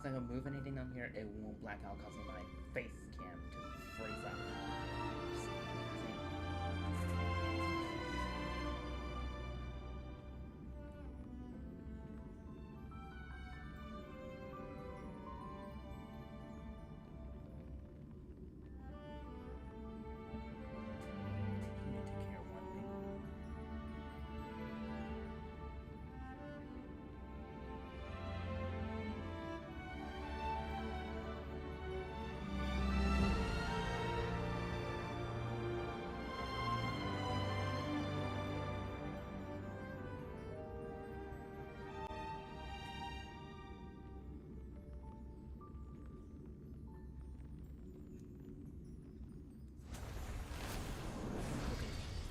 As I don't move anything on here, it won't black out, causing my face cam to freeze out.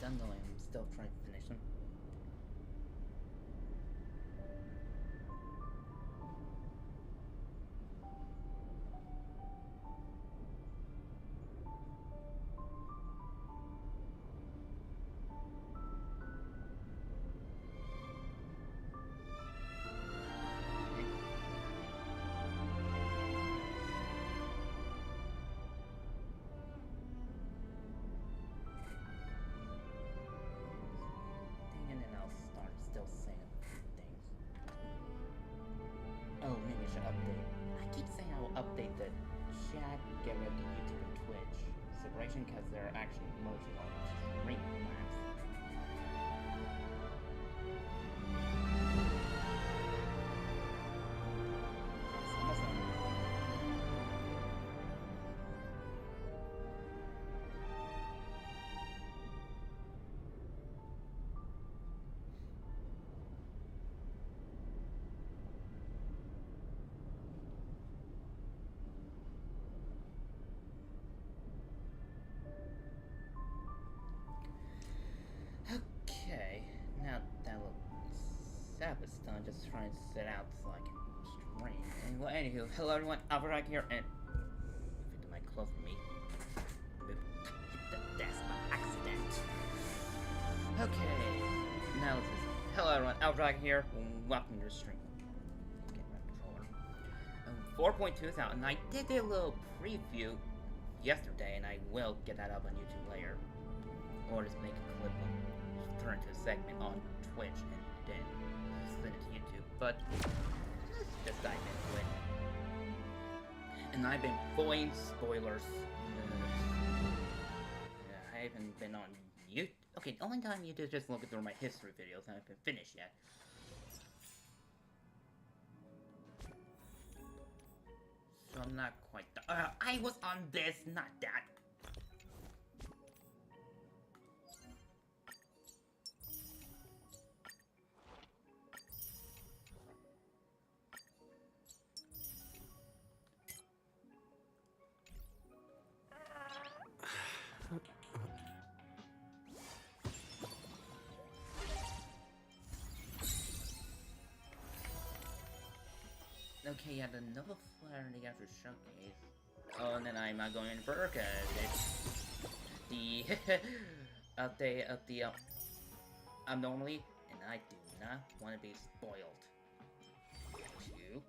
Done though, I'm still trying to finish them. Still saying things. Oh, maybe I should update. I keep saying I will update the chat, get rid of the YouTube and Twitch separation because they're actually merging on stream maps. Okay, now that little Sabbath's done, just trying to sit out so I can stream. And well, anywho, hello everyone, Alvarag here, and fit the mic close to me. Hit the desk by accident. Okay, now let's just, hello everyone, Alvarag here, welcome to the stream. Get my controller. 4.2 out, and I did a little preview yesterday, and I will get that up on YouTube later, or just make a clip of turn to a segment on Twitch and then send it to YouTube, but let's just dive into it. And I've been avoiding spoilers. I haven't been on YouTube. Okay, the only time you did just look through my history videos, and I haven't finished yet. So I'm not quite done. I was on this, not that. Okay, yeah, the Nova Flare and the After Showcase. Oh, and then I'm not going in for because it's the update of the abnormally, and I do not want to be spoiled. YouTube.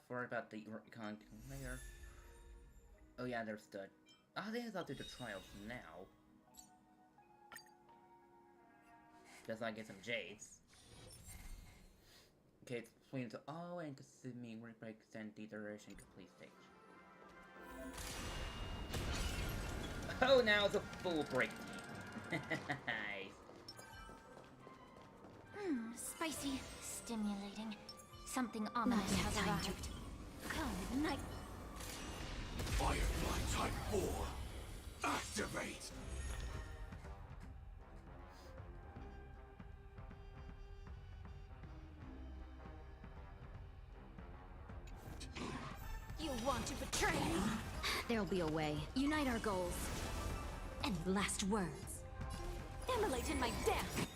For about the content later. Oh yeah, there's the... Oh, they have to do the trials now. Just so I get some jades. Okay, it's explained to all and consider me represent the duration complete stage. Oh, now it's a full break team. Nice. Spicy, stimulating. Something ominous has arrived. Come, night. Firefly Type 4, activate! You want to betray me? There'll be a way. Unite our goals. Any last words? Immolate in my death!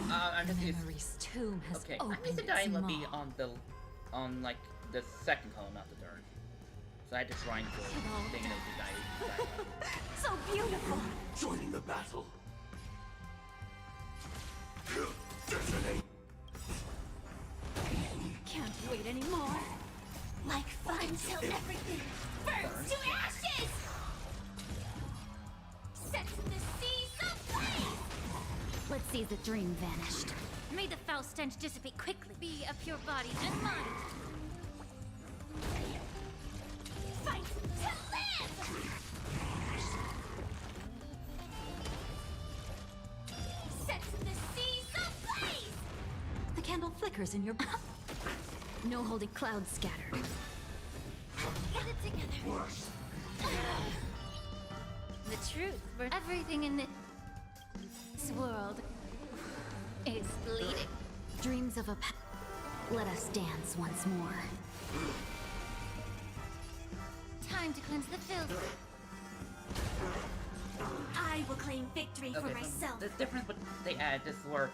I'm just Memory's tomb has okay, opened I'm used to its dying maw. be on like the second column, not the third. So I had to try and go thinking it would be die. So beautiful! Joining the battle. Detonate. Can't wait anymore. Like fun till everything burns to ashes! Set the seas ablaze! Let's see the dream vanished. May the foul stench dissipate quickly. Be of pure body and mind. Fight to live! Set the seas ablaze! The candle flickers in your... No holding clouds scattered. Get it together. The truth for everything in this world is bleeding. Dreams of a let us dance once more. Time to cleanse the filth. I will claim victory for myself. The difference what they added this where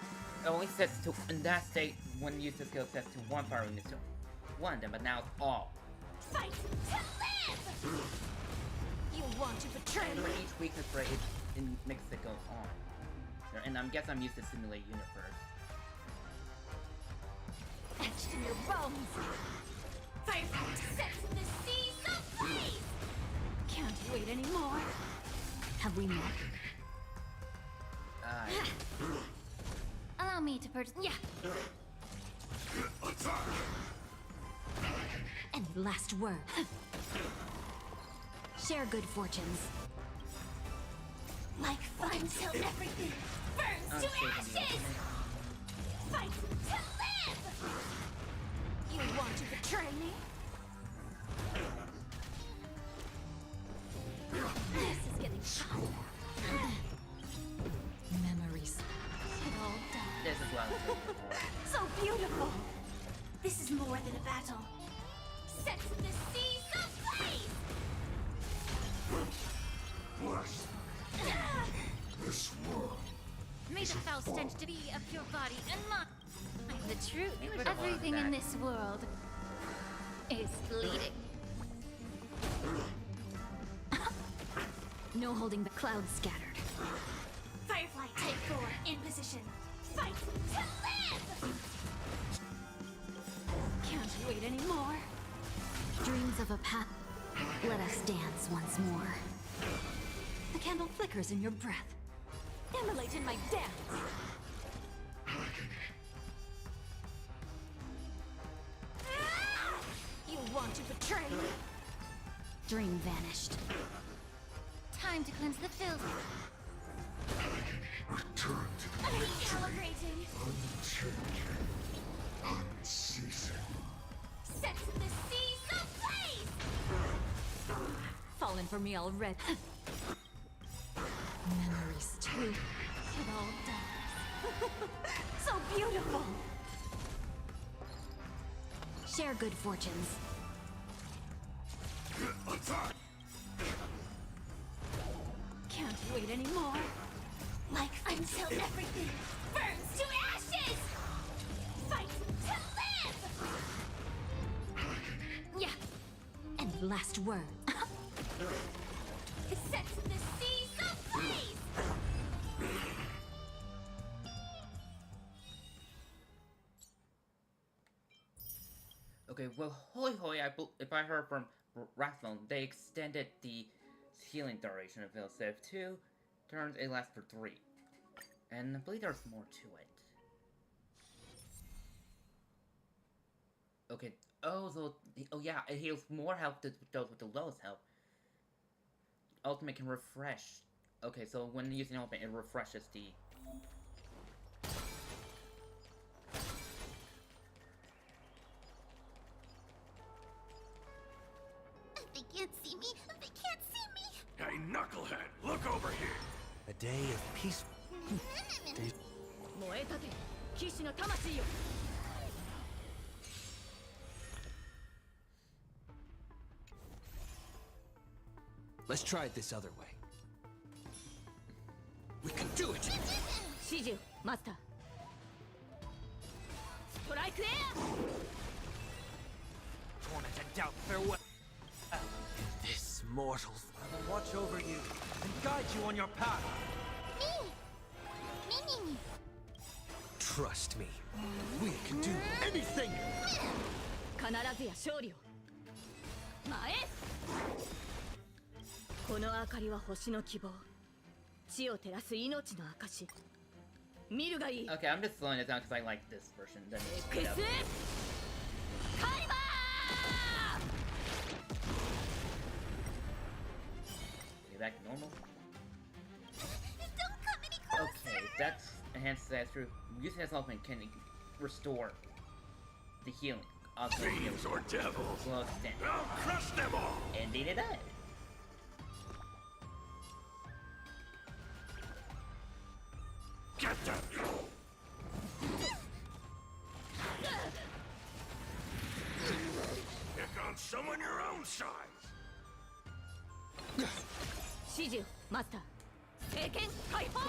it only sets to in that state when you use the skill sets to one fire weakness to one of them, but now it's all. Fight to live! You want to betray And me? when each weakness rate it makes it go on. And I guess I'm used to simulate universe. Etched in your bones. Firefight sets the seas ablaze! Can't wait anymore. Have we met? Allow me to yeah. Any last word? Share good fortunes. Like fun till everything burns to ashes! Fight to live! You want to betray me? This is getting fun. Memories. It all died. This is what I was looking for. So beautiful! This is more than a battle. Set the seas ablaze! This world. May the foul stench to be of your body and not the truth. Maybe we don't want Everything in that. this world is bleeding. No holding the clouds scattered. Firefly, take 4 in position. Fight to live! Can't wait anymore. Dreams of a path. Let us dance once more. The candle flickers in your breath. Immolate in my dance. You want to betray me? Dream vanished. Time to cleanse the filth. Return to the Recalibrating. unchanging, unceasing. Set the seas ablaze! Fallen for me already. Memories too. It all dies. So beautiful. Share good fortunes. Attack! Can't wait anymore. Like until everything burns to ashes! Fight to live! Yeah. Any last word? Set the seas ablaze! Okay, well, holy holy, if I heard from Rathlon, they extended the healing duration of Ilsev 2 turns, it lasts for 3. And I believe there's more to it. Okay, oh, so, oh yeah, it heals more health to those with the lowest health. Ultimate can refresh. Okay, so when using Ultimate, it refreshes the... They can't see me! They can't see me! Hey, knucklehead, look over here. A day of peace. Day- 燃えたて騎士の魂よ Okay, Let's try it this other way. We can do it! 指示マスターストライクエア Torment and doubt, farewell! This mortal will watch over you and guide you on your path. Me. Trust me, we can do anything! 必ずや勝利を前へこの明かりは星の希望地を照らす命の証見るがいい Okay, I'm just slowing it down because I like this version. Then クスカイバー Okay, back to normal. Don't come any closer. Okay, that's enhanced stats through using this open can restore the healing of the healing. Fiends or devils. Slow extent. I'll crush them all. Indeed it does. Get them. Pick on someone your own size. 指示をマスター聖剣解放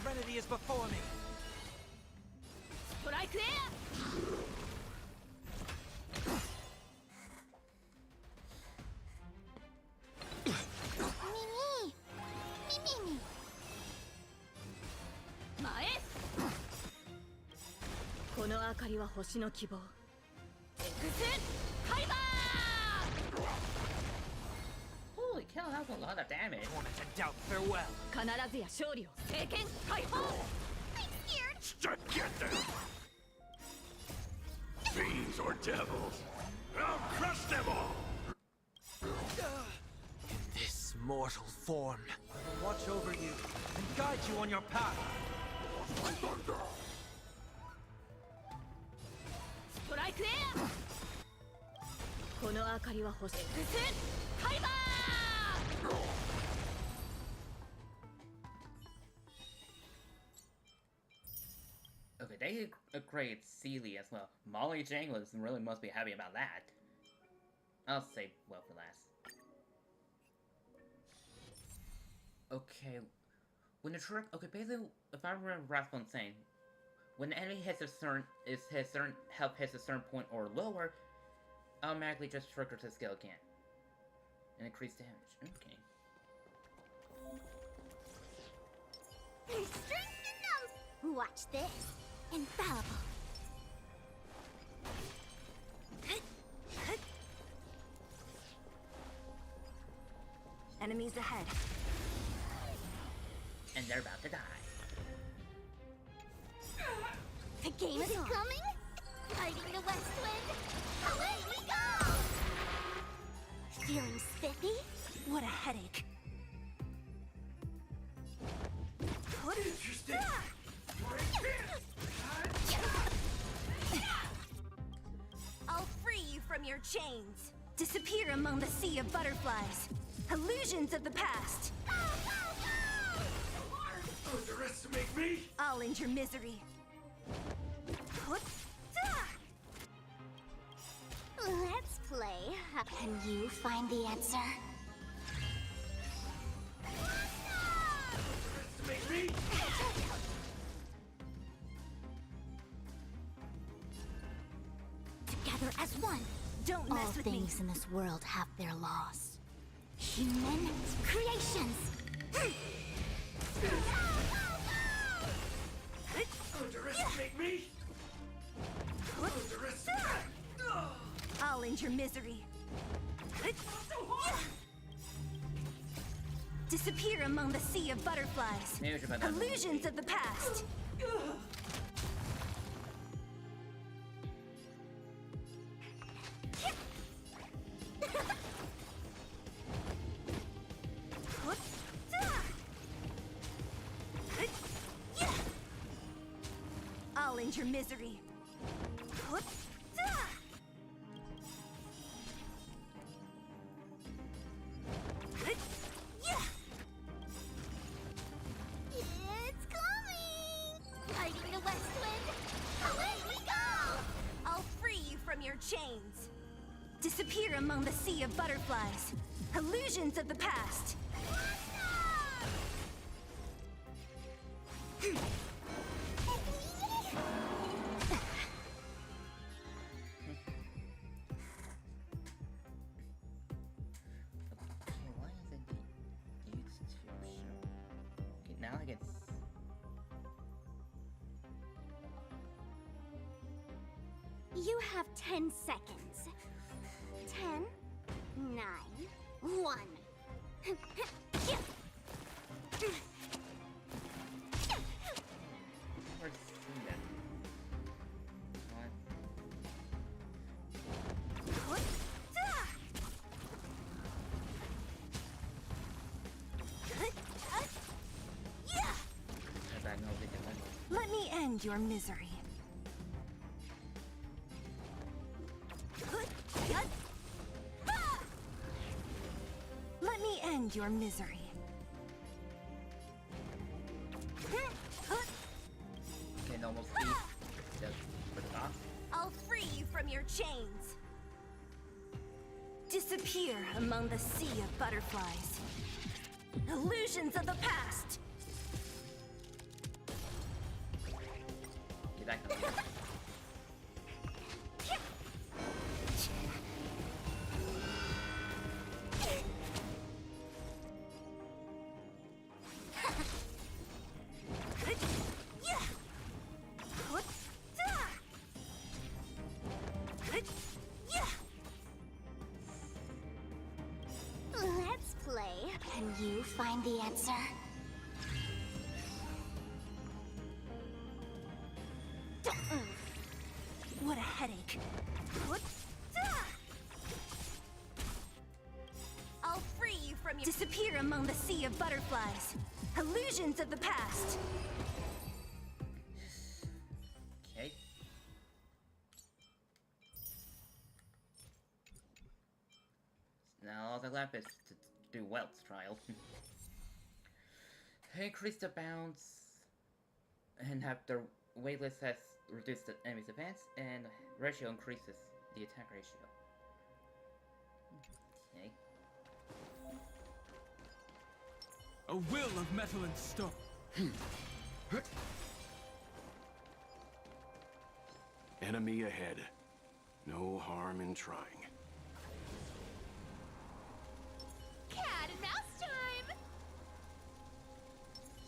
Serenity is before me. ストライクエMe. ア前へこの明かりは星の希望エクスカイバ Holy cow, that was a lot of damage. Torment and doubt, farewell. ー必ずや勝利を聖剣解放 I'm scared. Get them. Fiends or devils. I'll crush them all. In this mortal form, I will watch over you and guide you on your path. ストライクエアこの明かりは星エクスカイバー Okay, they created Sealy as well. Molly Jangles really must be happy about that. I'll save well for last. Okay, when the trick. Okay, basically, if I remember Rathbone saying, when the enemy hits a certain health hits a certain point or lower, automatically just triggers the skill again and increase damage. Okay. Strengthen them. Watch this. Infallible. Enemies ahead And they're about to die. The game is coming. Fighting the west wind. Away we go. Feeling spiffy? What a headache. Interesting. I'll free you from your chains. Disappear among the sea of butterflies. Illusions of the past. Underestimate me? I'll end your misery. Let's play. Can you find the answer? Underestimate me? Together as one. Don't mess with me. All things in this world have their laws. Human creations. Underestimate me? Underestimate. I'll end your misery. Disappear among the sea of butterflies. Maybe we should put that in the Illusions of the past. I'll end your misery. It's coming! Fighting the west wind. Away we go! I'll free you from your chains. Disappear among the sea of butterflies. Illusions of the past. Okay, why is it used to show? Okay, now I get. You have 10 seconds. 10, 9, 1. Never seen that. What? I know they can. Let me end your misery. Let me end your misery. Okay, normal speed. Just for the box. I'll free you from your chains. Disappear among the sea of butterflies. Illusions of the past. Get back on. Let's play. Can you find the answer? What a headache. I'll free you from your... Disappear among the sea of butterflies. Illusions of the past. Okay. Now all that's left is to do Welt's trial. Increase the bounce and have the waitlist has reduced the enemy's advance and ratio increases the attack ratio. Okay. A will of metal and stone. Enemy ahead. No harm in trying. Cat and mouse time!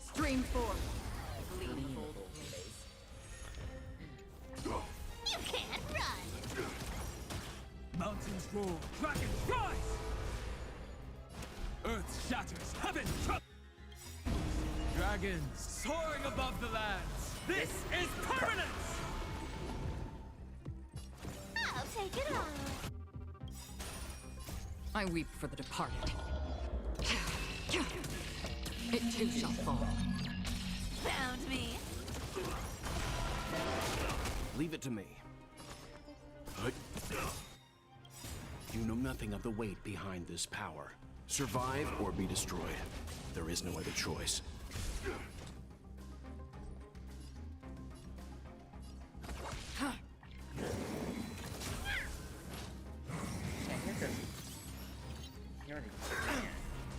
Stream 4. You can't run! Mountains roar, dragons rise! Earth shatters, heaven trembles! Dragons soaring above the lands! This is permanence! I'll take it on. I weep for the departed. It too shall fall. Found me. Leave it to me. You know nothing of the weight behind this power. Survive or be destroyed. There is no other choice.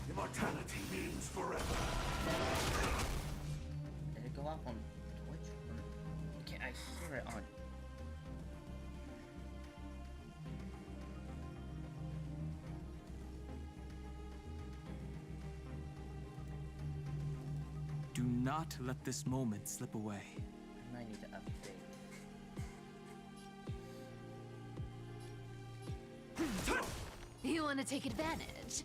Immortality means forever. Did it go off on Twitch? Okay, I hear it on. Do not let this moment slip away. I might need to update. You want to take advantage?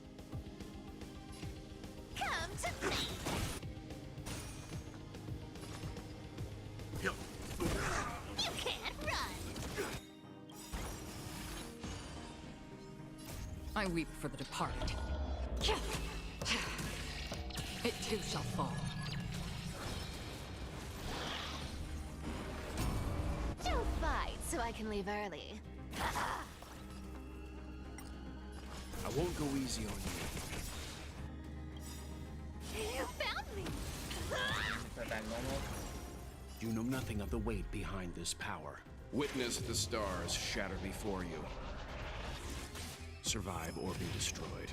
Come to me. You can't run. I weep for the departed. It too shall fall. Don't fight so I can leave early. I won't go easy on you. You found me. Put back normal. You know nothing of the weight behind this power. Witness the stars shatter before you. Survive or be destroyed.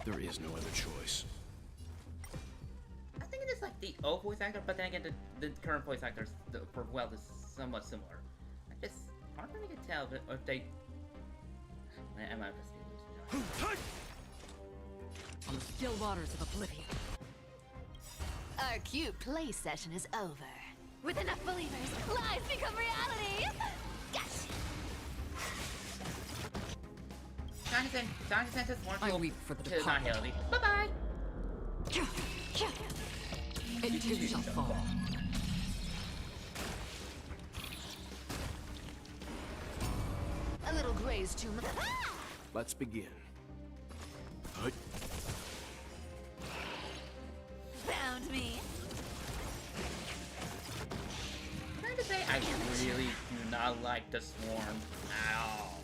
There is no other choice. I think it is like the old voice actor, but then again, the current voice actors for Weld is somewhat similar. I just hard for me to tell if they. I might just be losing. On the still waters of oblivion. Our cute play session is over. With enough believers, lies become reality! Gotcha! Science Senses warns I you weep for the to departed. annihilate. Bye-bye! It too shall fall. A little grazed tomb. Let's begin. Hut. Found me. Trying to say, I really do not like the swarm at all.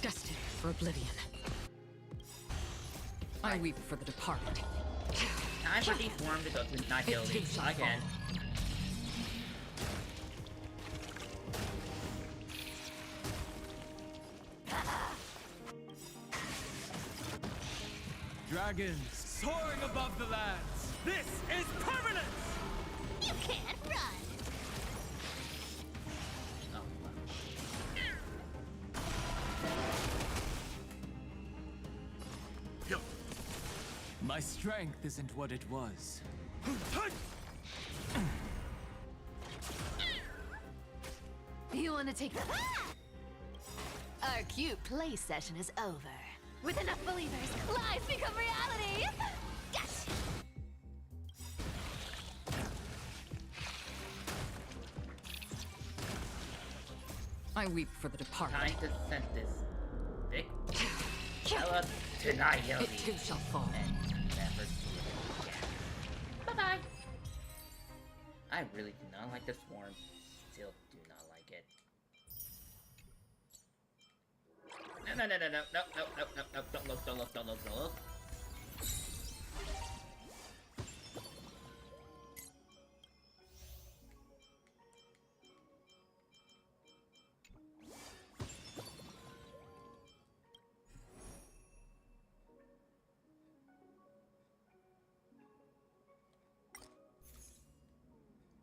Destined for oblivion. I weep for the departed. Time for the swarm to go to annihilate It too shall again. Dragons soaring above the lands. This is permanence! You can't run! Oh, wow. My strength isn't what it was. You want to take the... Our cute play session is over. With enough believers, lies become reality! Gotcha! I weep for the departed. Time to send this big fella to annihilate. It too shall fall. And never see it again. Bye-bye! I really do not like the swarm. Still do not like it. No, don't look, don't look, don't look, don't look.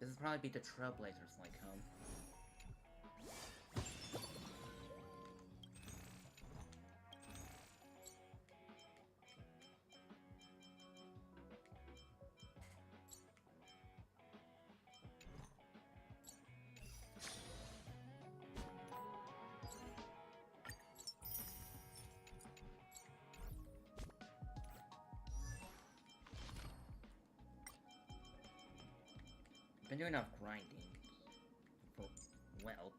This would probably be the Trailblazers like home. Been doing enough grinding for well.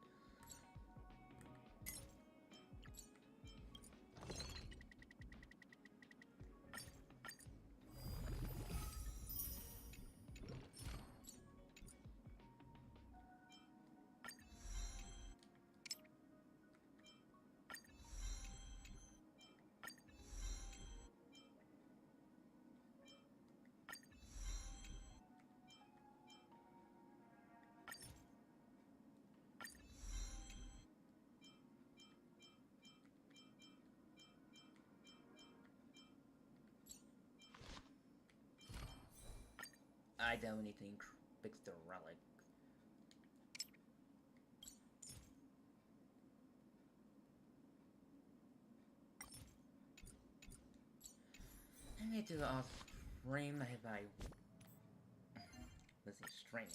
I don't need to fix the relic. I need to stream if I listen streaming.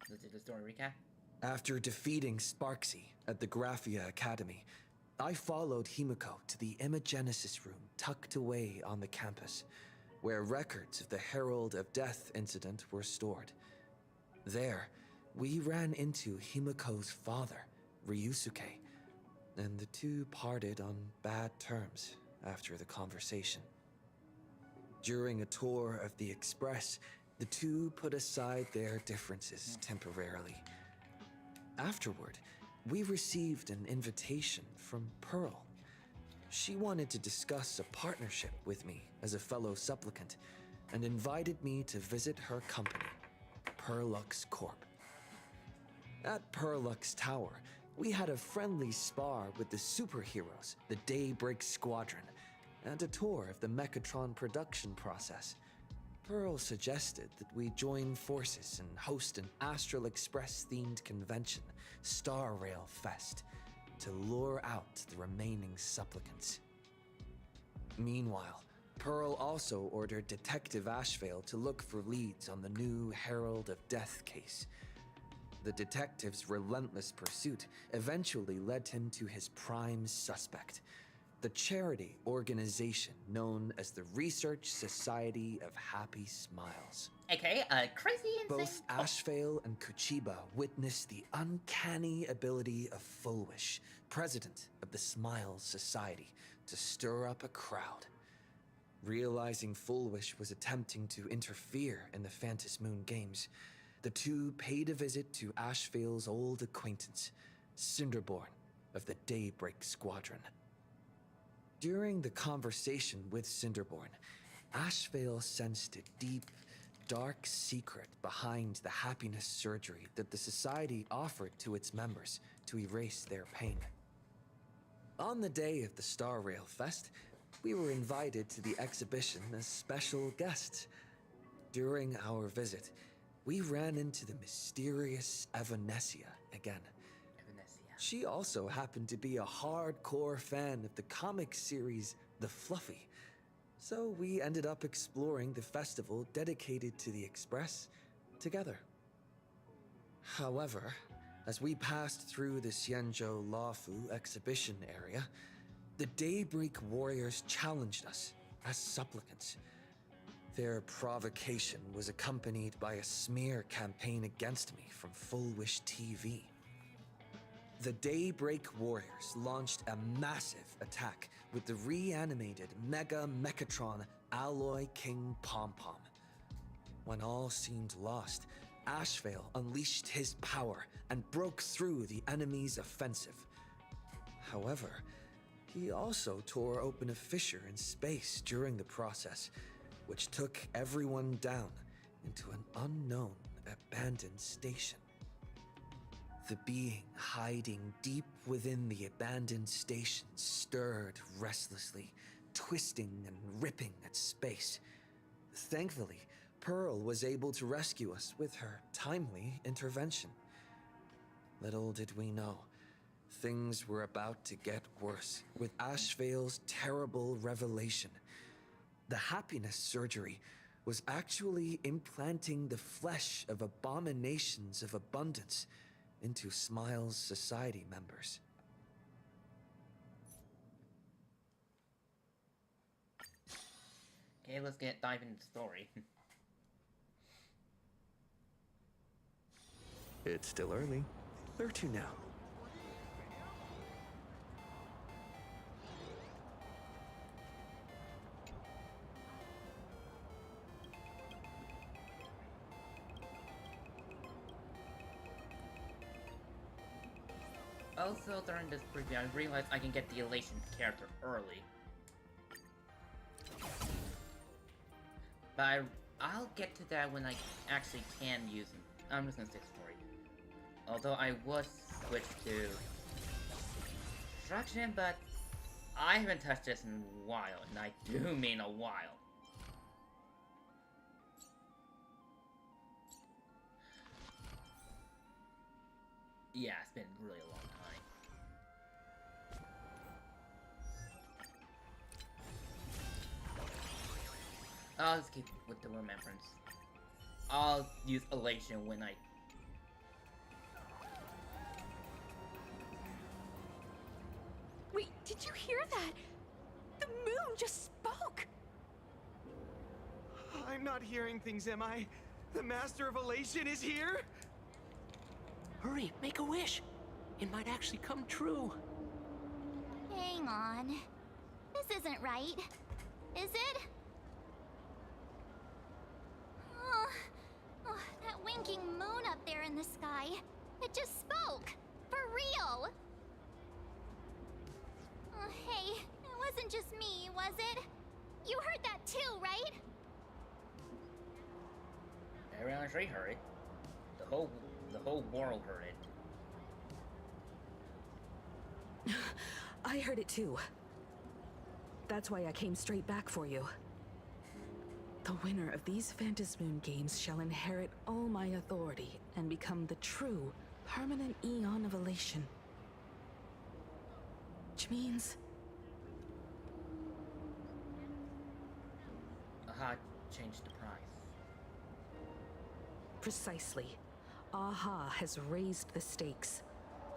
Let's do the story recap. After defeating Sparksy at the Graphia Academy, I followed Himiko to the Imagenesis room tucked away on the campus, where records of the Herald of Death incident were stored. There, we ran into Himiko's father, Ryusuke, and the two parted on bad terms after the conversation. During a tour of the Express, the two put aside their differences temporarily. Afterward, we received an invitation from Pearl. She wanted to discuss a partnership with me as a fellow supplicant and invited me to visit her company, Perlux Corp. At Perlux Tower, we had a friendly spar with the superheroes, the Daybreak Squadron, and a tour of the Mechatron production process. Pearl suggested that we join forces and host an Astral Express-themed convention, Star Rail Fest, to lure out the remaining supplicants. Meanwhile, Pearl also ordered Detective Ashvale to look for leads on the new Herald of Death case. The detective's relentless pursuit eventually led him to his prime suspect, the charity organization known as the Research Society of Happy Smiles. Okay, crazy insane. Both Ashvale and Kuchiba witnessed the uncanny ability of Fulwish, president of the Smiles Society, to stir up a crowd. Realizing Fulwish was attempting to interfere in the Phantom Moon Games, the two paid a visit to Ashvale's old acquaintance, Cinderborn of the Daybreak Squadron. During the conversation with Cinderborn, Ashvale sensed a deep, dark secret behind the happiness surgery that the Society offered to its members to erase their pain. On the day of the Star Rail Fest, we were invited to the exhibition as special guests. During our visit, we ran into the mysterious Evanessia again. She also happened to be a hardcore fan of the comic series The Fluffy, so we ended up exploring the festival dedicated to the Express together. However, as we passed through the Xianzhou Lafu exhibition area, the Daybreak warriors challenged us as supplicants. Their provocation was accompanied by a smear campaign against me from Fulwish TV. The Daybreak warriors launched a massive attack with the reanimated Mega Mechatron Alloy King Pom-Pom. When all seemed lost, Ashvale unleashed his power and broke through the enemy's offensive. However, he also tore open a fissure in space during the process, which took everyone down into an unknown abandoned station. The being hiding deep within the abandoned station stirred restlessly, twisting and ripping at space. Thankfully, Pearl was able to rescue us with her timely intervention. Little did we know, things were about to get worse with Ashvale's terrible revelation. The happiness surgery was actually implanting the flesh of abominations of abundance into Smiles Society members. Okay, let's dive into the story. It's still early. Where to now? Also, during this preview, I realized I can get the Elation character early. But I'll get to that when I actually can use him. I'm just gonna stick story. Although I would switch to Destruction, but I haven't touched this in a while, and I do mean a while. Yeah, it's been really a long time. I'll just keep with the remembrance. I'll use Elation when I... Wait, did you hear that? The moon just spoke! I'm not hearing things, am I? The Master of Elation is here? Hurry, make a wish. It might actually come true. Hang on. This isn't right. Is it? Oh, that winking moon up there in the sky. It just spoke. For For real! Oh, hey, it wasn't just me, was it? You heard that too, right? Everyone on the street heard it. The whole world heard it. I heard it too. That's why I came straight back for you. The winner of these Phantasmoon games shall inherit all my authority and become the true, permanent Eon of Elation. Which means... Aha changed the price. Precisely. Aha has raised the stakes.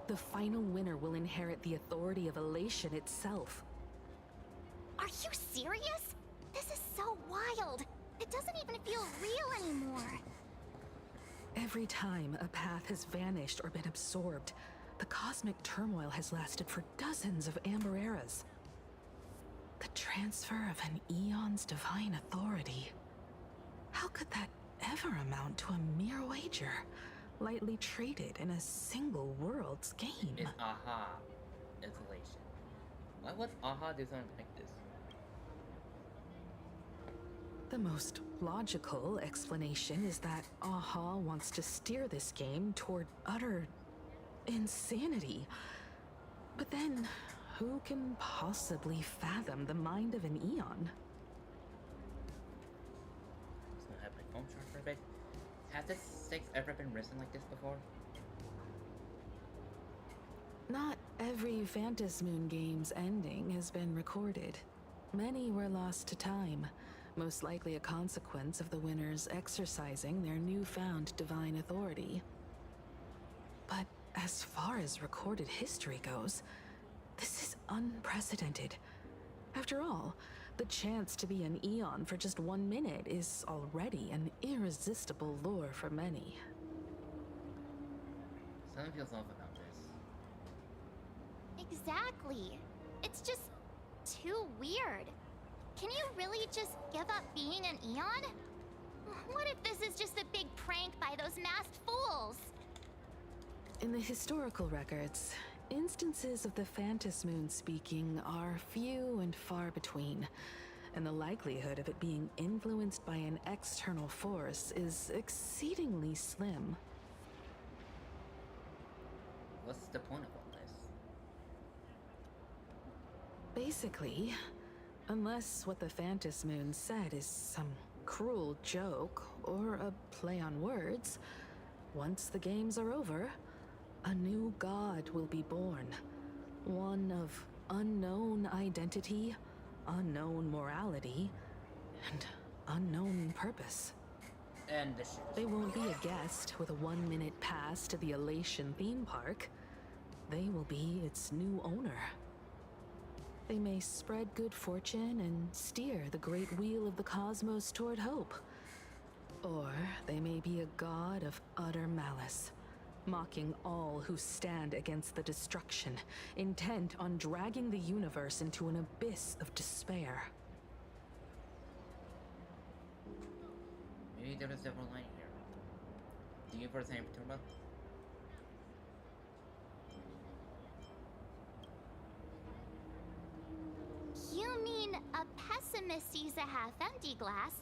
The final winner will inherit the authority of Elation itself. Are you serious? This is so wild. It doesn't even feel real anymore. Every time a path has vanished or been absorbed, the cosmic turmoil has lasted for dozens of Amber Eras. The transfer of an Eon's divine authority. How could that ever amount to a mere wager, lightly traded in a single world's game? It's Aha. Isolation. Why would Aha do something like this? The most logical explanation is that Aha wants to steer this game toward utter insanity. But then, who can possibly fathom the mind of an Eon? It's gonna have my phone charge for a bit. Has this stakes ever been risen like this before? Not every Phantasmoon game's ending has been recorded. Many were lost to time, most likely a consequence of the winners exercising their newfound divine authority. But as far as recorded history goes, this is unprecedented. After all, the chance to be an Eon for just 1 minute is already an irresistible lure for many. Something feels off about this. Exactly. It's just too weird. Can you really just give up being an Eon? What if this is just a big prank by those masked fools? In the historical records, instances of the Phantasmoon speaking are few and far between, and the likelihood of it being influenced by an external force is exceedingly slim. What's the point of all this? Basically, unless what the Phantasmoon said is some cruel joke or a play on words, once the games are over, a new god will be born. One of unknown identity, unknown morality, and unknown purpose. And the shit. They won't be a guest with a 1-minute pass to the Elation theme park. They will be its new owner. They may spread good fortune and steer the great wheel of the cosmos toward hope. Or they may be a god of utter malice, mocking all who stand against the destruction, intent on dragging the universe into an abyss of despair. Maybe there was several lines here. Do you understand what I'm talking about? You mean a pessimist sees a half-empty glass,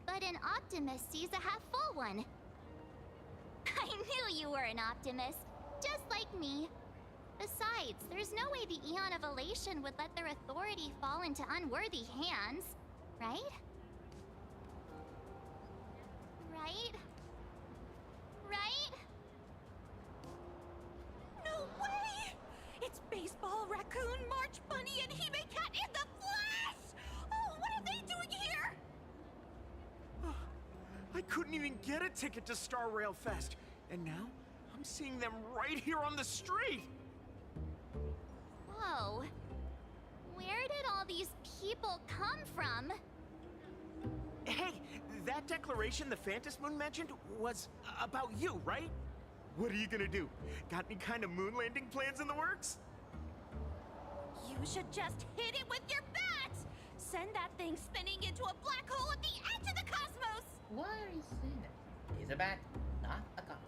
but an optimist sees a half-full one. I knew you were an optimist, just like me. Besides, there's no way the Eon of Elation would let their authority fall into unworthy hands, right? Right? Right? No way! It's Baseball, Raccoon, March Bunny, and Hime Cat in the flesh! Oh, what are they doing here? I couldn't even get a ticket to Star Rail Fest, and now I'm seeing them right here on the street! Whoa. Where did all these people come from? Hey, that declaration the Phantasmoon mentioned was about you, right? What are you gonna do? Got any kind of moon landing plans in the works? You should just hit it with your bat! Send that thing spinning into a black hole at the edge of the cosmos! Why are you saying that? He's a bat, not a goblin.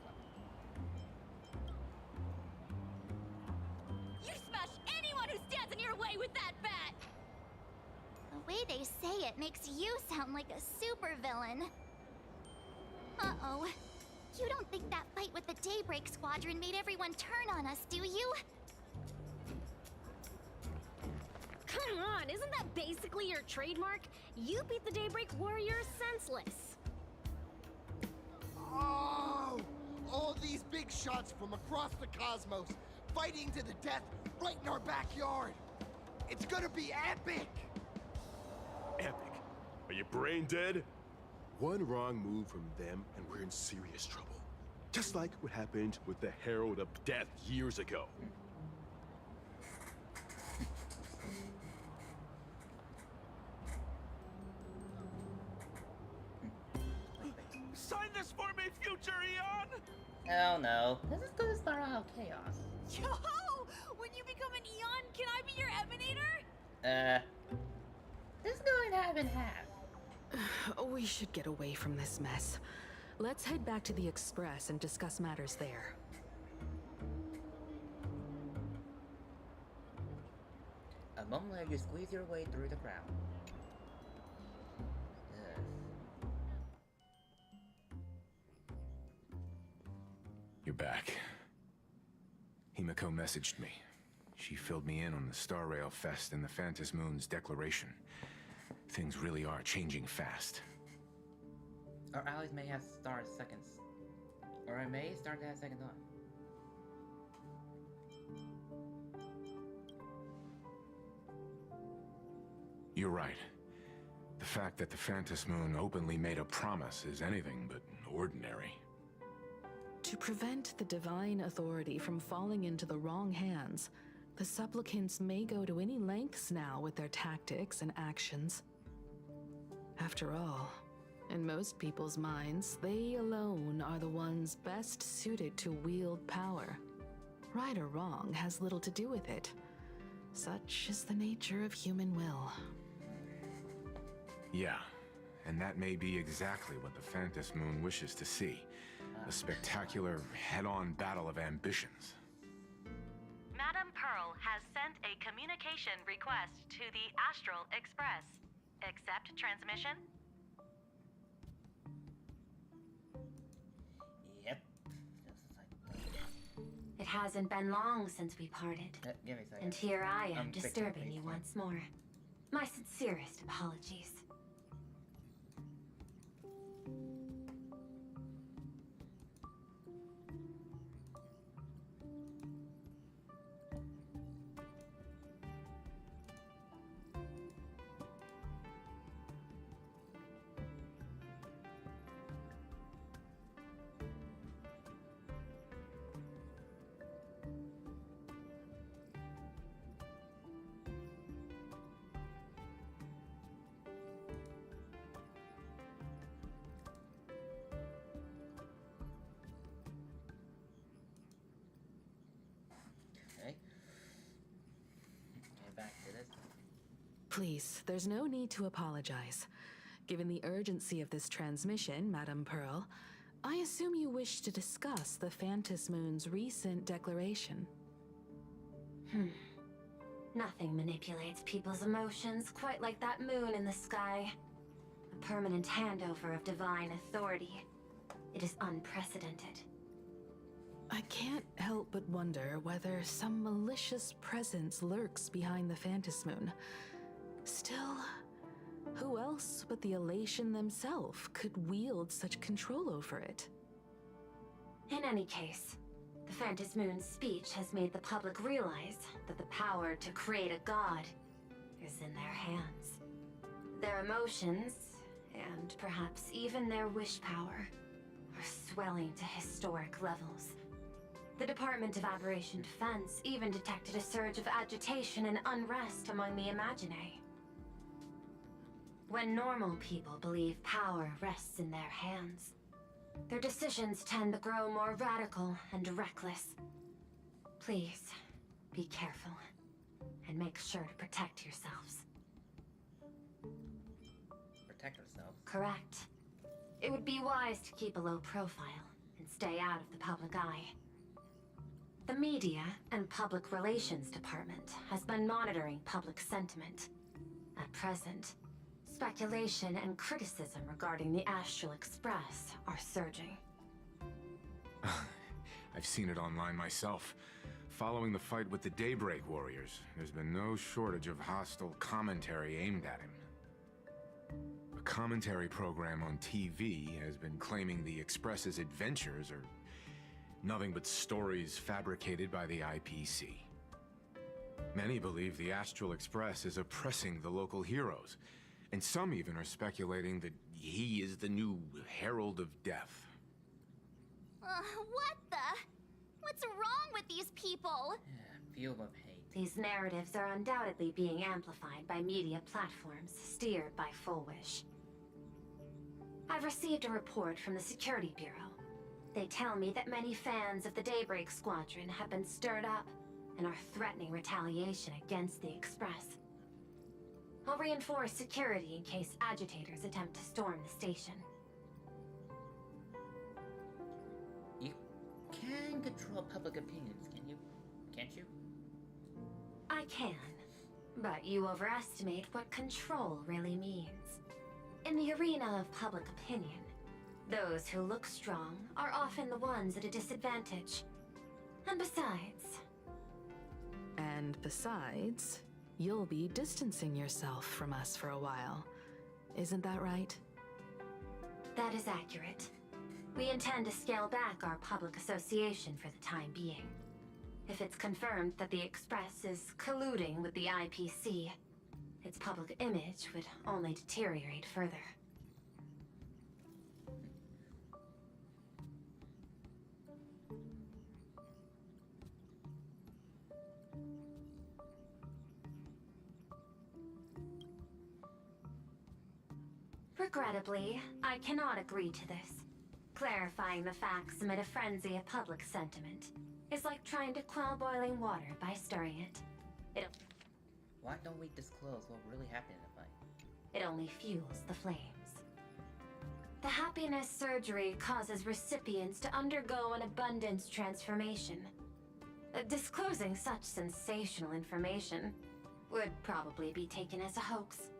your way with that bat! The way they say it makes you sound like a supervillain. Uh-oh. You don't think that fight with the Daybreak Squadron made everyone turn on us, do you? Come on, isn't that basically your trademark? You beat the Daybreak Warriors senseless. Oh! All these big shots from across the cosmos, fighting to the death right in our backyard. It's gonna be epic! Epic? Are you brain dead? One wrong move from them and we're in serious trouble. Just like what happened with the Herald of Death years ago. Sign this for me, future Eon! Oh no. This is gonna start out chaos. Yo! When you become an Eon, can I be your Emanator? This is going half and half. We should get away from this mess. Let's head back to the Express and discuss matters there. A moment later, you squeeze your way through the crowd. You're back. Himiko messaged me. She filled me in on the Star Rail Fest and the Phantom Moon's declaration. Things really are changing fast. Our allies may have started seconds. Or I may start to have second thought. You're right. The fact that the Phantom Moon openly made a promise is anything but ordinary. To prevent the divine authority from falling into the wrong hands, the supplicants may go to any lengths now with their tactics and actions. After all, in most people's minds, they alone are the ones best suited to wield power. Right or wrong has little to do with it. Such is the nature of human will. Yeah, and that may be exactly what the Phantom Moon wishes to see. A spectacular, head-on battle of ambitions. Madame Pearl has sent a communication request to the Astral Express. Accept transmission? Yep. It hasn't been long since we parted. Give me a second. And here I am I'm fixing disturbing things, you yeah. once more. My sincerest apologies. Okay. Okay, back to this. Please, there's no need to apologize. Given the urgency of this transmission, Madame Pearl, I assume you wish to discuss the Phantom Moon's recent declaration. Nothing manipulates people's emotions quite like that moon in the sky. A permanent handover of divine authority. It is unprecedented. I can't help but wonder whether some malicious presence lurks behind the Phantom Moon. Still, who else but the Elation themselves could wield such control over it? In any case, the Phantom Moon's speech has made the public realize that the power to create a god is in their hands. Their emotions, and perhaps even their wish power, are swelling to historic levels. The Department of Aberration Defense even detected a surge of agitation and unrest among the Imaginae. When normal people believe power rests in their hands, their decisions tend to grow more radical and reckless. Please, be careful, and make sure to protect yourselves. Protect ourselves. Correct. It would be wise to keep a low profile and stay out of the public eye. The Media and Public Relations Department has been monitoring public sentiment. At present, speculation and criticism regarding the Astral Express are surging. I've seen it online myself. Following the fight with the Daybreak Warriors, there's been no shortage of hostile commentary aimed at him. A commentary program on TV has been claiming the Express's adventures are nothing but stories fabricated by the IPC. Many believe the Astral Express is oppressing the local heroes, and some even are speculating that he is the new Herald of Death. What the? What's wrong with these people? Fuel of hate. These narratives are undoubtedly being amplified by media platforms steered by Full Wish. I've received a report from the Security Bureau. They tell me that many fans of the Daybreak Squadron have been stirred up and are threatening retaliation against the Express. I'll reinforce security in case agitators attempt to storm the station. You can control public opinions, can you? Can't you? I can, but you overestimate what control really means. In the arena of public opinion, those who look strong are often the ones at a disadvantage. And besides, you'll be distancing yourself from us for a while. Isn't that right? That is accurate. We intend to scale back our public association for the time being. If it's confirmed that the Express is colluding with the IPC, its public image would only deteriorate further. Regrettably, I cannot agree to this. Clarifying the facts amid a frenzy of public sentiment is like trying to quell boiling water by stirring it. Why don't we disclose what really happened in the fight? It only fuels the flames. The happiness surgery causes recipients to undergo an abundance transformation. Disclosing such sensational information would probably be taken as a hoax,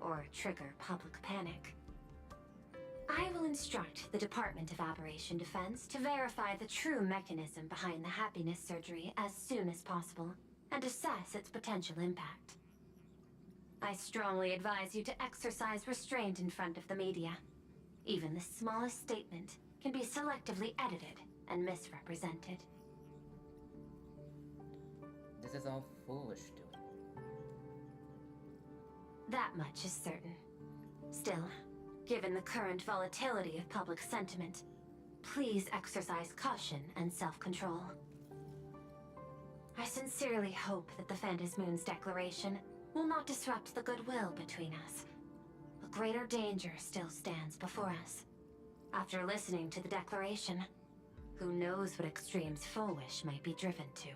or trigger public panic. I will instruct the Department of Aberration Defense to verify the true mechanism behind the happiness surgery as soon as possible, and assess its potential impact. I strongly advise you to exercise restraint in front of the media. Even the smallest statement can be selectively edited and misrepresented. This is all foolish doing. That much is certain. Still, given the current volatility of public sentiment, please exercise caution and self-control. I sincerely hope that the Phantom Moon's declaration will not disrupt the goodwill between us. A greater danger still stands before us. After listening to the declaration, who knows what extremes Full Wish might be driven to.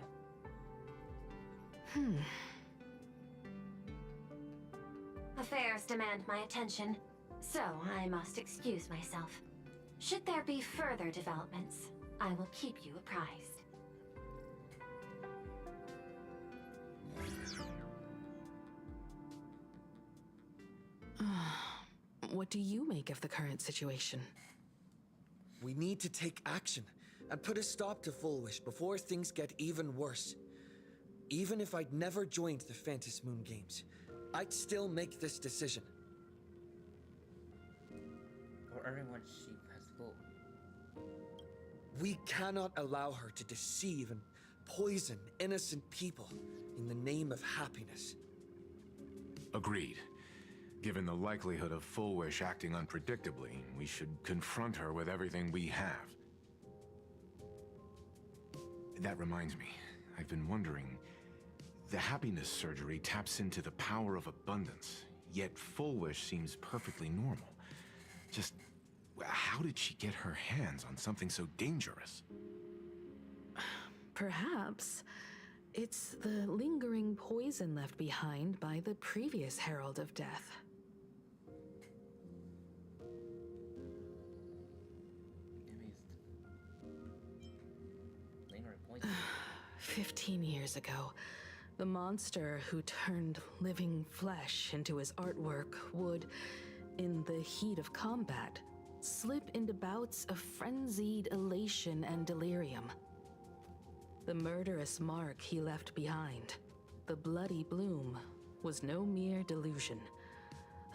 Affairs demand my attention, so I must excuse myself. Should there be further developments, I will keep you apprised. What do you make of the current situation? We need to take action and put a stop to Full Wish before things get even worse. Even if I'd never joined the Phantom Moon Games, I'd still make this decision. Or everyone she has fooled. We cannot allow her to deceive and poison innocent people in the name of happiness. Agreed. Given the likelihood of Full Wish acting unpredictably, we should confront her with everything we have. That reminds me, I've been wondering, the happiness surgery taps into the power of abundance, yet Full Wish seems perfectly normal. Just, how did she get her hands on something so dangerous? Perhaps it's the lingering poison left behind by the previous Herald of Death. Lingering poison. 15 years ago, the monster who turned living flesh into his artwork would, in the heat of combat, slip into bouts of frenzied elation and delirium. The murderous mark he left behind, the bloody bloom, was no mere delusion.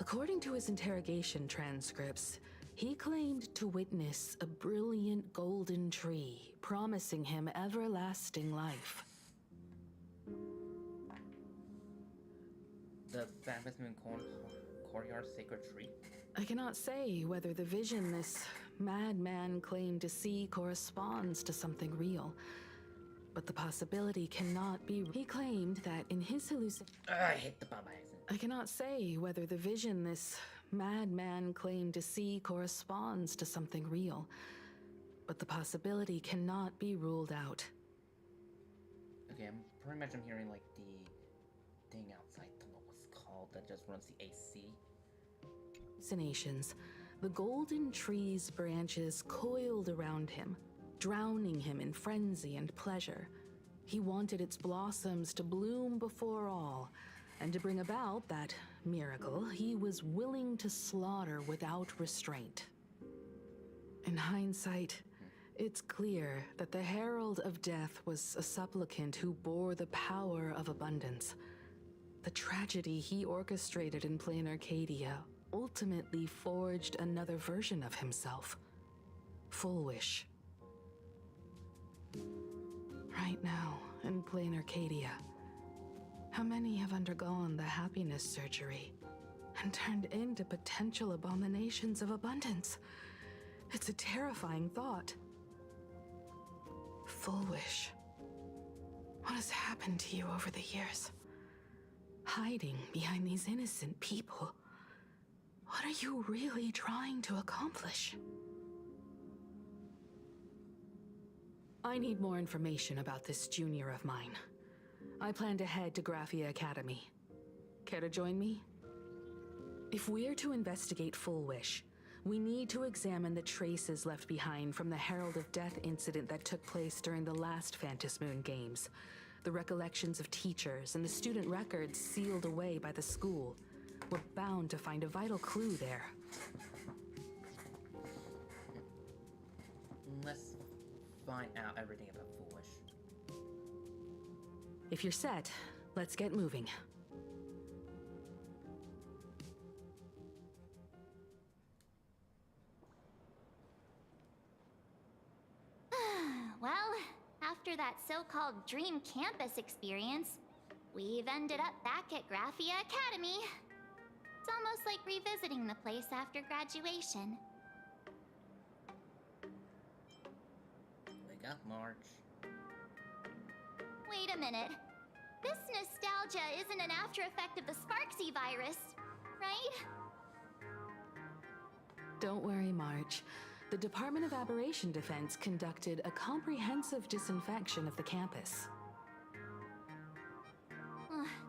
According to his interrogation transcripts, he claimed to witness a brilliant golden tree promising him everlasting life. The Baptist Moon Courtyard Sacred Tree? I cannot say whether the vision this madman claimed to see corresponds to something real, but the possibility cannot be. He claimed that in his hallucination. I hit the bomb by accident. I cannot say whether the vision this madman claimed to see corresponds to something real, but the possibility cannot be ruled out. Okay, I'm hearing like the thing outside. I don't know what's called that just runs the AC. Hallucinations. The golden tree's branches coiled around him, drowning him in frenzy and pleasure. He wanted its blossoms to bloom before all, and to bring about that miracle, he was willing to slaughter without restraint. In hindsight, it's clear that the Herald of Death was a supplicant who bore the power of abundance. The tragedy he orchestrated in Plain Arcadia ultimately forged another version of himself. Full Wish. Right now, in Plain Arcadia, how many have undergone the happiness surgery and turned into potential abominations of abundance? It's a terrifying thought. Full Wish. What has happened to you over the years? Hiding behind these innocent people. What are you really trying to accomplish? I need more information about this junior of mine. I plan to head to Graphia Academy. Care to join me? If we're to investigate Full Wish, we need to examine the traces left behind from the Herald of Death incident that took place during the last Phantom Moon Games. The recollections of teachers and the student records sealed away by the school. We're bound to find a vital clue there. Let's find out everything about Full Wish. If you're set, let's get moving. Well, after that so-called dream campus experience, we've ended up back at Graphia Academy. It's almost like revisiting the place after graduation. Wake up, March. Wait a minute. This nostalgia isn't an after effect of the Sparksy virus, right? Don't worry, March. The Department of Aberration Defense conducted a comprehensive disinfection of the campus.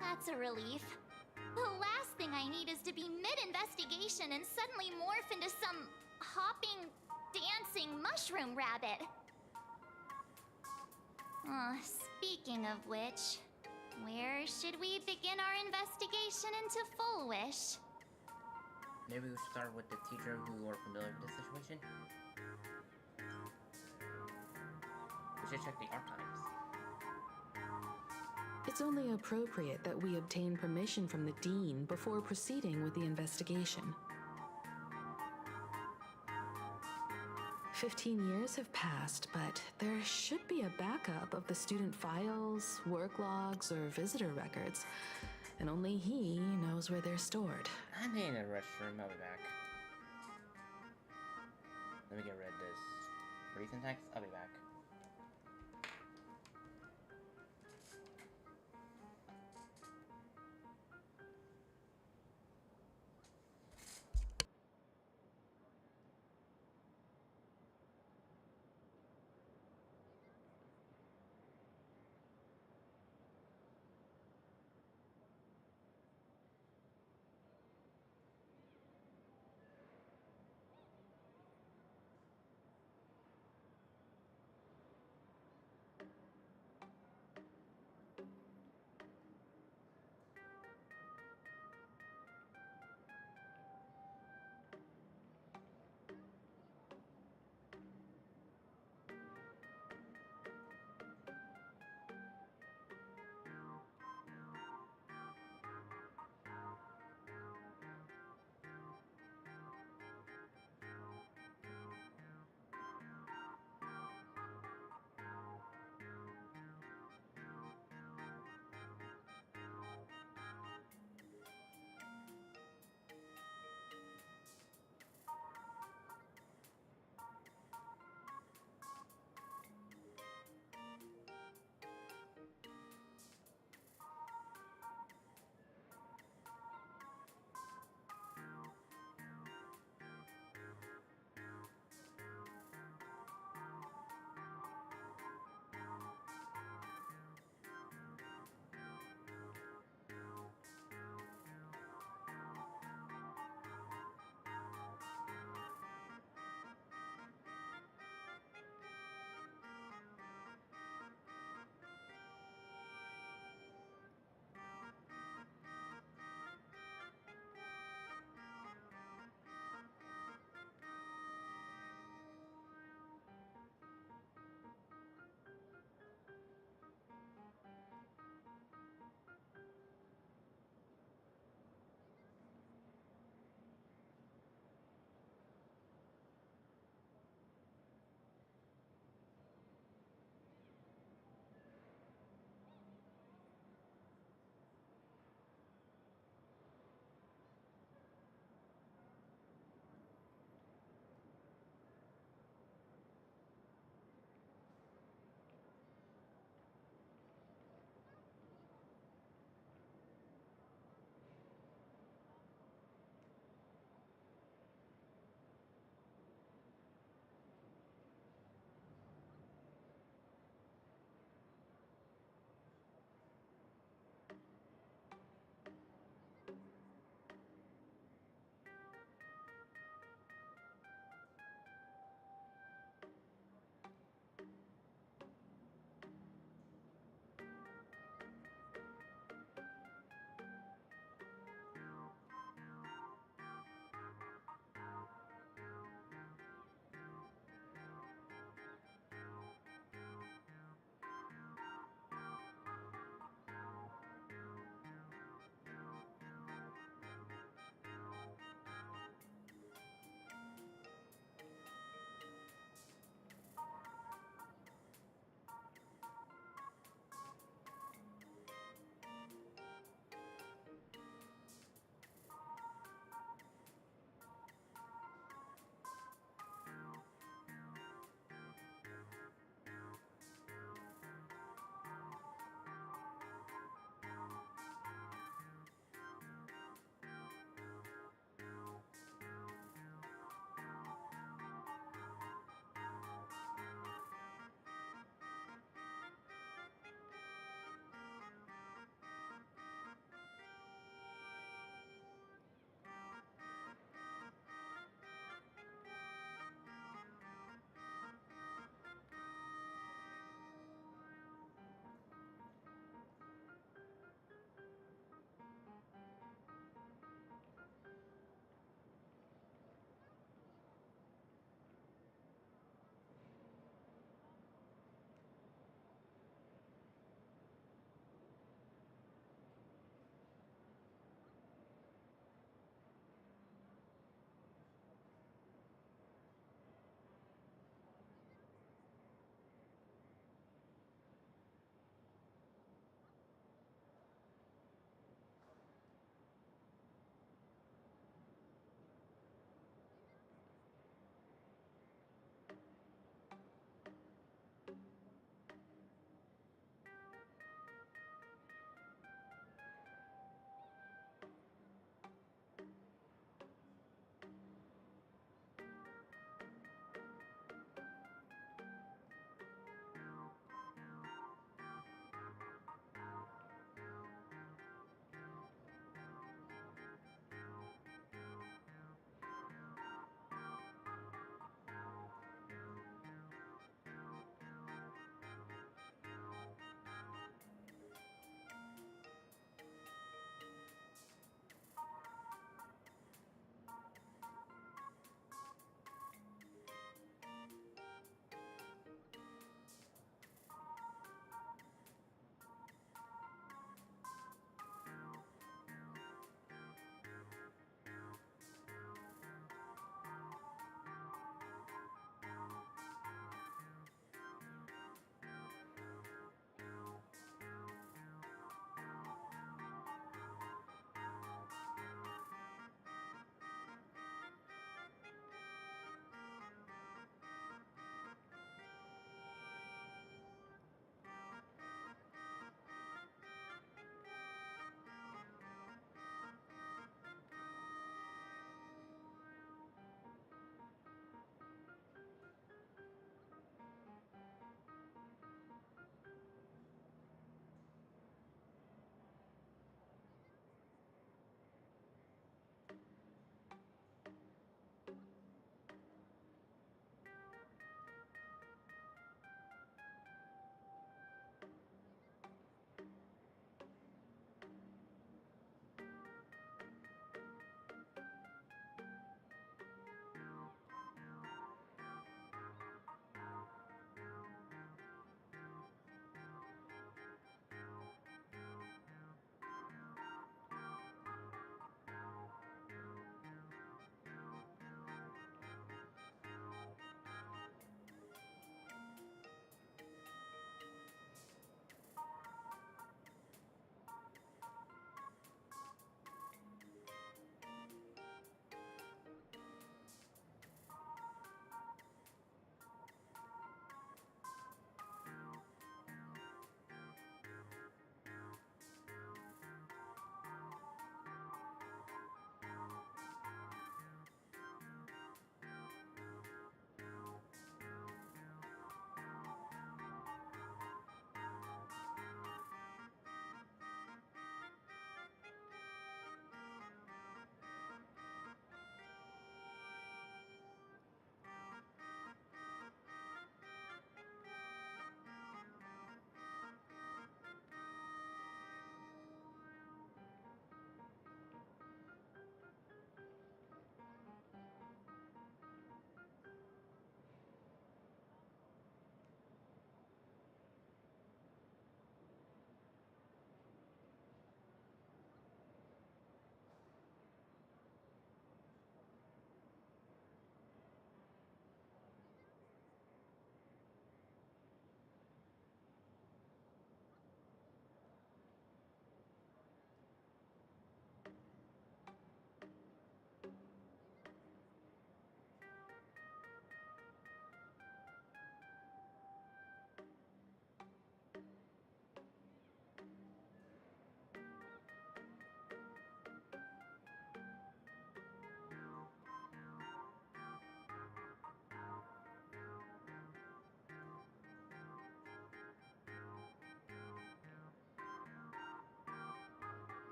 That's a relief. The last thing I need is to be mid-investigation and suddenly morph into some hopping, dancing mushroom rabbit. Speaking of which, where should we begin our investigation into Full Wish? Maybe we should start with the teacher who are familiar with this situation. We should check the archives. It's only appropriate that we obtain permission from the Dean before proceeding with the investigation. 15 years have passed, but there should be a backup of the student files, work logs, or visitor records. And only he knows where they're stored. I need a restroom. I'll be back. Let me get rid of this recent text. I'll be back.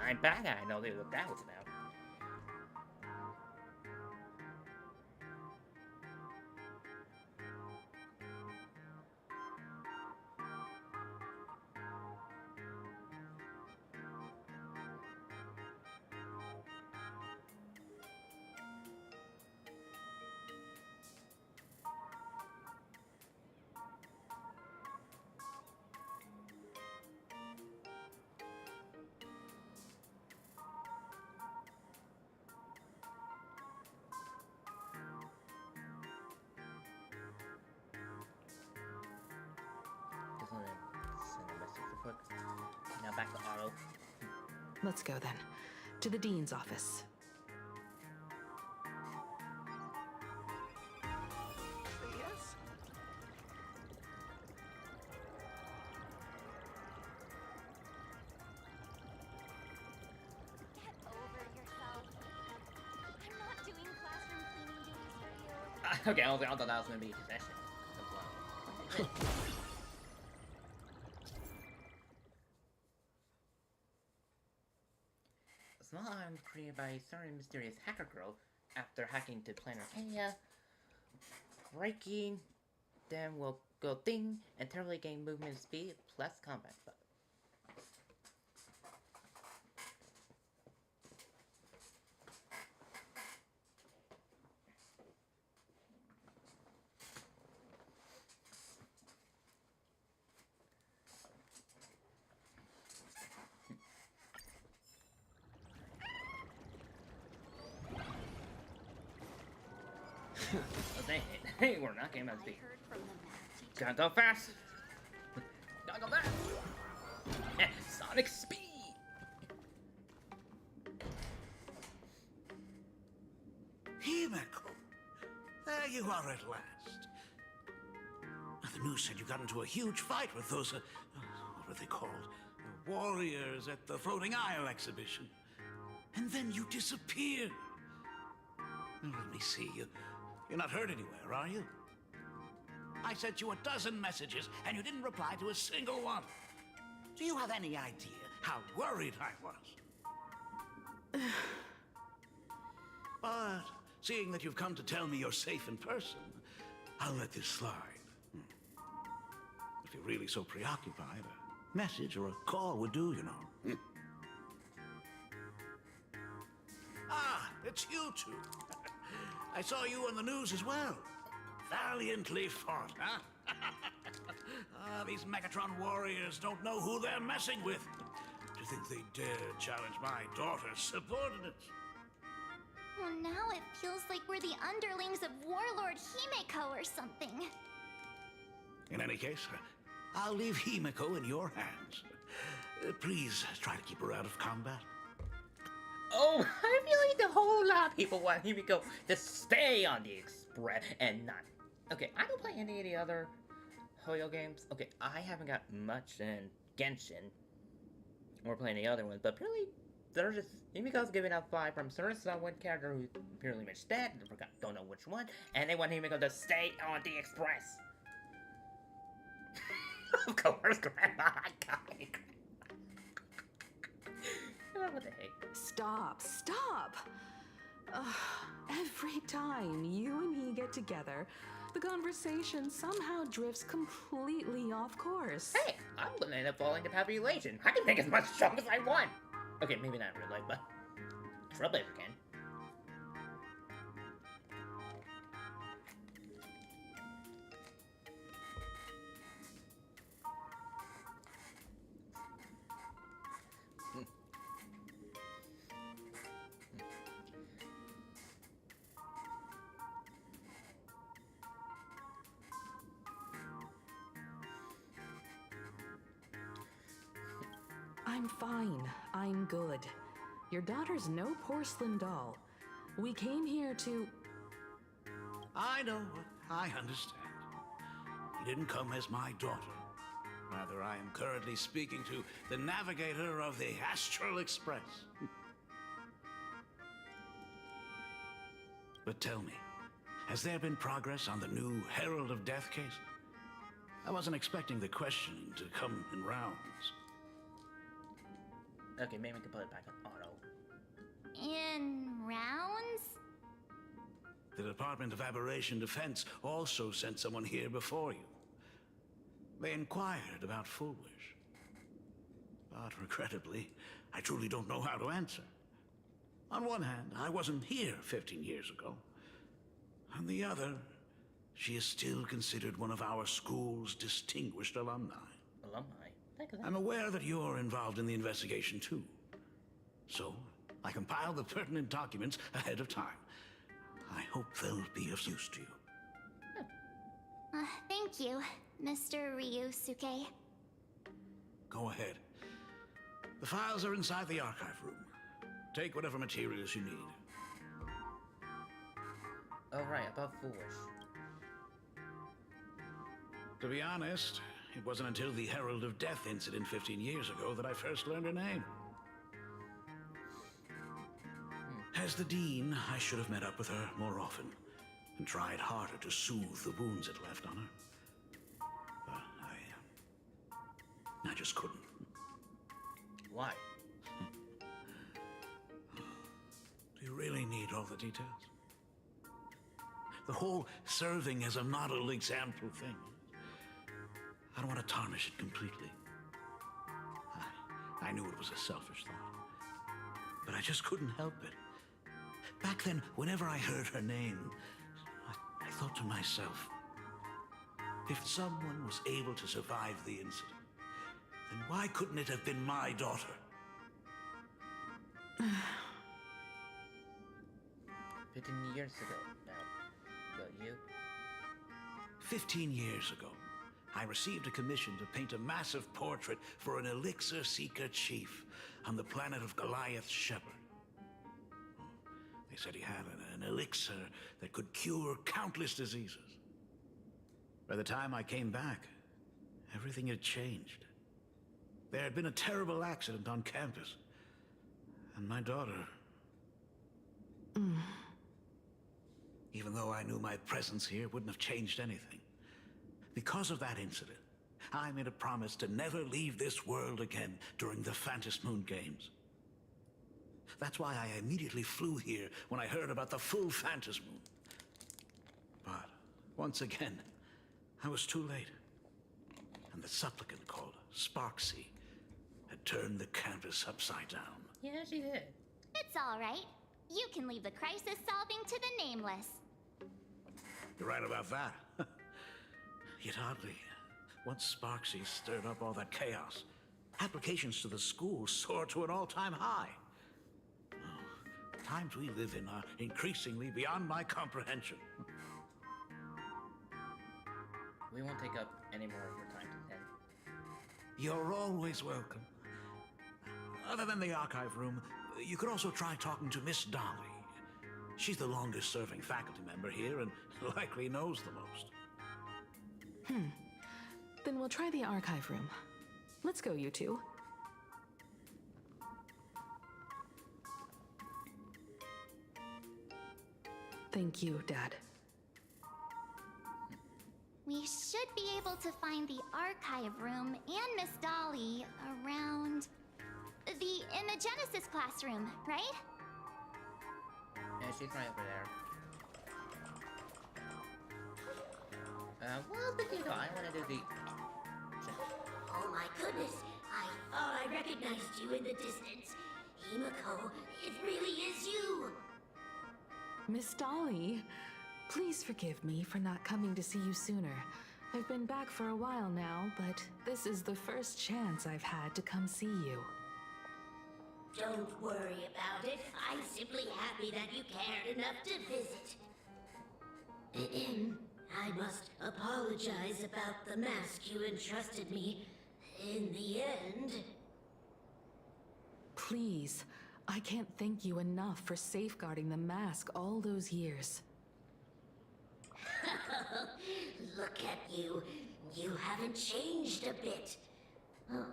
I'm back. I know what that was about. Just want to send a message real quick. Now back to Otto. Let's go then. To the Dean's office. Yes? Get over yourself. I'm not doing classroom cleaning duties for you. Okay, I thought that was gonna be a possession. A small island created by a certain mysterious hacker girl after hacking to Planet Arcadia, breaking them will go ding and terribly gain movement speed plus combat. Hey, we're not getting that speed. Gotta go fast. Gotta go fast. Sonic speed. Himeko, there you are at last. The news said you got into a huge fight with those, what were they called? Warriors at the Floating Isle exhibition. And then you disappeared. Now, let me see you. You're not hurt anywhere, are you? I sent you a dozen messages, and you didn't reply to a single one. Do you have any idea how worried I was? But seeing that you've come to tell me you're safe in person, I'll let this slide. If you're really so preoccupied, a message or a call would do, you know. Ah, it's you two. I saw you on the news as well. Valiantly fought, huh? These Megatron warriors don't know who they're messing with. To think they dare challenge my daughter's subordinates. Well, now it feels like we're the underlings of Warlord Himeko or something. In any case, I'll leave Himeko in your hands. Please try to keep her out of combat. Oh, I feel like the whole lot of people want Himeko to stay on the Express and not. Okay, I don't play any of the other Hoyo games. Okay, I haven't got much in Genshin or playing the other ones, but apparently they're just Himiko's giving out 5 from Certus on one character who apparently missed that, don't know which one, and they want Himeko to stay on the Express. Of course, Grandma. What the heck? Stop. Every time you and he get together, the conversation somehow drifts completely off course. Hey, I'm gonna end up falling to population. I can make as much jump as I want. Okay, maybe not in real life, but Trailblazer can. I'm fine. I'm good. Your daughter's no porcelain doll. We came here to... I know. I understand. You didn't come as my daughter. Rather, I am currently speaking to the navigator of the Astral Express. But tell me, has there been progress on the new Herald of Death case? I wasn't expecting the questioning to come in rounds. Okay, maybe we can put it back on auto. In rounds? The Department of Aberration Defense also sent someone here before you. They inquired about Foolish. But regrettably, I truly don't know how to answer. On one hand, I wasn't here 15 years ago. On the other, she is still considered one of our school's distinguished alumni. I'm aware that you're involved in the investigation too. So, I compiled the pertinent documents ahead of time. I hope they'll be of use to you. Thank you, Mr. Ryusuke. Go ahead. The files are inside the archive room. Take whatever materials you need. Alright, about Foolish. To be honest, it wasn't until the Herald of Death incident 15 years ago that I first learned her name. As the Dean, I should have met up with her more often and tried harder to soothe the wounds it left on her. But I just couldn't. Why? Do you really need all the details? The whole serving as a model example thing. I don't want to tarnish it completely. I knew it was a selfish thought, but I just couldn't help it. Back then, whenever I heard her name, I thought to myself, if someone was able to survive the incident, then why couldn't it have been my daughter? 15 years ago now. Got you? 15 years ago, I received a commission to paint a massive portrait for an elixir seeker chief on the planet of Goliath Shepherd. They said he had an elixir that could cure countless diseases. By the time I came back, everything had changed. There had been a terrible accident on campus, and my daughter... Even though I knew my presence here wouldn't have changed anything. Because of that incident, I made a promise to never leave this world again during the Phantom Moon Games. That's why I immediately flew here when I heard about the full Phantom Moon. But, once again, I was too late. And the supplicant called Sparksy had turned the campus upside down. Yeah, she did. It's all right. You can leave the crisis solving to the Nameless. You're right about that. Yet oddly, once Sparksy stirred up all that chaos, applications to the school soared to an all-time high. Times we live in are increasingly beyond my comprehension. We won't take up any more of your time, then. You're always welcome. Other than the archive room, you could also try talking to Miss Dolly. She's the longest-serving faculty member here and likely knows the most. Then we'll try the archive room. Let's go, you two. Thank you, Dad. We should be able to find the archive room and Miss Dolly around the Imagenesis classroom, right? Yeah, she's right over there. Well, the kiddo, I want to do the... Oh my goodness, I thought I recognized you in the distance. Himiko, it really is you! Miss Dolly, please forgive me for not coming to see you sooner. I've been back for a while now, but this is the first chance I've had to come see you. Don't worry about it. I'm simply happy that you cared enough to visit. I must apologize about the mask you entrusted me. In the end... Please, I can't thank you enough for safeguarding the mask all those years. Look at you. You haven't changed a bit. Oh,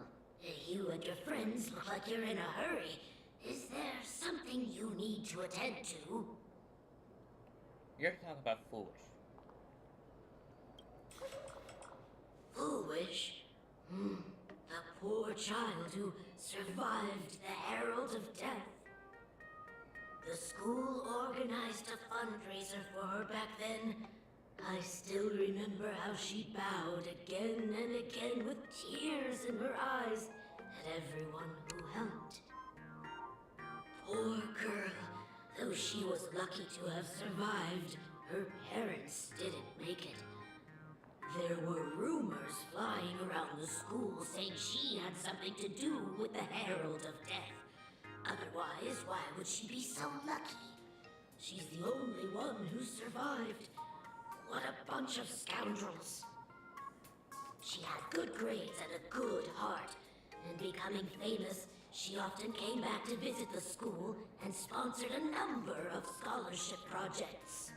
you and your friends look like you're in a hurry. Is there something you need to attend to? You're talking about Foolish. Foolish? The poor poor child who survived the Herald of Death. The school organized a fundraiser for her back then. I still remember how she bowed again and again with tears in her eyes at everyone who helped. Poor girl, though she was lucky to have survived, her parents didn't make it. There were rumors flying around the school saying she had something to do with the Herald of Death. Otherwise, why would she be so lucky? She's the only one who survived. What a bunch of scoundrels. She had good grades and a good heart, and becoming famous, she often came back to visit the school and sponsored a number of scholarship projects.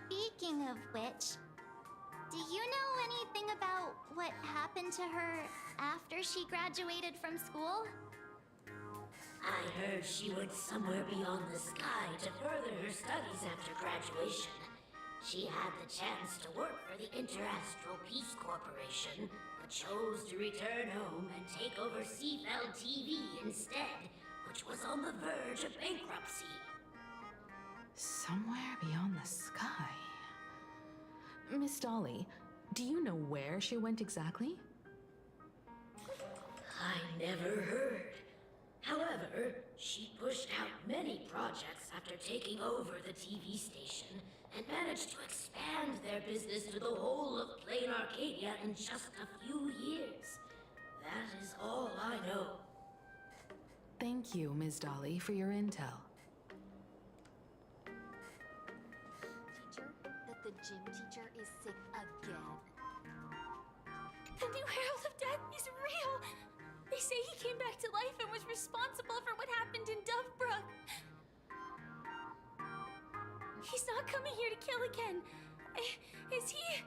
Speaking of which, do you know anything about what happened to her after she graduated from school? I heard she went somewhere beyond the sky to further her studies after graduation. She had the chance to work for the Interastral Peace Corporation, but chose to return home and take over Seafeld TV instead, which was on the verge of bankruptcy. Somewhere beyond the sky. Miss Dolly, do you know where she went exactly? I never heard. However, she pushed out many projects after taking over the TV station and managed to expand their business to the whole of Plain Arcadia in just a few years. That is all I know. Thank you, Ms. Dolly, for your intel. Teacher, that the gym teacher is sick again. The new Herald of Death is real! They say he came back to life and was responsible for what happened in Dovebrook. He's not coming here to kill again. Is he?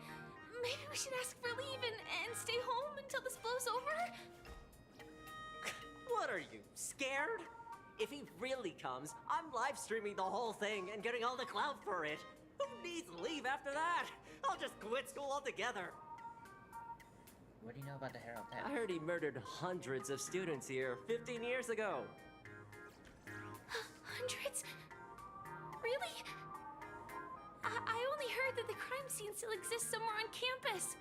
Maybe we should ask for leave and stay home until this blows over? What are you, scared? If he really comes, I'm live streaming the whole thing and getting all the clout for it. Who needs leave after that? I'll just quit school altogether. What do you know about the Herald Death? I heard he murdered hundreds of students here 15 years ago. Hundreds? Really? I only heard that the crime scene still exists somewhere on campus.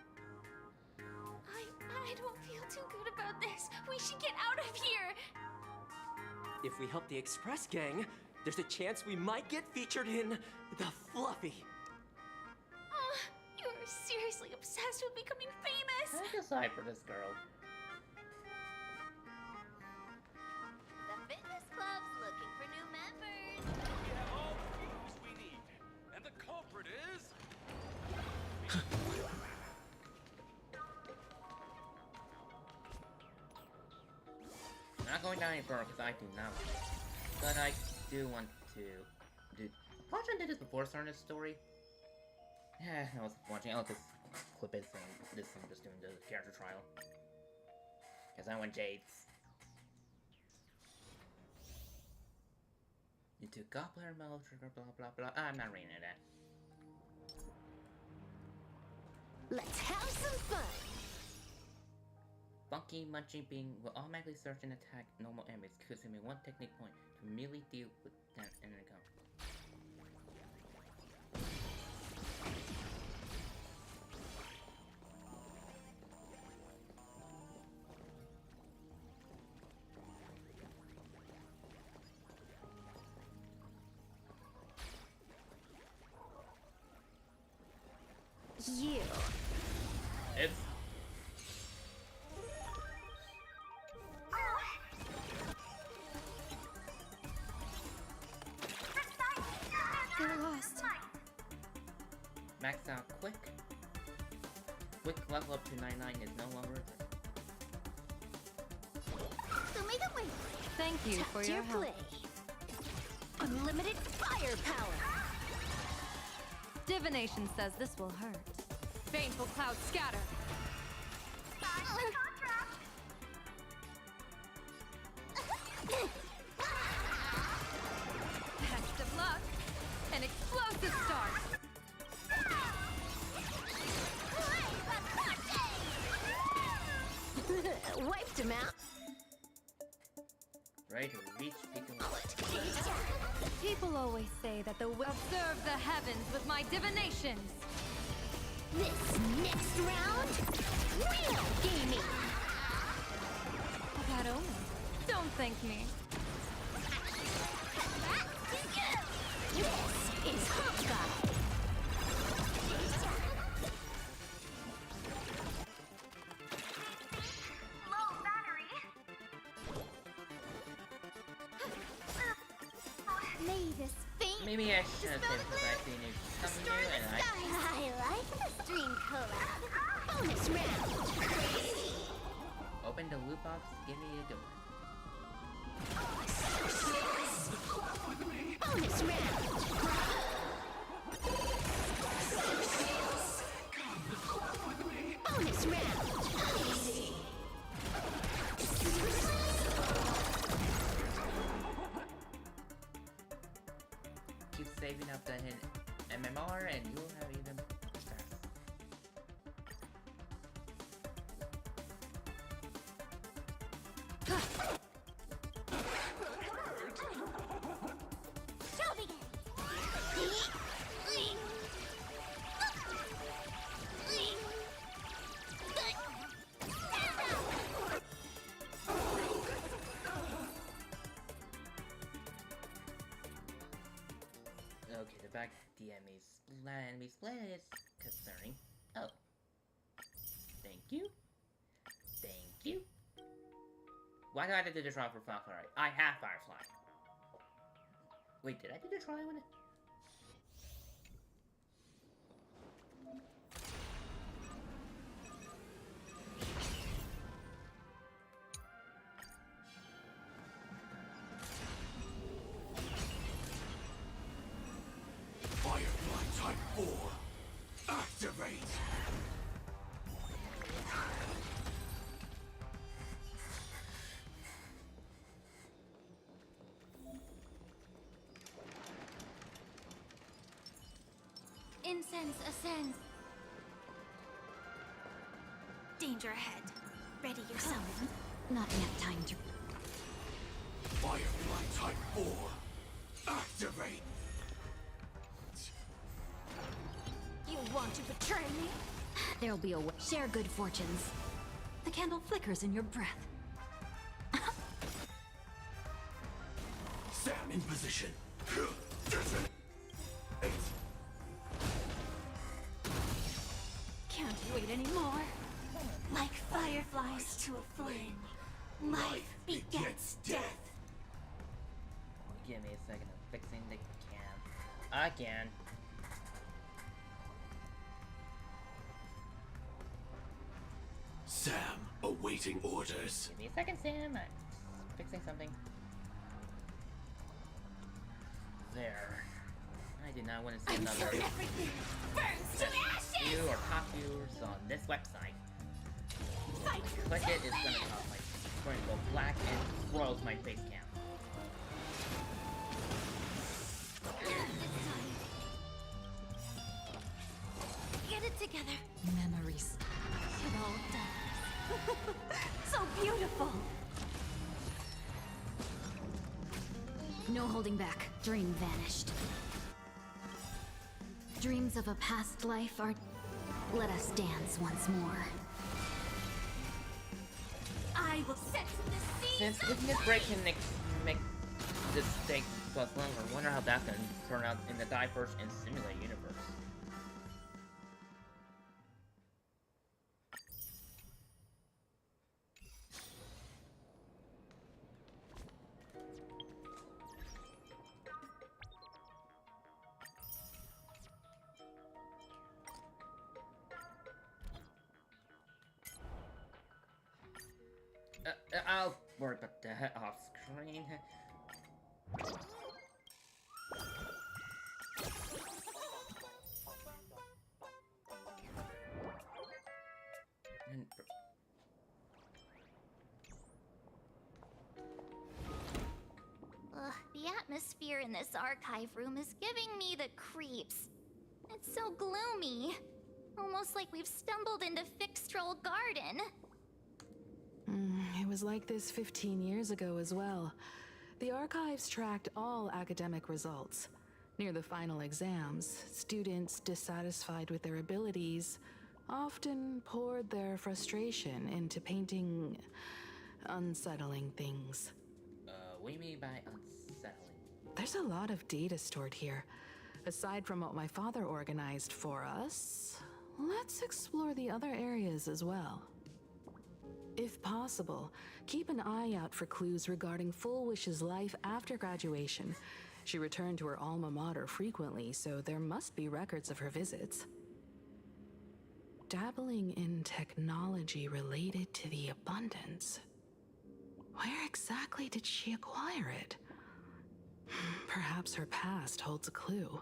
I don't feel too good about this. We should get out of here. If we help the Express Gang, there's a chance we might get featured in The Fluffy. You're seriously obsessed with becoming famous. I decide for this girl. The fitness club's looking for new members. We have all the views we need, and the culprit is... I'm not going down any further because I do not. But I do want to do. Watching did this before starting this story. Yeah, I was watching. I'll just clip it saying this. I'm just doing the character trial because I want Jades. You took Gobbler mode, trigger, blah blah blah. I'm not reading that. Let's have some fun! Funky Munching Being will automatically search and attack normal enemies, consuming one technique point to immediately deal with them and then go. You. It's They're lost. max out quick. Quick level up to 99 is no longer. Omega Wing. Thank you for your help. Play. Unlimited firepower. Divination says this will hurt. Baneful clouds scatter. Best of luck. An explosive start. Knocked him out. Ready to reach peak of People always say that the observe the heavens with my divinations. This next round, real gaming. Bad omen. Don't thank me. This is Honkai. Low battery. May this faint Maybe I should have saved because I see new something new and I like the stream collab. Bonus round. opened the loot box, give me a door. Bonus round. Bonus round. Easy. Keep saving up the MMR and you'll have even stats. Show begin. Okay, the back the enemy split is concerning. Oh. Thank you. Thank you. Why do I have to do the trial for Firefly? I have Firefly. Wait, did I do the trial one? Firefly Type 4. Activate! Incense ascends. Danger ahead. Ready yourself. Not yet time to... Firefly Type 4. Activate! You want to betray me? There'll be a way. Share good fortunes. The candle flickers in your breath. Sam in position. Can't wait anymore. Like fireflies to a flame, life begets death. Give me a second of fixing the cam. Again. Sam awaiting orders. Give me a second, Sam. I'm fixing something. There. I do not want to see another view or top viewers on this website. Click it, it's gonna cause my screen to go black and froze my face cam. Get it together. Memories. It all does. So beautiful. No holding back. Dream vanished. Dreams of a past life are... Let us dance once more. I will set the seas. Since taking this break can make this take plus longer, I wonder how that's gonna turn out in the diverse and simulate universe. I'll worry about that off screen. The atmosphere in this archive room is giving me the creeps. It's so gloomy. Almost like we've stumbled into Fixed Troll Garden. It was like this 15 years ago as well. The archives tracked all academic results. Near the final exams, students dissatisfied with their abilities often poured their frustration into painting unsettling things. What do you mean by unsettling? There's a lot of data stored here. Aside from what my father organized for us, let's explore the other areas as well. If possible, keep an eye out for clues regarding Full Wish's life after graduation. She returned to her alma mater frequently, so there must be records of her visits. Dabbling in technology related to the abundance. Where exactly did she acquire it? Perhaps her past holds a clue.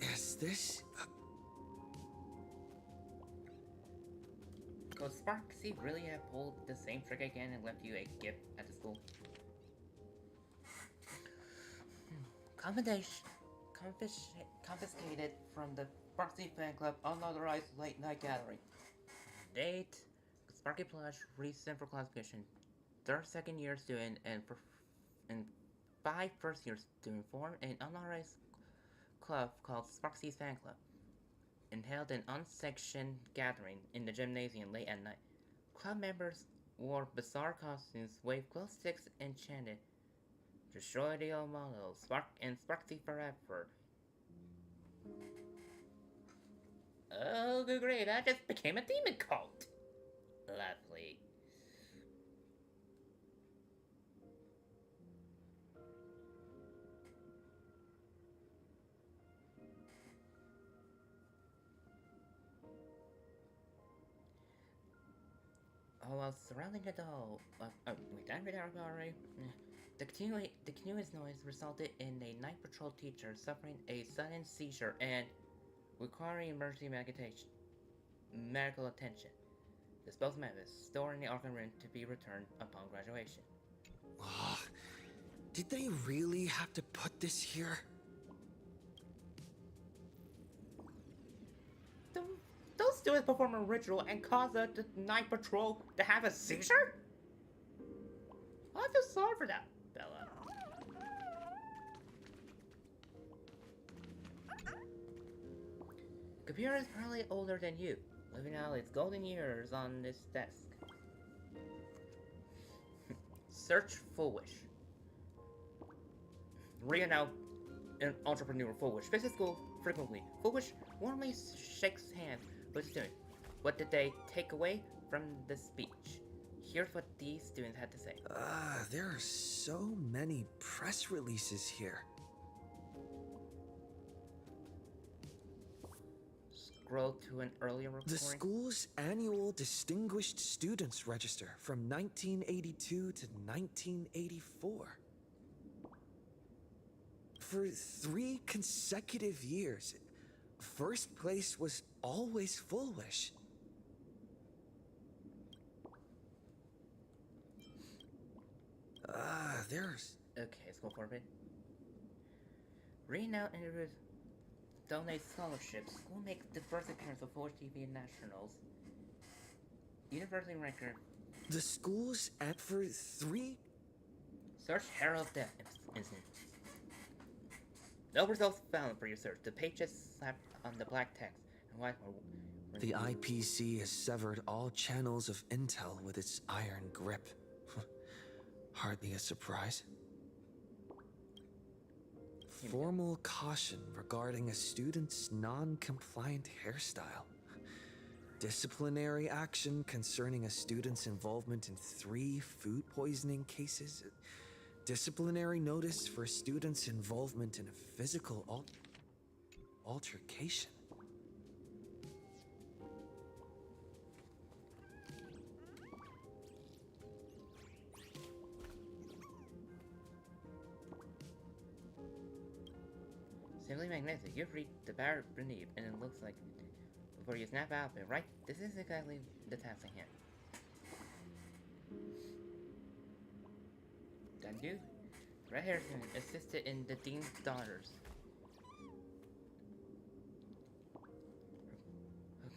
Is this... Could Sparksy really have pulled the same trick again and left you a gift at the school? Confiscated from the Sparksy fan club unauthorized late night gathering. Date: Sparky Plush recent for classification. 3rd second year student and 5 first year student formed an unauthorized club called Sparksy's Fan Club and held an unsanctioned gathering in the gymnasium late at night. Club members wore bizarre costumes, waved glow sticks, and chanted, "Destroy the old model, Sparksy forever." Oh, good great, that just became a demon cult. Lovely. While surrounding the doll, wait, did I read that already? The continuous noise resulted in a night patrol teacher suffering a sudden seizure and requiring emergency medical attention. Disposed methods stored in the archive room to be returned upon graduation. Did they really have to put this here? Those students perform a ritual and cause the night patrol to have a seizure? I feel sorry for that, Bella. Computer is probably older than you, living out its golden years on this desk. Search Full Wish. Ria now an entrepreneur. Full Wish visits school frequently. Full Wish warmly shakes hands with students. What did they take away from the speech? Here's what these students had to say. There are so many press releases here. Scroll to an earlier recording. The school's annual Distinguished Students Register from 1982 to 1984. For 3 consecutive years, first place was always Full Wish. There's... Okay, let's go for a bit. Renowned individuals donate scholarships. School makes the first appearance of 4 TV nationals. University record. The school's at for 3... Search Herald of Death incident. No results found for your search. The pages slapped on the black text. And white. The IPC has severed all channels of intel with its iron grip. Hardly a surprise. Formal caution regarding a student's non-compliant hairstyle. Disciplinary action concerning a student's involvement in 3 food poisoning cases. Disciplinary notice for students' involvement in a physical altercation. Simply magnetic. You've reached the barrier beneath, and it looks like before you snap out of it, right? This is exactly the task at hand. That dude? Red Harrison assisted in the Dean's Daughters.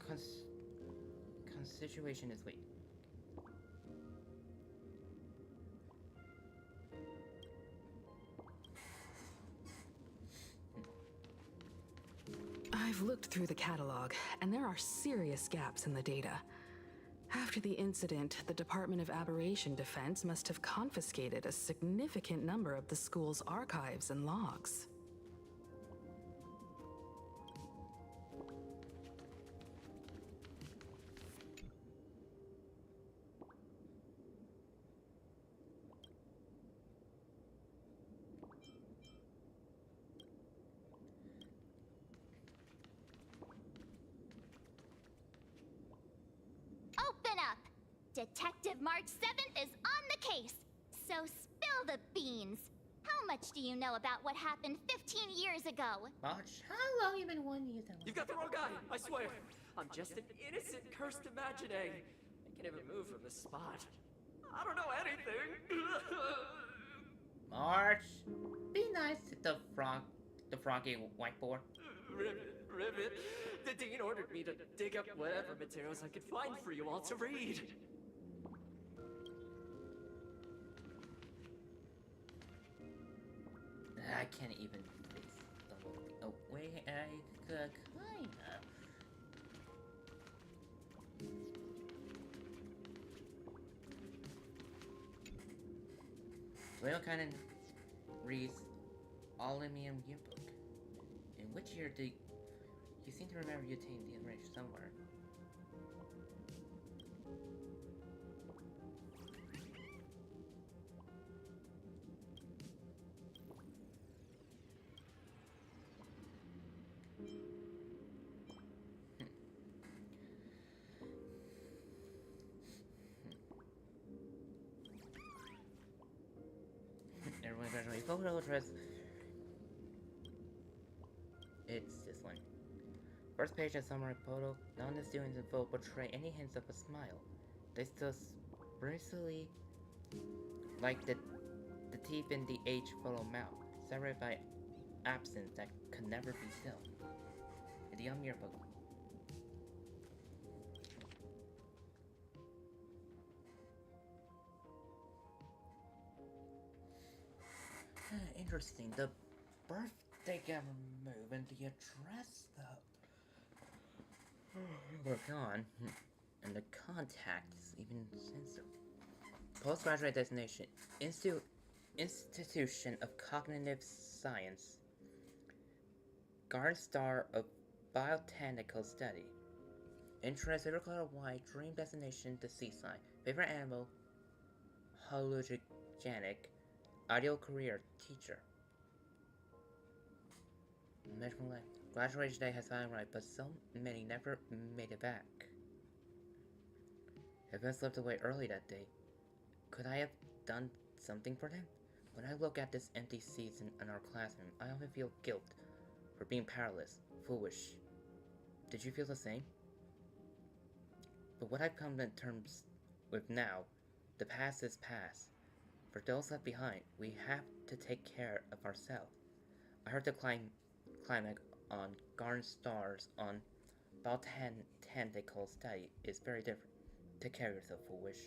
Her constitution is weak. I've looked through the catalog, and there are serious gaps in the data. After the incident, the Department of Aberration Defense must have confiscated a significant number of the school's archives and logs. Open up! Detective March 7th is on the case, so spill the beans. How much do you know about what happened 15 years ago? March, how long you been wanting to use that one? You've got the wrong guy, I swear. I'm just an innocent cursed imaginary. I can't even move from this spot. I don't know anything. March, be nice to the froggy whiteboard. Ribbit. The dean ordered me to dig up whatever materials I could find for you all to read. I can't even place the way I could kinda. Will Cannon reads Aluminium Yearbook. In which year do you seem to remember you attained the range somewhere? Everyone graduates. Photo address. It's this one. First page of summary photo. None of the students in photo portray any hints of a smile. They still bristly like the teeth in the H photo mouth, separated by absence that could never be still. In the yearbook. Interesting. The birthday got removed and the address worked on, and the contact is even censored. Postgraduate designation: Institution of Cognitive Science. Guard Star of Botanical Study. Interest: Color White. Dream destination: the seaside. Favorite animal: hallucinogenic. Ideal career: teacher. Measurable life. Graduation day has found right, but so many never made it back. If I slipped away early that day, could I have done something for them? When I look at this empty seats in our classroom, I often feel guilt for being powerless, foolish. Did you feel the same? But what I've come to terms with now, the past is past. For those left behind, we have to take care of ourselves. I heard the climate on Garden Stars on Botanical Study is very different. Take care of yourself, foolish.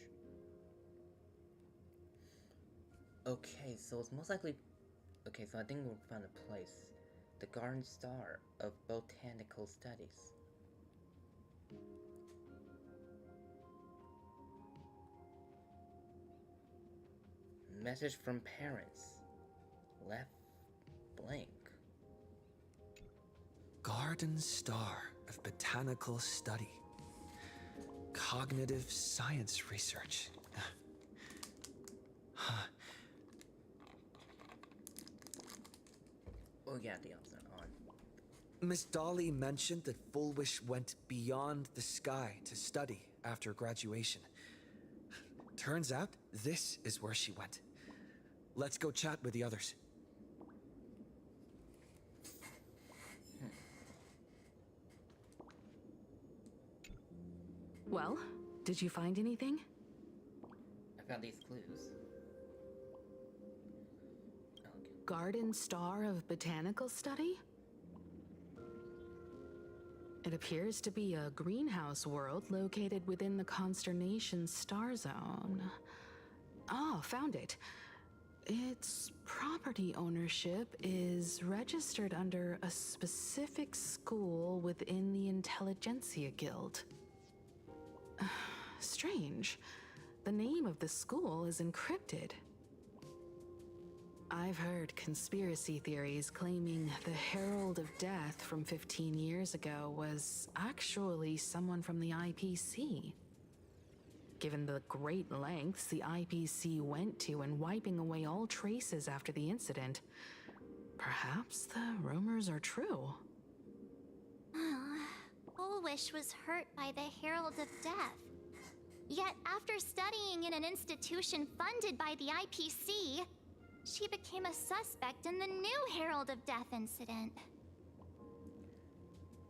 Okay, so it's most likely... Okay, so I think we'll find a place. The Garden Star of Botanical Studies. Message from parents. Left blank. Garden Star of Botanical Study. Cognitive Science Research. Huh. Oh yeah, the opposite on. Miss Dolly mentioned that Fullwish went beyond the sky to study after graduation. Turns out, this is where she went. Let's go chat with the others. Well, did you find anything? I found these clues. Garden Star of Botanical Study? It appears to be a greenhouse world located within the consternation star zone. Ah, found it. Its property ownership is registered under a specific school within the Intelligentsia Guild. Strange. The name of the school is encrypted. I've heard conspiracy theories claiming the Herald of Death from 15 years ago was actually someone from the IPC. Given the great lengths the IPC went to in wiping away all traces after the incident, perhaps the rumors are true. Bullwish was hurt by the Herald of Death. Yet after studying in an institution funded by the IPC, she became a suspect in the new Herald of Death incident.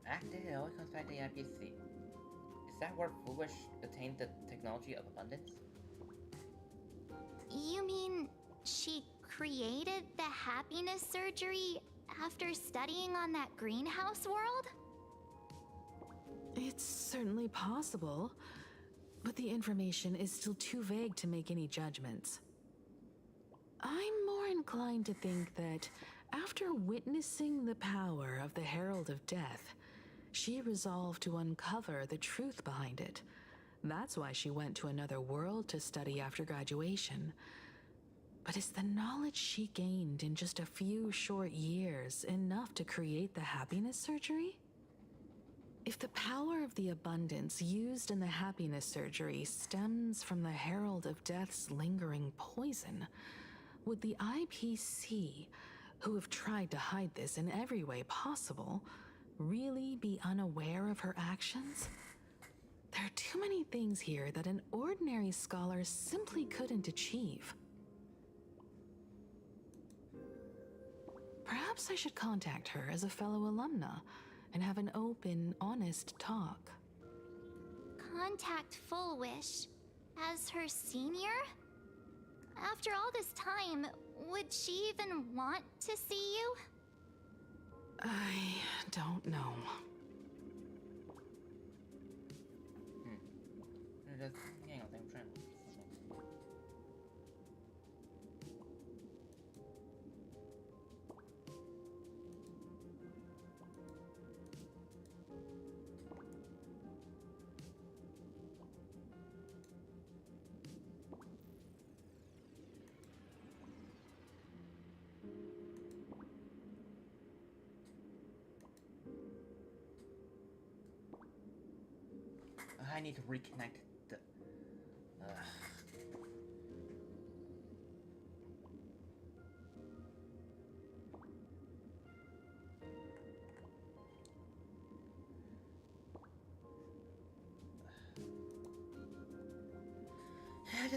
After it always comes back to the IPC. Is that where Foolish attained the technology of abundance? You mean she created the happiness surgery after studying on that greenhouse world? It's certainly possible, but the information is still too vague to make any judgments. I'm more inclined to think that after witnessing the power of the Herald of Death, she resolved to uncover the truth behind it. That's why she went to another world to study after graduation. But is the knowledge she gained in just a few short years enough to create the happiness surgery? If the power of the abundance used in the happiness surgery stems from the Herald of Death's lingering poison, would the IPC, who have tried to hide this in every way possible, really be unaware of her actions? There are too many things here that an ordinary scholar simply couldn't achieve. Perhaps I should contact her as a fellow alumna and have an open, honest talk. Contact Fullwish as her senior? After all this time, would she even want to see you? I don't know. Hang on, I'm trying. I need to reconnect the...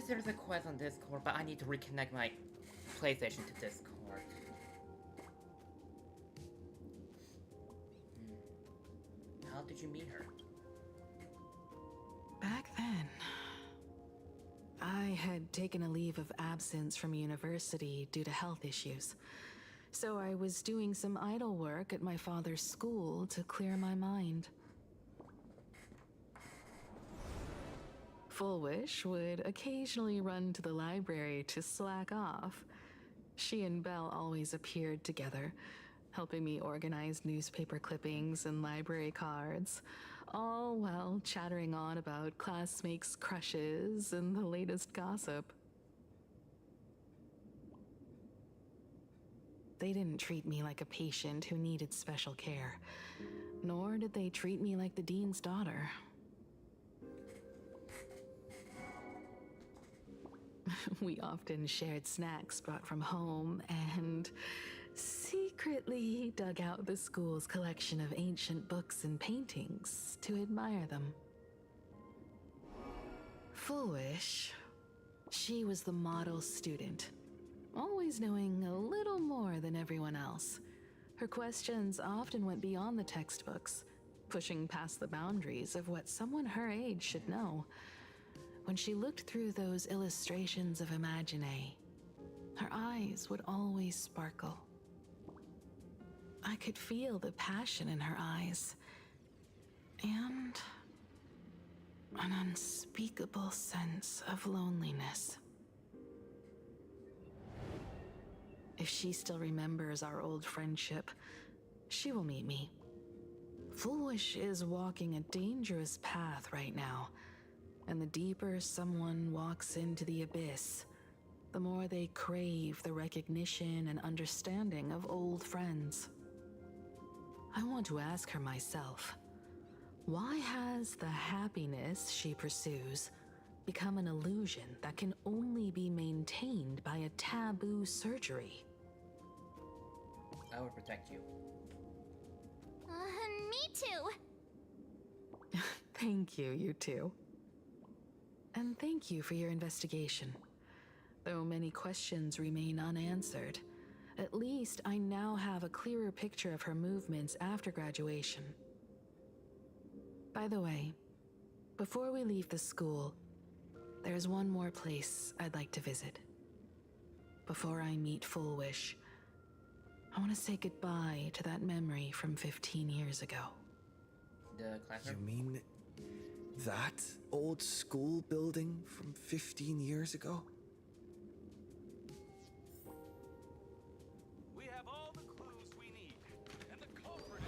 There's a quest on Discord, but I need to reconnect my PlayStation to Discord. How did you meet her? Back then, I had taken a leave of absence from university due to health issues. So I was doing some idle work at my father's school to clear my mind. Fullwish would occasionally run to the library to slack off. She and Belle always appeared together, helping me organize newspaper clippings and library cards, all while chattering on about classmates' crushes and the latest gossip. They didn't treat me like a patient who needed special care, nor did they treat me like the dean's daughter. We often shared snacks brought from home and secretly dug out the school's collection of ancient books and paintings to admire them. Foolish, she was the model student, always knowing a little more than everyone else. Her questions often went beyond the textbooks, pushing past the boundaries of what someone her age should know. When she looked through those illustrations of Imagine, Her eyes would always sparkle. I could feel the passion in her eyes, and an unspeakable sense of loneliness. If she still remembers our old friendship, she will meet me. Foolish is walking a dangerous path right now, and the deeper someone walks into the abyss, the more they crave the recognition and understanding of old friends. I want to ask her myself, why has the happiness she pursues become an illusion that can only be maintained by a taboo surgery? I will protect you. Me too. Thank you, you two. And thank you for your investigation. Though many questions remain unanswered, at least I now have a clearer picture of her movements after graduation. By the way, before we leave the school, there's one more place I'd like to visit. Before I meet Full Wish, I want to say goodbye to that memory from 15 years ago. The classroom? You mean that old school building from 15 years ago? We have all the clues we need, and the culprit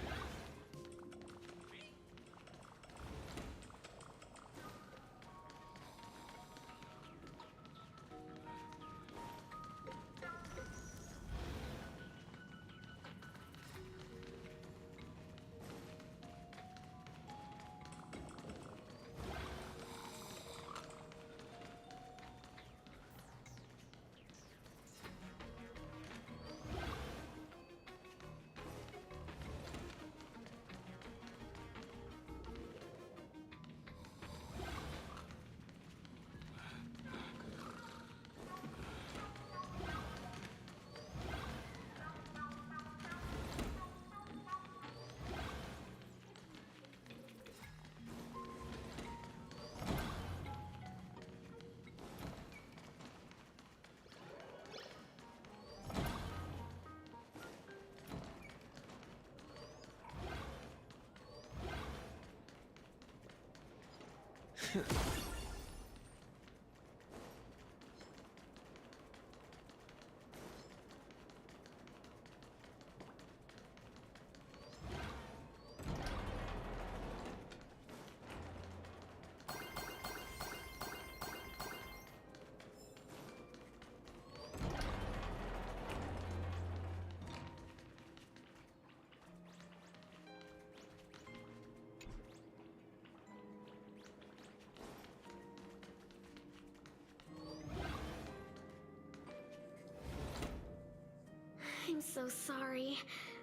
I'm so sorry.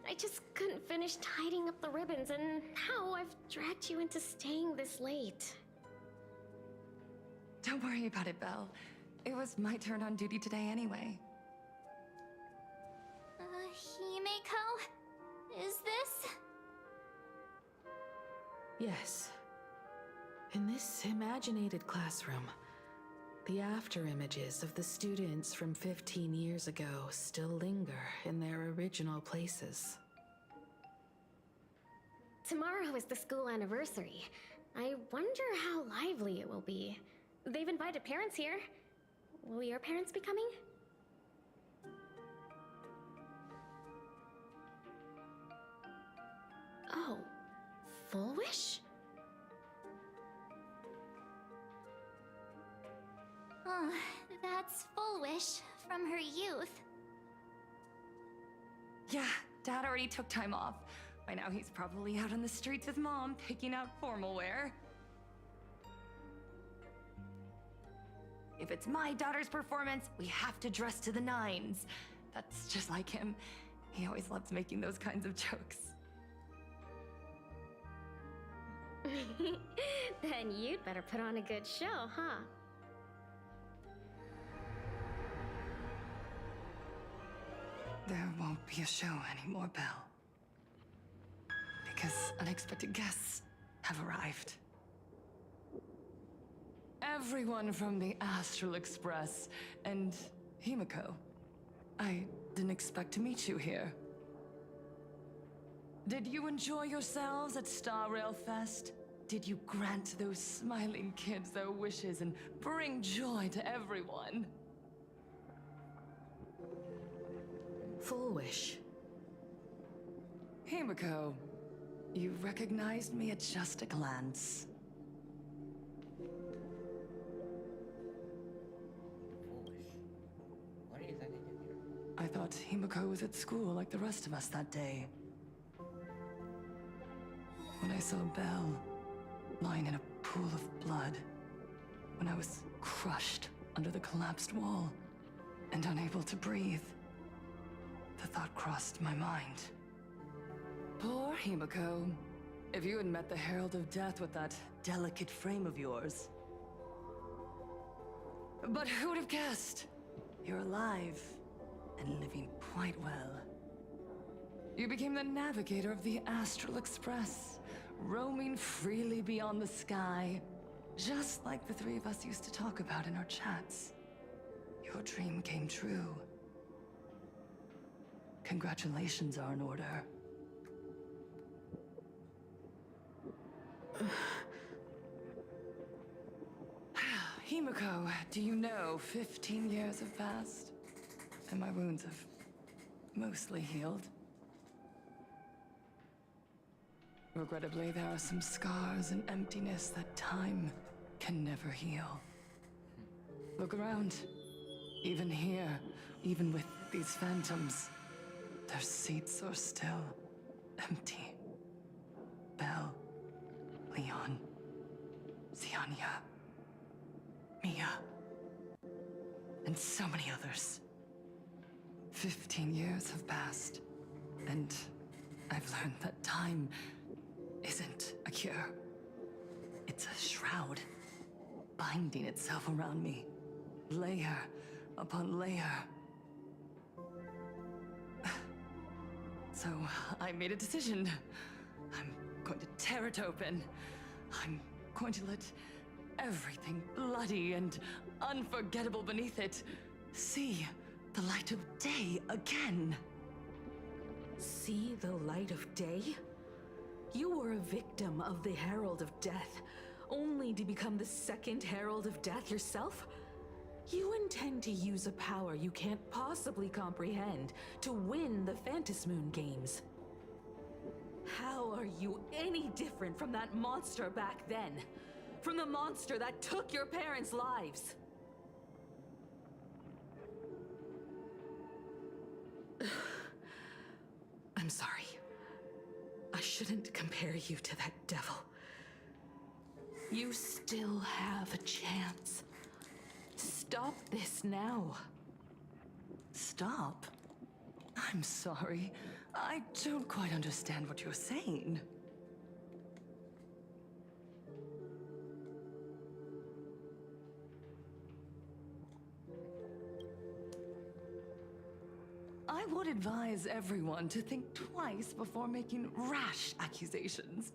I just couldn't finish tidying up the ribbons, and now I've dragged you into staying this late. Don't worry about it, Belle. It was my turn on duty today anyway. Himeko? Is this? Yes. In this imaginated classroom, the after images of the students from 15 years ago still linger in their original places. Tomorrow is the school anniversary. I wonder how lively it will be. They've invited parents here. Will your parents be coming? Oh, Full Wish? Oh, that's Full Wish from her youth. Yeah, Dad already took time off. By now he's probably out on the streets with Mom, picking out formal wear. If it's my daughter's performance, we have to dress to the nines. That's just like him. He always loves making those kinds of jokes. Then you'd better put on a good show, huh? There won't be a show anymore, Belle. Because unexpected guests have arrived. Everyone from the Astral Express and Himeko I didn't expect to meet you here. Did you enjoy yourselves at Star Rail Fest? Did you grant those smiling kids their wishes and bring joy to everyone? Full wish. Himiko, you recognized me at just a glance. What is that here? I thought Himiko was at school like the rest of us that day. When I saw Belle lying in a pool of blood, when I was crushed under the collapsed wall and unable to breathe, the thought crossed my mind. Poor Himiko. If you had met the Herald of Death with that delicate frame of yours. But who would have guessed? You're alive and living quite well. You became the navigator of the Astral Express, roaming freely beyond the sky, just like the three of us used to talk about in our chats. Your dream came true. Congratulations are in order. Himiko, do you know 15 years have passed? And my wounds have mostly healed. Regrettably, there are some scars and emptiness that time can never heal. Look around. Even here, even with these phantoms, their seats are still empty. Belle, Leon, Ziania, Mia, and so many others. 15 years have passed, and I've learned that time isn't a cure. It's a shroud, binding itself around me, layer upon layer. So I made a decision. I'm going to tear it open. I'm going to let everything bloody and unforgettable beneath it see the light of day again. See the light of day? You were a victim of the Herald of Death, only to become the second Herald of Death yourself? You intend to use a power you can't possibly comprehend to win the Phantasmoon games. How are you any different from that monster back then? From the monster that took your parents' lives? I'm sorry. I shouldn't compare you to that devil. You still have a chance. Stop this now. Stop? I'm sorry. I don't quite understand what you're saying. I would advise everyone to think twice before making rash accusations.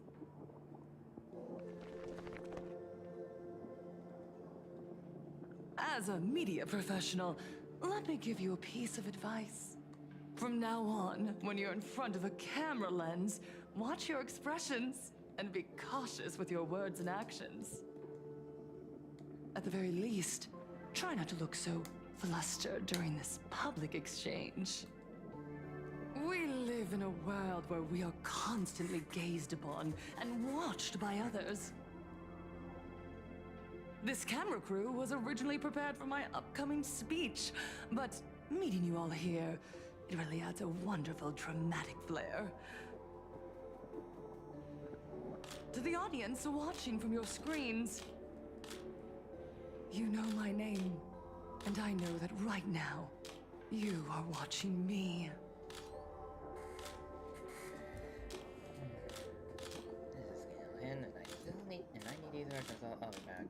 As a media professional, let me give you a piece of advice. From now on, when you're in front of a camera lens, watch your expressions and be cautious with your words and actions. At the very least, try not to look so flustered during this public exchange. We live in a world where we are constantly gazed upon and watched by others. This camera crew was originally prepared for my upcoming speech, but meeting you all here, it really adds a wonderful dramatic flair. To the audience watching from your screens, you know my name, and I know that right now, you are watching me. And I still need 90 days worth of other back.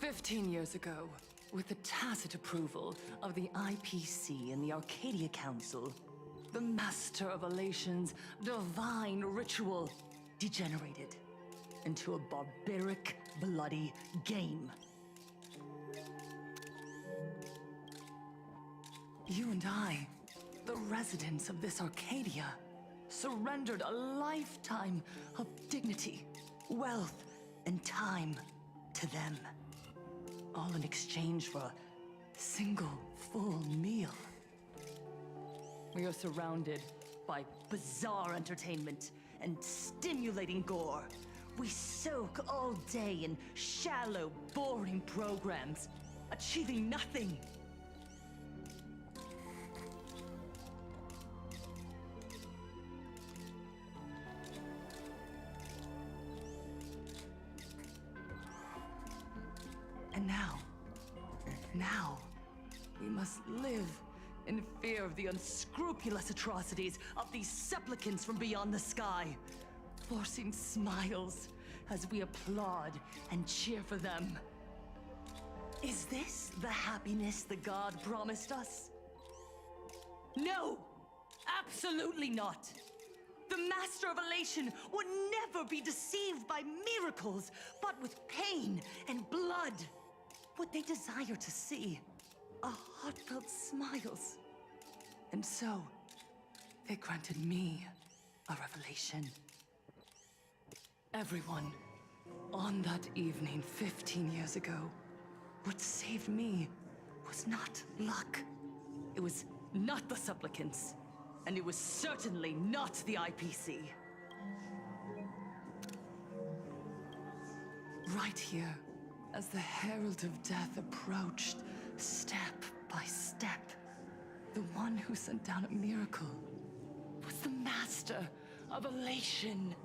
15 years ago, with the tacit approval of the IPC and the Arcadia Council, the Master of Elation's divine ritual degenerated into a barbaric, bloody game. You and I, the residents of this Arcadia, surrendered a lifetime of dignity, wealth, and time to them. All in exchange for a single full meal. We are surrounded by bizarre entertainment and stimulating gore. We soak all day in shallow, boring programs, achieving nothing. And now, we must live in fear of the unscrupulous atrocities of these supplicants from beyond the sky, forcing smiles as we applaud and cheer for them. Is this the happiness the god promised us? No! Absolutely not! The Master of Elation would never be deceived by miracles, but with pain and blood. What they desire to see are heartfelt smiles. And so, they granted me a revelation. Everyone, on that evening 15 years ago, what saved me was not luck. It was not the supplicants, and it was certainly not the IPC. Right here, as the Herald of Death approached, step by step, the one who sent down a miracle was the Master of Elation.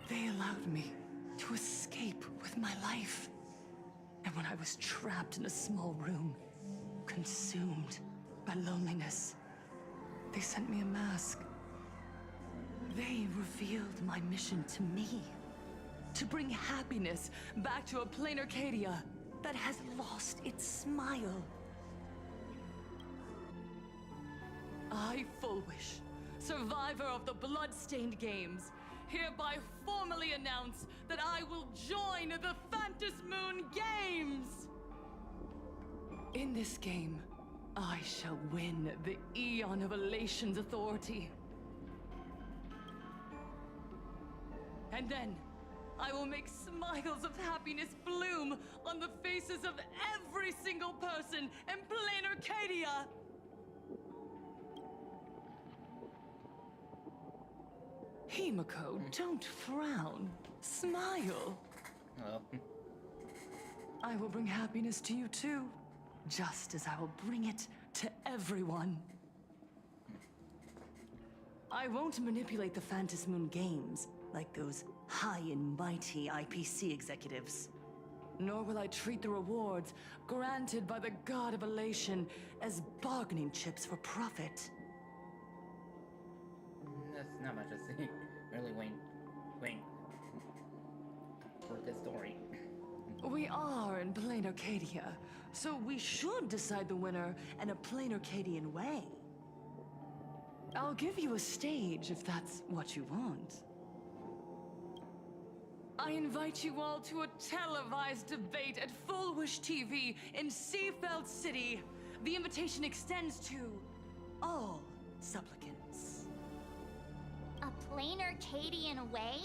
They allowed me to escape with my life. And when I was trapped in a small room, consumed by loneliness, they sent me a mask. They revealed my mission to me. To bring happiness back to a plain Arcadia that has lost its smile. I, Fullwish, survivor of the Bloodstained Games, hereby formally announce that I will join the Phantom Moon Games! In this game, I shall win the Eon of Elation's authority. And then, I will make smiles of happiness bloom on the faces of every single person in plain Arcadia! Himiko, don't frown. Smile. Hello. I will bring happiness to you too, just as I will bring it to everyone. I won't manipulate the Phantom Moon Games like those high and mighty IPC executives. Nor will I treat the rewards granted by the God of Elation as bargaining chips for profit. That's not much to say. Really waiting for this story. We are in plain Arcadia, so we should decide the winner in a plain Arcadian way. I'll give you a stage if that's what you want. I invite you all to a televised debate at Fullwish TV in Seafeld City. The invitation extends to all supplicants. A plain Arcadian way?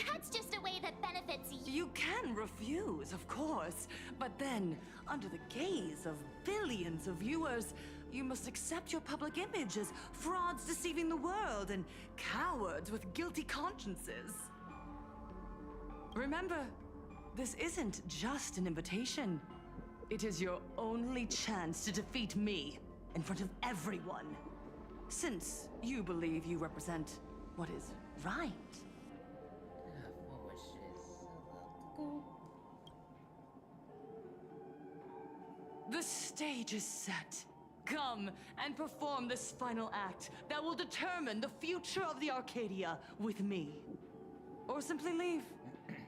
That's just a way that benefits you. You can refuse, of course, but then, under the gaze of billions of viewers, you must accept your public image as frauds deceiving the world and cowards with guilty consciences. Remember, this isn't just an invitation. It is your only chance to defeat me in front of everyone. Since you believe you represent what is right. The stage is set. Come and perform this final act that will determine the future of the Arcadia with me. Or simply leave.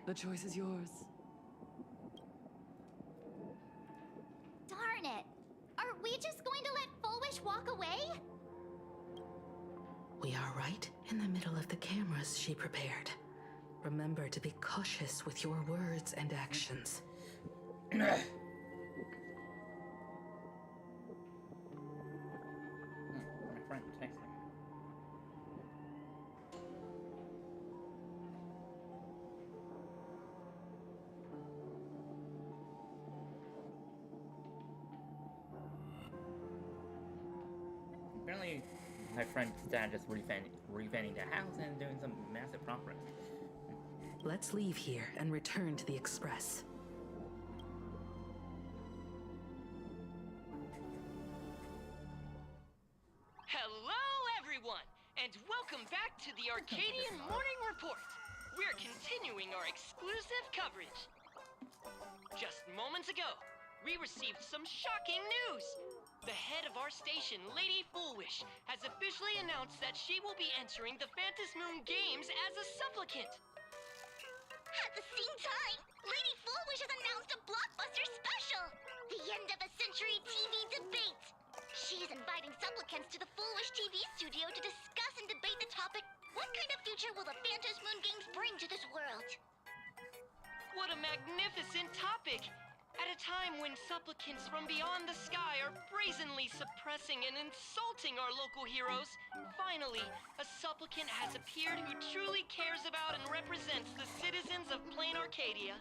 The choice is yours. walk away? We are right in the middle of the cameras she prepared. Remember to be cautious with your words and actions. My friend texting. Apparently, my friend's dad just revamping the house and doing some massive progress. Let's leave here and return to the Express. Hello, everyone, and welcome back to the Arcadian Morning Report. We're continuing our exclusive coverage. Just moments ago, we received some shocking news. The head of our station, Lady Foolwish, has officially announced that she will be entering the Phantom Moon Games as a supplicant. At the same time, Lady Foolwish has announced a blockbuster special! The end of a century TV debate! She is inviting supplicants to the Foolwish TV studio to discuss and debate the topic, what kind of future will the Phantom Moon Games bring to this world? What a magnificent topic! At a time when supplicants from beyond the sky are brazenly suppressing and insulting our local heroes, finally, a supplicant has appeared who truly cares about and represents the citizens of Plain Arcadia.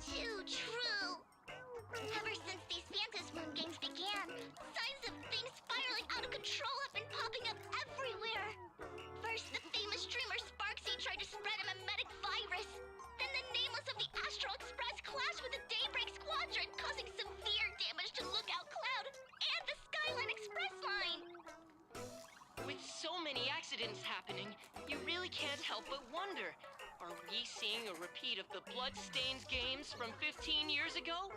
Too true! Ever since these Phantom Moon Games began, signs of things spiraling out of control have been popping up everywhere! First, the famous streamer Sparksy tried to spread a mimetic virus. Then the nameless of the Astral Express clashed with the Daybreak Squadron, causing severe damage to Lookout Cloud and the Skyline Express line! With so many accidents happening, you really can't help but wonder, are we seeing a repeat of the Bloodstains games from 15 years ago?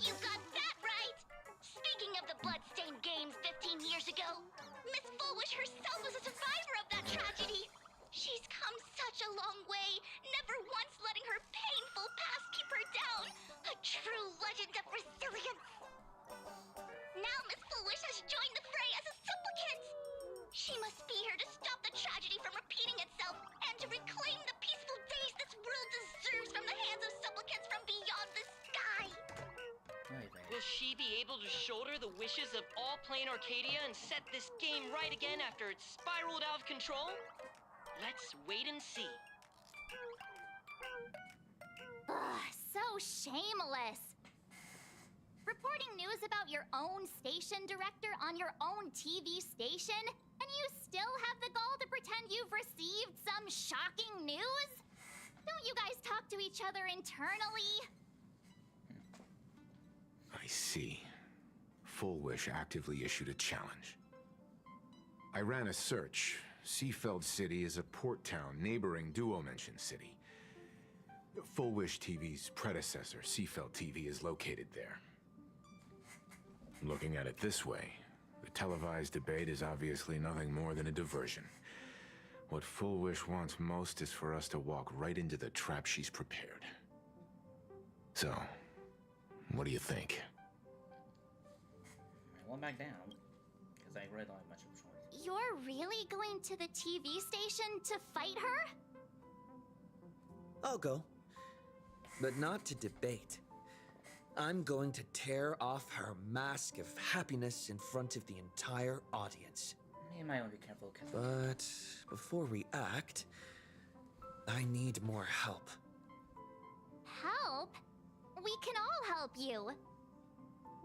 You got that right! Speaking of the Bloodstained games 15 years ago, Miss Foolwish herself was a survivor of that tragedy! She's come such a long way, never once letting her painful past keep her down. A true legend of resilience. Now Miss Foolwish has joined the fray as a supplicant. She must be here to stop the tragedy from repeating itself and to reclaim the peaceful days this world deserves from the hands of supplicants from beyond the sky. Will she be able to shoulder the wishes of all Plain Arcadia and set this game right again after it's spiraled out of control? Let's wait and see. Ugh, so shameless. Reporting news about your own station director on your own TV station, and you still have the gall to pretend you've received some shocking news? Don't you guys talk to each other internally? I see. Foolwish actively issued a challenge. I ran a search. Seafeld City is a port town neighboring Duo-Mention City. Foolwish TV's predecessor, Seafeld TV, is located there. Looking at it this way, the televised debate is obviously nothing more than a diversion. What Foolwish wants most is for us to walk right into the trap she's prepared. So, what do you think? I went back down, because I read on much of a choice. You're really going to the TV station to fight her? I'll go. But not to debate. I'm going to tear off her mask of happiness in front of the entire audience. You might want to be careful, because... But before we act, I need more help. Help? We can all help you.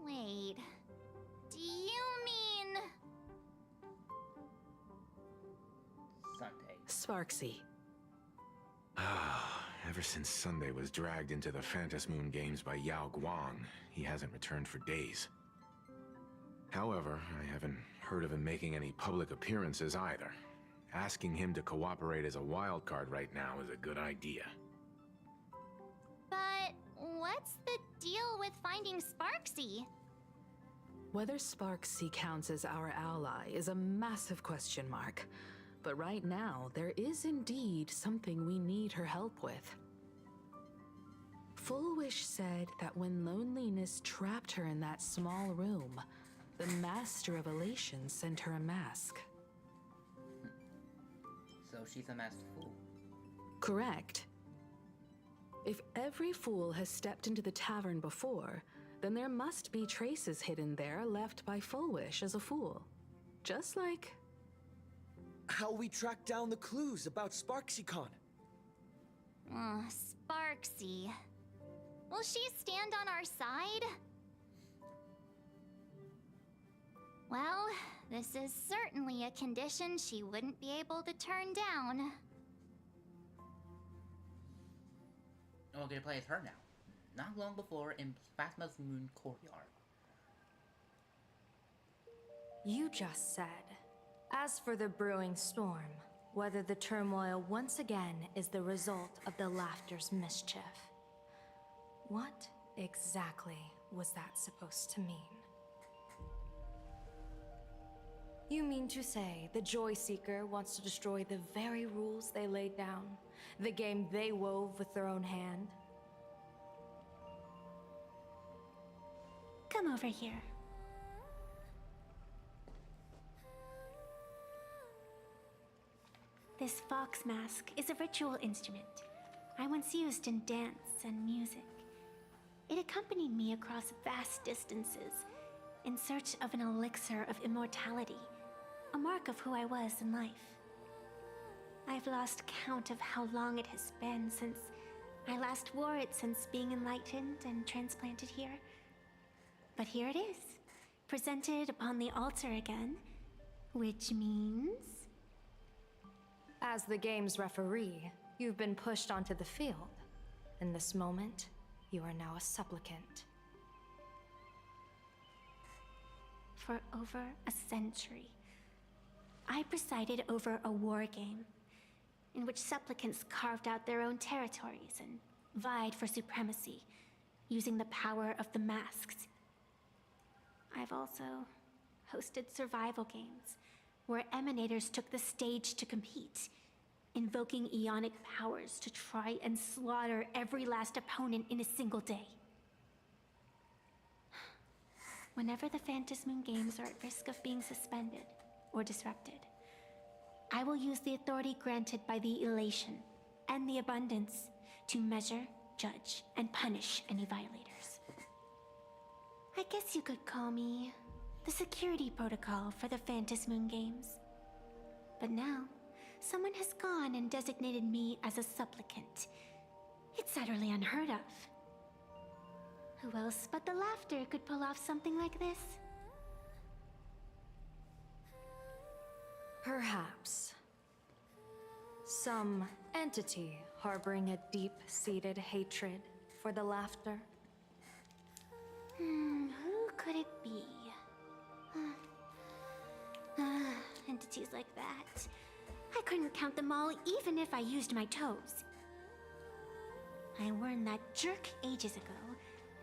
Wait, do you mean... Sunday. Sparksy. Ever since Sunday was dragged into the Phantom Moon Games by Yao Guang, he hasn't returned for days. However, I haven't heard of him making any public appearances either. Asking him to cooperate as a wildcard right now is a good idea. But what's the deal with finding Sparksy? Whether Sparksy counts as our ally is a massive question mark. But right now, there is indeed something we need her help with. Full Wish said that when loneliness trapped her in that small room, the Master of Elation sent her a mask. So she's a masked fool. Correct. If every fool has stepped into the tavern before, then there must be traces hidden there left by Full Wish as a fool. Just like... how we tracked down the clues about SparksyCon. Sparksy. Will she stand on our side? Well, this is certainly a condition she wouldn't be able to turn down. Oh, we're gonna play as her now. Not long before in Phasma's Moon Courtyard. You just said, as for the brewing storm, whether the turmoil once again is the result of the Laughter's mischief. What exactly was that supposed to mean? You mean to say the Joy Seeker wants to destroy the very rules they laid down? The game they wove with their own hand? Come over here. This fox mask is a ritual instrument I once used in dance and music. It accompanied me across vast distances in search of an elixir of immortality, a mark of who I was in life. I've lost count of how long it has been since I last wore it since being enlightened and transplanted here. But here it is, presented upon the altar again, which means... As the game's referee, you've been pushed onto the field. In this moment, you are now a supplicant. For over a century, I presided over a war game in which supplicants carved out their own territories and vied for supremacy, using the power of the masks. I've also hosted survival games where emanators took the stage to compete, invoking eonic powers to try and slaughter every last opponent in a single day. Whenever the Phantasmoon games are at risk of being suspended or disrupted, I will use the authority granted by the Elation and the Abundance to measure, judge, and punish any violators. I guess you could call me the security protocol for the Phantasmoon games. But now, someone has gone and designated me as a supplicant. It's utterly unheard of. Who else but the Laughter could pull off something like this? Perhaps. Some entity harboring a deep-seated hatred for the Laughter. Who could it be? Entities like that. I couldn't count them all even if I used my toes. I warned that jerk ages ago.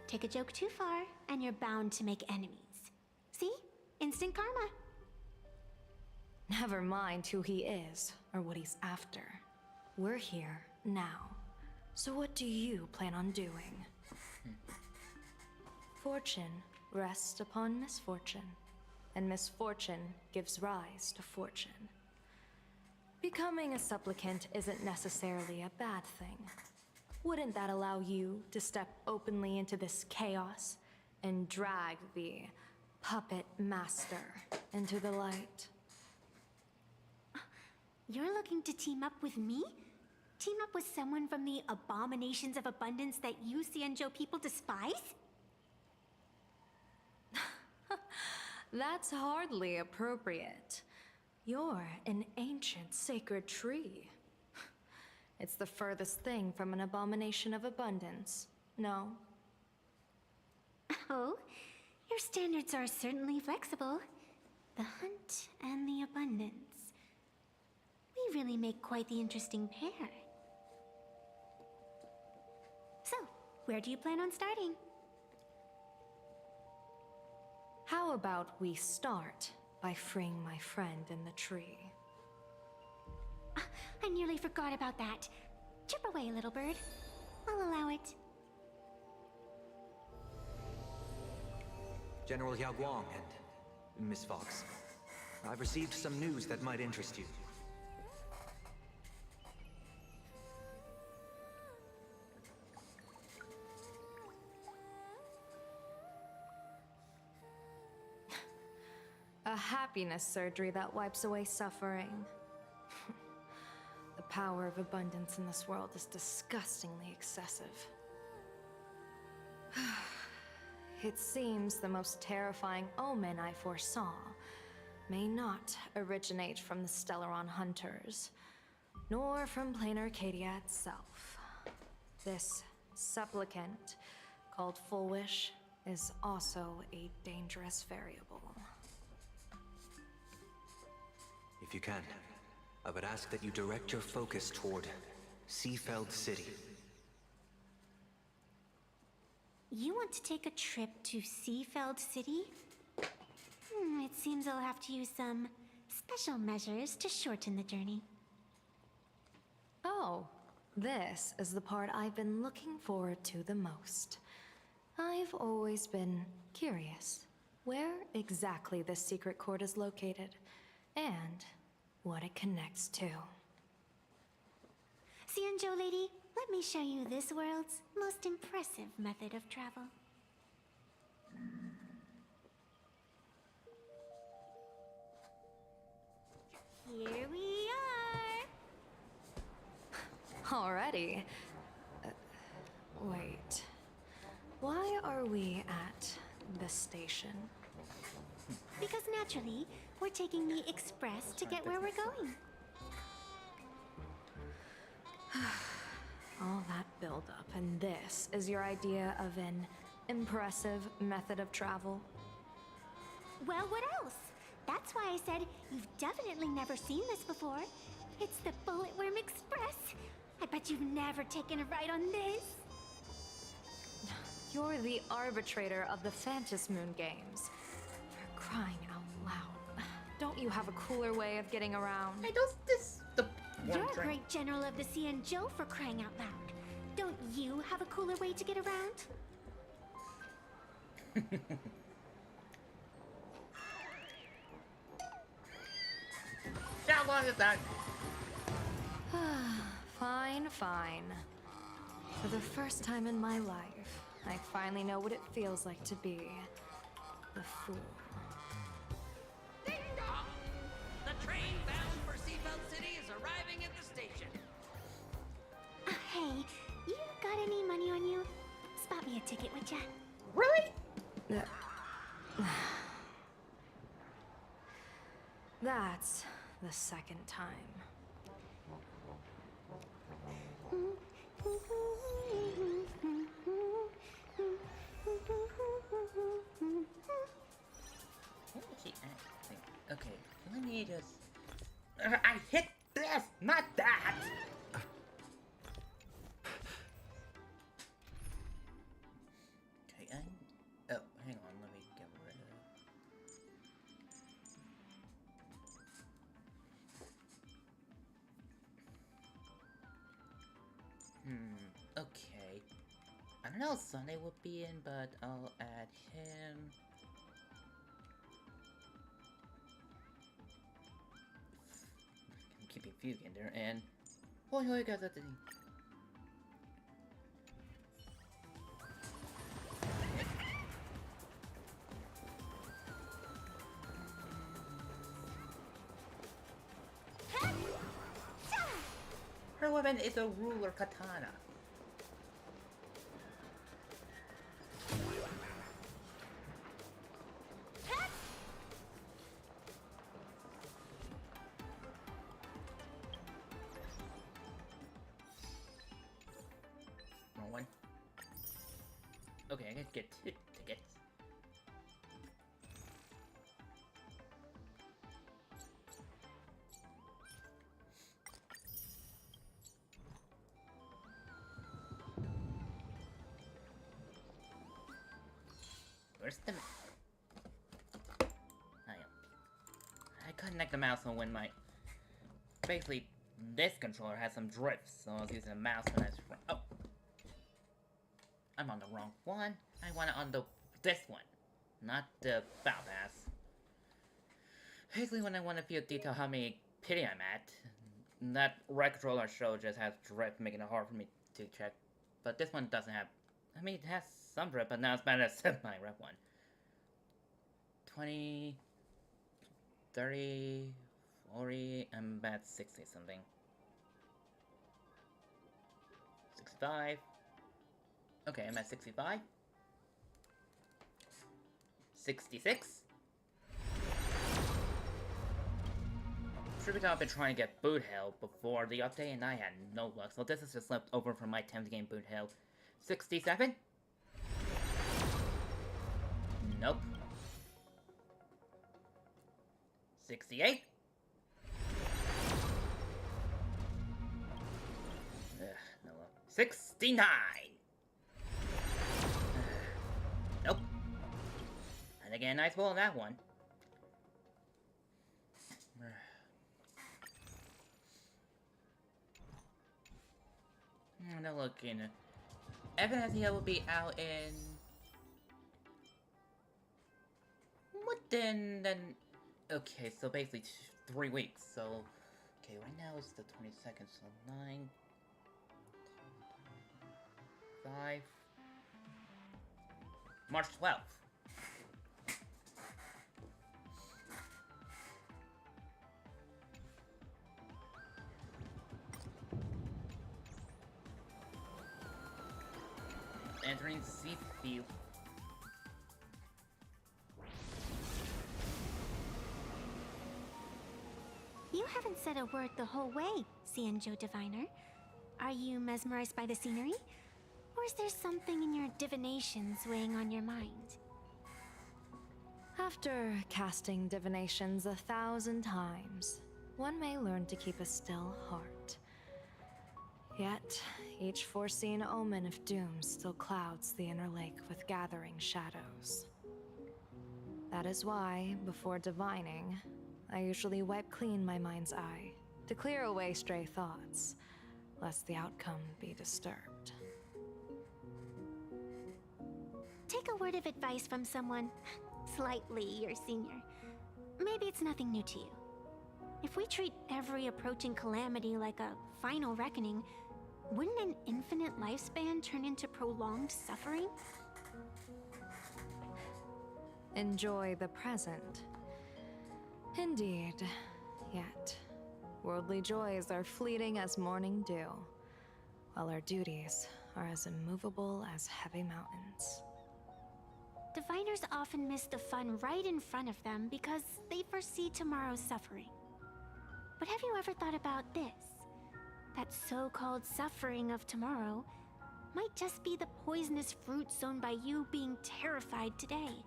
Take a joke too far, and you're bound to make enemies. See? Instant karma. Never mind who he is, or what he's after. We're here, now. So what do you plan on doing? Fortune rests upon misfortune, and misfortune gives rise to fortune. Becoming a supplicant isn't necessarily a bad thing. Wouldn't that allow you to step openly into this chaos and drag the puppet master into the light? You're looking to team up with me? Team up with someone from the abominations of abundance that you Xianzhou people despise? That's hardly appropriate. You're an ancient sacred tree. It's the furthest thing from an abomination of abundance, no? Oh, your standards are certainly flexible. The hunt and the abundance. We really make quite the interesting pair. So, where do you plan on starting? How about we start by freeing my friend in the tree? I nearly forgot about that. Chip away, little bird. I'll allow it. General Yao Guang and Miss Fox. I've received some news that might interest you. A happiness surgery that wipes away suffering. The power of abundance in this world is disgustingly excessive. It seems the most terrifying omen I foresaw may not originate from the Stellaron hunters, nor from plain Arcadia itself. This supplicant, called Full Wish, is also a dangerous variable. If you can, I would ask that you direct your focus toward Seafeld City. You want to take a trip to Seafeld City? It seems I'll have to use some special measures to shorten the journey. Oh, this is the part I've been looking forward to the most. I've always been curious where exactly this secret court is located, and what it connects to. Xianzhou lady, let me show you this world's most impressive method of travel. Here we are! Already? Wait. Why are we at the station? Because naturally, we're taking the express to get where we're going. All that buildup, and this is your idea of an impressive method of travel? Well, what else? That's why I said you've definitely never seen this before. It's the Bulletworm Express. I bet you've never taken a ride on this. You're the arbitrator of the Phantom Moon games. For crying out loud. Don't you have a cooler way of getting around? You're a great general of the Xianzhou, for crying out loud. Don't you have a cooler way to get around? How long is that? Fine, fine. For the first time in my life, I finally know what it feels like to be the fool. Ding dong! The train bound for Seafeld City is arriving at the station. Hey, you got any money on you? Spot me a ticket, would ya? Really? That's the second time. What is she acting? Okay, let me just... I hit this, not that! Okay, oh, hang on, let me get rid of... Okay. I don't know if Sunday will be in, but I'll add him. I'm keeping Fugue in there, and... Oh, you guys at the... Her weapon is a ruler katana. Wrong one. Okay, I gotta get two tickets. Where's the mouse? I connect the mouse when my... Basically, this controller has some drifts, so I was using the mouse when I was... Oh! I'm on the wrong one. I want it on this one. not the Battle Pass. Basically, when I want to feel detail how many pity I'm at, that right controller show just has drip, making it hard for me to check. But this one doesn't have. I mean, it has some drip, but not as bad as my rep one. 20, 30, 40, I'm at 60 something. 65. Okay, I'm at 65. 66. Truth be told, I've been trying to get boot hell before the update, and I had no luck, so this is just left over from my attempt to gain boot hell. 67? Nope. 68? No luck. 69! Nope. And again, nice roll on that one. No looking. Evidently, will be out in. What then? Okay, so basically 3 weeks. So, okay, right now it's the 22nd, so 9, 5, March 12th. Entering Seafield. You haven't said a word the whole way, Cienjo Diviner. Are you mesmerized by the scenery? Or is there something in your divinations weighing on your mind? After casting divinations 1,000 times, one may learn to keep a still heart. Yet, each foreseen omen of doom still clouds the inner lake with gathering shadows. That is why, before divining, I usually wipe clean my mind's eye to clear away stray thoughts, lest the outcome be disturbed. Take a word of advice from someone slightly your senior. Maybe it's nothing new to you. If we treat every approaching calamity like a final reckoning, wouldn't an infinite lifespan turn into prolonged suffering? Enjoy the present. Indeed, yet worldly joys are fleeting as morning dew, while our duties are as immovable as heavy mountains. Diviners often miss the fun right in front of them because they foresee tomorrow's suffering. But have you ever thought about this? That so-called suffering of tomorrow might just be the poisonous fruit sown by you being terrified today.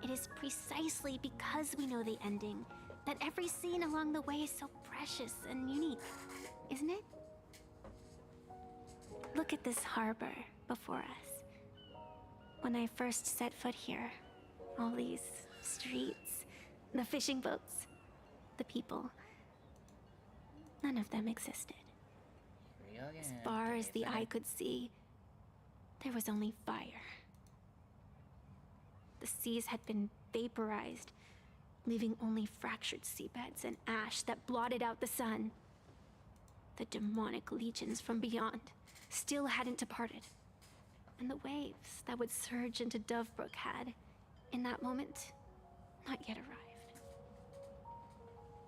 It is precisely because we know the ending that every scene along the way is so precious and unique, isn't it? Look at this harbor before us. When I first set foot here, all these streets, the fishing boats, the people, none of them existed. As far as the eye could see, there was only fire. The seas had been vaporized, leaving only fractured seabeds and ash that blotted out the sun. The demonic legions from beyond still hadn't departed, and the waves that would surge into Dovebrook had, in that moment, not yet arrived.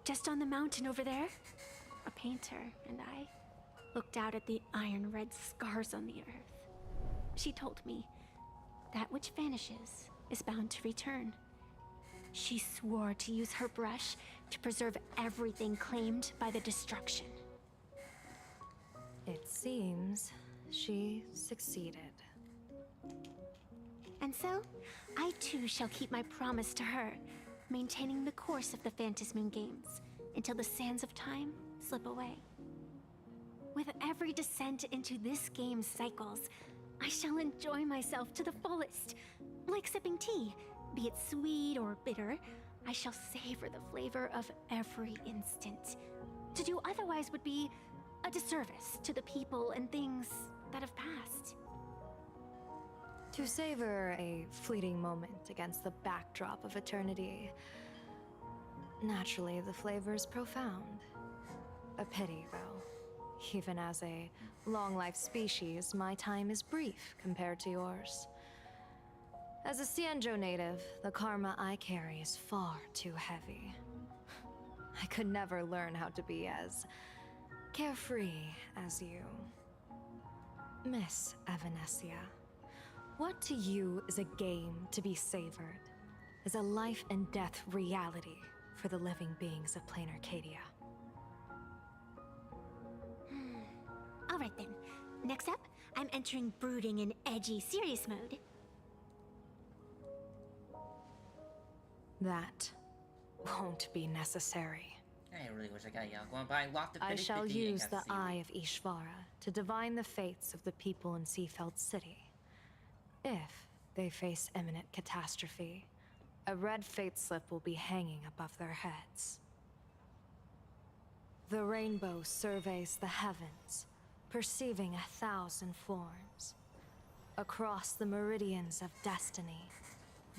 Just on the mountain over there, a painter and I looked out at the iron red scars on the earth. She told me, that which vanishes is bound to return. She swore to use her brush to preserve everything claimed by the destruction. It seems she succeeded. And so, I too shall keep my promise to her, maintaining the course of the Phantasmoon Games until the sands of time slip away. With every descent into this game's cycles, I shall enjoy myself to the fullest. Like sipping tea, be it sweet or bitter, I shall savor the flavor of every instant. To do otherwise would be a disservice to the people and things that have passed. To savor a fleeting moment against the backdrop of eternity. Naturally, the flavor is profound. A pity, though. Even as a long-life species, my time is brief compared to yours. As a Cienjo native, the karma I carry is far too heavy. I could never learn how to be as carefree as you. Miss Evanescia, what to you is a game to be savored, is a life and death reality for the living beings of plain Arcadia? Alright then. Next up, I'm entering brooding and edgy serious mode. That won't be necessary. I really wish I got going, but I lost the I finish shall 50 use the against Eye of Ishvara to divine the fates of the people in Seafeld City. If they face imminent catastrophe, a red fate slip will be hanging above their heads. The rainbow surveys the heavens, perceiving 1,000 forms. Across the meridians of destiny,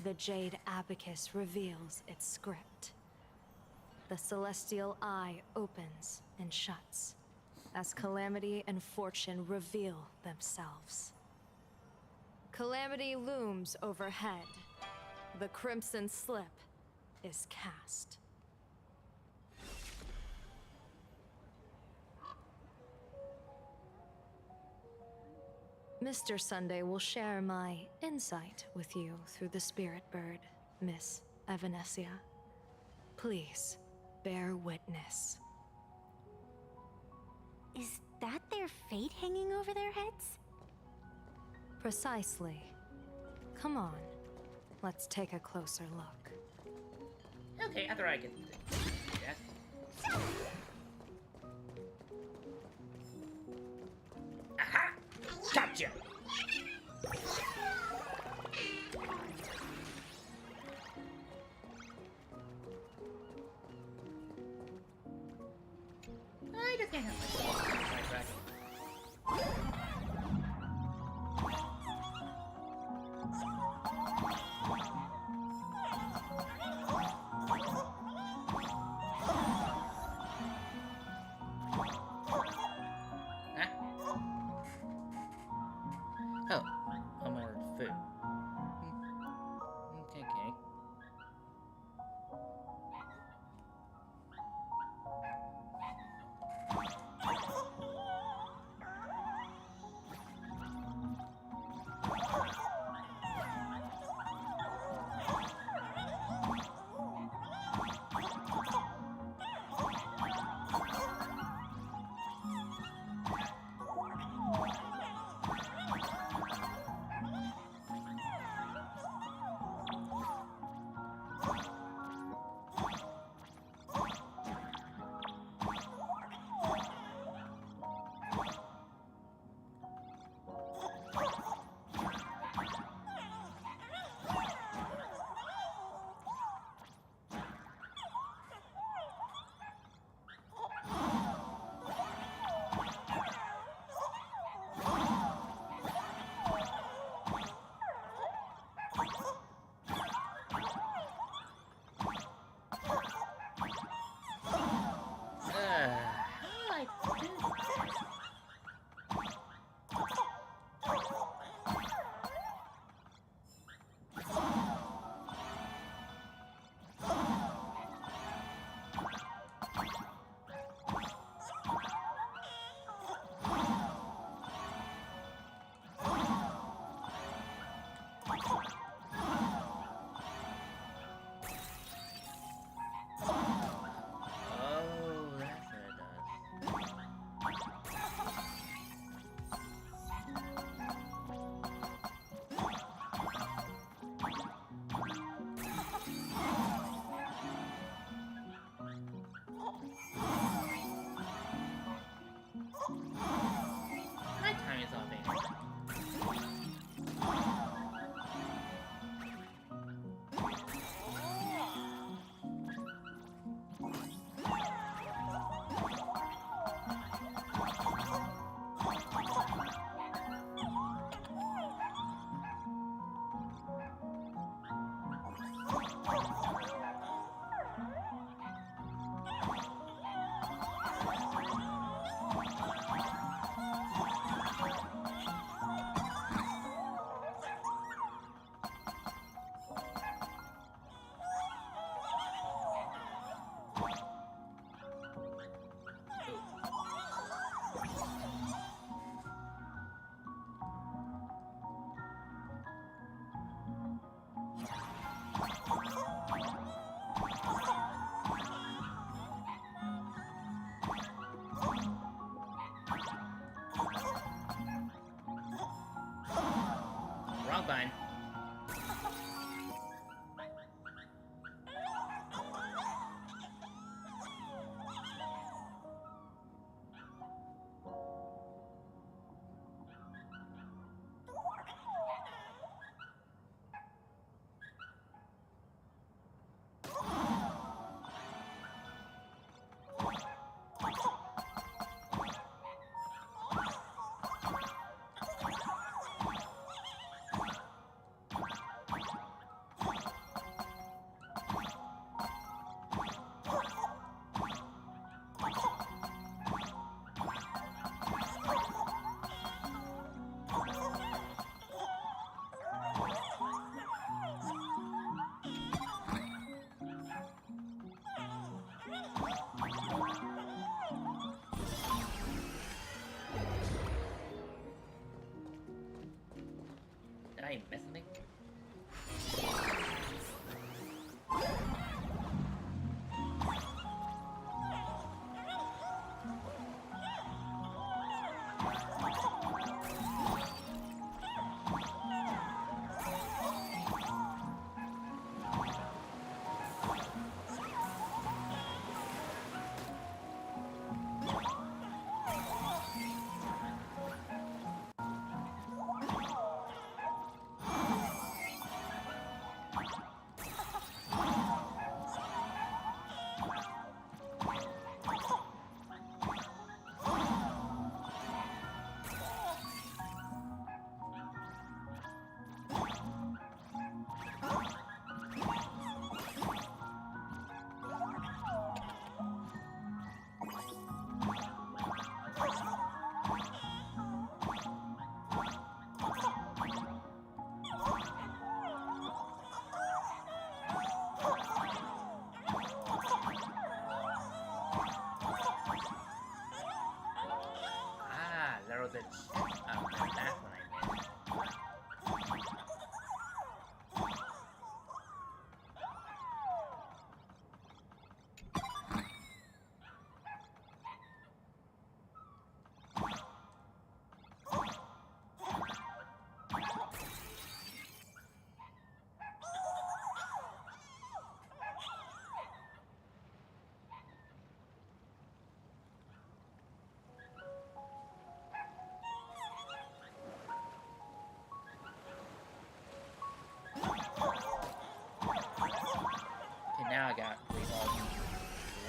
the Jade Abacus reveals its script. The celestial eye opens and shuts, as calamity and fortune reveal themselves. Calamity looms overhead. The crimson slip is cast. Mr. Sunday will share my insight with you through the spirit bird, Miss Evanescia. Please, bear witness. Is that their fate hanging over their heads? Precisely. Come on, let's take a closer look. Okay, after I get that. Aha! Gotcha! I just can't help myself. Oh, I'm ordered food. Okay.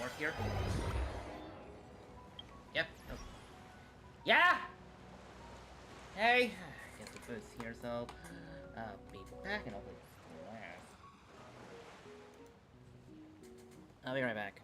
north here. Yep. Oh. Yeah! Hey! Get the boost here, so I'll be back in a bit. I'll be right back.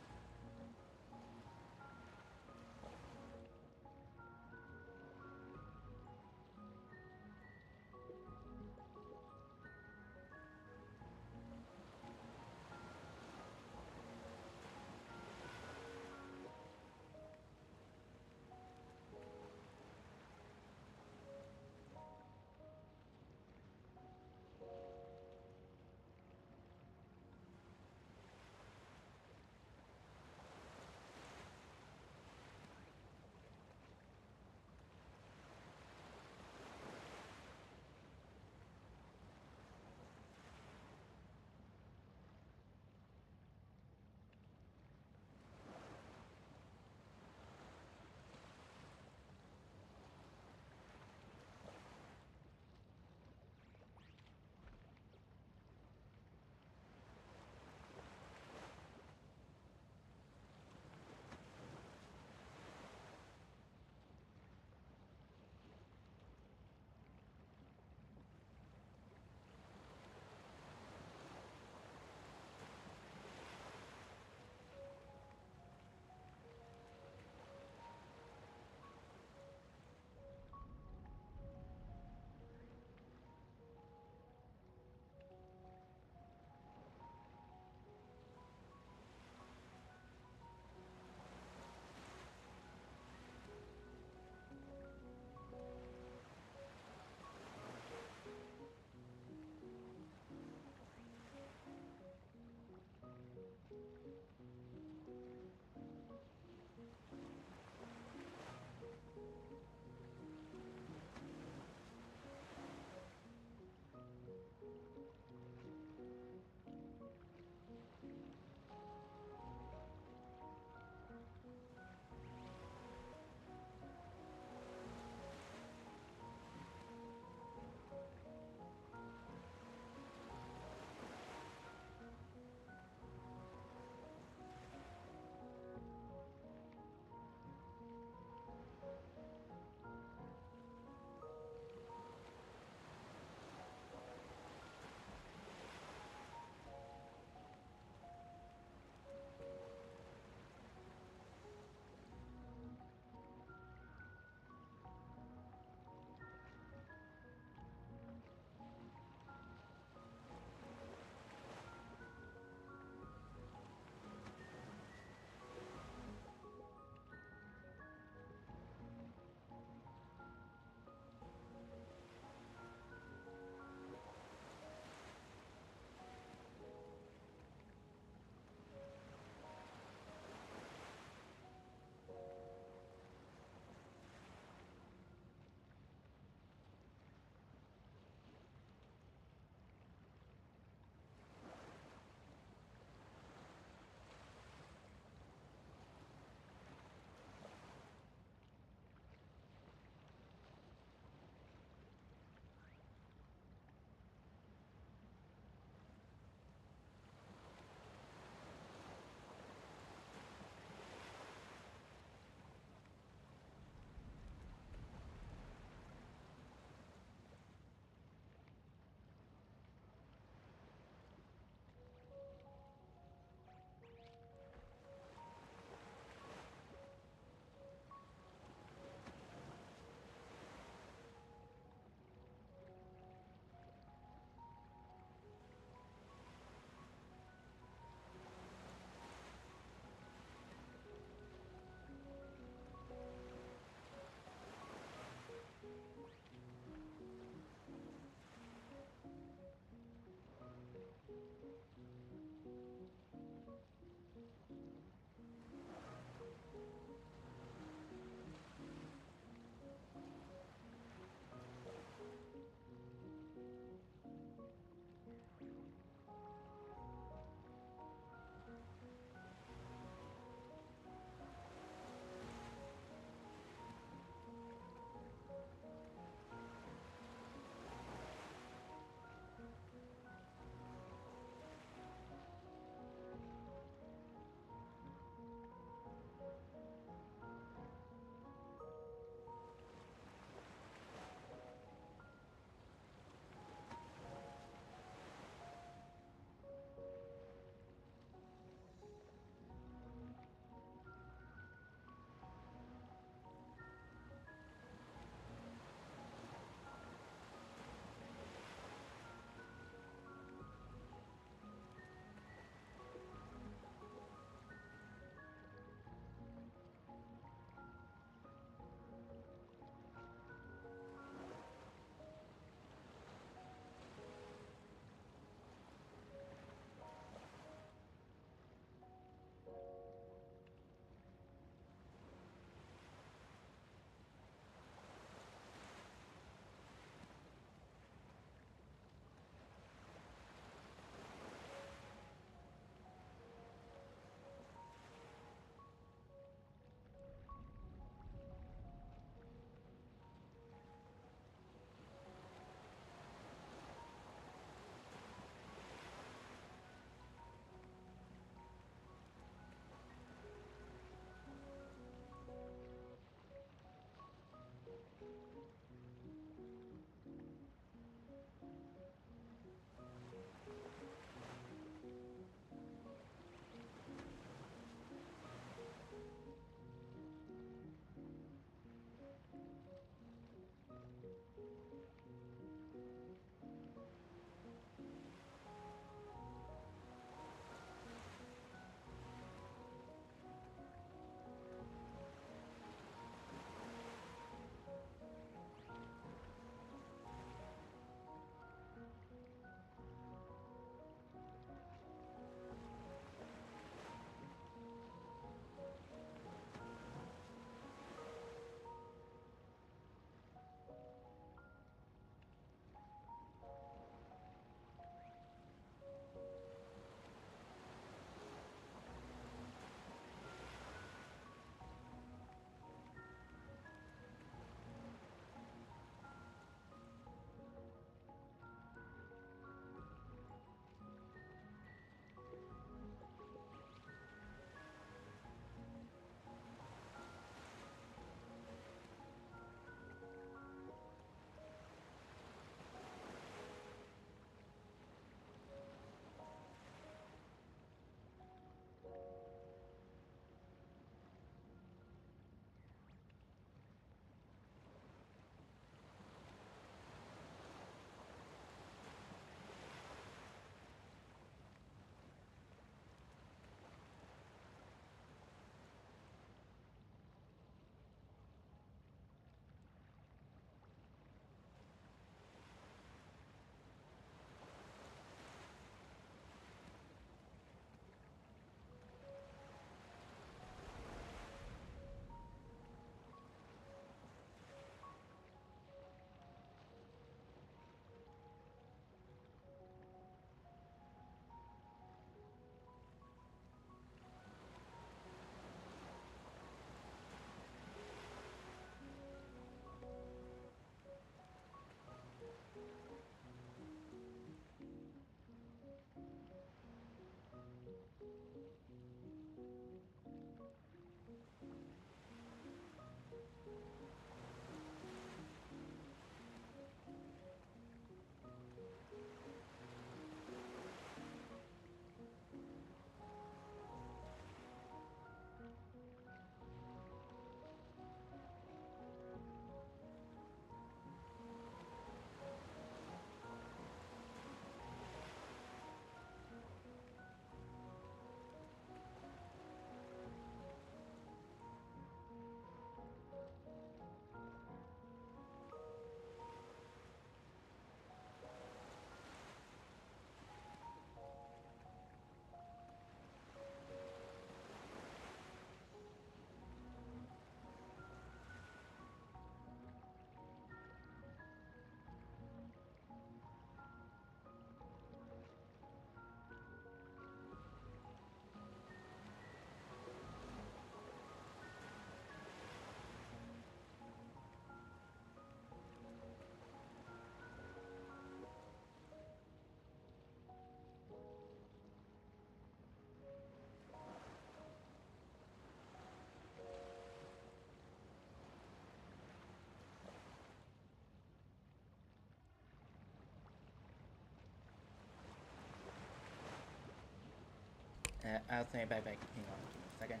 I'll say bye bye. Hang on a second.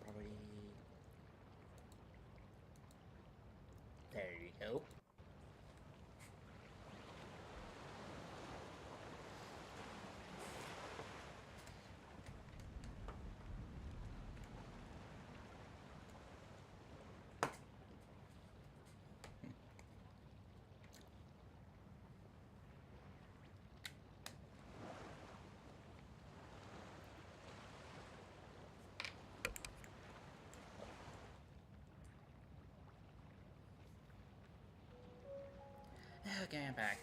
Probably. There you go. Okay, I'm back.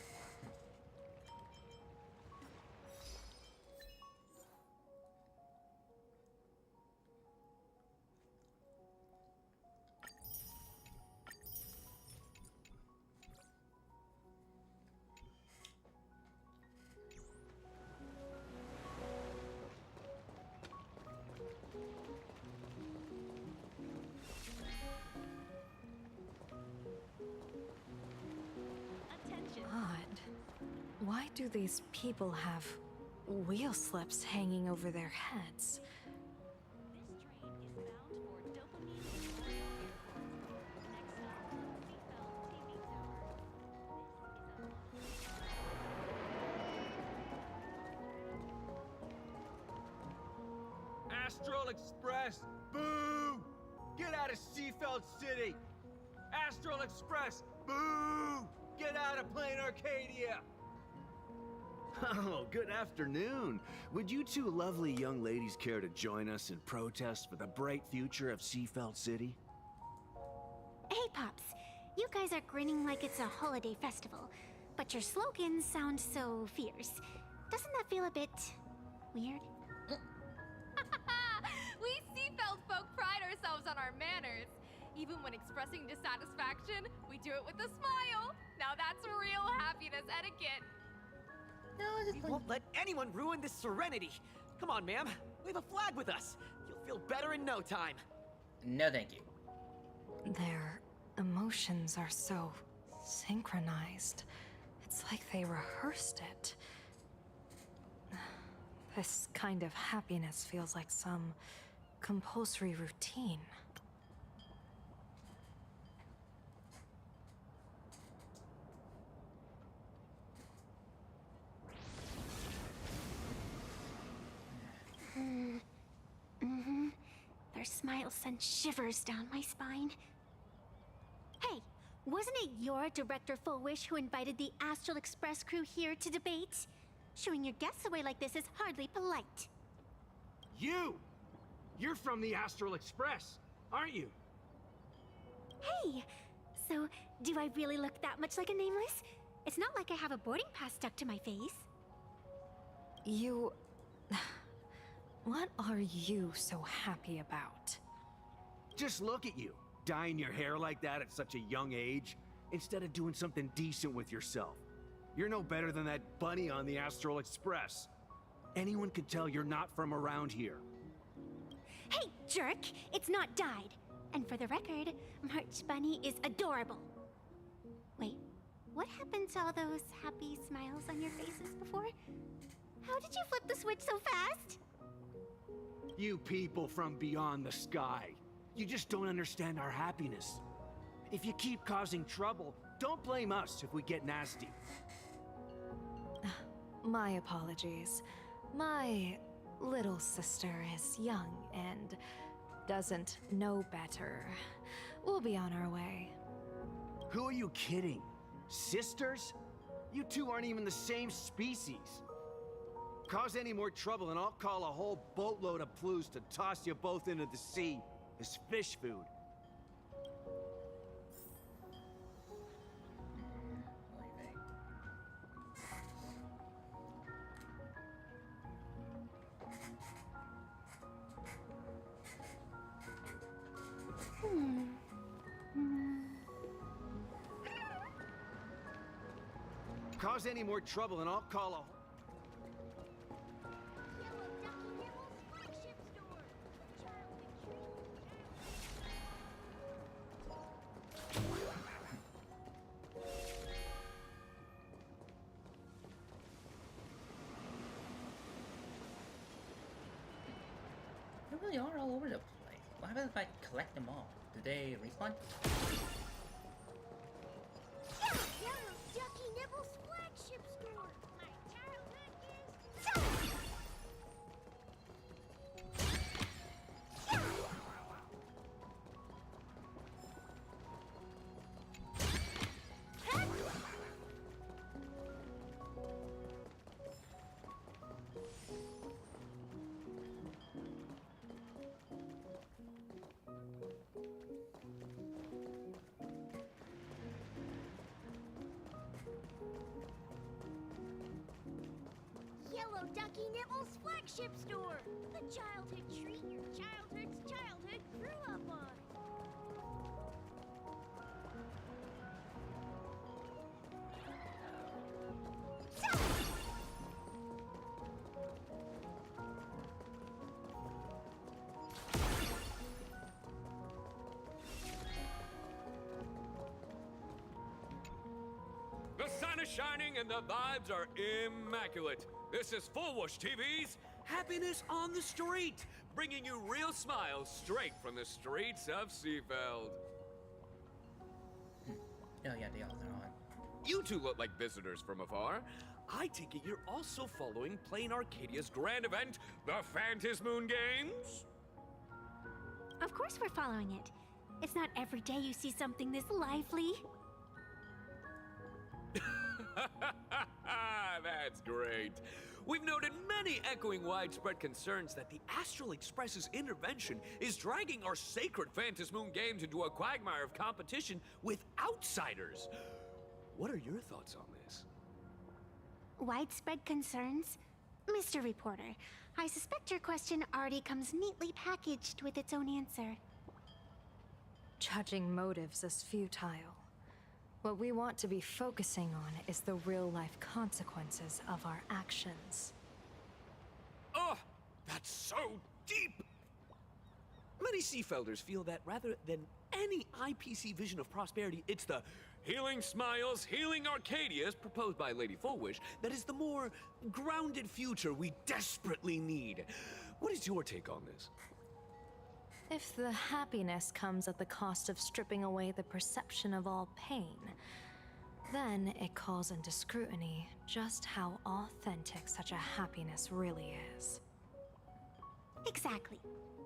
Odd. Why do these people have wheel slips hanging over their heads? Astral Express! Boo! Get out of Seafeld City! Astral Express! Boo! Get out of Plain Arcadia! Oh, good afternoon. Would you two lovely young ladies care to join us in protest for the bright future of Seafeld City? Hey, Pops. You guys are grinning like it's a holiday festival, but your slogans sound so fierce. Doesn't that feel a bit weird? We Seafeld folk pride ourselves on our manners. Even when expressing dissatisfaction, we do it with a smile. Now that's real happiness etiquette. We won't let anyone ruin this serenity. Come on, ma'am. We have a flag with us. You'll feel better in no time. No, thank you. Their emotions are so synchronized. It's like they rehearsed it. This kind of happiness feels like some compulsory routine. Their smiles send shivers down my spine. Hey, wasn't it your Director Fullwish who invited the Astral Express crew here to debate? Shooing your guests away like this is hardly polite. You're from the Astral Express, aren't you? Hey, so do I really look that much like a nameless? It's not like I have a boarding pass stuck to my face. You... What are you so happy about? Just look at you, dyeing your hair like that at such a young age, instead of doing something decent with yourself. You're no better than that bunny on the Astral Express. Anyone could tell you're not from around here. Hey, jerk! It's not dyed. And for the record, March Bunny is adorable. Wait, what happened to all those happy smiles on your faces before? How did you flip the switch so fast? You people from beyond the sky. You just don't understand our happiness. If you keep causing trouble, don't blame us if we get nasty. My apologies. My little sister is young and doesn't know better. We'll be on our way. Who are you kidding? Sisters? You two aren't even the same species. Cause any more trouble and I'll call a whole boatload of Ploos to toss you both into the sea as fish food. Cause any more trouble and I'll call a... really are all over the place. What happens if I collect them all? Do they respawn? Yellow Ducky Nibble's flagship store. My childhood is... Yellow Ducky Nibble's flagship store. The childhood treat your childhood's childhood grew up on. The sun is shining and the vibes are immaculate. This is Full Whoosh TV's Happiness on the Street, bringing you real smiles straight from the streets of Seafeld. Oh yeah, they all are on. You two look like visitors from afar. I take it you're also following Plain Arcadia's grand event, the Phantasmoon Games? Of course we're following it. It's not every day you see something this lively. That's great. We've noted many echoing widespread concerns that the Astral Express's intervention is dragging our sacred Phantasmoon Games into a quagmire of competition with outsiders. What are your thoughts on this? Widespread concerns? Mr. Reporter, I suspect your question already comes neatly packaged with its own answer. Judging motives is futile. What we want to be focusing on is the real-life consequences of our actions. Oh, that's so deep! Many Seafelders feel that rather than any IPC vision of prosperity, it's the Healing Smiles, Healing Arcadias proposed by Lady Fullwish that is the more grounded future we desperately need. What is your take on this? If the happiness comes at the cost of stripping away the perception of all pain, then it calls into scrutiny just how authentic such a happiness really is. Exactly.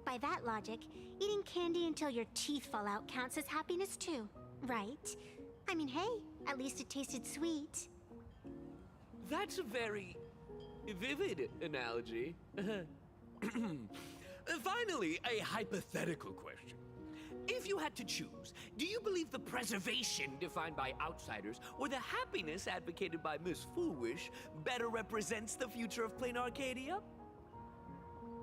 By that logic, eating candy until your teeth fall out counts as happiness too, right? I mean, hey, at least it tasted sweet. That's a very vivid analogy. Finally, a hypothetical question. If you had to choose, do you believe the preservation defined by outsiders or the happiness advocated by Miss Foolish better represents the future of Plain Arcadia?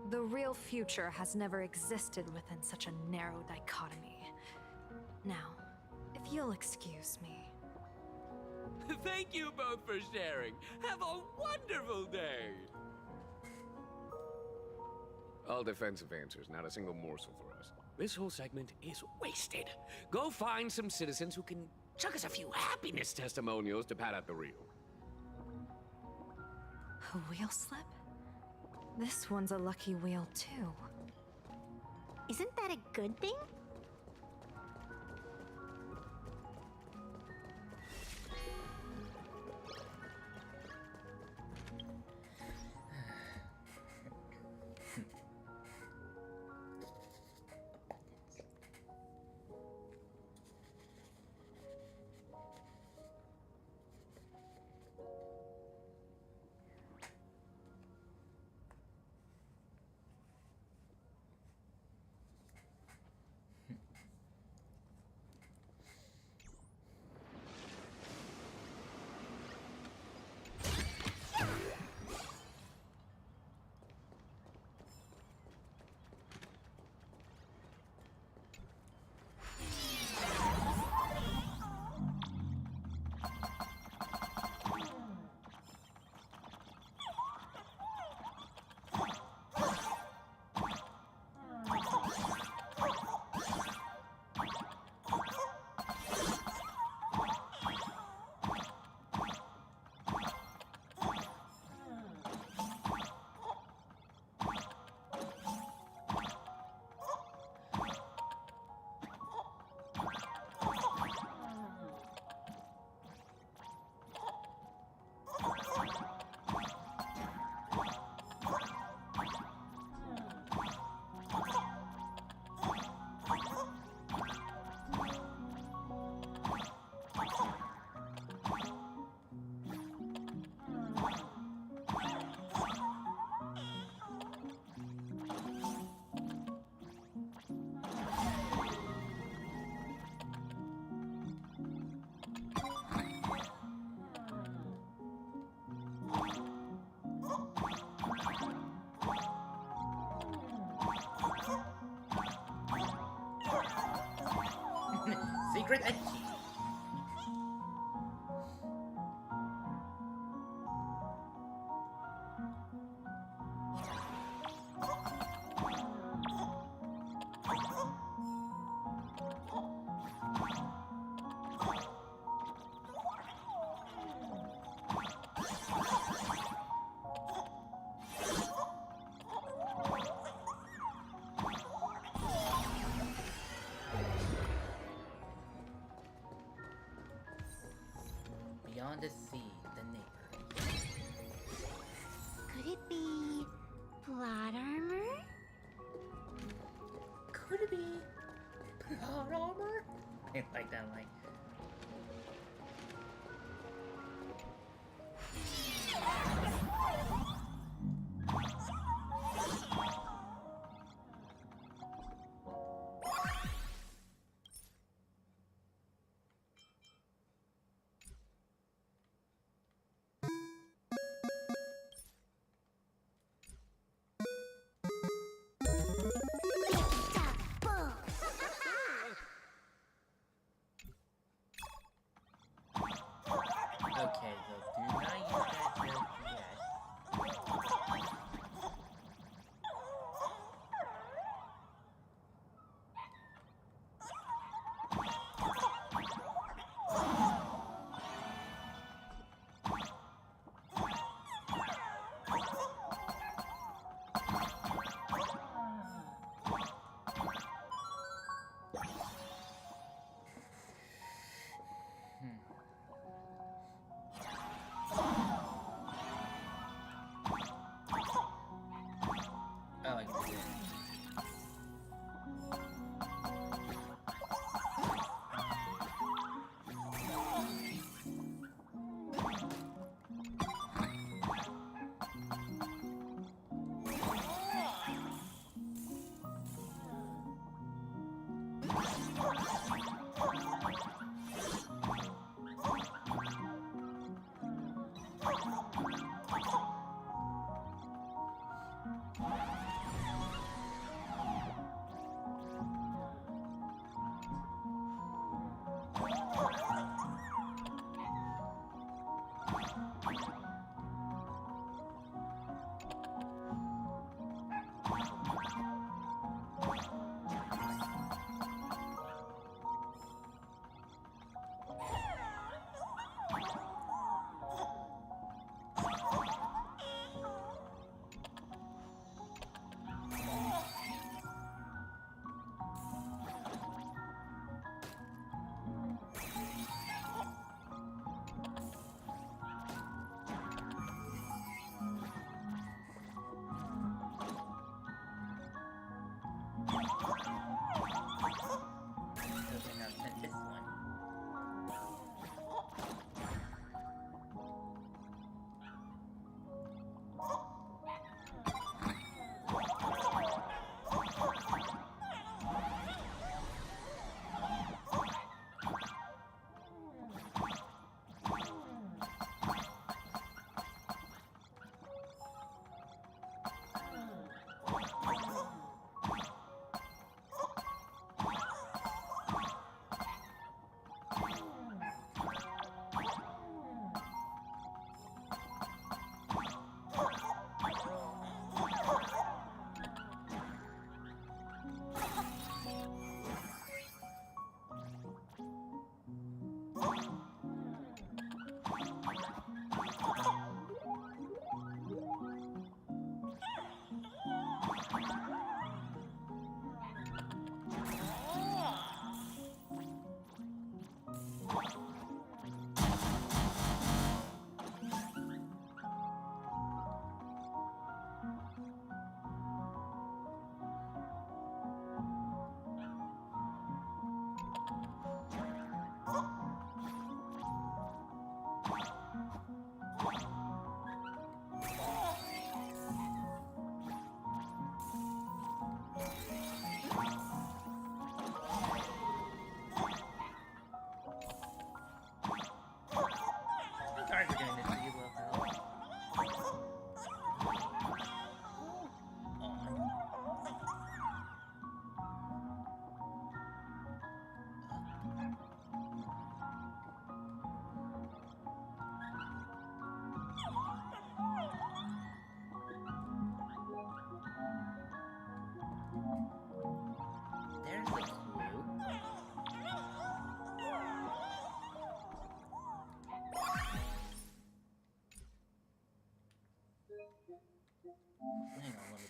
The real future has never existed within such a narrow dichotomy. Now, if you'll excuse me. Thank you both for sharing. Have a wonderful day. All defensive answers, not a single morsel for us. This whole segment is wasted. Go find some citizens who can chuck us a few happiness testimonials to pad out the reel. A wheel slip? This one's a lucky wheel, too. Isn't that a good thing? Secret Edge. Beyond the sea, the neighbor. Could it be plot armor? Could it be plot armor? I like that line. Okay, so do not use that joke yet.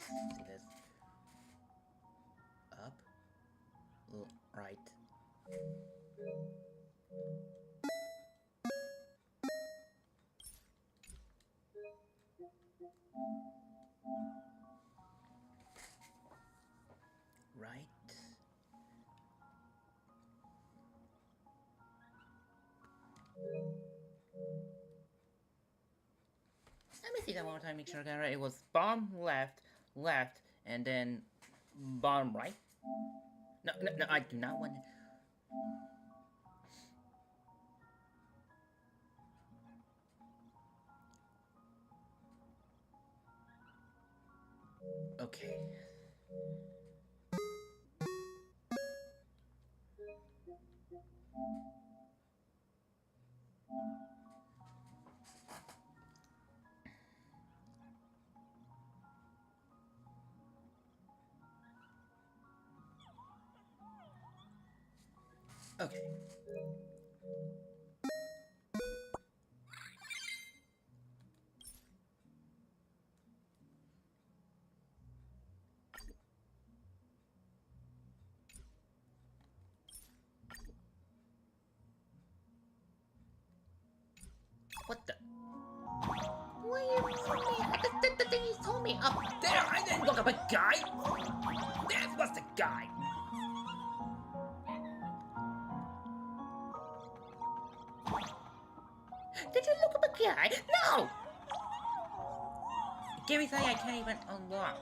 see this. Up. Right. Right. Let me see that one more time, make sure I got it right. It was bottom left, left, and then bottom right. No, no, no, I do not want to. Okay. Okay. What the? What you told me? The thing you told me up there. I didn't look up a guy. That was the guy. Did you look up a guy? No. Give me something I can't even unlock.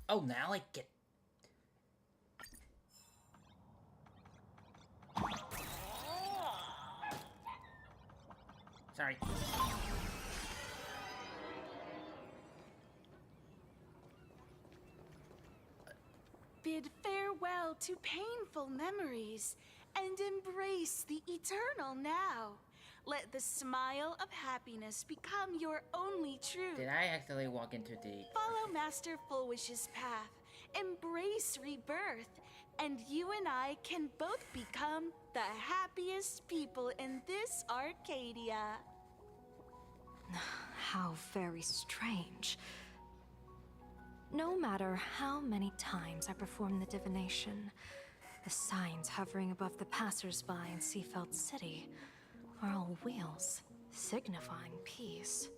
Oh, now I get... Sorry. Bid farewell to painful memories and embrace the eternal now. Let the smile of happiness become your only truth. Did I accidentally walk into the... Follow Master Fulwish's path. Embrace rebirth. And you and I can both become the happiest people in this Arcadia. How very strange. No matter how many times I perform the divination, the signs hovering above the passers-by in Seafeld City are all wheels, signifying peace.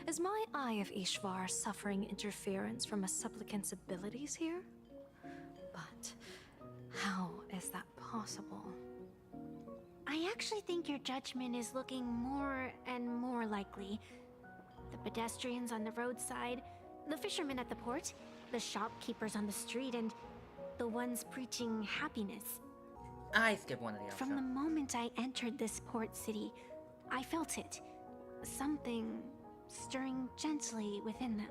Is my Eye of Ishvar suffering interference from a supplicant's abilities here? But how is that possible? I actually think your judgment is looking more and more likely. The pedestrians on the roadside, the fishermen at the port, the shopkeepers on the street, and the ones preaching happiness. I skipped one of the From the moment I entered this port city, I felt it. Something stirring gently within them,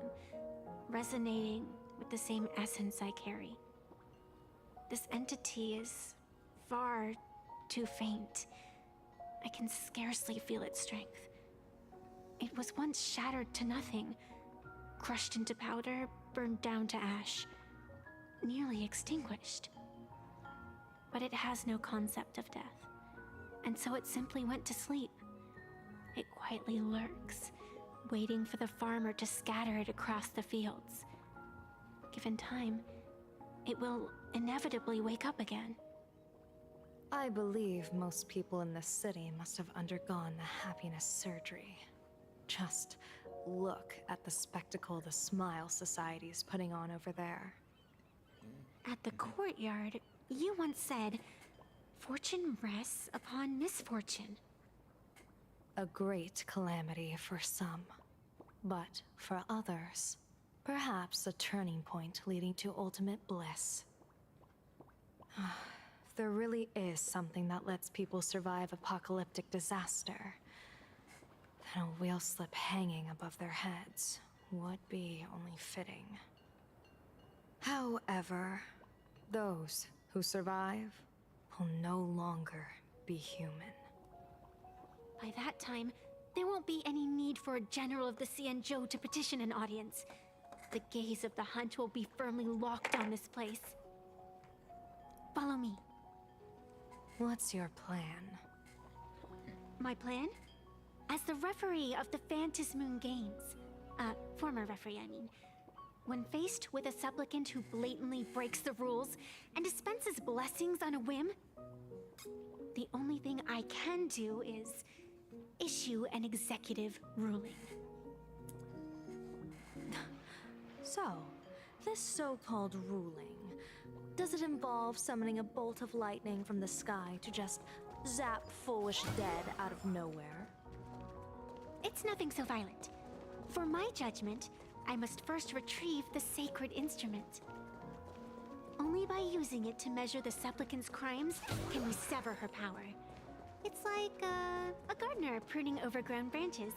resonating with the same essence I carry. This entity is far too faint. I can scarcely feel its strength. It was once shattered to nothing, crushed into powder, burned down to ash, nearly extinguished. But it has no concept of death, and so it simply went to sleep. It quietly lurks, waiting for the farmer to scatter it across the fields. Given time, it will inevitably wake up again. I believe most people in this city must have undergone the happiness surgery. Just look at the spectacle the Smile Society is putting on over there. At the courtyard, you once said, "Fortune rests upon misfortune." A great calamity for some, but for others, perhaps a turning point leading to ultimate bliss. If there really is something that lets people survive apocalyptic disaster, then a wheel slip hanging above their heads would be only fitting. However, those who survive will no longer be human. By that time, there won't be any need for a general of the Xianzhou to petition an audience. The gaze of the hunt will be firmly locked on this place. Follow me. What's your plan? My plan? As the referee of the Phantasmoon Games, former referee, I mean, when faced with a supplicant who blatantly breaks the rules and dispenses blessings on a whim, the only thing I can do is issue an executive ruling. So, this so-called ruling, does it involve summoning a bolt of lightning from the sky to just zap foolish dead out of nowhere? It's nothing so violent. For my judgment, I must first retrieve the sacred instrument. Only by using it to measure the supplicant's crimes can we sever her power. It's like a gardener pruning overgrown branches.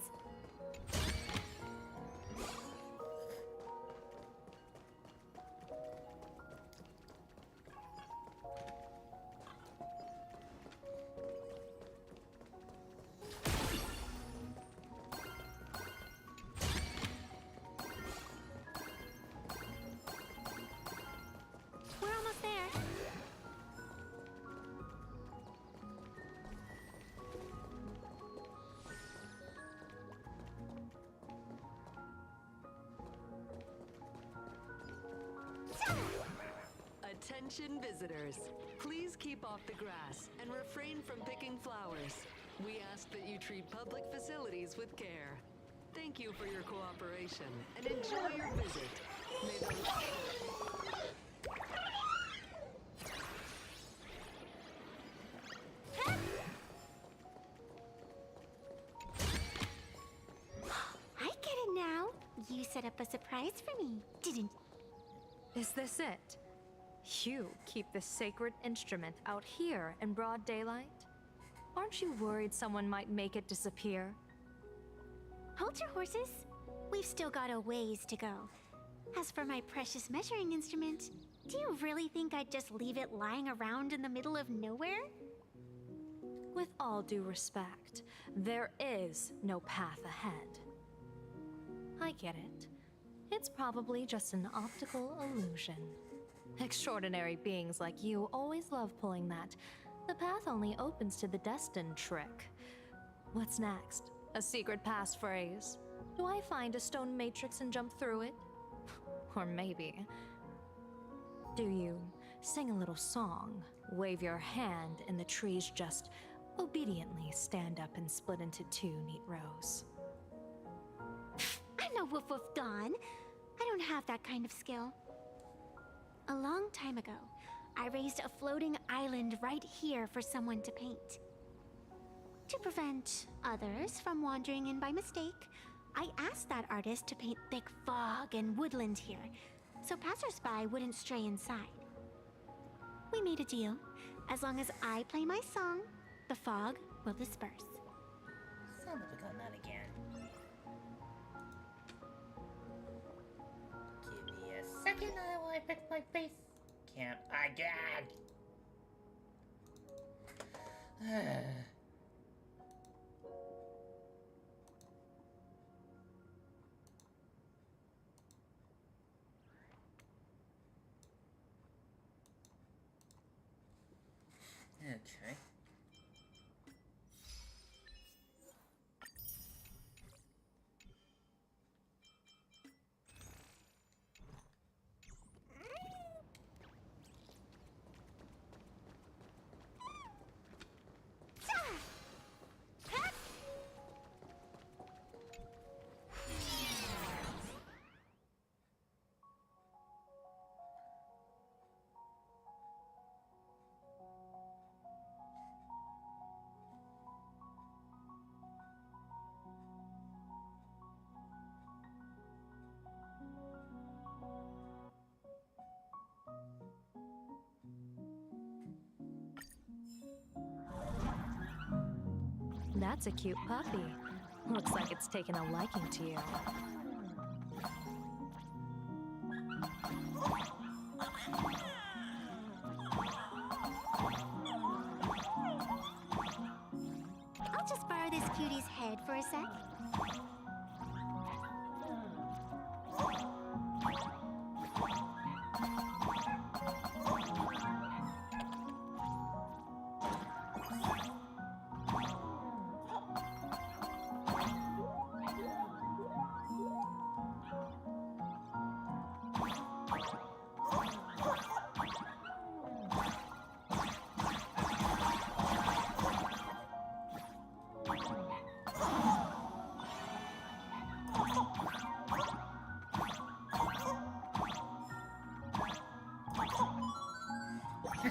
We're almost there. Attention visitors, please keep off the grass and refrain from picking flowers. We ask that you treat public facilities with care. Thank you for your cooperation and enjoy your visit. May the I get it now. You set up a surprise for me, didn't you? Is this it? You keep this sacred instrument out here in broad daylight? Aren't you worried someone might make it disappear? Hold your horses. We've still got a ways to go. As for my precious measuring instrument, do you really think I'd just leave it lying around in the middle of nowhere? With all due respect, there is no path ahead. I get it. It's probably just an optical illusion. Extraordinary beings like you always love pulling that. The path only opens to the destined trick. What's next? A secret passphrase? Do I find a stone matrix and jump through it? Or maybe... do you sing a little song, wave your hand, and the trees just obediently stand up and split into two neat rows? I'm no Woof Woof Dawn. I don't have that kind of skill. A long time ago, I raised a floating island right here for someone to paint. To prevent others from wandering in by mistake, I asked that artist to paint thick fog and woodland here, so passersby wouldn't stray inside. We made a deal. As long as I play my song, the fog will disperse. Son of a gun, not again. Give me a second while I fix my face. Can't again. Okay. That's a cute puppy. Looks like it's taken a liking to you. I'll just borrow this cutie's head for a sec.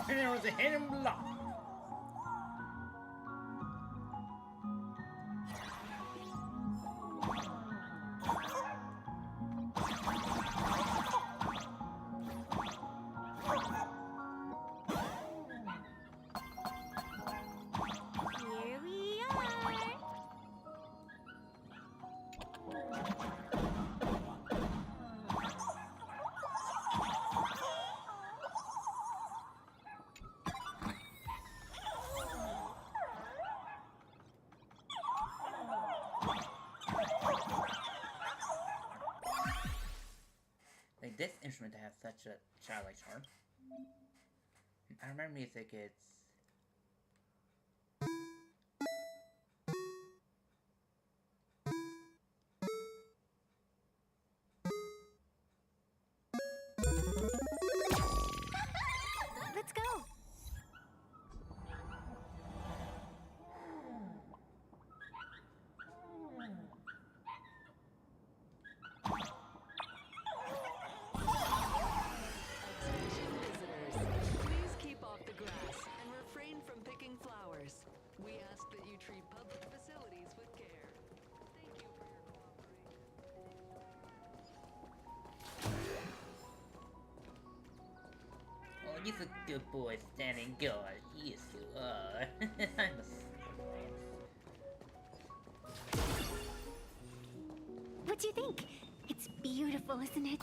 There was a hidden block. Here we are. Like, this instrument has such a childlike charm. I remember music, it's... Let's go. Please keep off the grass and refrain from picking flowers. We ask that you treat public facilities with care. Thank you for your cooperation. Oh, he's a good boy standing guard. Yes, you are. I'm a What do you think? It's beautiful, isn't it?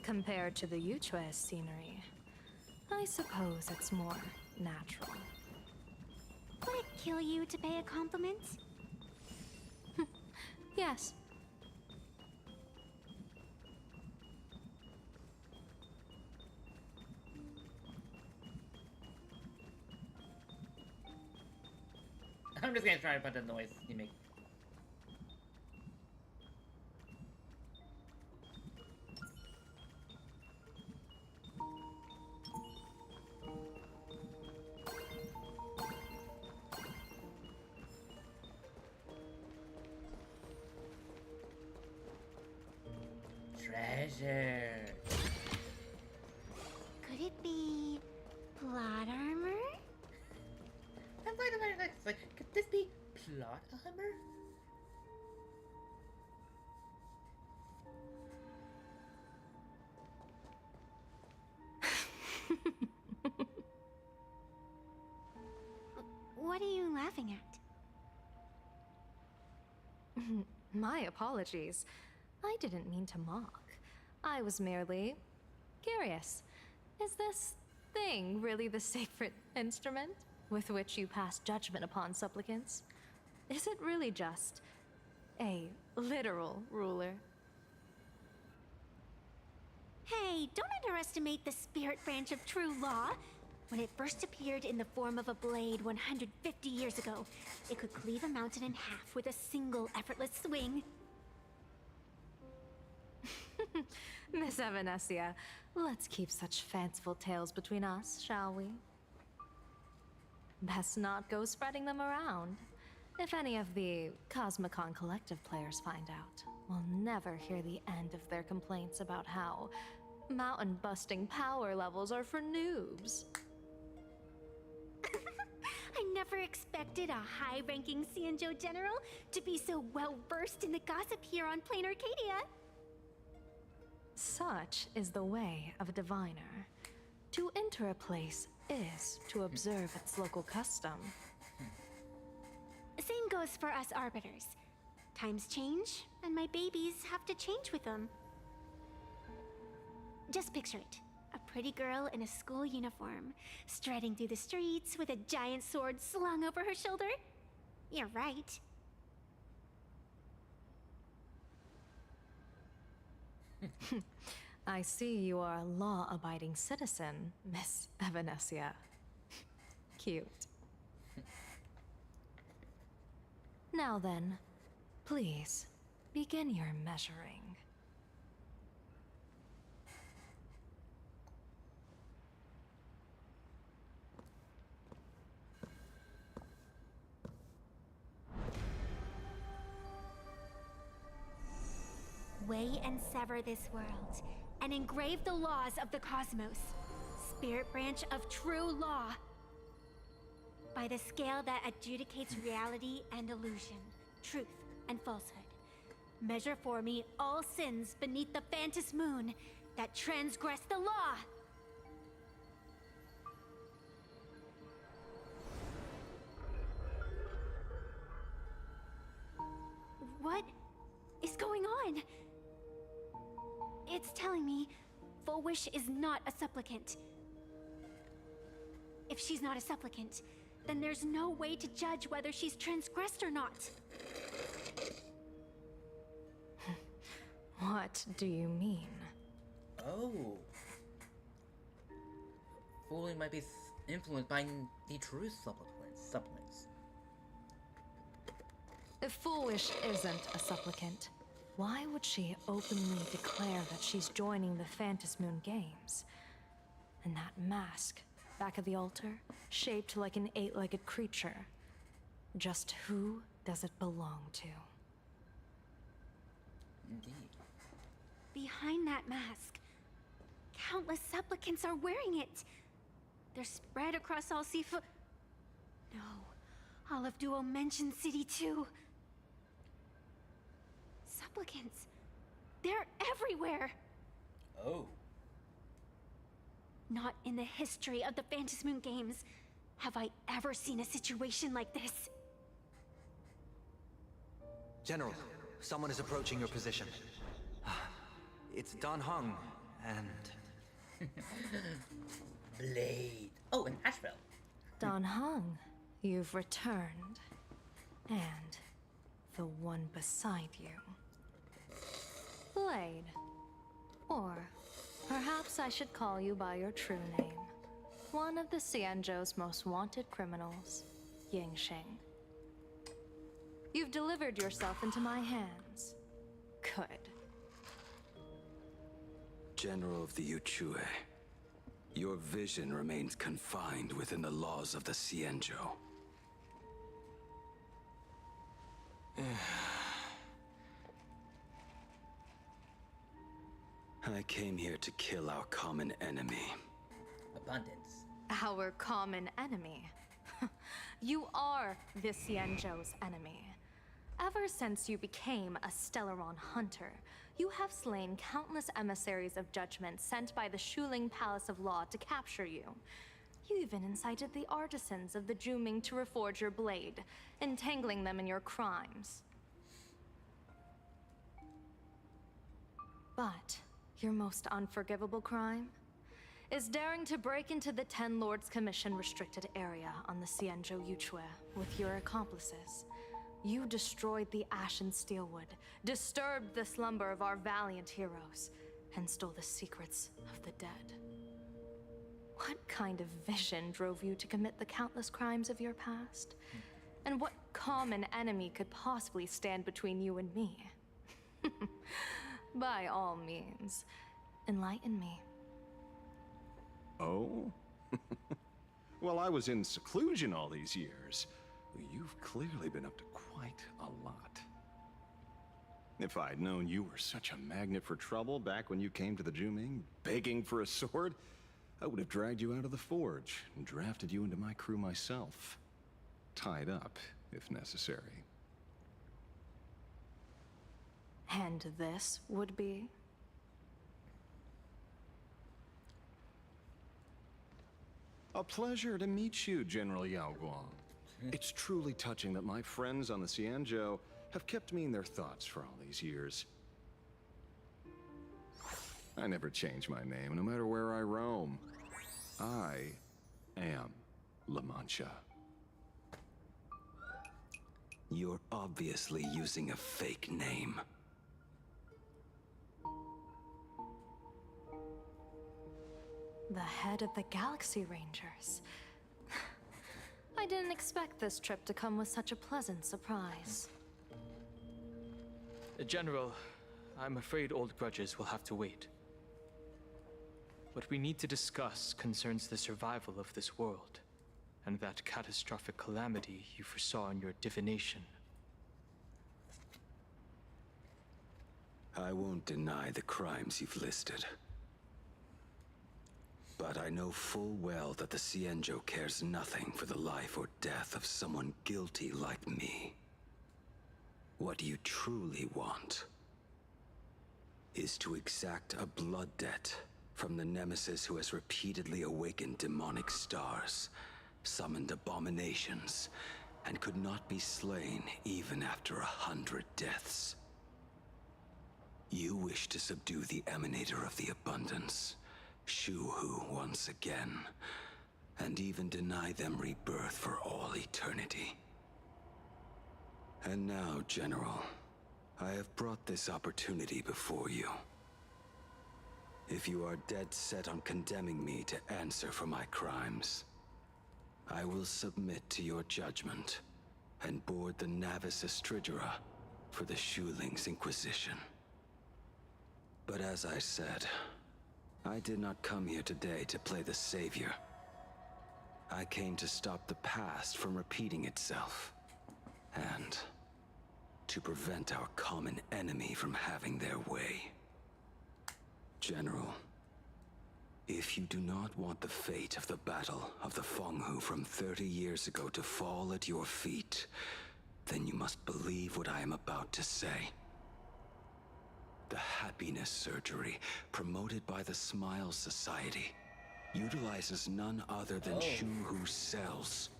Compared to the Yuchue scenery, I suppose it's more natural. Would it kill you to pay a compliment? Yes. I'm just gonna try to put the noise you make. Treasure. Could it be plot armor? It's like, could this be plot armor? What are you laughing at? My apologies. I didn't mean to mock. I was merely curious. Is this thing really the sacred instrument with which you pass judgment upon supplicants? Is it really just a literal ruler? Hey, don't underestimate the spirit branch of true law. When it first appeared in the form of a blade 150 years ago, it could cleave a mountain in half with a single effortless swing. Miss Evanesia, let's keep such fanciful tales between us, shall we? Best not go spreading them around. If any of the Cosmicon Collective players find out, we'll never hear the end of their complaints about how mountain-busting power levels are for noobs. I never expected a high-ranking Xianzhou general to be so well-versed in the gossip here on Plain Arcadia. Such is the way of a diviner. To enter a place is to observe its local custom. goes for us arbiters. Times change, and my babies have to change with them. Just picture it. A pretty girl in a school uniform, striding through the streets with a giant sword slung over her shoulder. You're right. I see you are a law-abiding citizen, Miss Evanesia. Cute. Now then, please, begin your measuring. Weigh and sever this world, and engrave the laws of the cosmos. Spirit branch of true law. By the scale that adjudicates reality and illusion, truth and falsehood. Measure for me all sins beneath the Phantom Moon that transgress the law. What is going on? It's telling me Full Wish is not a supplicant. If she's not a supplicant, then there's no way to judge whether she's transgressed or not. What do you mean? Oh. Fooling might be influenced by the true supplicants. If Foolish isn't a supplicant, why would she openly declare that she's joining the Phantom Moon Games? And that mask, back of the altar, shaped like an 8-legged creature. Just who does it belong to? Indeed. Behind that mask, countless supplicants are wearing it. They're spread across all Sifu. No, all of Duo mentioned City too. Supplicants. They're everywhere. Oh. Not in the history of the Phantom Moon Games have I ever seen a situation like this. General, someone is approaching your position. It's Dan Heng, and... Blade. Oh, in Asheville. Dan Heng, you've returned. And the one beside you. Blade. Or perhaps I should call you by your true name. One of the Xianzhou's most wanted criminals, Yingxing. You've delivered yourself into my hands. Good. General of the Yuchue, your vision remains confined within the laws of the Xianzhou. I came here to kill our common enemy. Abundance. Our common enemy. You are the Xianzhou's enemy. Ever since you became a Stellaron hunter, you have slain countless emissaries of judgment sent by the Shuling Palace of Law to capture you. You even incited the artisans of the Juming to reforge your blade, entangling them in your crimes. But your most unforgivable crime is daring to break into the Ten Lords Commission restricted area on the Xianzhou Yuchue with your accomplices. You destroyed the Ashen Steelwood, disturbed the slumber of our valiant heroes, and stole the secrets of the dead. What kind of vision drove you to commit the countless crimes of your past? And what common enemy could possibly stand between you and me? By all means, enlighten me. Oh? Well, I was in seclusion all these years. You've clearly been up to quite a lot. If I'd known you were such a magnet for trouble back when you came to the Juming, begging for a sword, I would have dragged you out of the forge and drafted you into my crew myself. Tied up, if necessary. And this would be? A pleasure to meet you, General Yao Guang. It's truly touching that my friends on the Cianjo have kept me in their thoughts for all these years. I never change my name, no matter where I roam. I am La Mancha. You're obviously using a fake name. The head of the Galaxy Rangers. I didn't expect this trip to come with such a pleasant surprise. General, I'm afraid old grudges will have to wait. What we need to discuss concerns the survival of this world, and that catastrophic calamity you foresaw in your divination. I won't deny the crimes you've listed. But I know full well that the Cianjo cares nothing for the life or death of someone guilty like me. What you truly want is to exact a blood debt from the nemesis who has repeatedly awakened demonic stars, summoned abominations, and could not be slain even after 100 deaths. You wish to subdue the Emanator of the Abundance, Shu-Hu once again, and even deny them rebirth for all eternity. And now, General, I have brought this opportunity before you. If you are dead set on condemning me to answer for my crimes, I will submit to your judgment and board the Navis Astridura for the Shuling's Inquisition. But as I said, I did not come here today to play the savior. I came to stop the past from repeating itself, and to prevent our common enemy from having their way. General, if you do not want the fate of the Battle of the Fenghu from 30 years ago to fall at your feet, then you must believe what I am about to say. The happiness surgery, promoted by the Smile Society, utilizes none other than Shu-Hu cells.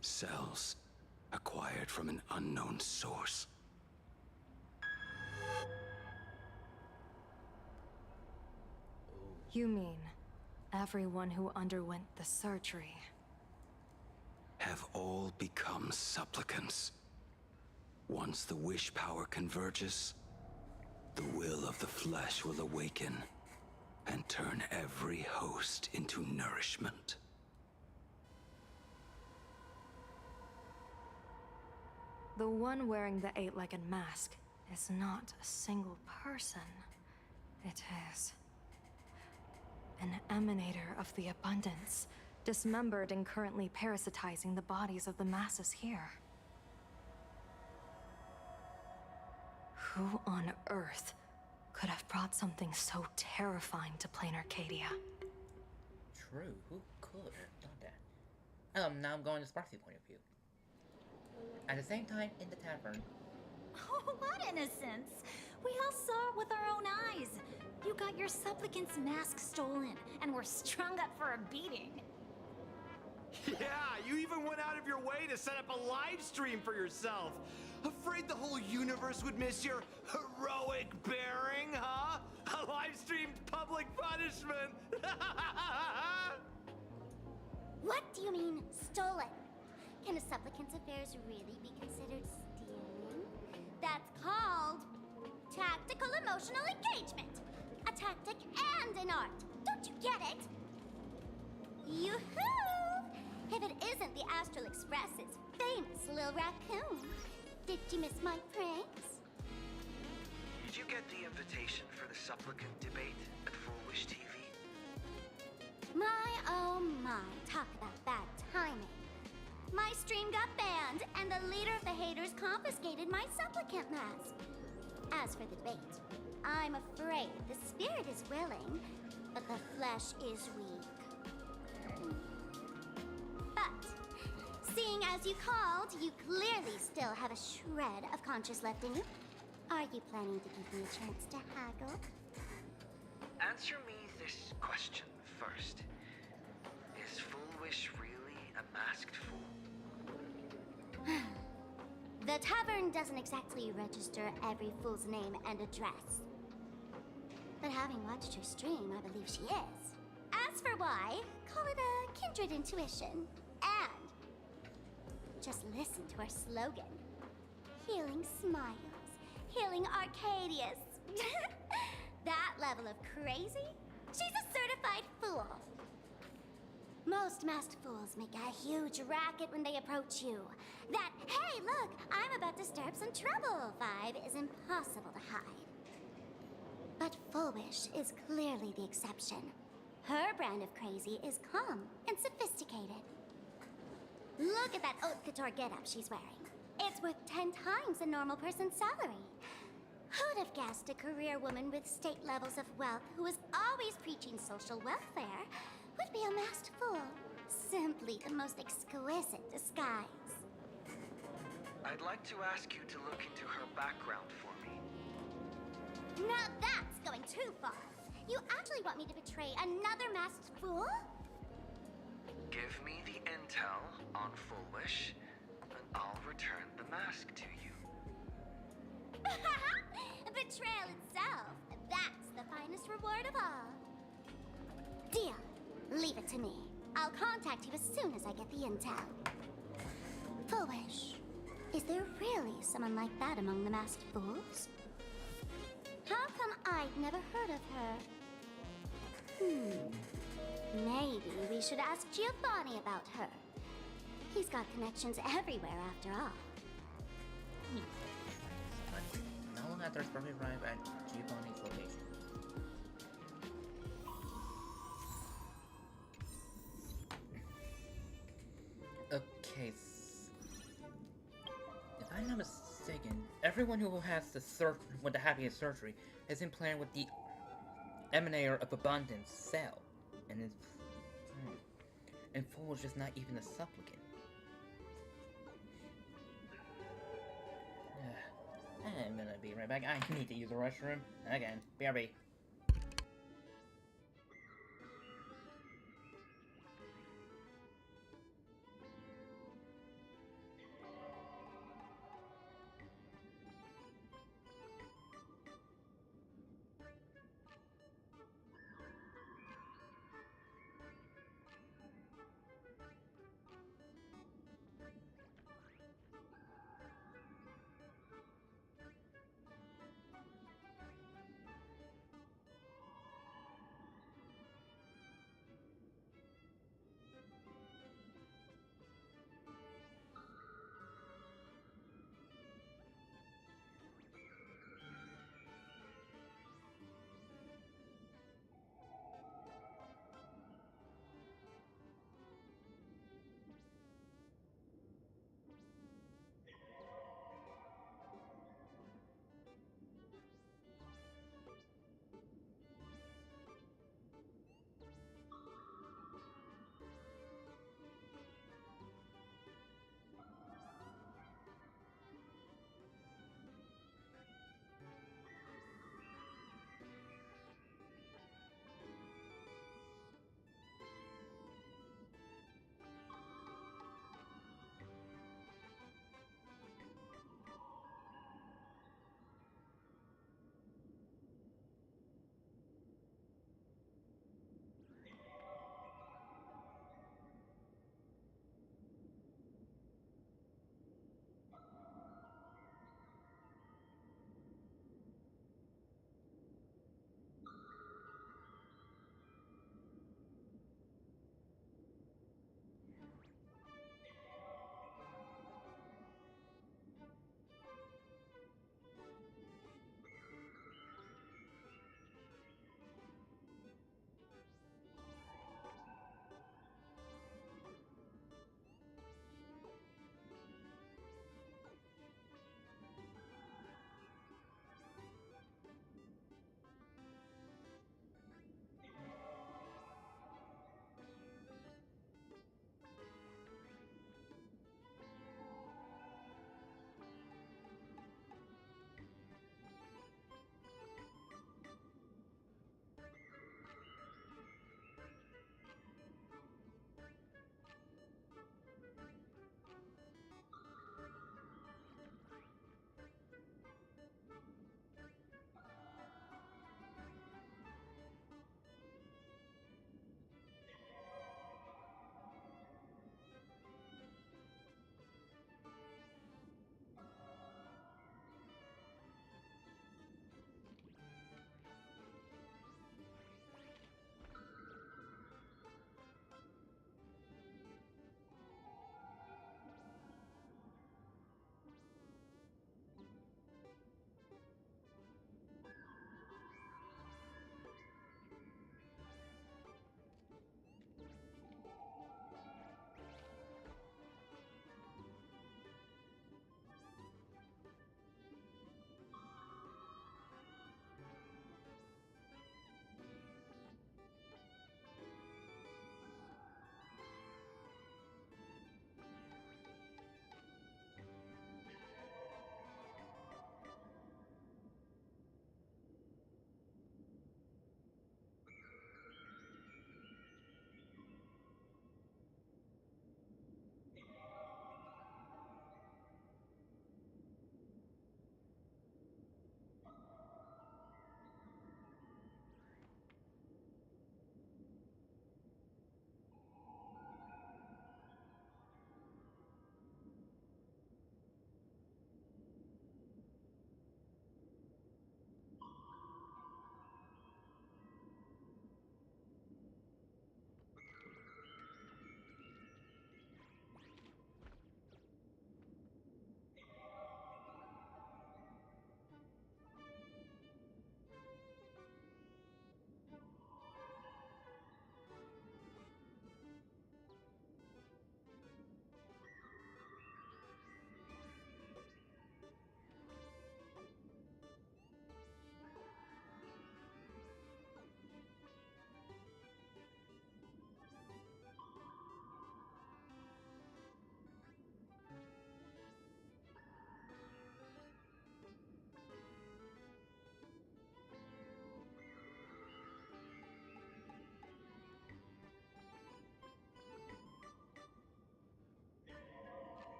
Cells acquired from an unknown source. You mean everyone who underwent the surgery Have all become supplicants. Once the wish power converges, the will of the flesh will awaken and turn every host into nourishment. The one wearing the eight-legged mask is not a single person. It is an emanator of the abundance, dismembered and currently parasitizing the bodies of the masses here. Who on earth could have brought something so terrifying to plain Arcadia? True, who could have done that? Now I'm going to Sparky's point of view. At the same time, in the tavern. Oh, what innocence! We all saw it with our own eyes. You got your supplicant's mask stolen, and were strung up for a beating. Yeah, you even went out of your way to set up a live stream for yourself. Afraid the whole universe would miss your heroic bearing, huh? A live-streamed public punishment! What do you mean, stolen? Can a supplicant's affairs really be considered stealing? That's called tactical emotional engagement. A tactic and an art. Don't you get it? Yoo-hoo! If it isn't the Astral Express's famous Lil Raccoon. Did you miss my pranks? Did you get the invitation for the supplicant debate at Full Wish TV? My, oh my, talk about bad timing. My stream got banned, and the leader of the haters confiscated my supplicant mask. As for the debate, I'm afraid the spirit is willing, but the flesh is weak. But, seeing as you called, you clearly still have a shred of conscience left in you. Are you planning to give me a chance to haggle? Answer me this question first. Is Full Wish really a masked fool? The tavern doesn't exactly register every fool's name and address. But having watched her stream, I believe she is. As for why, call it a kindred intuition. And just listen to her slogan. Healing smiles. Healing Arcadius. That level of crazy? She's a certified fool. Most masked fools make a huge racket when they approach you. That, hey, look, I'm about to stir up some trouble vibe is impossible to hide. But Foolish is clearly the exception. Her brand of crazy is calm and sophisticated. Look at that haute couture getup she's wearing. It's worth 10 times a normal person's salary. Who'd have guessed a career woman with state levels of wealth who was always preaching social welfare would be a masked fool? Simply the most exquisite disguise. I'd like to ask you to look into her background for me. Now that's going too far. You actually want me to betray another masked fool? Give me the intel on Foolish, and I'll return the mask to you. Betrayal itself. That's the finest reward of all. Deal. Leave it to me. I'll contact you as soon as I get the intel. Foolish. Is there really someone like that among the masked fools? How come I'd never heard of her? Maybe we should ask Giovanni about her. He's got connections everywhere after all. No one after probably arrive at Giovanni's location. Okay, if I'm not mistaken, everyone who has the happiest surgery has implanted with the Emanator of Abundance cell, and is and Foolish is not even a supplicant. I'm gonna be right back. I need to use the restroom again. BRB.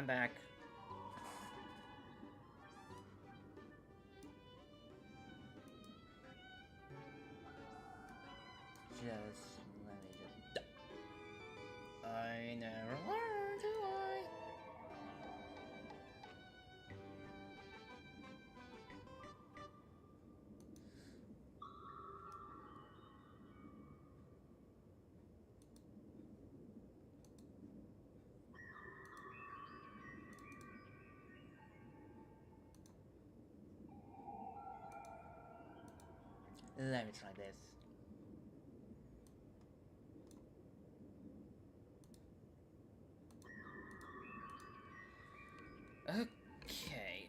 I'm back. Let me just... I never learned, do I? Let me try this. Okay.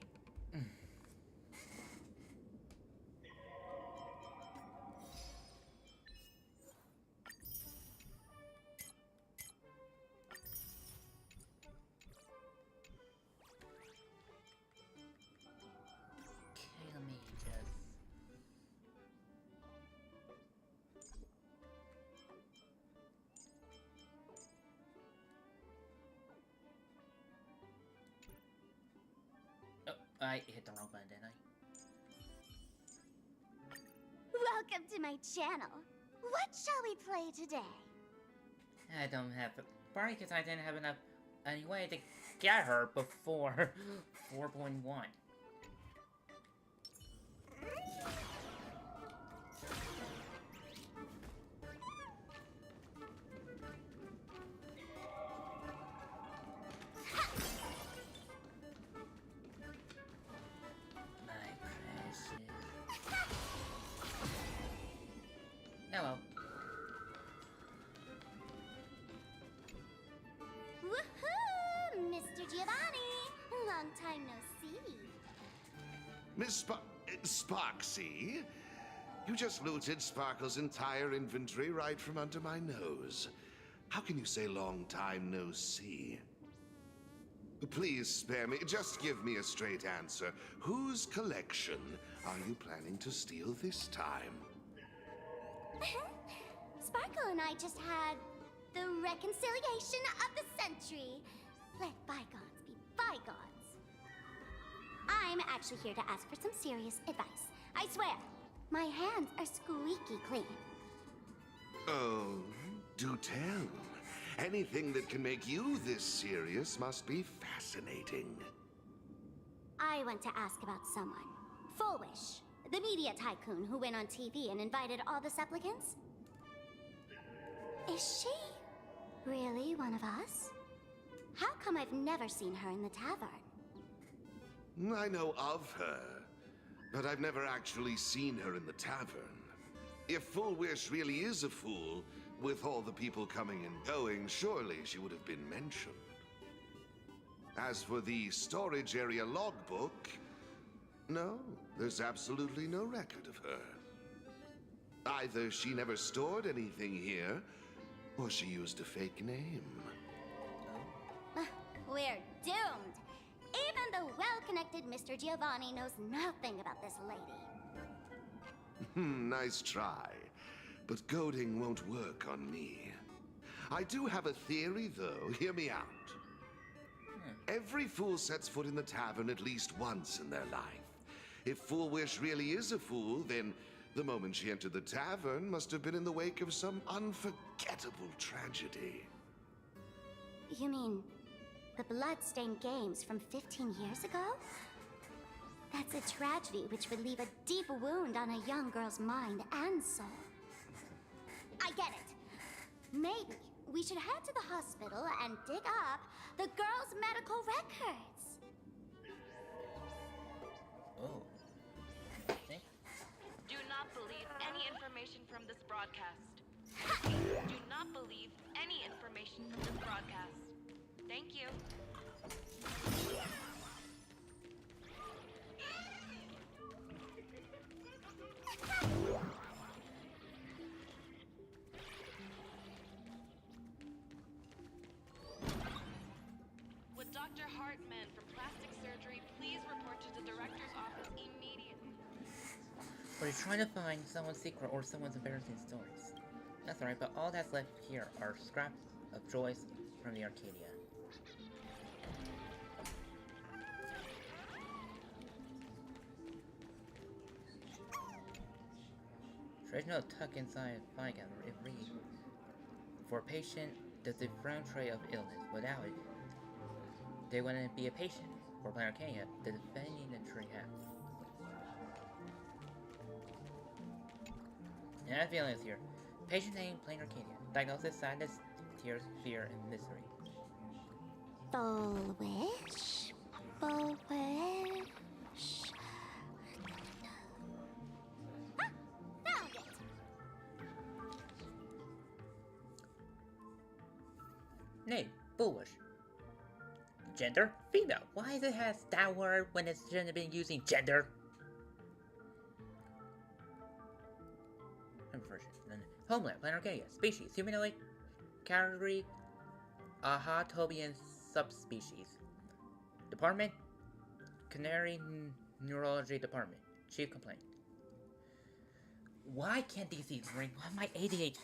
Okay, let me just... Oh, I hit the wrong button, didn't I? Welcome to my channel. What shall we play today? I don't have... Probably because I didn't have enough any way to get her before 4.1. Hello. Woohoo! Mr. Giovanni! Long time no see. Miss Sparksy? You just looted Sparkle's entire inventory right from under my nose. How can you say long time no see? Please spare me. Just give me a straight answer. Whose collection are you planning to steal this time? Sparkle and I just had the reconciliation of the century. Let bygones be bygones. I'm actually here to ask for some serious advice. I swear, my hands are squeaky clean. Oh, do tell. Anything that can make you this serious must be fascinating. I want to ask about someone. Fullwish, the media tycoon who went on TV and invited all the supplicants. Is she really one of us? How come I've never seen her in the tavern? I know of her, but I've never actually seen her in the tavern. If Fullwish really is a fool, with all the people coming and going, surely she would have been mentioned. As for the storage area logbook, no, there's absolutely no record of her. Either she never stored anything here, or she used a fake name. We're doomed. Even the well-connected Mr. Giovanni knows nothing about this lady. Nice try. But goading won't work on me. I do have a theory, though. Hear me out. Every fool sets foot in the tavern at least once in their life. If Fullwish really is a fool, then the moment she entered the tavern must have been in the wake of some unforgettable tragedy. You mean the blood-stained games from 15 years ago? That's a tragedy which would leave a deep wound on a young girl's mind and soul. I get it. Maybe we should head to the hospital and dig up the girl's medical records. Oh. Do not believe any information from this broadcast. Do not believe any information from this broadcast. Thank you. Would Dr. Hartman from Plastic Surgery please report to the director's office immediately? But he's trying to find someone's secret or someone's embarrassing stories. That's alright, but all that's left here are scraps of joys from the Arcadia. Traditional tuck inside a file cabinet, it reads, for a patient, the different trait of illness. Without it, they wouldn't be a patient. For Planet Arcadia, the defending the tree hat. And that feeling is here. Patient name, Planet Arcadia. Diagnosis, sadness, tears, fear, and misery. Full wish. Full wish. Ah, found it. Name, foolish. Gender, female. Why does it have that word when it shouldn't have been using gender? Homeland, Planet Arcadia. Species, humanoid. Category, Ahatobian subspecies. Department, Canary Neurology Department. Chief complaint. Why can't these ring? Why am I ADHD?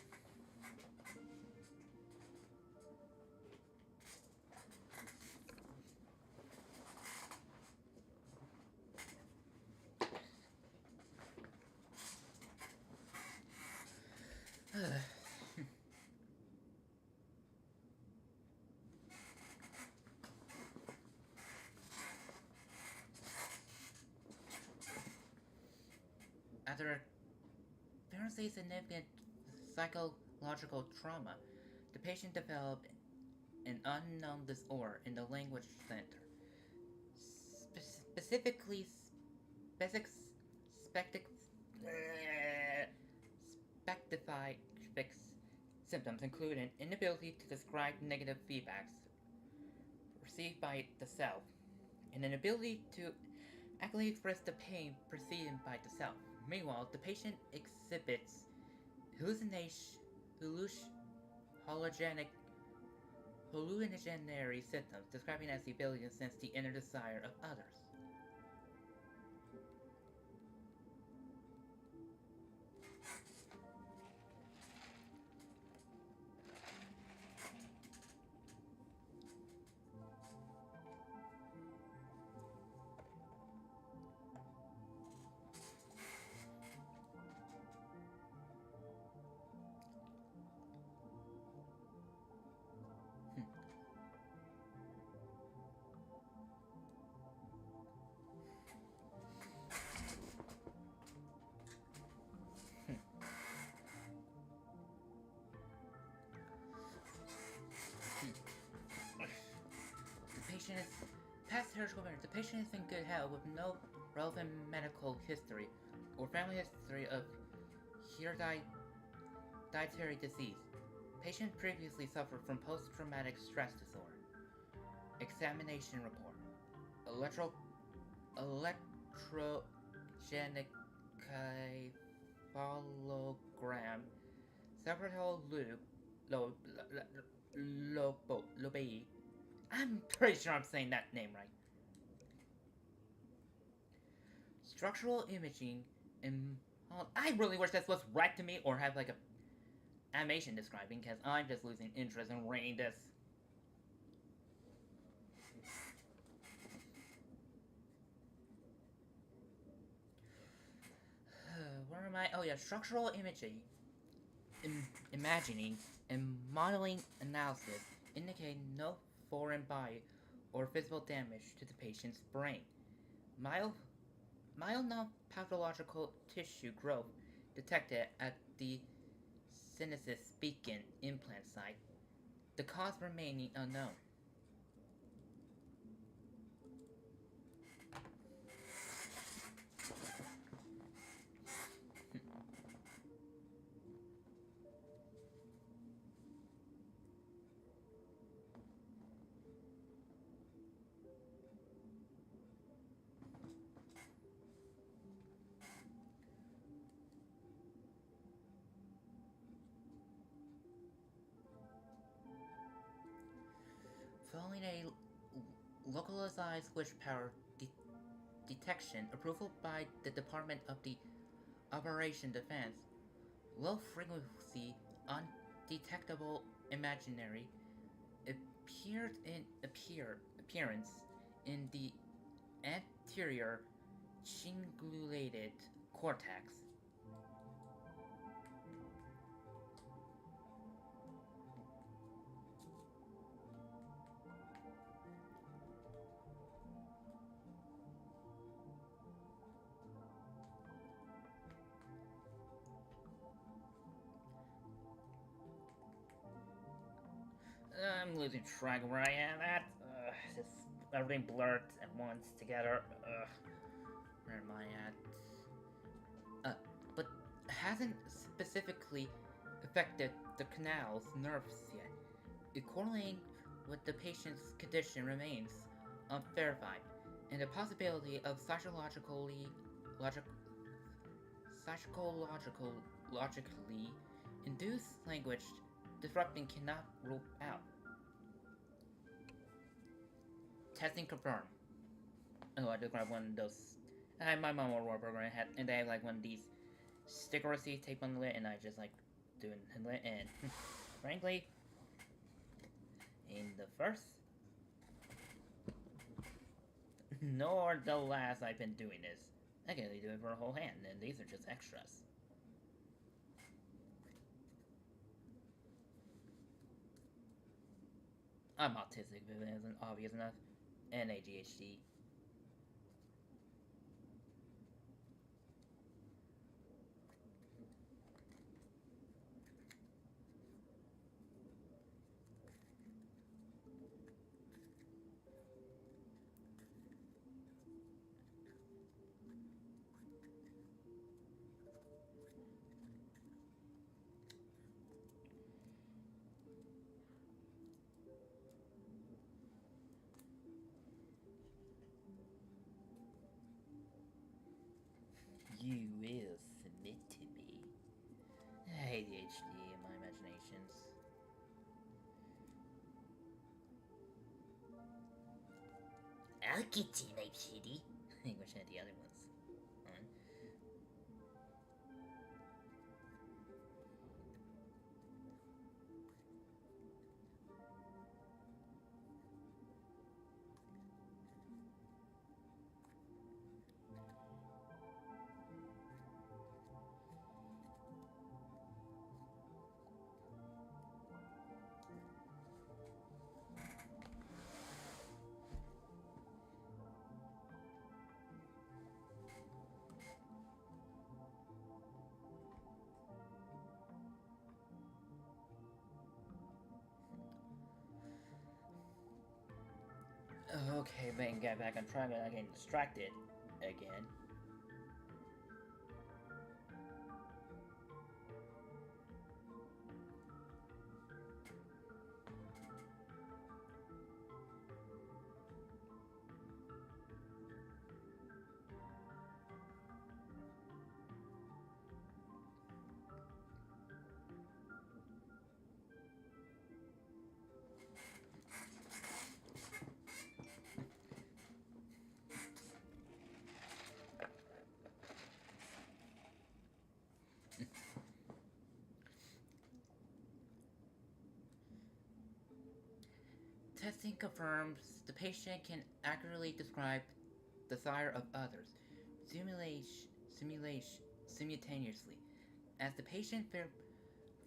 After apparently significant psychological trauma, the patient developed an unknown disorder in the language center. Specifically, specified symptoms include an inability to describe negative feedbacks received by the self, and an ability to accurately express the pain perceived by the self. Meanwhile, the patient exhibits hallucinatory symptoms, describing as the ability to sense the inner desire of others. Past surgical records. The patient is in good health with no relevant medical history or family history of hereditary disease. Patient previously suffered from post-traumatic stress disorder. Examination report. Electrogenic cephalogram. Cerebral lobe. I'm pretty sure I'm saying that name right. Structural imaging and I really wish this was read to me or have like a animation describing, because I'm just losing interest in reading this. Where am I? Oh yeah, structural imaging, imagining, and modeling analysis indicate no foreign body or physical damage to the patient's brain. Mild non-pathological tissue growth detected at the Synesis Beacon implant site. The cause remaining unknown. Following a localized switch power detection approval by the Department of the Operation Defense, low frequency undetectable imaginary appearance in the anterior cingulated cortex. I'm losing track of where I am at. Just everything blurred at once together. Where am I at? But hasn't specifically affected the canal's nerves yet. Correlating with the patient's condition remains unverified, and the possibility of psychologically induced language disrupting cannot rule out. Testing confirmed. Oh, I just grabbed one of those. I had my mom war program and they have like one of these sticker receipt tape on the lid, and I just like doing it, and frankly, in the first nor the last I've been doing this. I can only do it for a whole hand, and these are just extras. I'm autistic if it isn't obvious enough, and ADHD. You will submit to me. ADHD in my imaginations. I'll get you, Night Shitty. I wish I had the other ones on. Okay, then get back on track without getting distracted again. Testing confirms the patient can accurately describe the desire of others, simultaneously. As the patient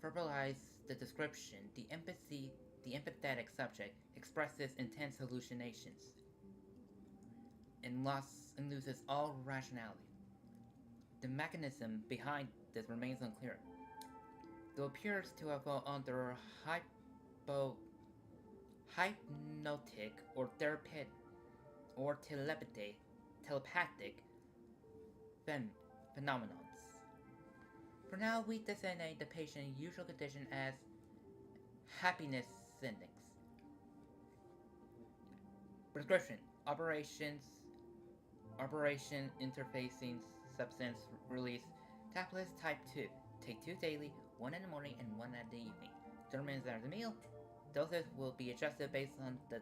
verbalizes the description, the empathetic subject expresses intense hallucinations and loses all rationality. The mechanism behind this remains unclear, though appears to have fallen under hypnotic or telepathic phenomenons. For now, we designate the patient's usual condition as happiness index. Prescription: Operation Interfacing Substance Release Tablets Type 2. Take 2 daily, 1 in the morning and 1 at the evening. 30 minutes after the meal. Doses will be adjusted based on the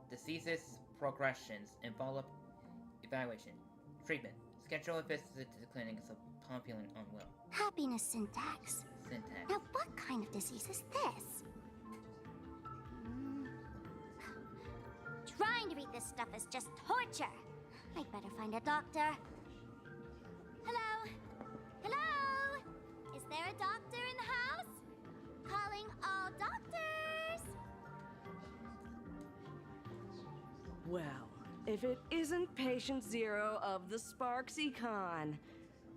disease's progressions and follow-up evaluation. Treatment: Schedule a visit to the clinic upon feeling unwell. Happiness syntax. Now, what kind of disease is this? Trying to read this stuff is just torture. I'd better find a doctor. Hello? Hello? Is there a doctor in the house? Calling all doctors! Well, if it isn't Patient Zero of the Sparksy Con.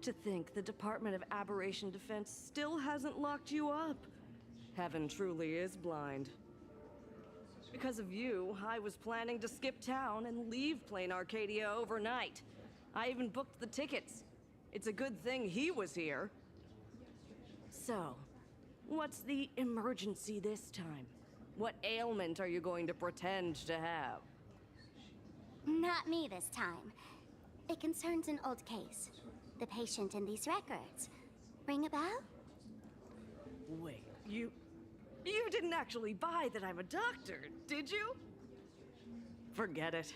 to think the Department of Aberration Defense still hasn't locked you up. Heaven truly is blind. Because of you, I was planning to skip town and leave Plain Arcadia overnight. I even booked the tickets. It's a good thing he was here. So, what's the emergency this time? What ailment are you going to pretend to have? Not me this time. It concerns an old case. The patient in these records. Ring a bell? Wait, you didn't actually buy that I'm a doctor, did you? Forget it.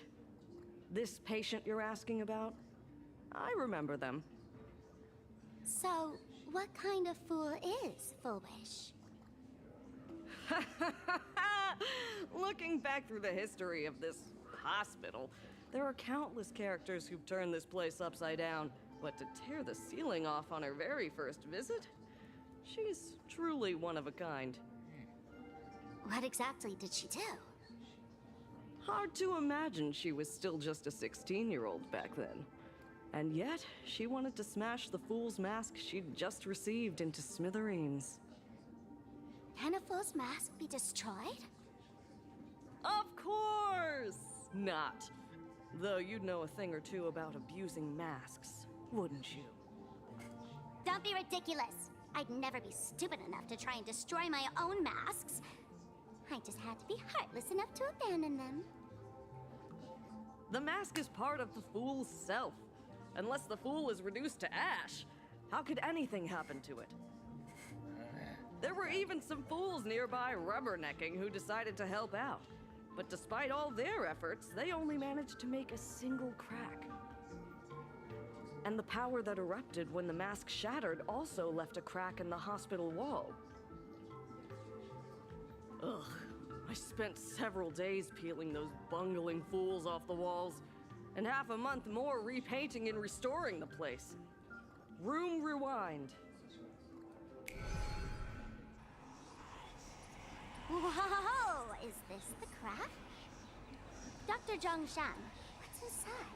This patient you're asking about? I remember them. So, what kind of fool is Foolish? Looking back through the history of this hospital, there are countless characters who've turned this place upside down. But to tear the ceiling off on her very first visit? She's truly one of a kind. What exactly did she do? Hard to imagine she was still just a 16-year-old back then. And yet, she wanted to smash the fool's mask she'd just received into smithereens. Can a fool's mask be destroyed? Of course not! Though you'd know a thing or two about abusing masks, wouldn't you? Don't be ridiculous! I'd never be stupid enough to try and destroy my own masks. I just had to be heartless enough to abandon them. The mask is part of the fool's self. Unless the fool is reduced to ash, how could anything happen to it? There were even some fools nearby rubbernecking who decided to help out. But despite all their efforts, they only managed to make a single crack. And the power that erupted when the mask shattered also left a crack in the hospital wall. Ugh, I spent several days peeling those bungling fools off the walls, and half a month more repainting and restoring the place. Room rewind. Whoa! Is this the crack? Dr. Zhongshan, what's inside?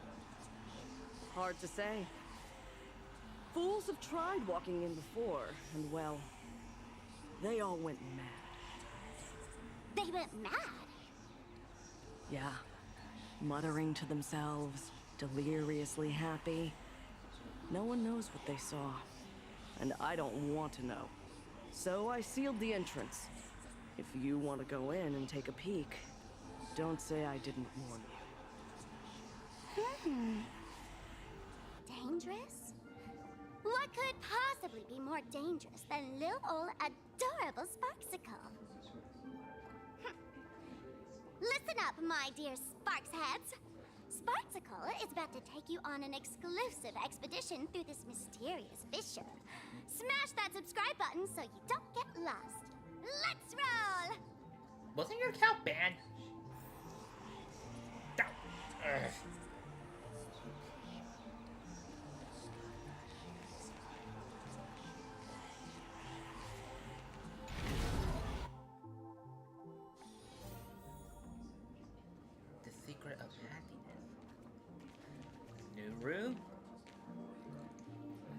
Hard to say. Fools have tried walking in before, and well, they all went mad. They went mad? Yeah. Muttering to themselves, deliriously happy. No one knows what they saw, and I don't want to know. So I sealed the entrance. If you want to go in and take a peek, don't say I didn't warn you. Dangerous? What could possibly be more dangerous than little old adorable Sparksicle? Listen up, my dear Sparksheads. Sparksicle is about to take you on an exclusive expedition through this mysterious fissure. Smash that subscribe button so you don't get lost. Let's roll! Wasn't your account banned? The secret of happiness. New room.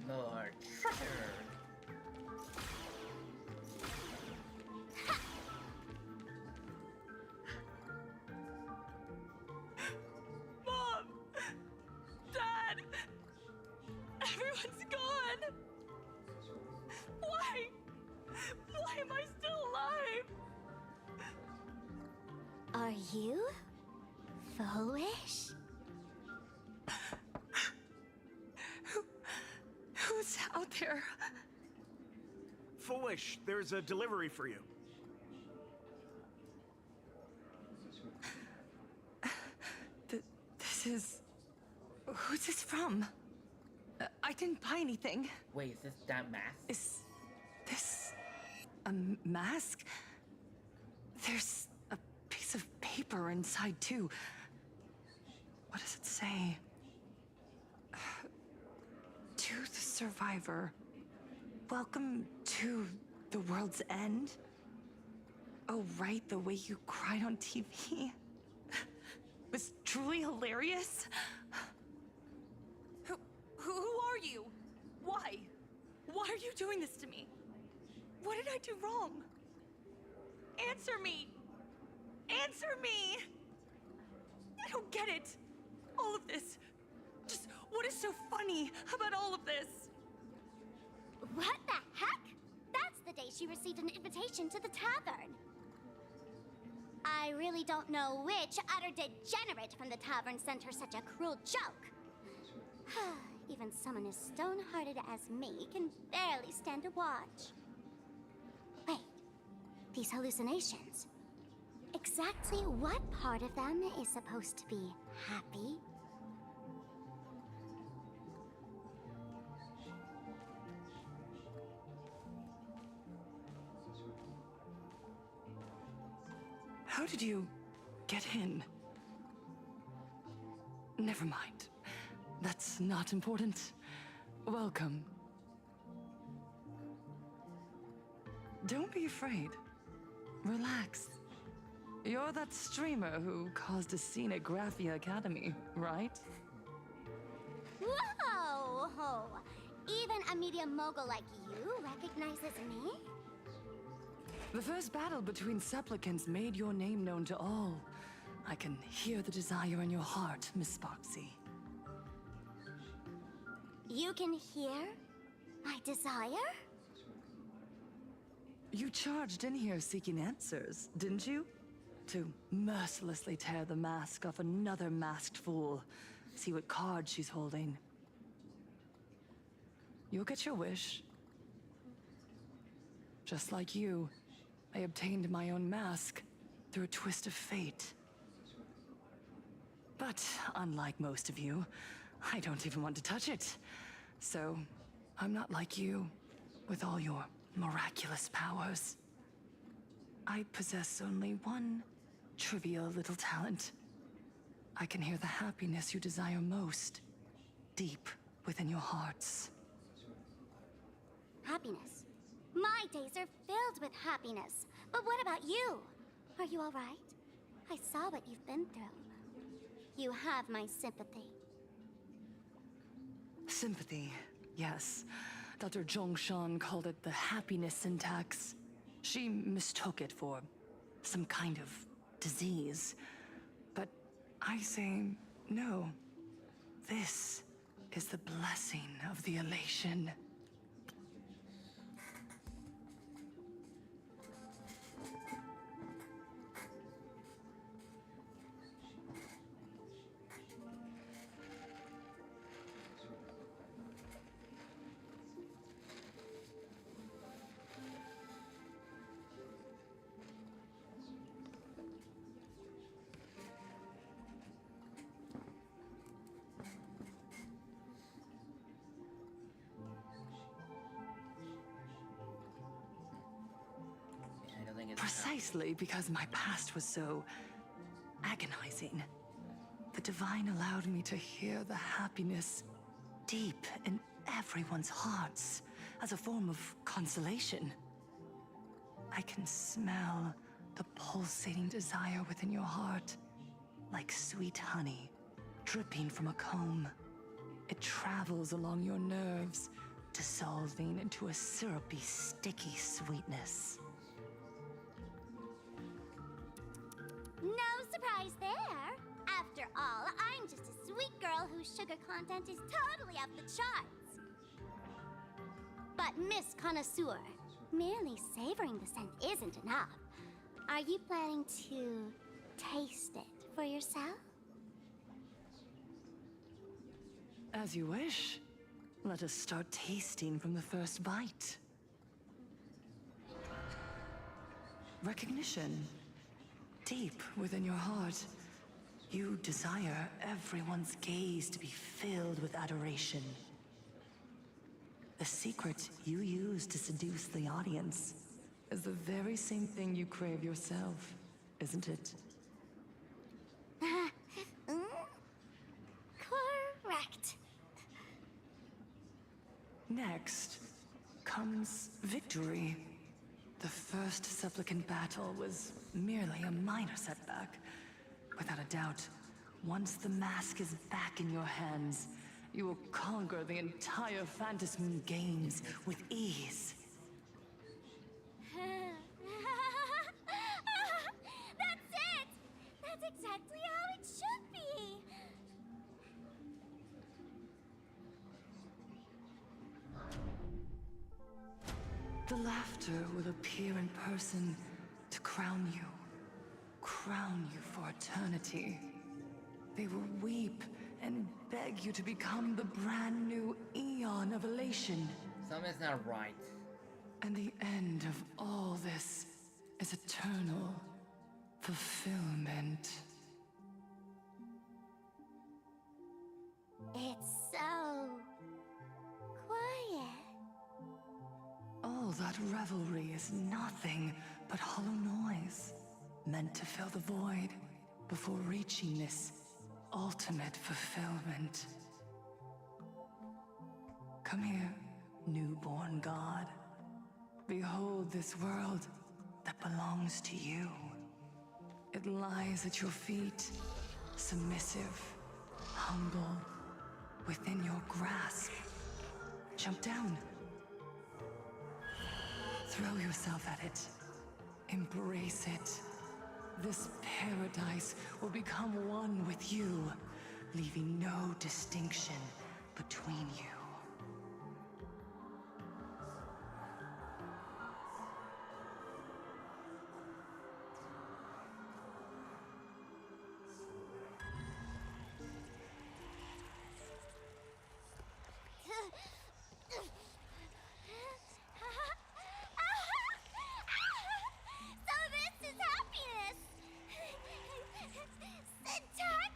More treasure. Mom! Dad! Everyone's gone! Why? Why am I still alive? Are you foolish? Who's out there? Foolish, there's a delivery for you. This is... Who's this from? I didn't buy anything. Wait, is this that mask? Is this a mask? There's a piece of paper inside, too. What does it say? To the survivor, welcome to the world's end. Oh, right, the way you cried on TV was truly hilarious. Who are you? Why are you doing this to me? What did I do wrong? Answer me! Answer me! I don't get it. All of this. Just what is so funny about all of this? What the heck? That's the day she received an invitation to the tavern. I really don't know which utter degenerate from the tavern sent her such a cruel joke. Even someone as stone-hearted as me can barely stand to watch. Wait, these hallucinations. Exactly what part of them is supposed to be happy? How did you get in? Never mind. That's not important. Welcome. Don't be afraid. Relax. You're that streamer who caused a scene at Graphia Academy, right? Whoa! Even a media mogul like you recognizes me? The first battle between supplicants made your name known to all. I can hear the desire in your heart, Miss Sparksy. You can hear my desire? You charged in here seeking answers, didn't you? To mercilessly tear the mask off another masked fool. See what card she's holding. You'll get your wish. Just like you, I obtained my own mask through a twist of fate. But unlike most of you, I don't even want to touch it. So, I'm not like you, with all your miraculous powers. I possess only one trivial little talent. I can hear the happiness you desire most, deep within your hearts. Happiness. My days are filled with happiness. But what about you? Are you all right? I saw what you've been through. You have my sympathy. Sympathy, yes. Dr. Zhongshan called it the happiness syntax. She mistook it for some kind of disease. But I say no. This is the blessing of the elation. Precisely because my past was so agonizing. The Divine allowed me to hear the happiness deep in everyone's hearts as a form of consolation. I can smell the pulsating desire within your heart, like sweet honey dripping from a comb. It travels along your nerves, dissolving into a syrupy, sticky sweetness. No surprise there. After all, I'm just a sweet girl whose sugar content is totally off the charts. But Miss Connoisseur, merely savoring the scent isn't enough. Are you planning to taste it for yourself? As you wish. Let us start tasting from the first bite. Recognition. Deep within your heart, you desire everyone's gaze to be filled with adoration. The secret you use to seduce the audience is the very same thing you crave yourself, isn't it? Correct. Next comes victory. The first supplicant battle was merely a minor setback. Without a doubt, once the mask is back in your hands, you will conquer the entire Phantasm games with ease. That's it! That's exactly how it should be! The laughter will appear in person to crown you for eternity. They will weep and beg you to become the brand new Eon of Elation. Something's not right. And the end of all this is eternal fulfillment. It's so quiet. All that revelry is nothing but hollow noise, meant to fill the void before reaching this ultimate fulfillment. Come here, newborn god. Behold this world that belongs to you. It lies at your feet, submissive, humble, within your grasp. Jump down. Throw yourself at it. Embrace it. This paradise will become one with you, leaving no distinction between you. So this is happiness! Syntax!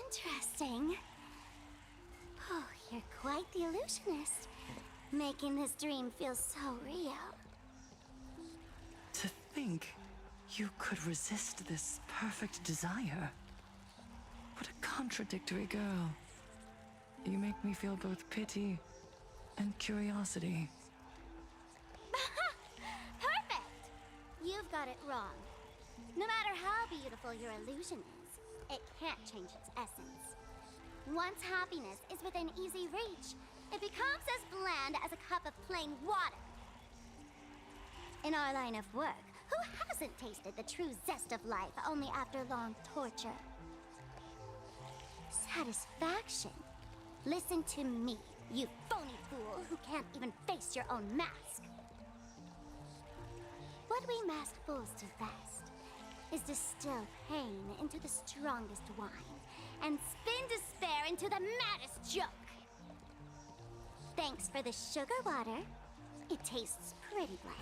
Interesting. Oh, you're quite the illusionist. Making this dream feel so real. To think you could resist this perfect desire. What a contradictory girl. You make me feel both pity and curiosity. Perfect! You've got it wrong. No matter how beautiful your illusion is, it can't change its essence. Once happiness is within easy reach, it becomes as bland as a cup of plain water. In our line of work, who hasn't tasted the true zest of life only after long torture? Satisfaction. Listen to me, you phony fool who can't even face your own mask. What we masked fools do best is distill pain into the strongest wine and spin despair into the maddest joke. Thanks for the sugar water. It tastes pretty bland.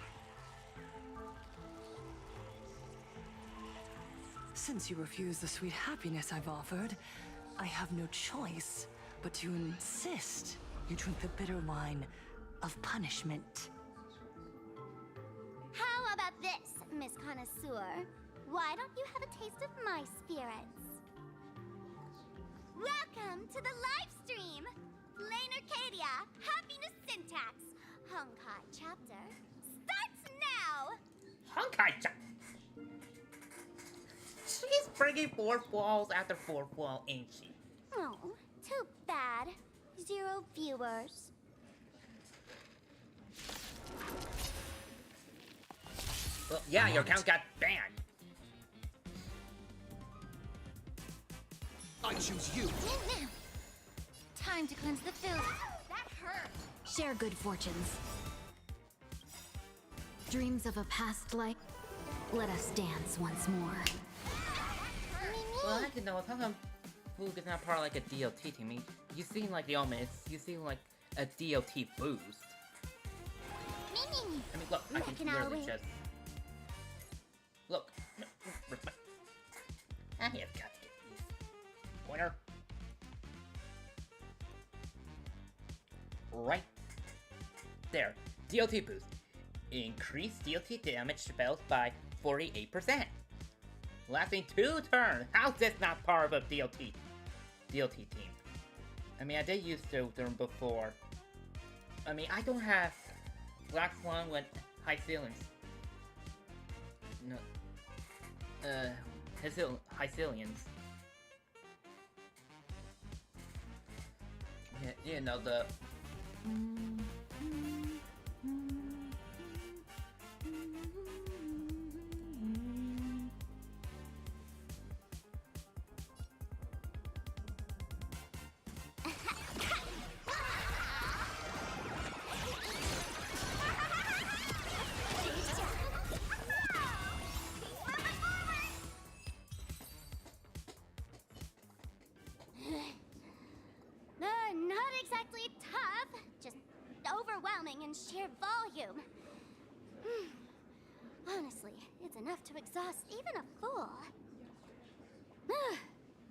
Since you refuse the sweet happiness I've offered, I have no choice but to insist you drink the bitter wine of punishment. How about this, Miss Connoisseur? Why don't you have a taste of my spirits? Welcome to the live stream! Plain Arcadia, Happiness Syntax, Honkai chapter starts now! Honkai chapter! She's bringing 4 falls after 4 fall, ain't she? Oh, too bad. 0 viewers. Well, yeah, your account got banned. I choose you. Time to cleanse the filth. That hurt. Share good fortunes. Dreams of a past life. Let us dance once more. Well, I can know if how come Foog is not part of like a DLT team. I mean, you seem like the Omens, you seem like a DLT boost. I mean, look, I can literally just... Look. I have got to get these. Pointer. Right there. DLT boost. Increase DLT damage spells by 48%. Lasting 2 turns. How's this not part of a DLT team? I mean, I did use them before. I mean, I don't have Black Swan with high ceilings. No. High ceilings. You know, the... Not exactly tough, just overwhelming in sheer volume. Honestly, it's enough to exhaust even a fool.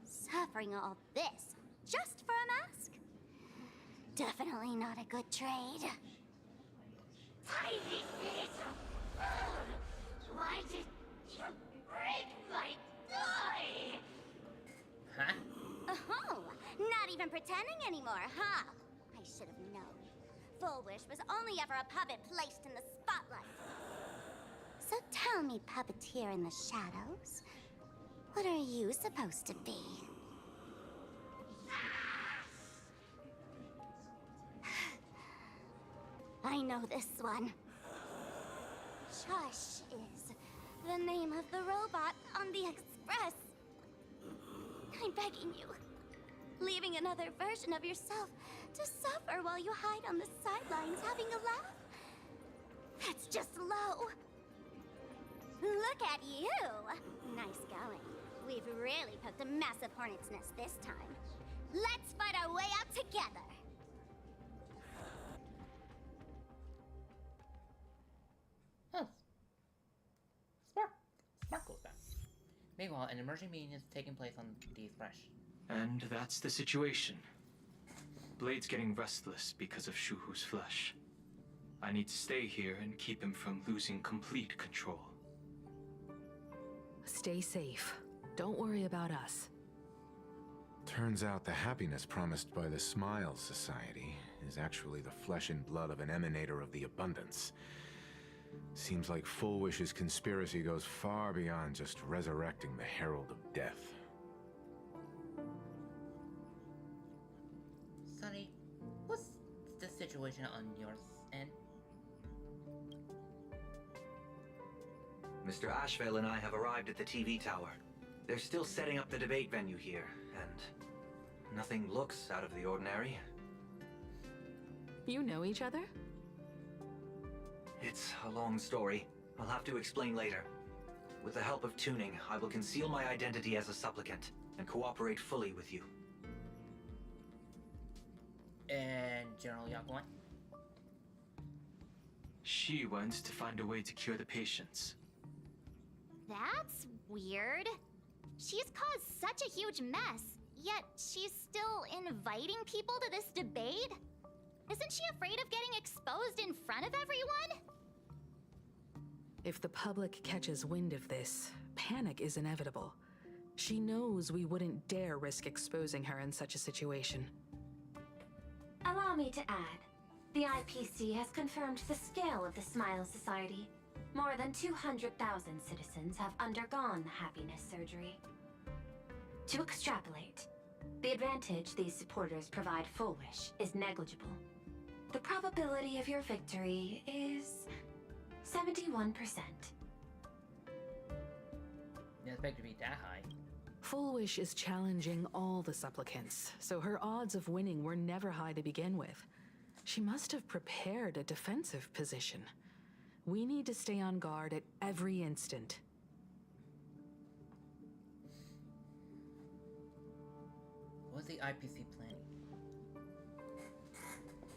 Suffering all this just for a mask? Definitely not a good trade. Tiny little fool! Why did you break my toy? Huh? Oh, not even pretending anymore, huh? I should have known. Full Wish was only ever a puppet placed in the spotlight. So tell me, puppeteer in the shadows, what are you supposed to be? I know this one. Shush is the name of the robot on the express. I'm begging you. Leaving another version of yourself to suffer while you hide on the sidelines having a laugh? That's just low. Look at you. Nice going. We've really poked a massive hornet's nest this time. Let's fight our way out together. Oh. Sparkle's back. Meanwhile, an emerging meeting is taking place on the Fresh. And that's the situation. Blade's getting restless because of Shuhu's flesh. I need to stay here and keep him from losing complete control. Stay safe. Don't worry about us. Turns out the happiness promised by the Smile Society is actually the flesh and blood of an emanator of the abundance. Seems like Full Wish's conspiracy goes far beyond just resurrecting the Herald of Death. Sonny, what's the situation on your end? Mr. Ashvale and I have arrived at the TV tower. They're still setting up the debate venue here, and nothing looks out of the ordinary. You know each other? It's a long story. I'll have to explain later. With the help of tuning, I will conceal my identity as a supplicant and cooperate fully with you. And General Yakuan? She went to find a way to cure the patients. That's weird. She's caused such a huge mess, yet she's still inviting people to this debate? Isn't she afraid of getting exposed in front of everyone? If the public catches wind of this, panic is inevitable. She knows we wouldn't dare risk exposing her in such a situation. Allow me to add, the IPC has confirmed the scale of the Smile Society. More than 200,000 citizens have undergone the happiness surgery. To extrapolate, the advantage these supporters provide Full Wish is negligible. The probability of your victory is 71%. Didn't expect to be that high. Full Wish is challenging all the supplicants, so her odds of winning were never high to begin with. She must have prepared a defensive position. We need to stay on guard at every instant. What's the IPC planning?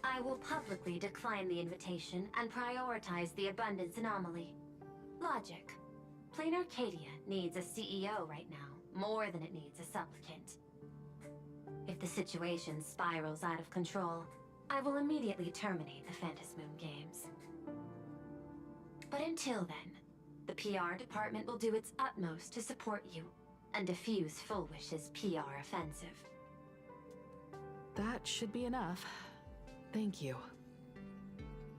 I will publicly decline the invitation and prioritize the abundance anomaly. Logic. Plain Arcadia needs a CEO right now, more than it needs a supplicant. If the situation spirals out of control, I will immediately terminate the Phantasmoon Games. But until then, the PR department will do its utmost to support you and defuse Full Wish's PR offensive. That should be enough. Thank you.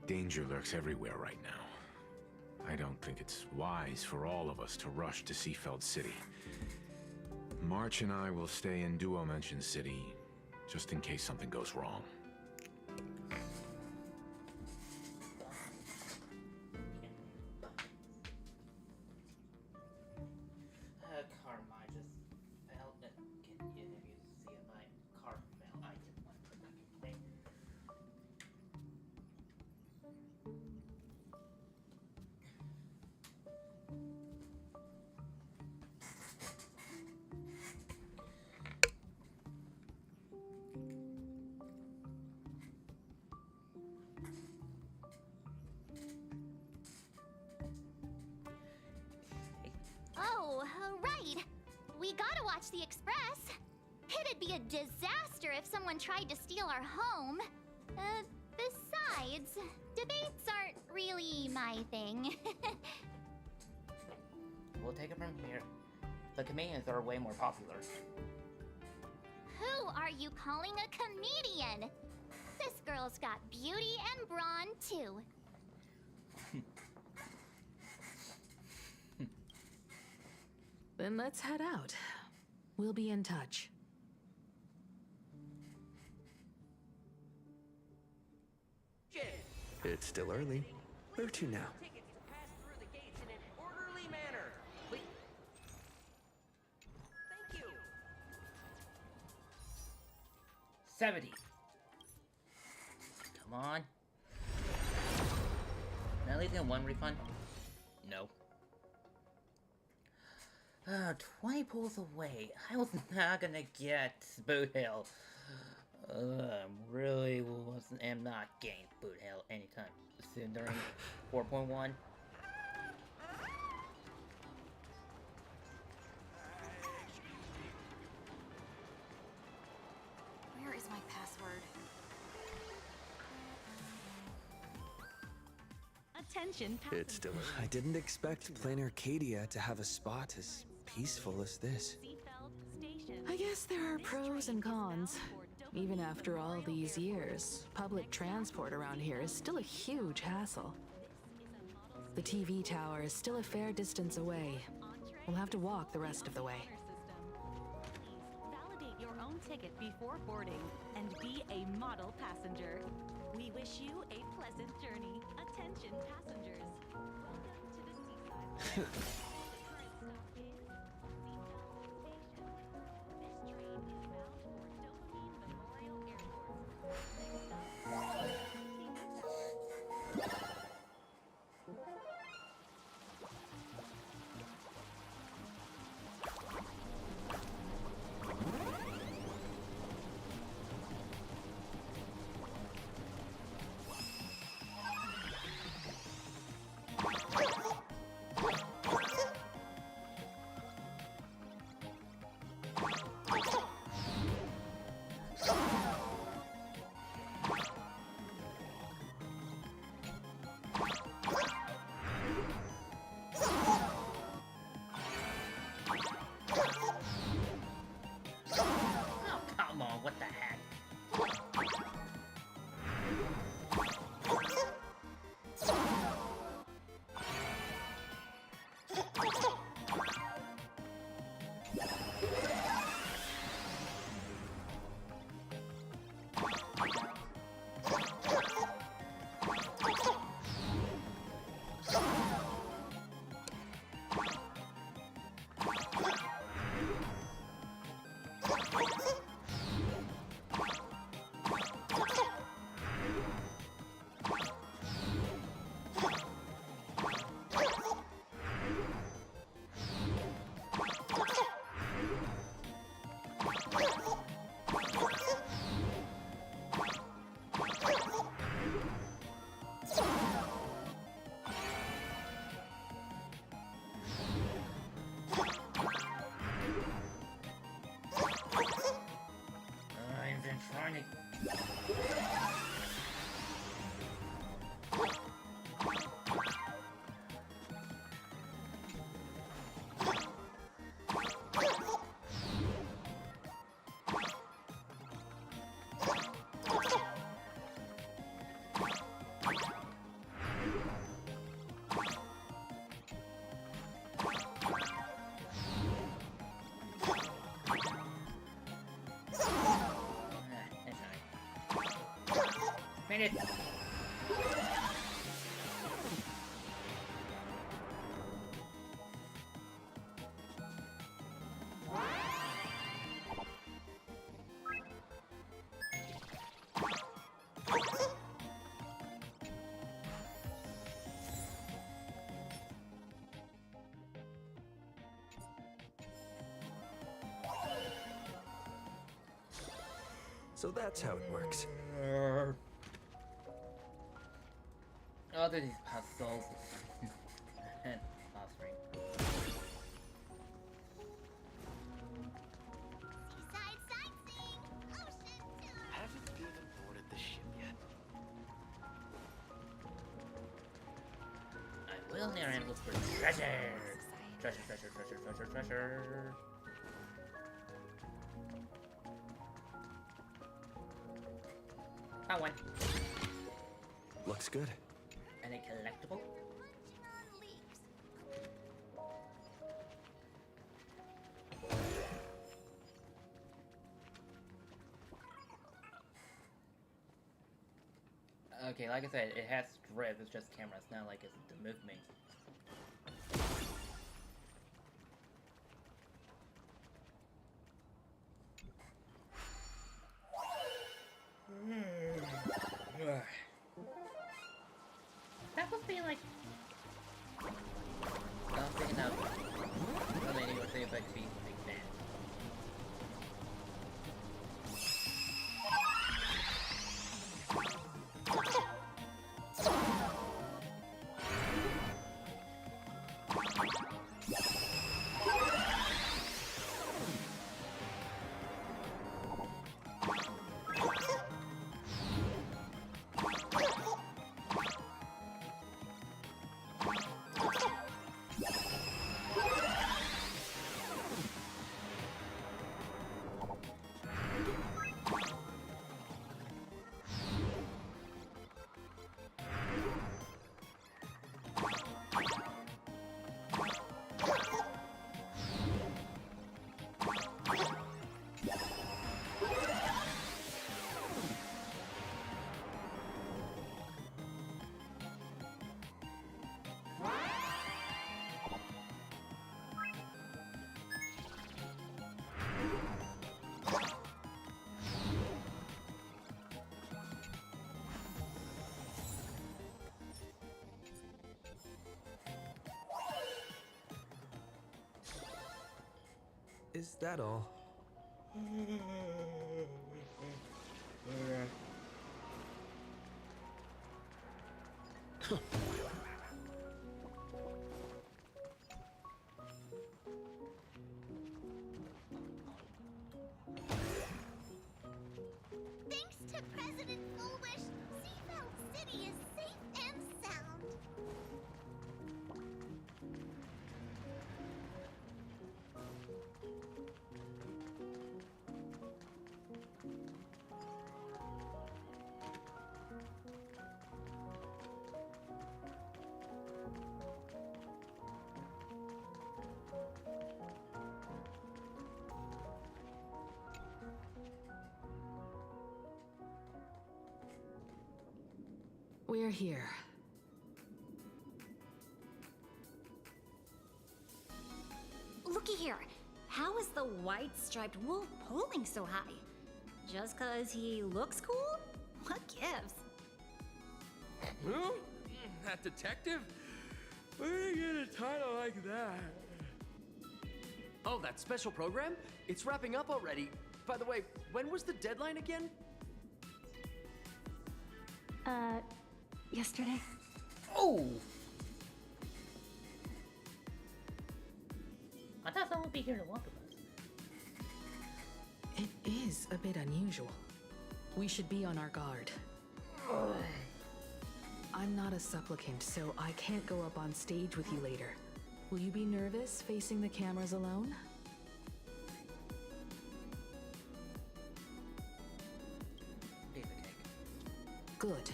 Danger lurks everywhere right now. I don't think it's wise for all of us to rush to Seafeld City. March and I will stay in Duo Mansion City, just in case something goes wrong. Oh, right. We gotta watch the Express. It'd be a disaster if someone tried to steal our home. Besides, debates aren't really my thing. We'll take it from here. The comedians are way more popular. Who are you calling a comedian? This girl's got beauty and brawn, too. Then let's head out. We'll be in touch. It's still early. Where to now? Tickets to pass through the gates in an orderly manner. Thank you. 70. Come on. Can I at least get one refund? No. 20 pulls away. I was not gonna get Boot Hill. Really am not getting Boot Hill anytime soon during 4.1. Where is my password? Attention, It's still early. I didn't expect Plain Arcadia to have a spot as peaceful as this. I guess there are pros and cons. Even after all these years, public transport around here is still a huge hassle. The TV tower is still a fair distance away. We'll have to walk the rest of the way. Validate your own ticket before boarding and be a model passenger. We wish you a pleasant journey. Attention passengers. Welcome to the seaside. What the heck? Made it. So that's how it works. I'll do these puzzles and off screen. go in there and look for treasure. Treasure, treasure, treasure, treasure, treasure. Found one. Looks good. And a collectible. Okay, like I said, it has drift, it's just camera, it's not like it's to move me. That would be like... I'm thinking of... I mean, you were thinking about being a big fan. Is that all? Thanks to President Fullwish, Seafoam City is safe and sound. We're here. Looky here. How is the white striped wolf pulling so high? Just 'cause he looks cool? What gives? Who? That detective? Where did you get a title like that? Oh, that special program? It's wrapping up already. By the way, when was the deadline again? Yesterday. Oh! I thought someone would be here to welcome us. It is a bit unusual. We should be on our guard. I'm not a supplicant, so I can't go up on stage with you later. Will you be nervous facing the cameras alone? Good.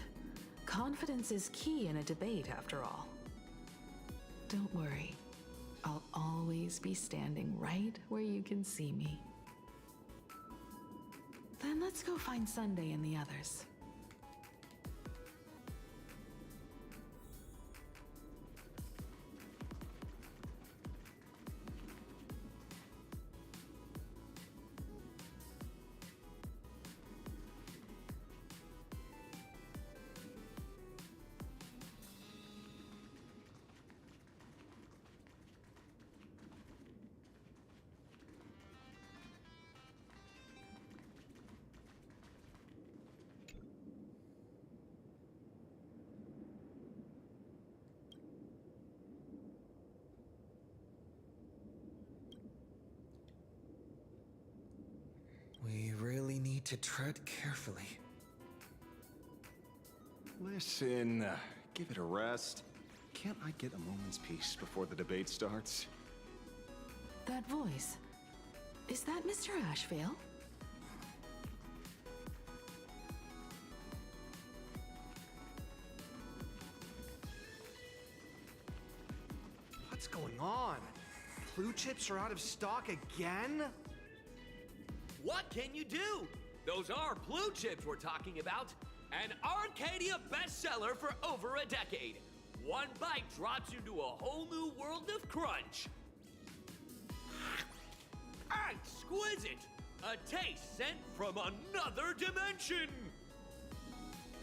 Confidence is key in a debate, after all. Don't worry. I'll always be standing right where you can see me. Then let's go find Sunday and the others. We really need to tread carefully. Listen, give it a rest. Can't I get a moment's peace before the debate starts? That voice. Is that Mr. Ashvale? What's going on? Clue chips are out of stock again? What can you do? Those are blue chips we're talking about. An Arcadia bestseller for over a decade. One bite drops you into a whole new world of crunch. Exquisite! A taste sent from another dimension!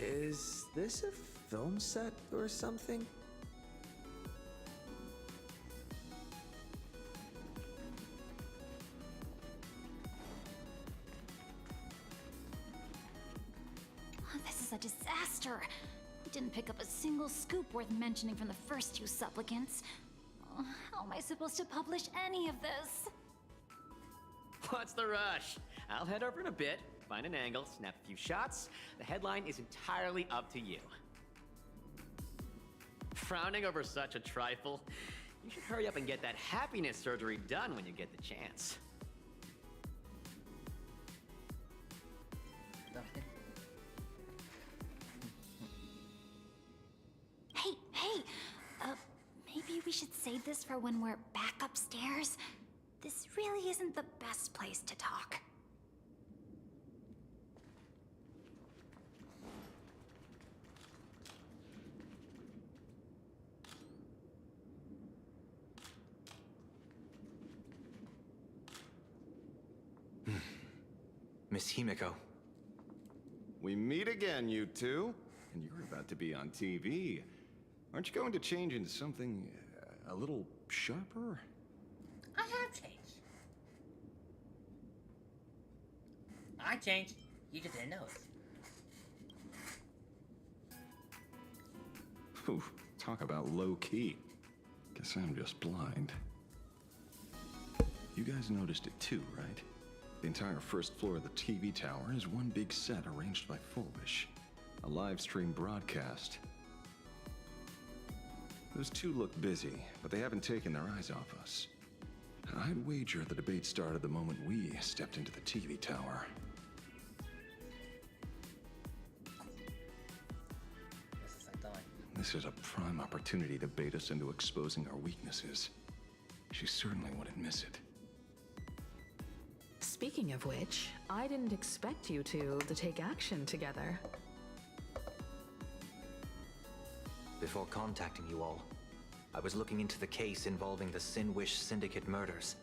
Is this a film set or something? This is a disaster. We didn't pick up a single scoop worth mentioning from the first two supplicants. Oh, how am I supposed to publish any of this? What's the rush? I'll head over in a bit, find an angle, snap a few shots. The headline is entirely up to you. Frowning over such a trifle? You should hurry up and get that happiness surgery done when you get the chance. Hey, maybe we should save this for when we're back upstairs? This really isn't the best place to talk. Miss Himiko. We meet again, you two. And you're about to be on TV. Aren't you going to change into something a little sharper? I have changed. I changed. You just didn't know it. Whew, talk about low-key. Guess I'm just blind. You guys noticed it too, right? The entire first floor of the TV tower is one big set arranged by Fulvish. A live stream broadcast. Those two look busy, but they haven't taken their eyes off us. I'd wager the debate started the moment we stepped into the TV tower. This is a prime opportunity to bait us into exposing our weaknesses. She certainly wouldn't miss it. Speaking of which, I didn't expect you two to take action together. Before contacting you all, I was looking into the case involving the Sin Wish Syndicate murders,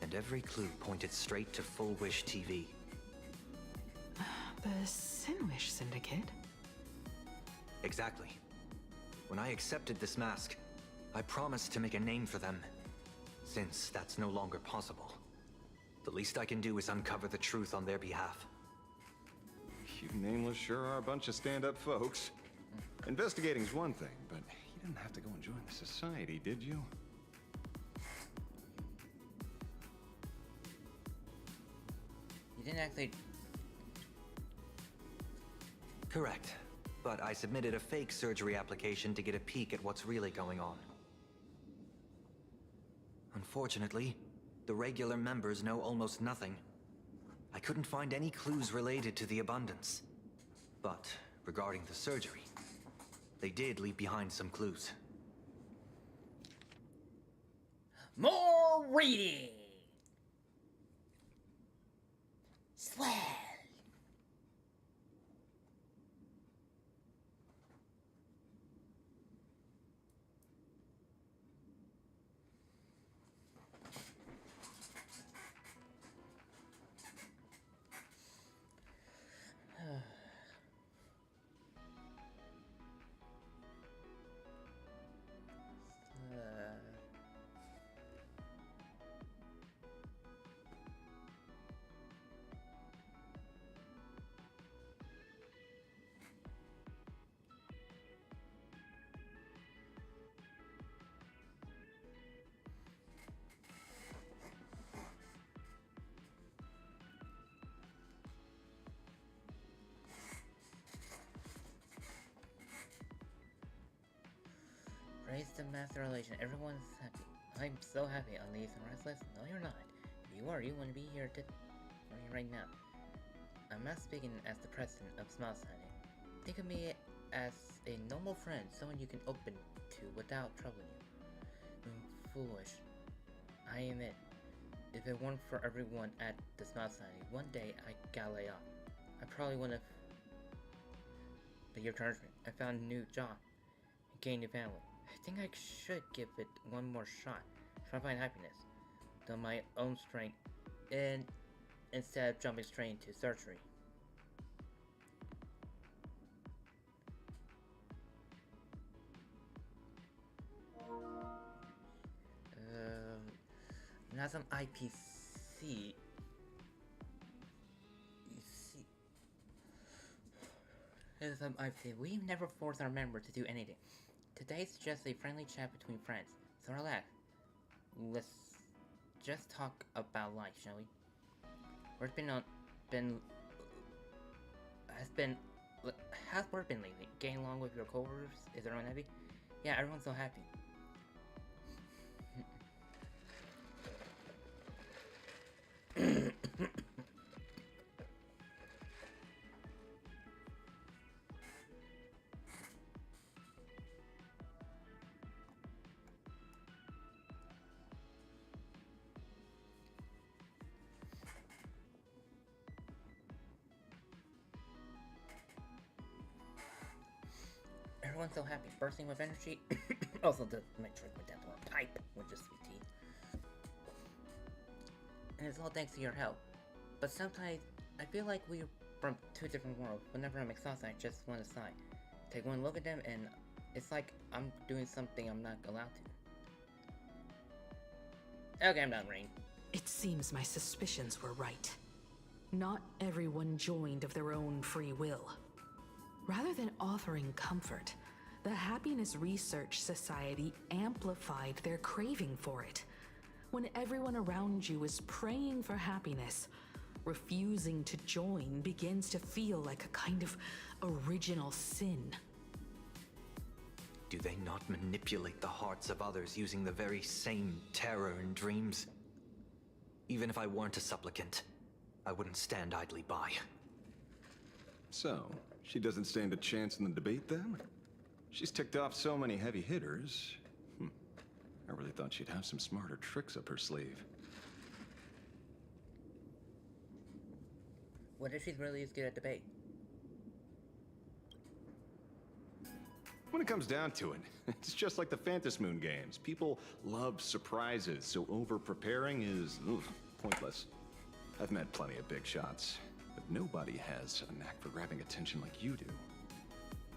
and every clue pointed straight to Full Wish TV. The Sin Wish Syndicate? Exactly. When I accepted this mask, I promised to make a name for them. Since that's no longer possible, the least I can do is uncover the truth on their behalf. You nameless sure are a bunch of stand-up folks. Investigating's one thing, but you didn't have to go and join the society, did you? You didn't actually... Correct. But I submitted a fake surgery application to get a peek at what's really going on. Unfortunately, the regular members know almost nothing. I couldn't find any clues related to the abundance. But regarding the surgery, they did leave behind some clues. More reading! Swell! Raise the master relation. Everyone's happy. I'm so happy on these restless. No, you're not. You are. You want to be here right now. I'm not speaking as the president of Smile Society. Think of me as a normal friend, someone you can open to without troubling you. I'm foolish. I admit. If it weren't for everyone at the Smile Society, one day I got laid off. I probably wouldn't have. But you charged me. I found a new job. And gained a new family. I think I should give it one more shot. Try to find happiness. Though my own strength. And instead of jumping straight into surgery. Now some IPC. You see, there's some IPC. We never force our member to do anything. Today's just a friendly chat between friends, so relax. Let's just talk about life, shall we? How's work been lately? Getting along with your coworkers? Is everyone happy? Yeah, everyone's so happy. Everyone's so happy, bursting with energy. Also, my drink went down to a pipe with just sweet tea. And it's all thanks to your help. But sometimes, I feel like we're from two different worlds. Whenever I'm exhausted, I just want to sigh. Take one look at them, and it's like I'm doing something I'm not allowed to. Okay, I'm done, Rain. It seems my suspicions were right. Not everyone joined of their own free will. Rather than offering comfort, the Happiness Research Society amplified their craving for it. When everyone around you is praying for happiness, refusing to join begins to feel like a kind of original sin. Do they not manipulate the hearts of others using the very same terror and dreams? Even if I weren't a supplicant, I wouldn't stand idly by. So, she doesn't stand a chance in the debate then? She's ticked off so many heavy hitters. I really thought she'd have some smarter tricks up her sleeve. What if she's really as good at debate? When it comes down to it, it's just like the Phantom Moon games. People love surprises, so over-preparing is pointless. I've met plenty of big shots, but nobody has a knack for grabbing attention like you do.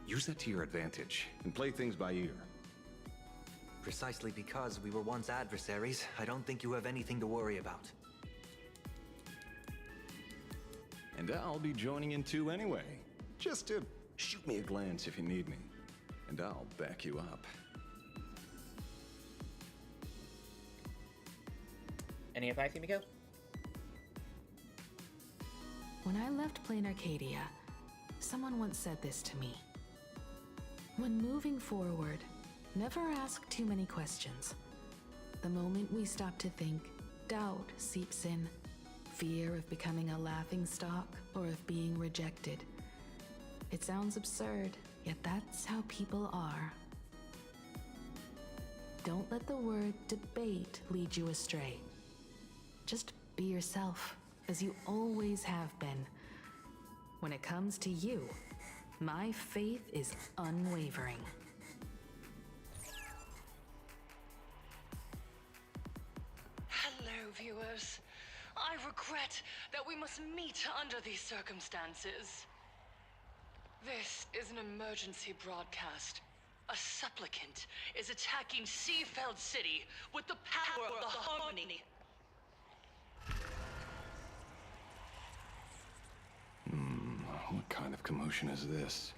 Use that to your advantage, and play things by ear. Precisely because we were once adversaries, I don't think you have anything to worry about. And I'll be joining in too anyway. Just to shoot me a glance if you need me, and I'll back you up. Any advice, Himiko? When I left Plain Arcadia, someone once said this to me. When moving forward, never ask too many questions. The moment we stop to think, doubt seeps in. Fear of becoming a laughingstock or of being rejected. It sounds absurd, yet that's how people are. Don't let the word debate lead you astray. Just be yourself, as you always have been. When it comes to you, my faith is unwavering. Hello, viewers. I regret that we must meet under these circumstances. This is an emergency broadcast. A supplicant is attacking Seafeld City with the power of the Harmony. What kind of commotion is this?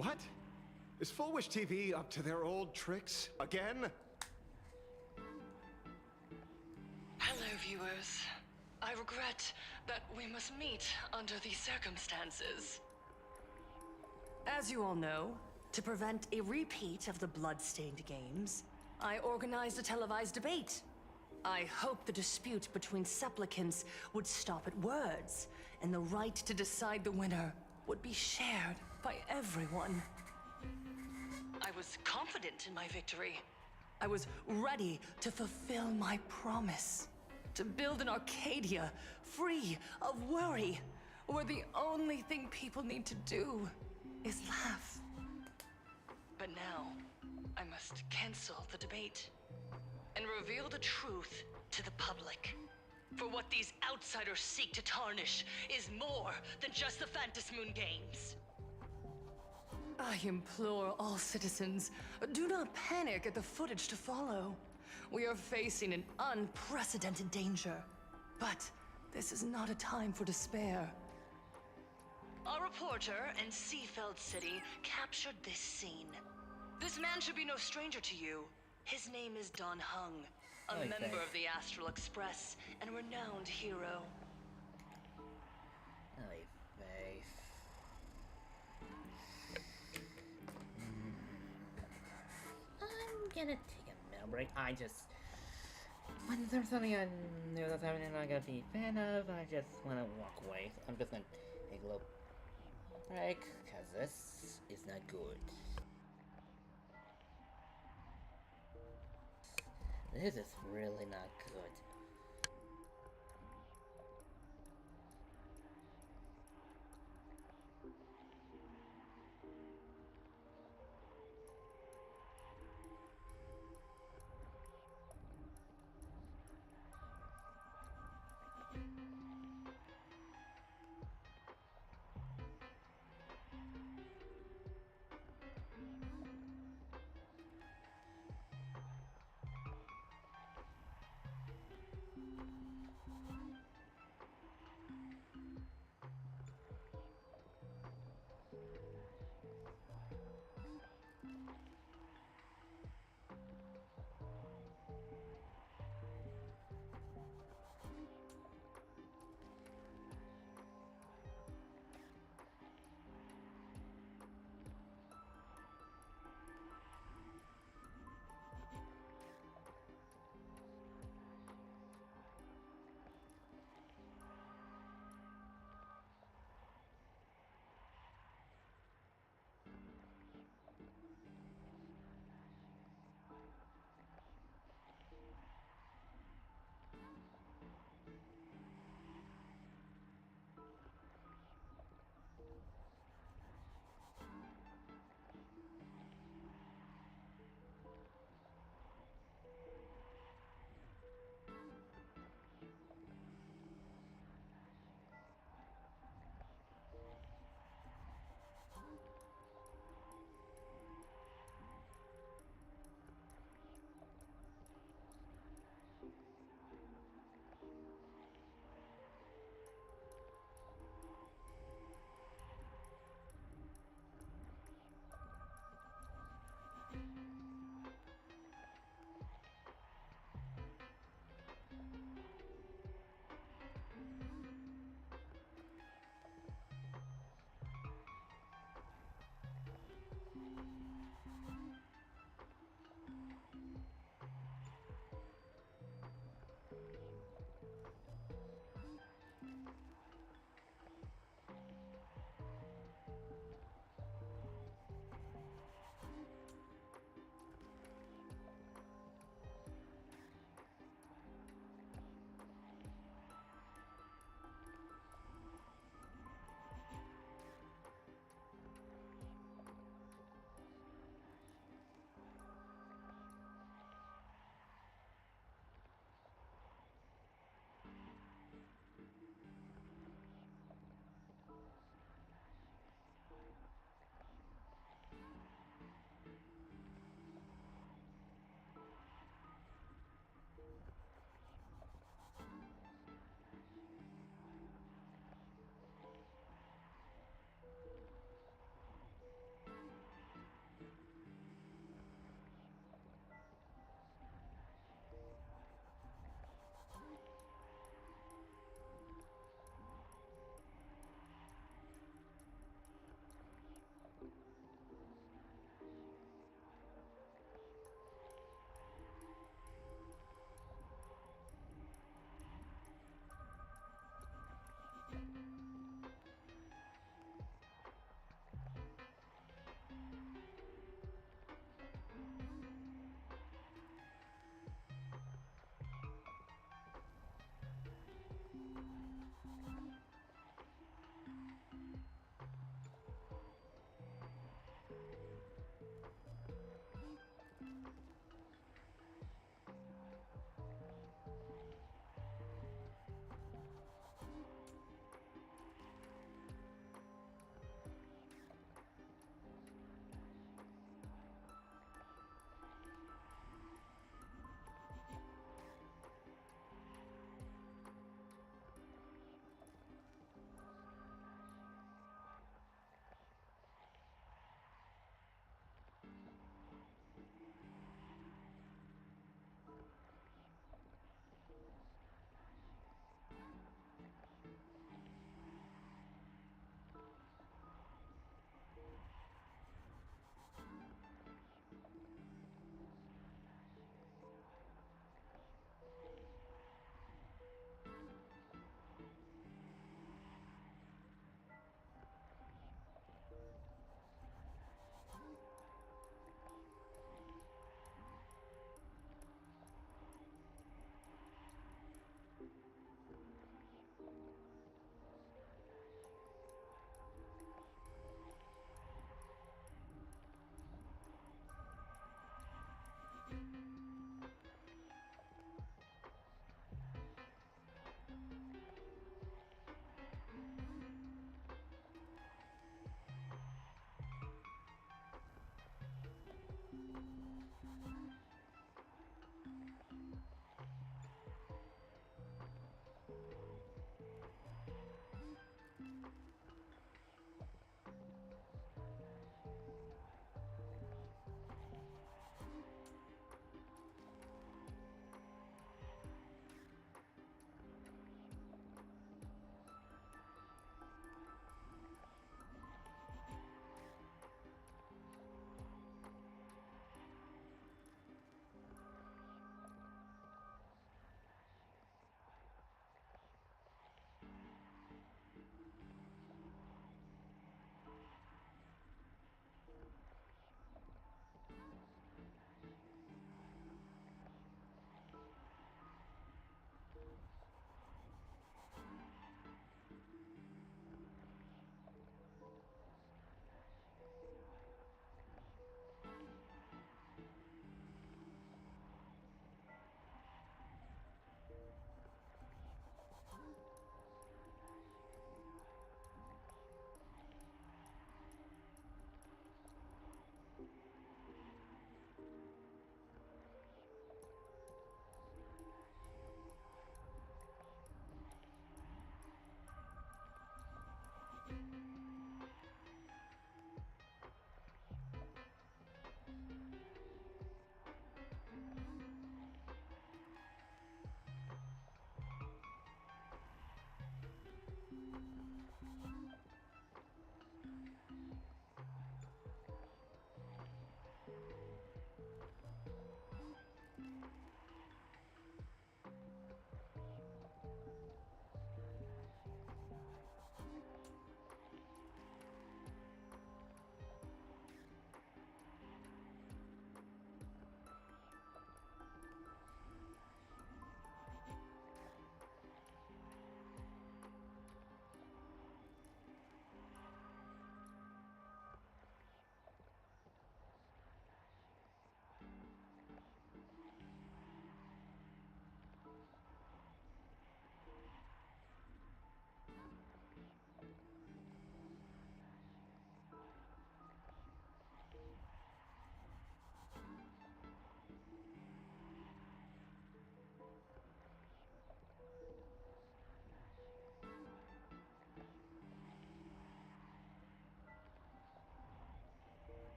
What? Is Full Wish TV up to their old tricks again? Hello, viewers. I regret that we must meet under these circumstances. As you all know, to prevent a repeat of the blood-stained games, I organized a televised debate. I hoped the dispute between supplicants would stop at words, and the right to decide the winner would be shared by everyone. I was confident in my victory. I was ready to fulfill my promise. To build an Arcadia free of worry, where the only thing people need to do is laugh. But now, I must cancel the debate and reveal the truth to the public. For what these outsiders seek to tarnish is more than just the Phantom Moon games. I implore all citizens, do not panic at the footage to follow. We are facing an unprecedented danger. But this is not a time for despair. A reporter in Seafeld City captured this scene. This man should be no stranger to you. His name is Don Hung, a member of the Astral Express and a renowned hero. I'm gonna take a mail break. When there's something I know that's happening I'm not gonna be a fan of, I just wanna walk away. So I'm just gonna take a little break, because this is not good. This is really not good.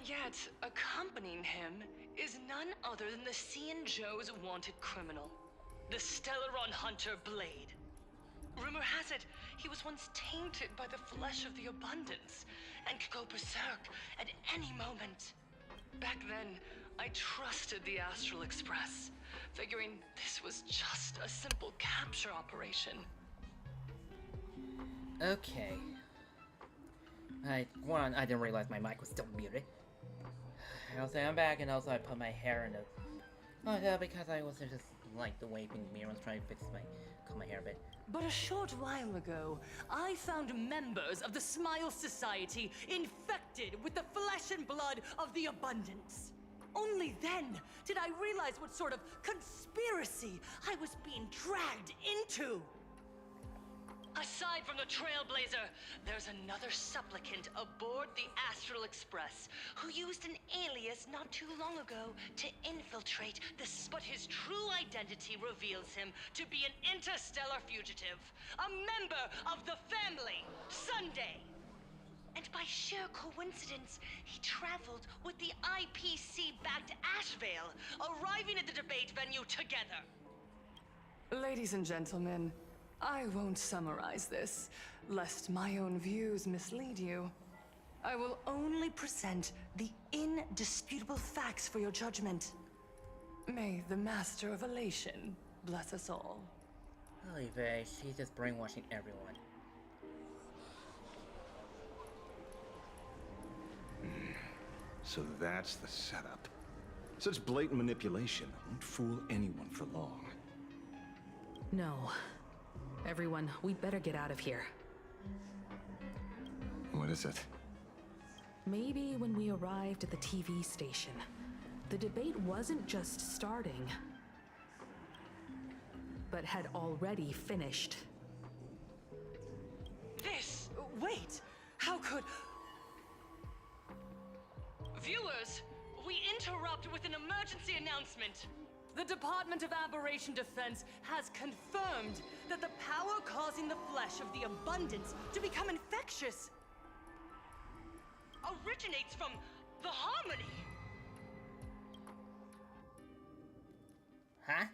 yet, accompanying him is none other than the Cian Joe's wanted criminal, the Stellaron Hunter Blade. Rumor has it, he was once tainted by the flesh of the Abundance, and could go berserk at any moment. Back then, I trusted the Astral Express, figuring this was just a simple capture operation. Okay. I didn't realize my mic was still muted. I'll say I'm back, and also I put my hair in the... Oh, yeah, because I was just like the waving mirror, I was trying to comb my hair a bit. But a short while ago, I found members of the Smile Society infected with the flesh and blood of the Abundance. Only then did I realize what sort of conspiracy I was being dragged into. Aside from the Trailblazer, there's another supplicant aboard the Astral Express who used an alias not too long ago to infiltrate the... But his true identity reveals him to be an interstellar fugitive, a member of the family, Sunday. And by sheer coincidence, he traveled with the IPC-backed Ashvale, arriving at the debate venue together. Ladies and gentlemen, I won't summarize this, lest my own views mislead you. I will only present the indisputable facts for your judgment. May the Master of Elation bless us all. Holy vey, she's just brainwashing everyone. So that's the setup. Such blatant manipulation won't fool anyone for long. No. Everyone, we'd better get out of here. What is it? Maybe when we arrived at the TV station, the debate wasn't just starting, but had already finished. This... Wait! How could... Viewers, we interrupt with an emergency announcement. The Department of Aberration Defense has confirmed that the power causing the flesh of the Abundance to become infectious originates from the Harmony. Huh?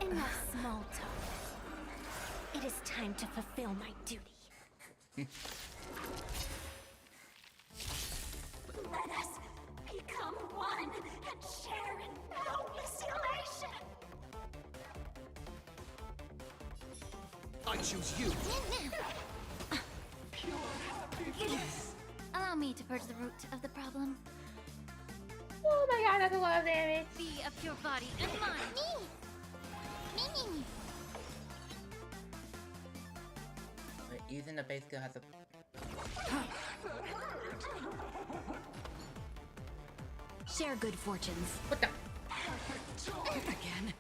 Enough small talk. It is time to fulfill my duty. Let us become one and share in boundless elation. I choose you. Allow me to purge the root of the problem. Oh my god, that's a lot of damage. Be a pure body and mind. Me. Wait, using the base skill has a... Share good fortunes. What the? Again.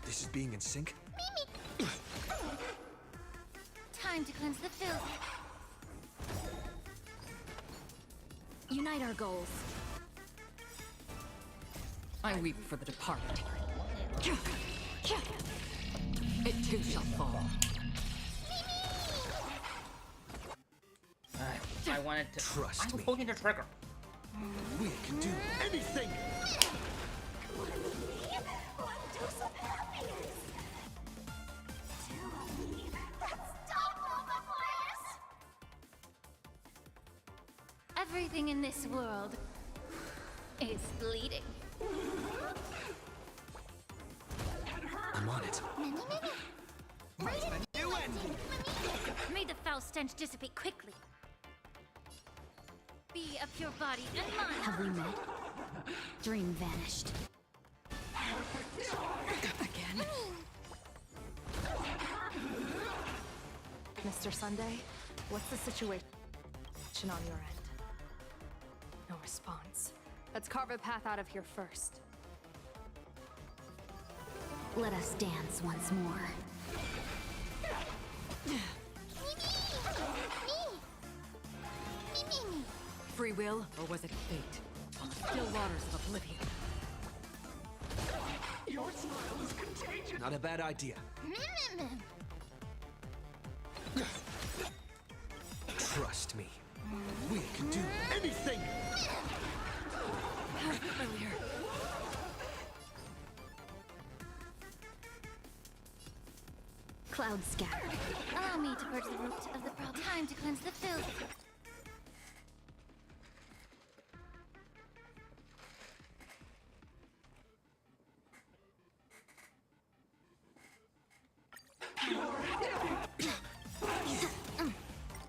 This is being in sync? Time to cleanse the filth. Unite our goals. I weep for the departed. It too shall fall. I wanted to... Trust I'm me. pulling the trigger. We can do anything! Everything in this world is bleeding. I'm on it. May the foul stench dissipate quickly. Be a pure body and mind. Have we met? Dream vanished. Again. Mr. Sunday, what's the situation on your end? No response. Let's carve a path out of here first. Let us dance once more. Free will, or was it fate? On the still waters of oblivion. Your smile is contagious. Not a bad idea. Trust me. We can do anything! Earlier. Cloud scatter. Allow me to purge the root of the problem. Time to cleanse the filth.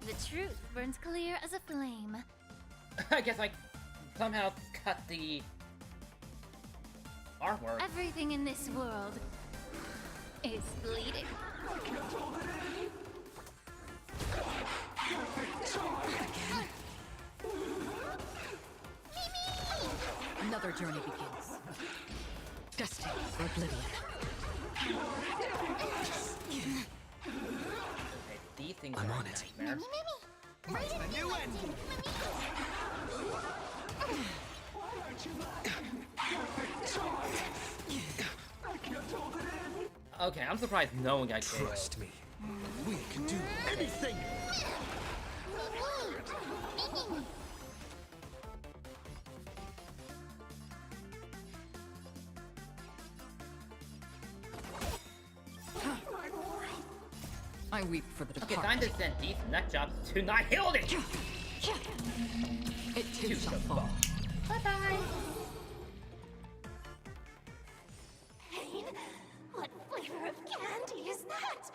The truth burns clear as a flame. I guess I somehow cut the artwork. Everything in this world is bleeding. Another journey begins. Destined for oblivion. These things I'm are on it. nightmares. A new ending. Okay, I'm surprised no one got killed. Trust me. We can do anything! I weep for the Okay, departed. time to send these nut jobs to Nihilde! It too shall fall. Bye-bye. Pain? What flavor of candy is that?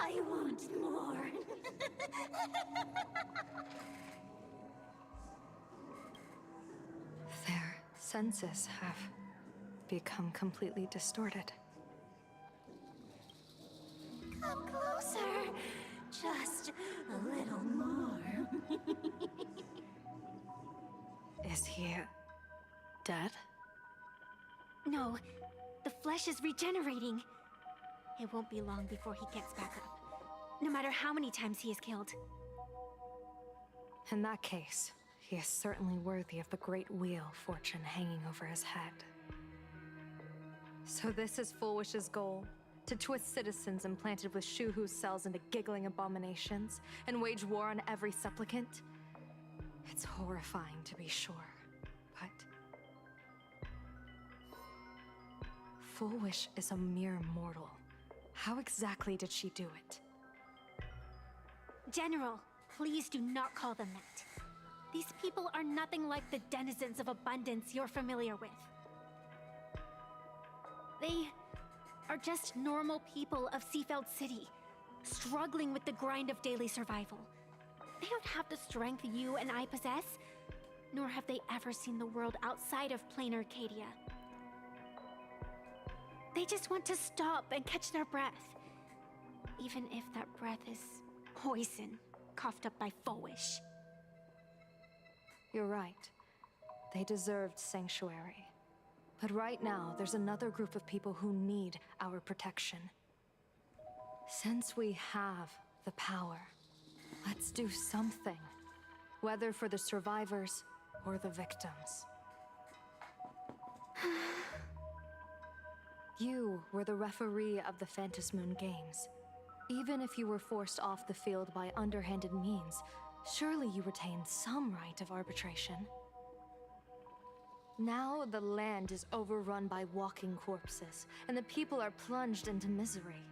I want more. Their senses have become completely distorted. Come closer. Just a little more. Is he dead? No, the flesh is regenerating. It won't be long before he gets back up, no matter how many times he is killed. In that case, he is certainly worthy of the great wheel fortune hanging over his head. So this is Fullwish's goal? To twist citizens implanted with Shuhu's cells into giggling abominations, and wage war on every supplicant? It's horrifying to be sure, but... Fullwish is a mere mortal. How exactly did she do it? General, please do not call them that. These people are nothing like the denizens of abundance you're familiar with. They are just normal people of Seafeld City, struggling with the grind of daily survival. They don't have the strength you and I possess, nor have they ever seen the world outside of plain Arcadia. They just want to stop and catch their breath, even if that breath is poison coughed up by Fullwish. You're right. They deserved sanctuary. But right now, there's another group of people who need our protection. Since we have the power, let's do something. Whether for the survivors or the victims. You were the referee of the Phantasmoon Games. Even if you were forced off the field by underhanded means, surely you retained some right of arbitration. Now the land is overrun by walking corpses, and the people are plunged into misery.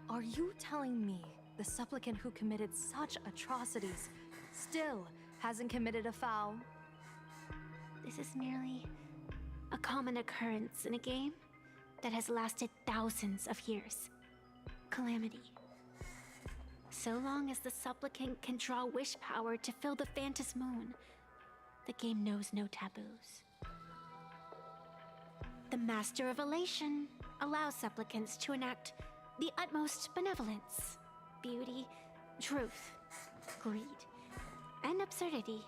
Are you telling me the supplicant who committed such atrocities still hasn't committed a foul? This is merely a common occurrence in a game that has lasted thousands of years. Calamity. So long as the supplicant can draw wish power to fill the Phantasmoon, the game knows no taboos. The Master of Elation allows supplicants to enact the utmost benevolence, beauty, truth, greed, and absurdity,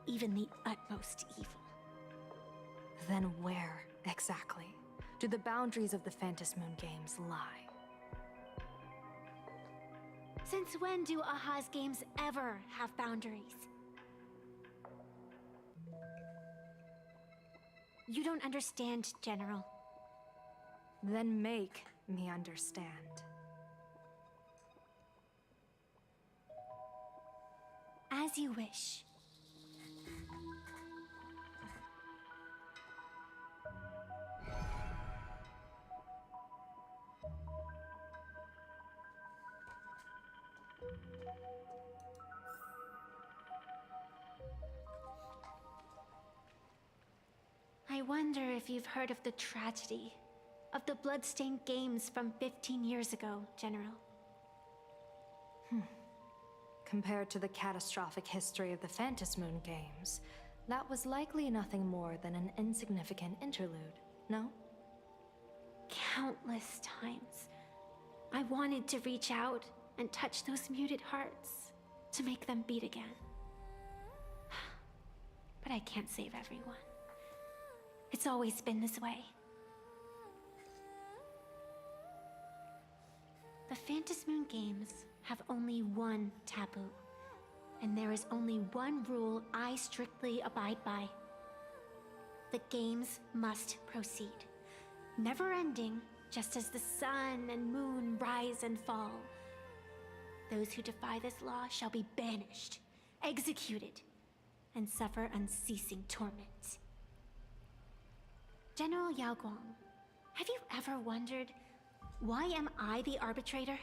even the utmost evil. Then where, exactly, do the boundaries of the Phantom Moon games lie? Since when do Aha's games ever have boundaries? You don't understand, General. Then make me understand. As you wish. I wonder if you've heard of the tragedy of the bloodstained games from 15 years ago, General. Compared to the catastrophic history of the Phantom Moon games, that was likely nothing more than an insignificant interlude, no? Countless times, I wanted to reach out and touch those muted hearts to make them beat again. But I can't save everyone. It's always been this way. The Phantom Moon games have only one taboo, and there is only one rule I strictly abide by. The games must proceed, never ending, just as the sun and moon rise and fall. Those who defy this law shall be banished, executed, and suffer unceasing torment. General Yao Guang, have you ever wondered, why am I the arbitrator?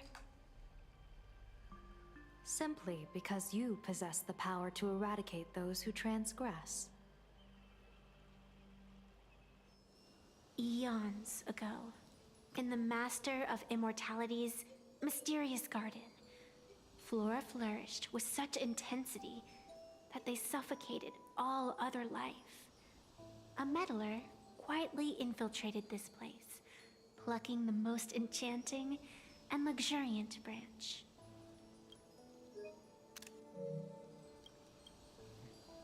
Simply because you possess the power to eradicate those who transgress. Eons ago, in the Master of Immortality's mysterious garden, flora flourished with such intensity that they suffocated all other life. A meddler quietly infiltrated this place, plucking the most enchanting and luxuriant branch.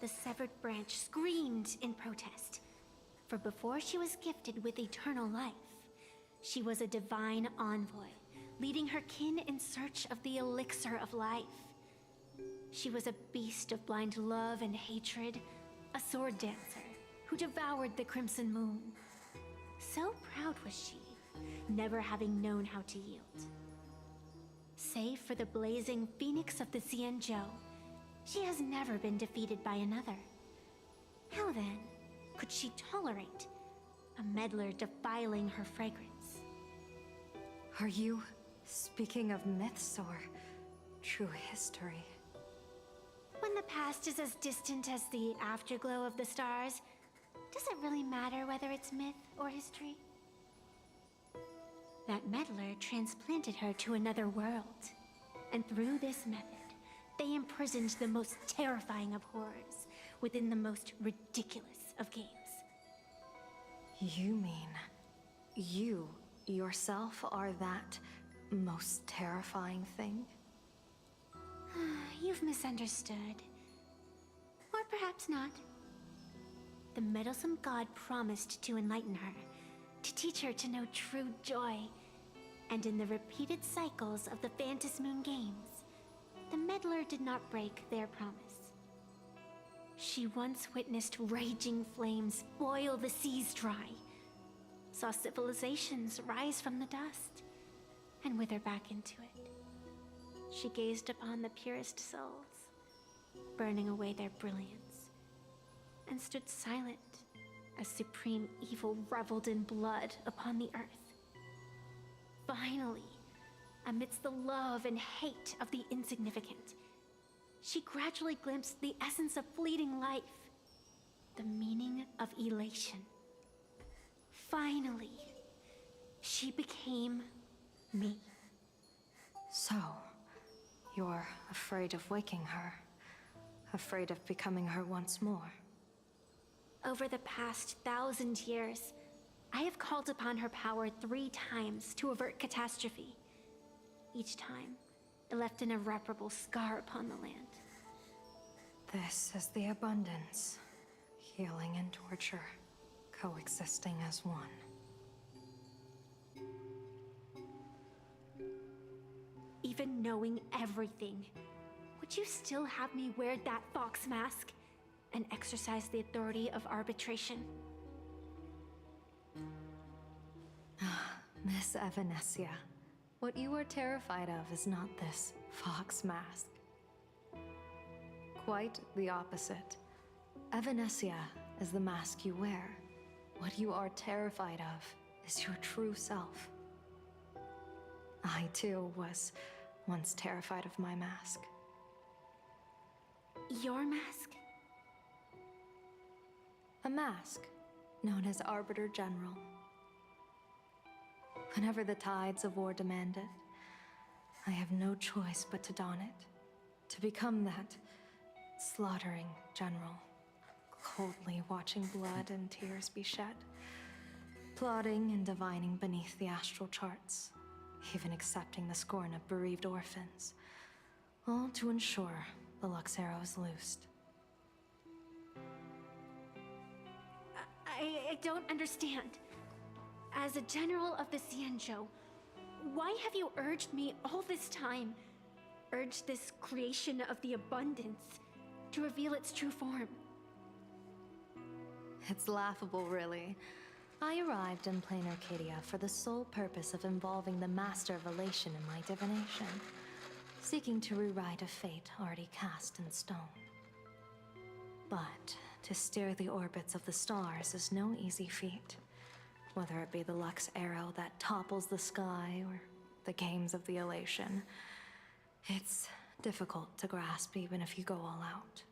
The severed branch screamed in protest, for before she was gifted with eternal life, she was a divine envoy, leading her kin in search of the elixir of life. She was a beast of blind love and hatred, a sword dancer who devoured the crimson moon. So proud was she, never having known how to yield. Save for the blazing phoenix of the Xianzhou, she has never been defeated by another. How then could she tolerate a meddler defiling her fragrance? Are you speaking of myths or true history? When the past is as distant as the afterglow of the stars, does it really matter whether it's myth or history? That meddler transplanted her to another world, and through this method, they imprisoned the most terrifying of horrors within the most ridiculous of games. You mean you yourself are that most terrifying thing? You've misunderstood. Or perhaps not. The meddlesome god promised to enlighten her, to teach her to know true joy. And in the repeated cycles of the Phantom Moon games, the meddler did not break their promise. She once witnessed raging flames boil the seas dry, saw civilizations rise from the dust, and wither back into it. She gazed upon the purest souls, burning away their brilliance, and stood silent as supreme evil reveled in blood upon the earth. Finally, amidst the love and hate of the insignificant, she gradually glimpsed the essence of fleeting life, the meaning of elation. Finally, she became me. So, you're afraid of waking her, afraid of becoming her once more. Over the past 1,000 years, I have called upon her power 3 times to avert catastrophe. Each time, it left an irreparable scar upon the land. This is the abundance, healing and torture, coexisting as one. Even knowing everything, would you still have me wear that fox mask and exercise the authority of arbitration? Miss Evanesia, what you are terrified of is not this fox mask. Quite the opposite. Evanesia is the mask you wear. What you are terrified of is your true self. I too was once terrified of my mask. Your mask? A mask known as Arbiter General. Whenever the tides of war demand it, I have no choice but to don it. To become that slaughtering general, coldly watching blood and tears be shed, plotting and divining beneath the astral charts, even accepting the scorn of bereaved orphans, all to ensure the Luxero is loosed. I don't understand. As a general of the Xianzhou, why have you urged me all this time, urged this creation of the abundance, to reveal its true form? It's laughable, really. I arrived in plain Arcadia for the sole purpose of involving the Master of Elation in my divination, seeking to rewrite a fate already cast in stone. But to steer the orbits of the stars is no easy feat. Whether it be the Lux arrow that topples the sky or the games of the Elation, it's difficult to grasp even if you go all out.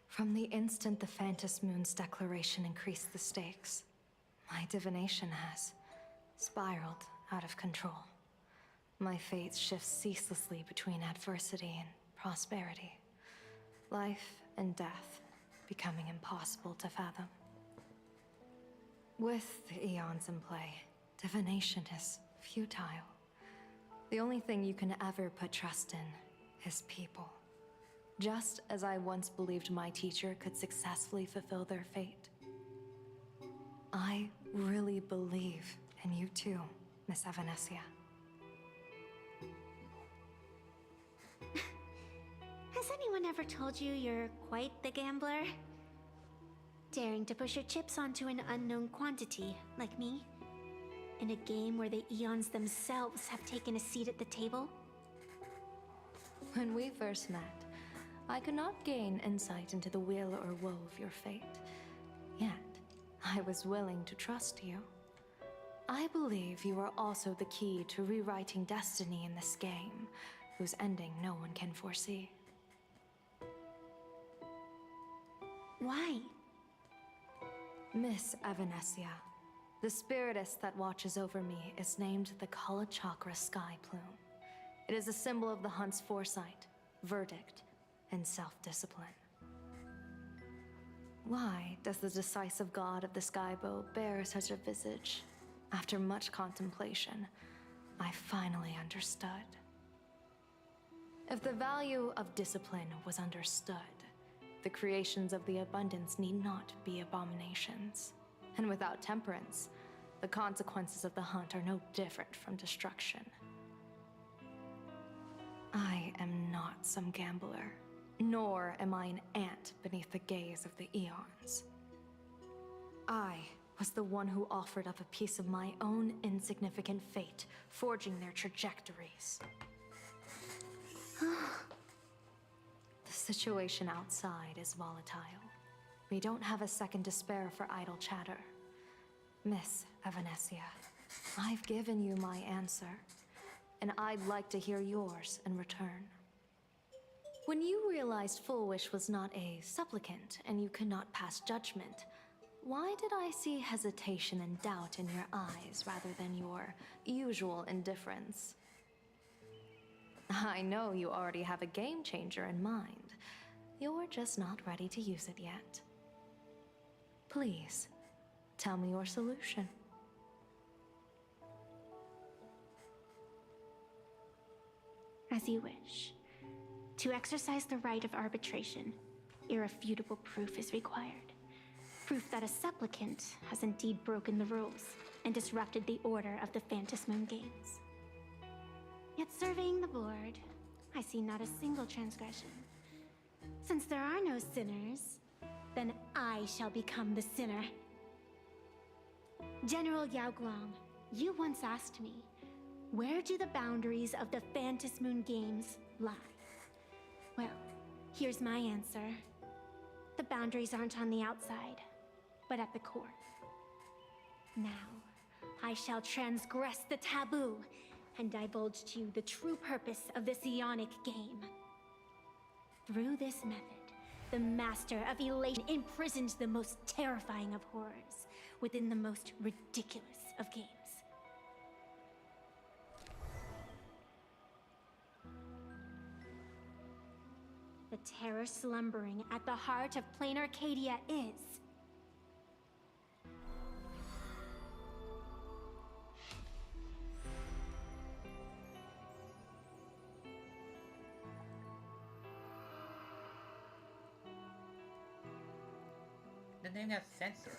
From the instant the Phantom Moon's declaration increased the stakes, my divination has spiraled out of control. My fate shifts ceaselessly between adversity and prosperity, life and death becoming impossible to fathom. With the eons in play, divination is futile. The only thing you can ever put trust in is people. Just as I once believed my teacher could successfully fulfill their fate. I really believe in you too, Miss Evanesia. Has anyone ever told you you're quite the gambler? Daring to push your chips onto an unknown quantity, like me? In a game where the eons themselves have taken a seat at the table? When we first met, I could not gain insight into the will or woe of your fate. Yet, I was willing to trust you. I believe you are also the key to rewriting destiny in this game, whose ending no one can foresee. Why? Miss Evanesia, the spiritess that watches over me is named the Kala Chakra Sky Plume. It is a symbol of the hunt's foresight, verdict, and self-discipline. Why does the decisive god of the Skybow bear such a visage? After much contemplation, I finally understood. If the value of discipline was understood, the creations of the abundance need not be abominations. And without temperance, the consequences of the hunt are no different from destruction. I am not some gambler, nor am I an ant beneath the gaze of the eons. I was the one who offered up a piece of my own insignificant fate, forging their trajectories. The situation outside is volatile. We don't have a second to spare for idle chatter. Miss Evanesia, I've given you my answer, and I'd like to hear yours in return. When you realized Full Wish was not a supplicant and you could not pass judgment, why did I see hesitation and doubt in your eyes rather than your usual indifference? I know you already have a game changer in mind. You're just not ready to use it yet. Please, tell me your solution. As you wish. To exercise the right of arbitration, irrefutable proof is required. Proof that a supplicant has indeed broken the rules and disrupted the order of the Phantom Moon Games. Yet surveying the board, I see not a single transgression. Since there are no sinners, then I shall become the sinner. General Yao Guang, you once asked me, where do the boundaries of the Phantom Moon Games lie? Well, here's my answer. The boundaries aren't on the outside, but at the core. Now, I shall transgress the taboo and divulge to you the true purpose of this Ionic game. Through this method, the Master of Elation imprisoned the most terrifying of horrors within the most ridiculous of games. The terror slumbering at the heart of Plain Arcadia is... The name got censored.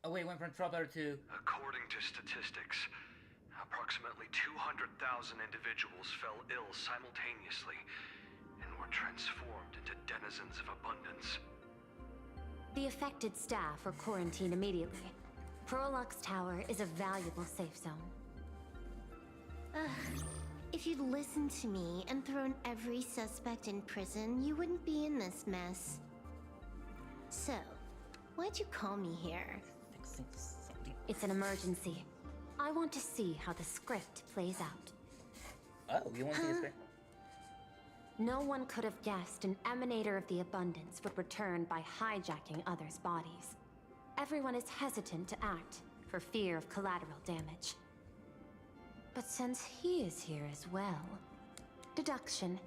Oh wait, went from trouble to... According to statistics, approximately 200,000 individuals fell ill simultaneously and were transformed into denizens of abundance. The affected staff are quarantined immediately. Prolux Tower is a valuable safe zone. If you'd listened to me and thrown every suspect in prison, you wouldn't be in this mess. So, why'd you call me here? It's an emergency. I want to see how the script plays out. Oh, you want to see the script? No one could have guessed an emanator of the abundance would return by hijacking others' bodies. Everyone is hesitant to act for fear of collateral damage. But since he is here as well... Deduction.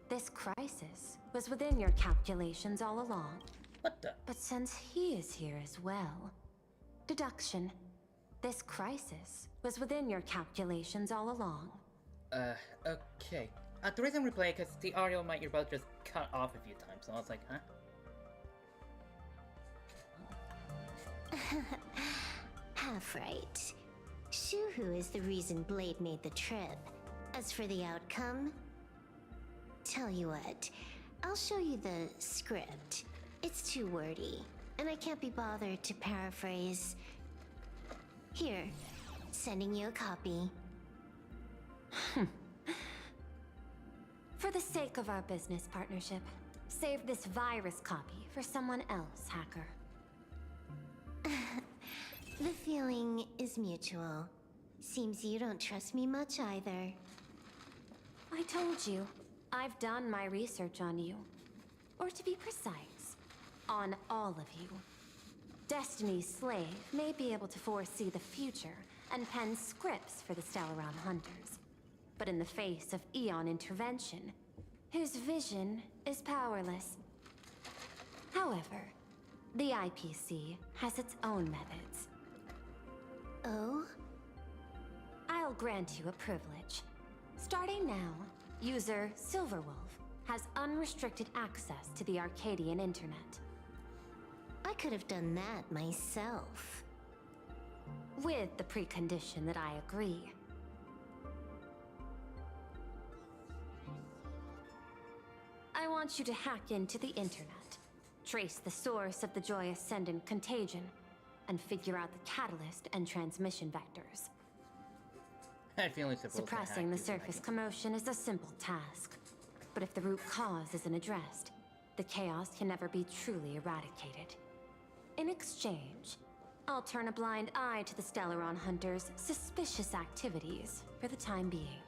This crisis was within your calculations all along. What the? But since he is here as well... Deduction. This crisis was within your calculations all along. Okay. The reason we play because the audio in my earbud just cut off a few times, so I was like, huh? Half right. Shuhu is the reason Blade made the trip. As for the outcome... Tell you what, I'll show you the script. It's too wordy, and I can't be bothered to paraphrase. Here, sending you a copy. For the sake of our business partnership, save this virus copy for someone else, hacker. The feeling is mutual. Seems you don't trust me much either. I told you, I've done my research on you. Or to be precise, on all of you. Destiny's slave may be able to foresee the future and pen scripts for the Stellaron Hunters. But in the face of Eon intervention, his vision is powerless. However, the IPC has its own methods. Oh? I'll grant you a privilege. Starting now, user Silverwolf has unrestricted access to the Arcadian internet. I could have done that myself. With the precondition that I agree. I want you to hack into the internet, trace the source of the Joy Ascendant contagion, and figure out the catalyst and transmission vectors. I feel like suppressing the surface commotion is a simple task, but if the root cause isn't addressed, the chaos can never be truly eradicated. In exchange, I'll turn a blind eye to the Stellaron Hunters' suspicious activities for the time being.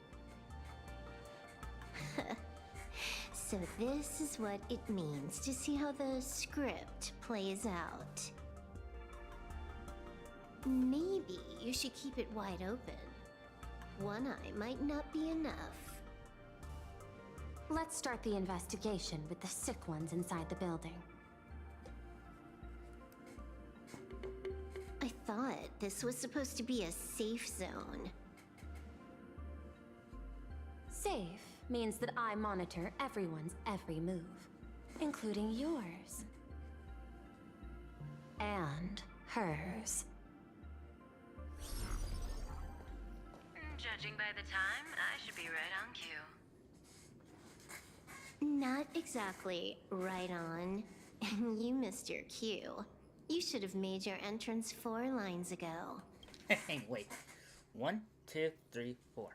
So this is what it means to see how the script plays out. Maybe you should keep it wide open. One eye might not be enough. Let's start the investigation with the sick ones inside the building. I thought this was supposed to be a safe zone. Safe means that I monitor everyone's every move. including yours. And hers. Judging by the time, I should be right on cue. Not exactly right on. You missed your cue. You should have made your entrance 4 lines ago. Hey, wait. 1, 2, 3, 4.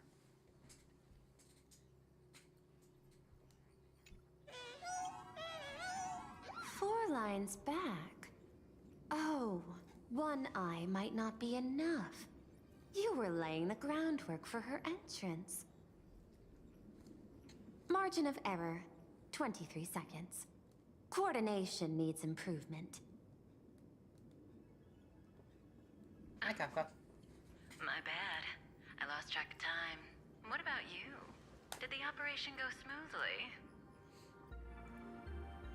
Four lines back. Oh, one eye might not be enough. You were laying the groundwork for her entrance. Margin of error, 23 seconds. Coordination needs improvement. Hi, Kafka. My bad. I lost track of time. What about you? Did the operation go smoothly?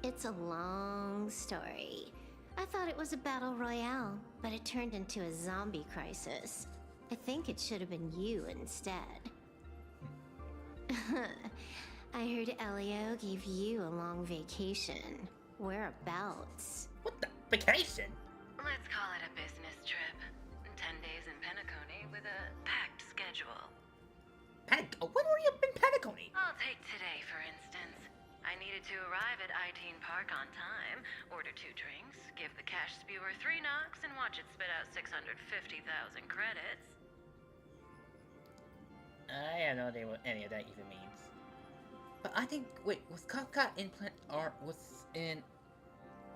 It's a long story. I thought it was a battle royale, but it turned into a zombie crisis. I think it should have been you instead. I heard Elio gave you a long vacation. Whereabouts? What the? Vacation? Let's call it a business trip. 10 days in Penacony with a packed schedule. When were you in Penacony? I'll take today, for instance. I needed to arrive at I-Teen Park on time, order 2 drinks, give the cash spewer 3 knocks, and watch it spit out 650,000 credits. I have no idea what any of that even means. But I think, wait, was Kafka was in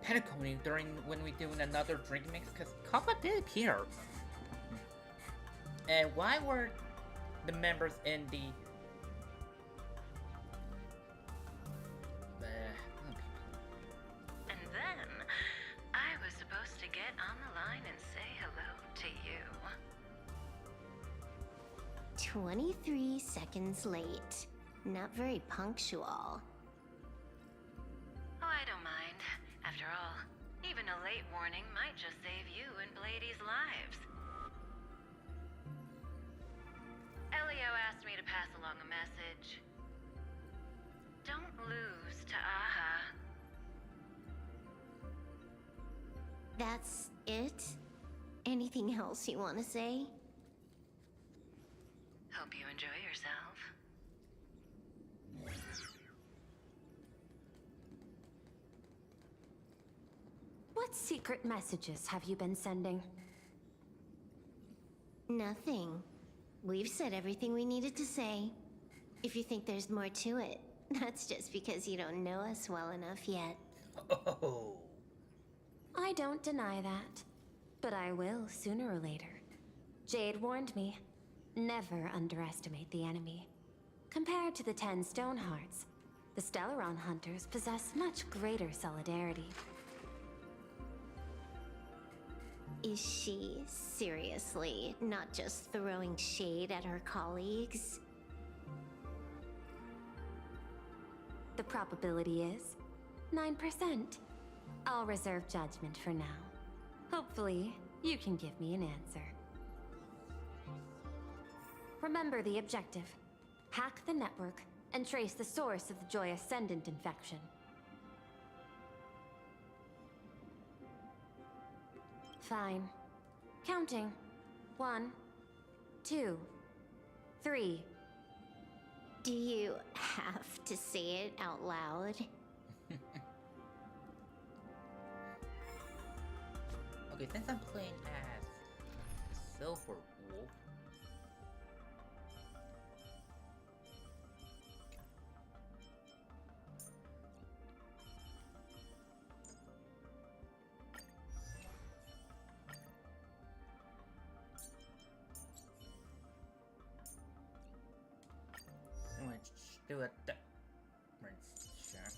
Penacony during when we doing another drink mix? Because Kafka did appear. And why were the members in the And then, I was supposed to get on the line and say hello to you. 23 seconds late. Not very punctual. Oh, I don't mind. After all, even a late warning might just save you and Blady's lives. Elio asked me to pass along a message. Don't lose to Aha. That's it? Anything else you want to say? Hope you enjoy yourself. What secret messages have you been sending? Nothing. We've said everything we needed to say. If you think there's more to it, that's just because you don't know us well enough yet. Oh. I don't deny that, but I will sooner or later. Jade warned me, never underestimate the enemy. Compared to the 10 Stonehearts, the Stellaron Hunters possess much greater solidarity. Is she seriously not just throwing shade at her colleagues? The probability is 9%. I'll reserve judgment for now. Hopefully, you can give me an answer. Remember the objective. Hack the network and trace the source of the Joy Ascendant infection. Fine. Counting. 1, 2, 3. Do you have to say it out loud? Okay, since I'm playing as Silver Wolf, I'm gonna do a difference check.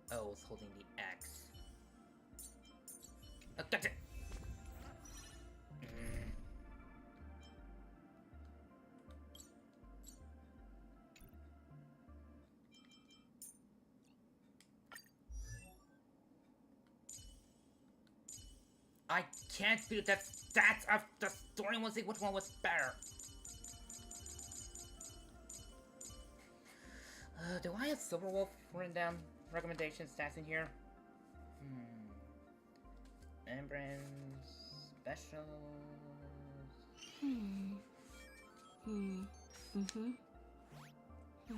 Oh, I was holding the X. Oh, gotcha! I can't feel the stats of the story. We'll see which one was better. Do I have Silverwolf written down recommendation stats in here? Embrand specials. No,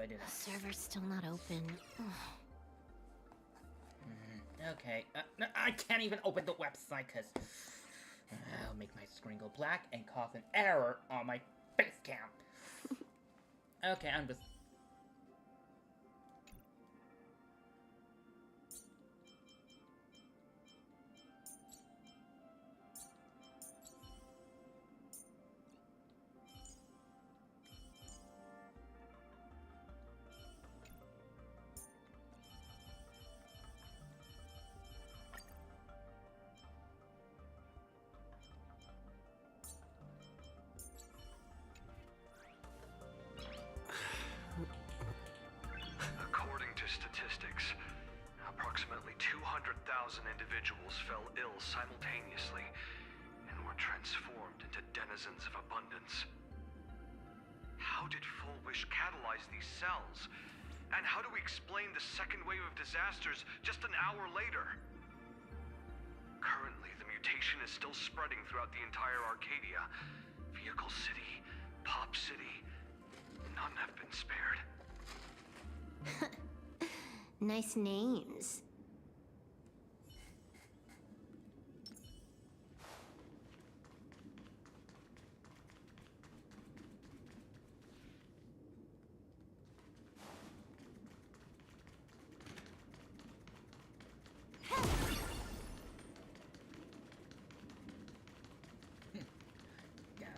I didn't. The server's still not open. Okay, no, I can't even open the website because I'll make my screen go black and cause an error on my face cam. Okay, I'm just... According to statistics, approximately 200,000 individuals fell ill simultaneously and were transformed into denizens of abundance. How did Full Wish catalyze these cells? And how do we explain the second wave of disasters just an hour later? Currently, the mutation is still spreading throughout the entire Arcadia. Vehicle City, Pop City, none have been spared. Nice names. Gotta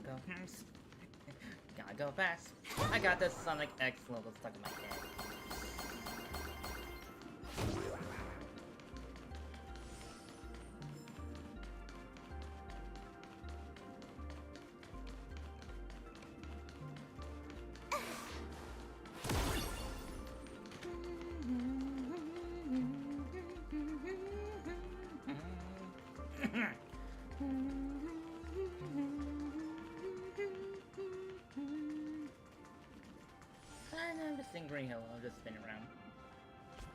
go fast. I got this Sonic X logo stuck in my head. I'm just in Green Hill, I'll just spin around.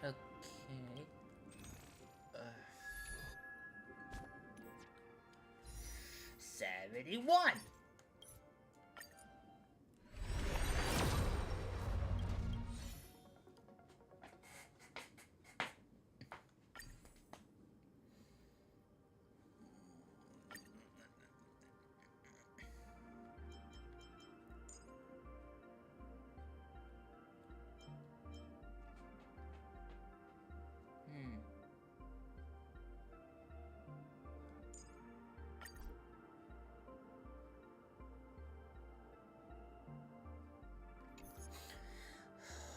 Okay. 71!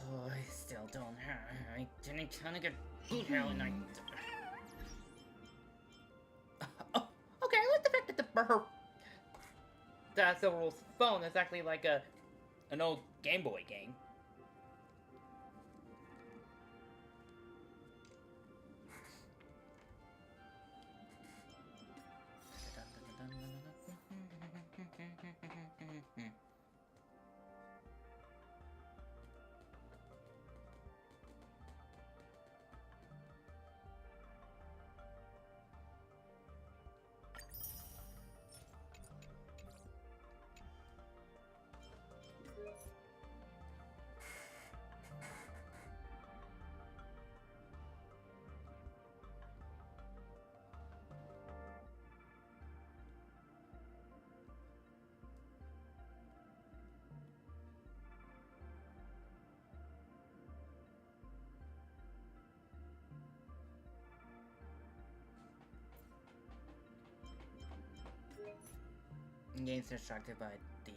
Oh, I still don't have. I didn't kind of get boot hell and I. Oh, okay, I like the fact that that Silverwolf's phone is actually like an old Game Boy game. Games distracted by these.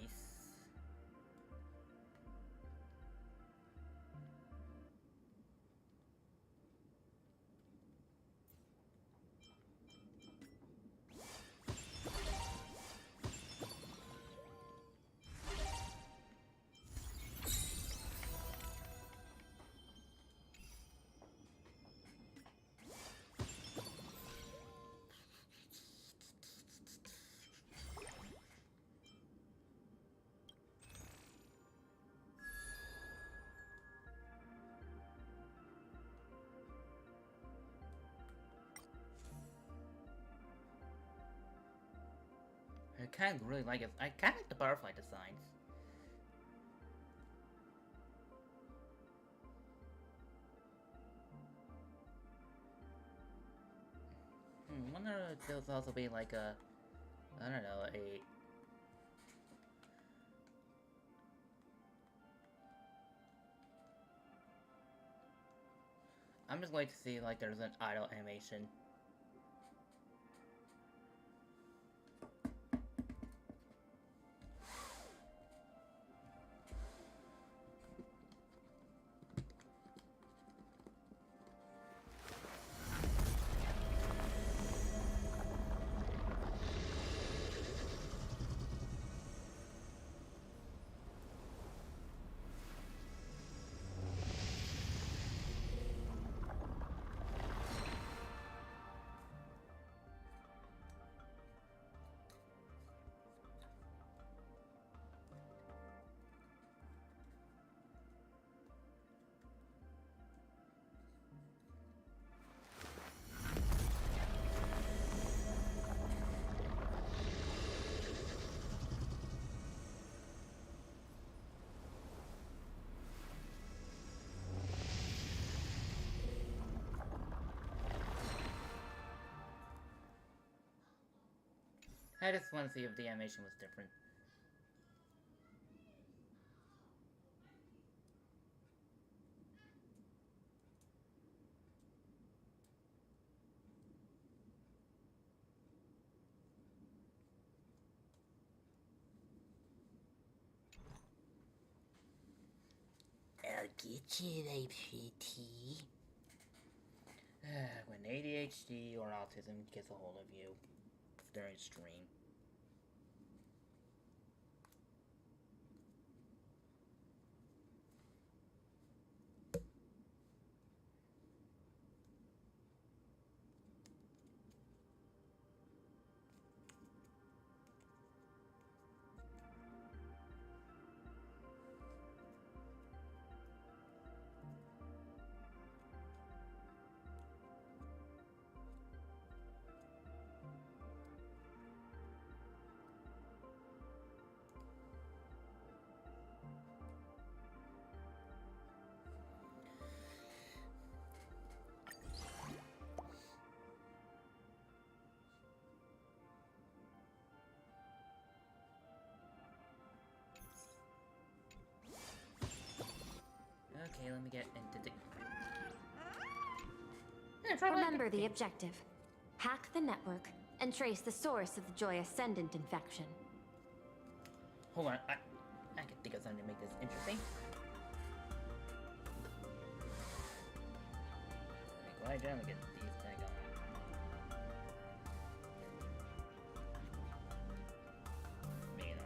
kind of really like it. I kind of like the butterfly designs. Wonder if there'll also be like a, I don't know, a... I'm just going to see like there's an idle animation. I just want to see if the animation was different. I'll get you there, pretty. When ADHD or autism gets a hold of you during stream. Okay, let me get into the... Remember the objective. Hack the network and trace the source of the Joy Ascendant infection. Hold on, I can think of something to make this interesting. Like, why don't I get these back on? Maybe not.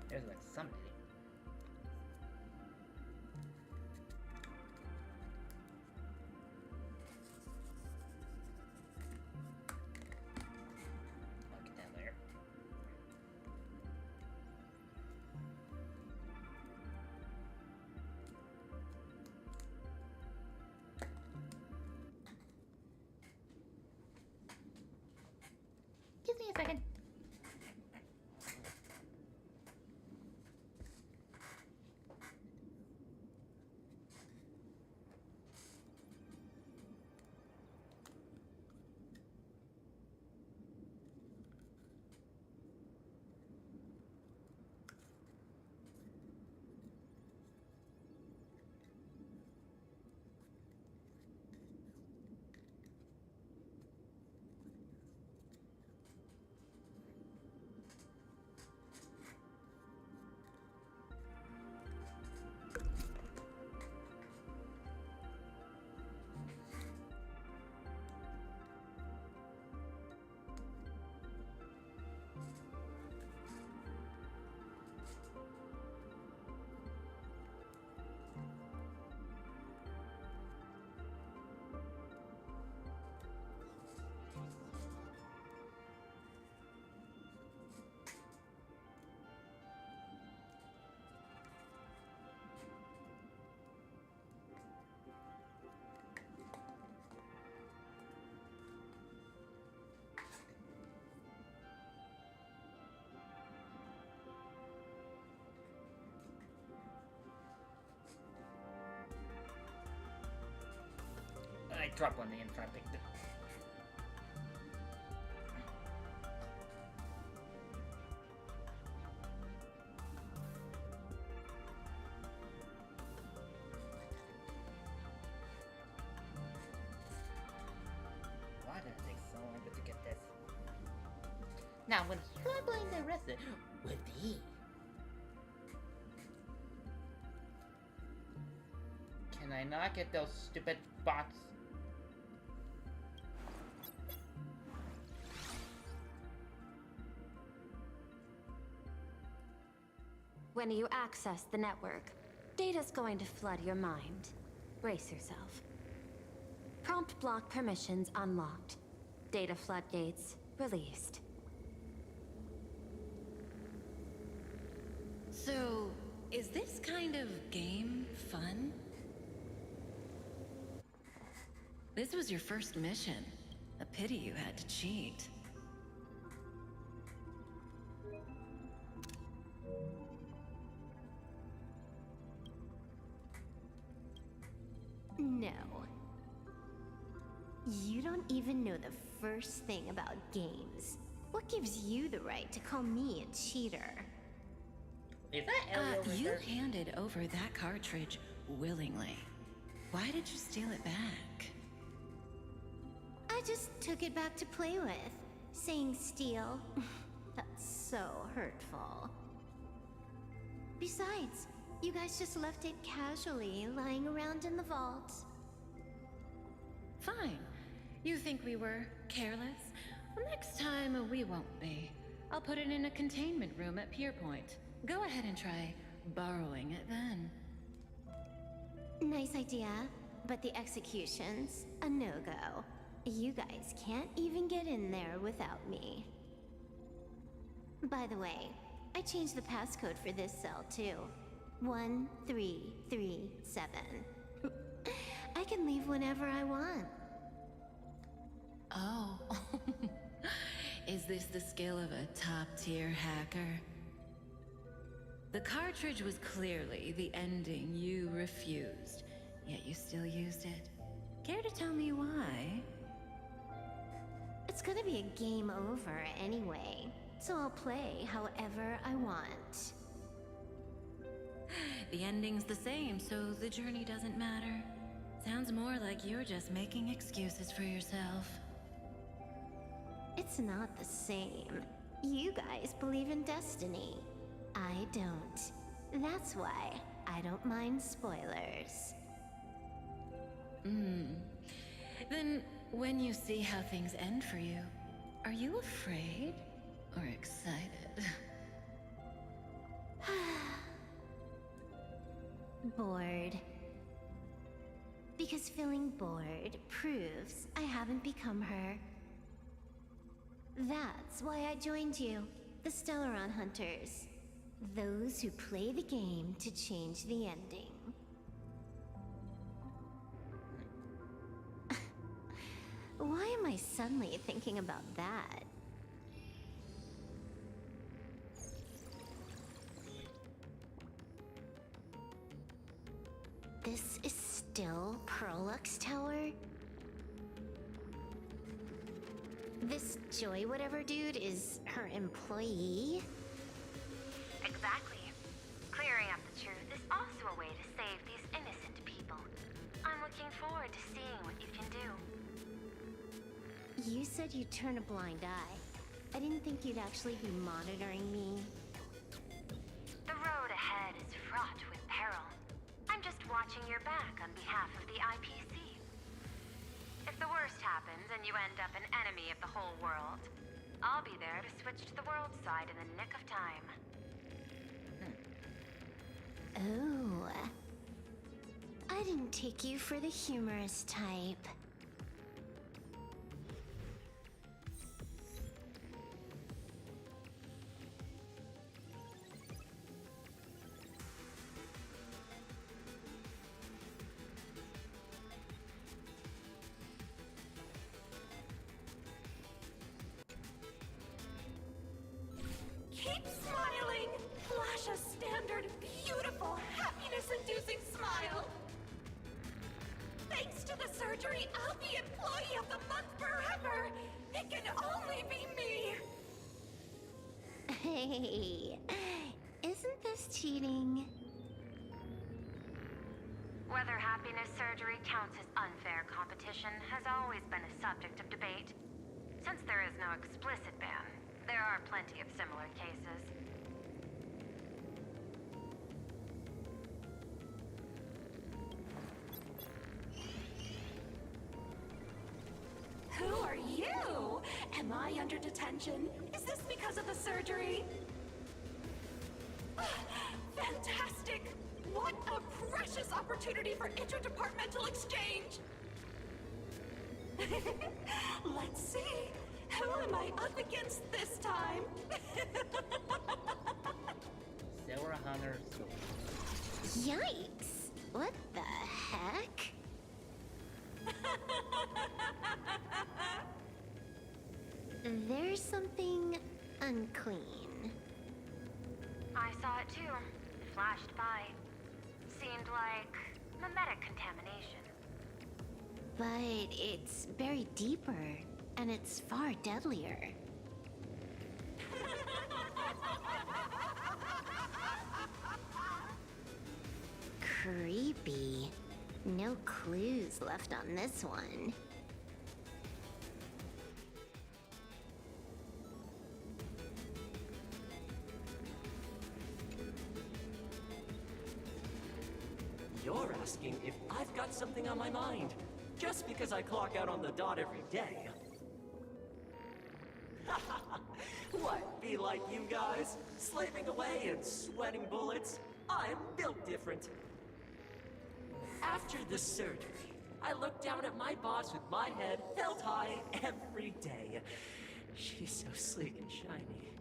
There's like something. I'll get down there. Give me a second. dropped one and tried to pick it. Why did it take so long to get this? Now, when struggling the rest of it with E. Can I not get those stupid bots? When you access the network, data's going to flood your mind. Brace yourself. Prompt block permissions unlocked. Data floodgates released. So, is this kind of game fun? This was your first mission. A pity you had to cheat. No. You don't even know the first thing about games. What gives you the right to call me a cheater? Is that Ellie over You there? handed over that cartridge willingly. Why did you steal it back? I just took it back to play with. Saying steal, that's so hurtful. Besides, you guys just left it casually lying around in the vault. Fine. You think we were careless? Well, next time we won't be. I'll put it in a containment room at Pierpoint. Go ahead and try borrowing it then. Nice idea, but the execution's a no-go. You guys can't even get in there without me. By the way, I changed the passcode for this cell too. 1337. I can leave whenever I want. Oh. Is this the skill of a top-tier hacker? The cartridge was clearly the ending you refused, yet you still used it. Care to tell me why? It's gonna be a game over anyway, so I'll play however I want. The ending's the same, so the journey doesn't matter. Sounds more like you're just making excuses for yourself. It's not the same. You guys believe in destiny. I don't. That's why I don't mind spoilers. Then, when you see how things end for you, are you afraid or excited? Bored. Because feeling bored proves I haven't become her. That's why I joined you, the Stellaron Hunters. Those who play the game to change the ending. Why am I suddenly thinking about that? This is still Perlux Tower? This Joy whatever dude is her employee? Exactly. Clearing up the truth is also a way to save these innocent people. I'm looking forward to seeing what you can do. You said you'd turn a blind eye. I didn't think you'd actually be monitoring me. The road ahead is fraught with peril. I'm just watching your back on behalf of the IPC. If the worst happens and you end up an enemy of the whole world, I'll be there to switch to the world side in the nick of time. Oh. I didn't take you for the humorous type. Keep smiling! Flash a standard, beautiful, happiness-inducing smile! Thanks to the surgery, I'll be Employee of the Month forever! It can only be me! Hey, isn't this cheating? Whether happiness surgery counts as unfair competition has always been a subject of debate. Since there is no explicit ban, there are plenty of similar cases. Who are you? Am I under detention? Is this because of the surgery? Fantastic! What a precious opportunity for interdepartmental exchange! Let's see. Who am I up against this time? Silver Hunter. Yikes! What the heck? There's something unclean. I saw it too. Flashed by. Seemed like mimetic contamination. But it's buried deeper, and it's far deadlier. Creepy. No clues left on this one. You're asking if I've got something on my mind, just because I clock out on the dot every day. What, be like you guys? Slaving away and sweating bullets? I'm built different. After the surgery, I look down at my boss with my head held high every day. She's so sleek and shiny.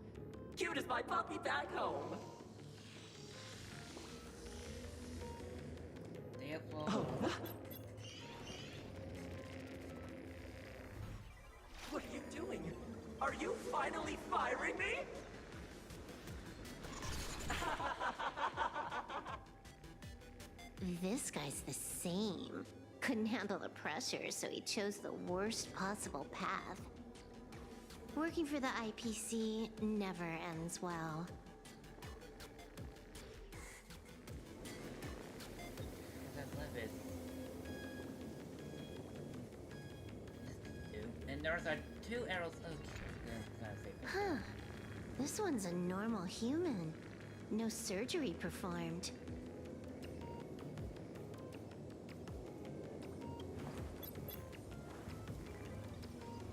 Cute as my puppy back home. Oh. What are you doing? Are you finally firing me? This guy's the same. Couldn't handle the pressure, so he chose the worst possible path. Working for the IPC never ends well. And there's our 2 arrows. Huh. This one's a normal human. No surgery performed.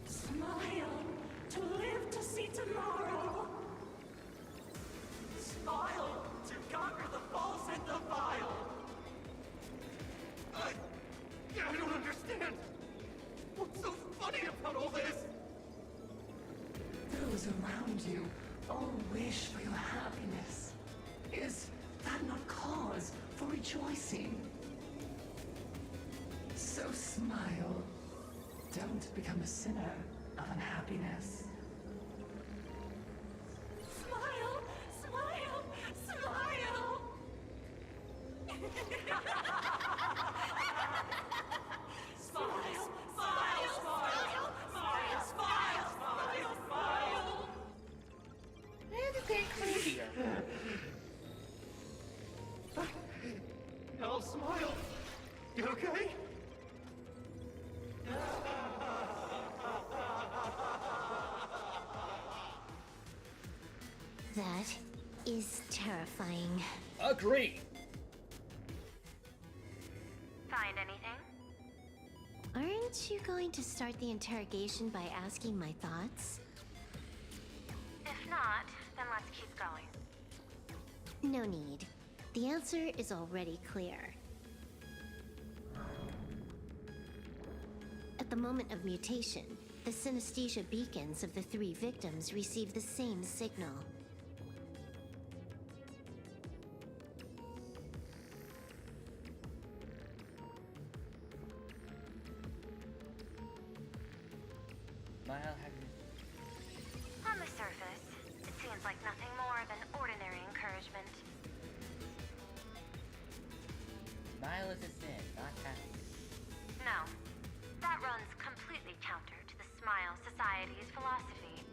Smile to live to see tomorrow. Smile to conquer the false and the vile. I don't understand. What's so funny about all this? Those around you all wish for your happiness. Is that not cause for rejoicing? So smile. Don't become a sinner of unhappiness. Smile, smile, smile. Smile, smile, smile, smile, smile, smile, smile. Anything creepier. No, smile. You okay? That is terrifying. Agree. Find anything? Aren't you going to start the interrogation by asking my thoughts? If not, then let's keep going. No need. The answer is already clear. At the moment of mutation, the synesthesia beacons of the 3 victims receive the same signal. On the surface, it seems like nothing more than ordinary encouragement. Smile is a sin, not happy. No, Society's philosophy.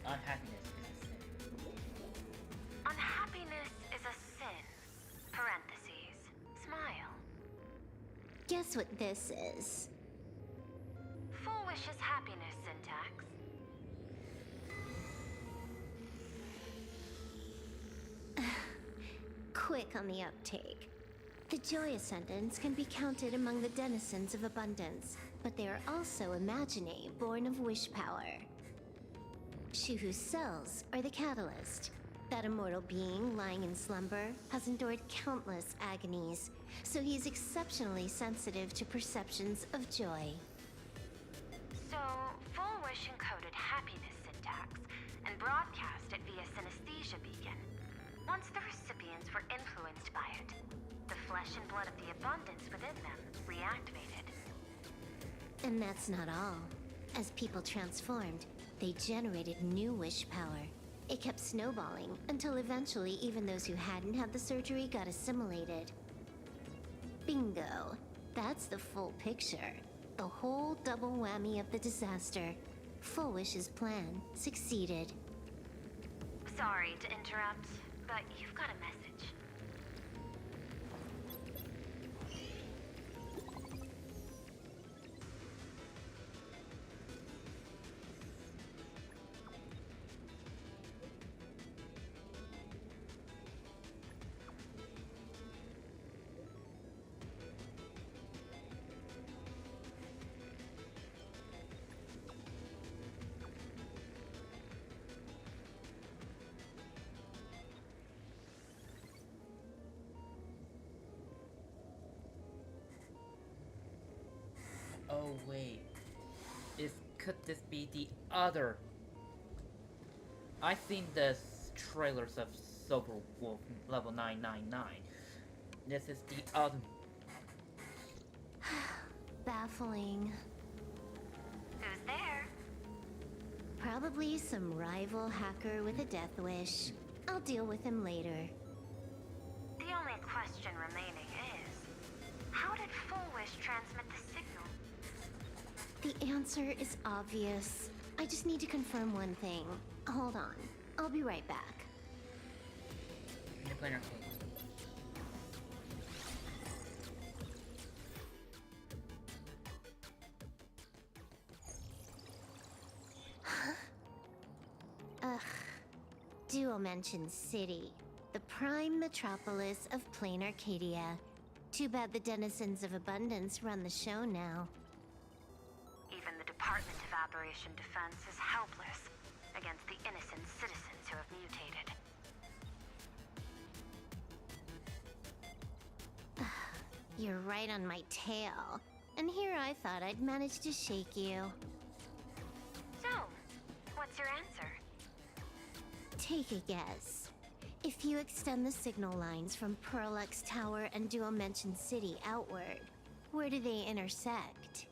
Unhappiness is a sin. Unhappiness is a sin. Parentheses. Smile. Guess what this is? Full wish is happiness syntax. Quick on the uptake. The Joy Ascendants can be counted among the denizens of abundance, but they are also imaginae born of wish power. Shuhu's cells are the catalyst. That immortal being lying in slumber has endured countless agonies, so he's exceptionally sensitive to perceptions of joy. So, full wish encoded happiness syntax and broadcast it via synesthesia beacon. Once the recipients were influenced by it, the flesh and blood of the abundance within them reactivated. And that's not all. As people transformed, they generated new wish power. It kept snowballing until eventually even those who hadn't had the surgery got assimilated. Bingo. That's the full picture. The whole double whammy of the disaster. Full Wish's plan succeeded. Sorry to interrupt, but you've got a message. Oh wait, could this be the other? I've seen the trailers of Silver Wolf level 999. This is the other. Baffling. Who's there? Probably some rival hacker with a death wish. I'll deal with him later. The only question remaining is, how did Full Wish transmit the signal? The answer is obvious. I just need to confirm one thing. Hold on. I'll be right back. You're playing arcade. Ugh. Duo mentioned City, the prime metropolis of plain Arcadia. Too bad the denizens of abundance run the show now. Even the Department of Aberration Defense is helpless against the innocent citizens who have mutated. You're right on my tail. And here I thought I'd manage to shake you. So, what's your answer? Take a guess. If you extend the signal lines from Pearl-X Tower and Duo Mention City outward, where do they intersect?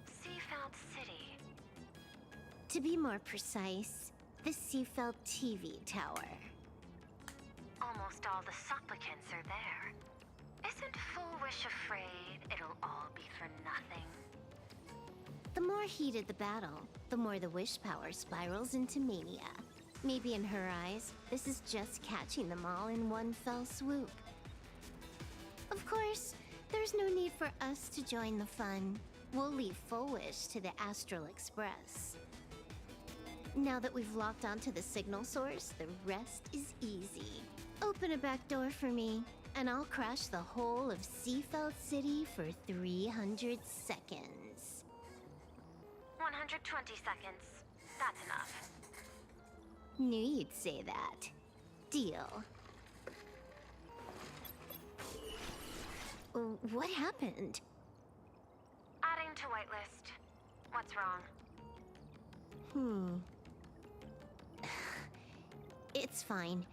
Seafeld City. To be more precise, the Seafeld TV Tower. Almost all the supplicants are there. Isn't Full Wish afraid it'll all be for nothing? The more heated the battle, the more the wish power spirals into mania. Maybe in her eyes, this is just catching them all in one fell swoop. Of course, there's no need for us to join the fun. We'll leave Full Wish to the Astral Express. Now that we've locked onto the signal source, the rest is easy. Open a back door for me, and I'll crash the whole of Seafeld City for 300 seconds. 120 seconds. That's enough. Knew you'd say that. Deal. What happened? Adding to whitelist. What's wrong? It's fine.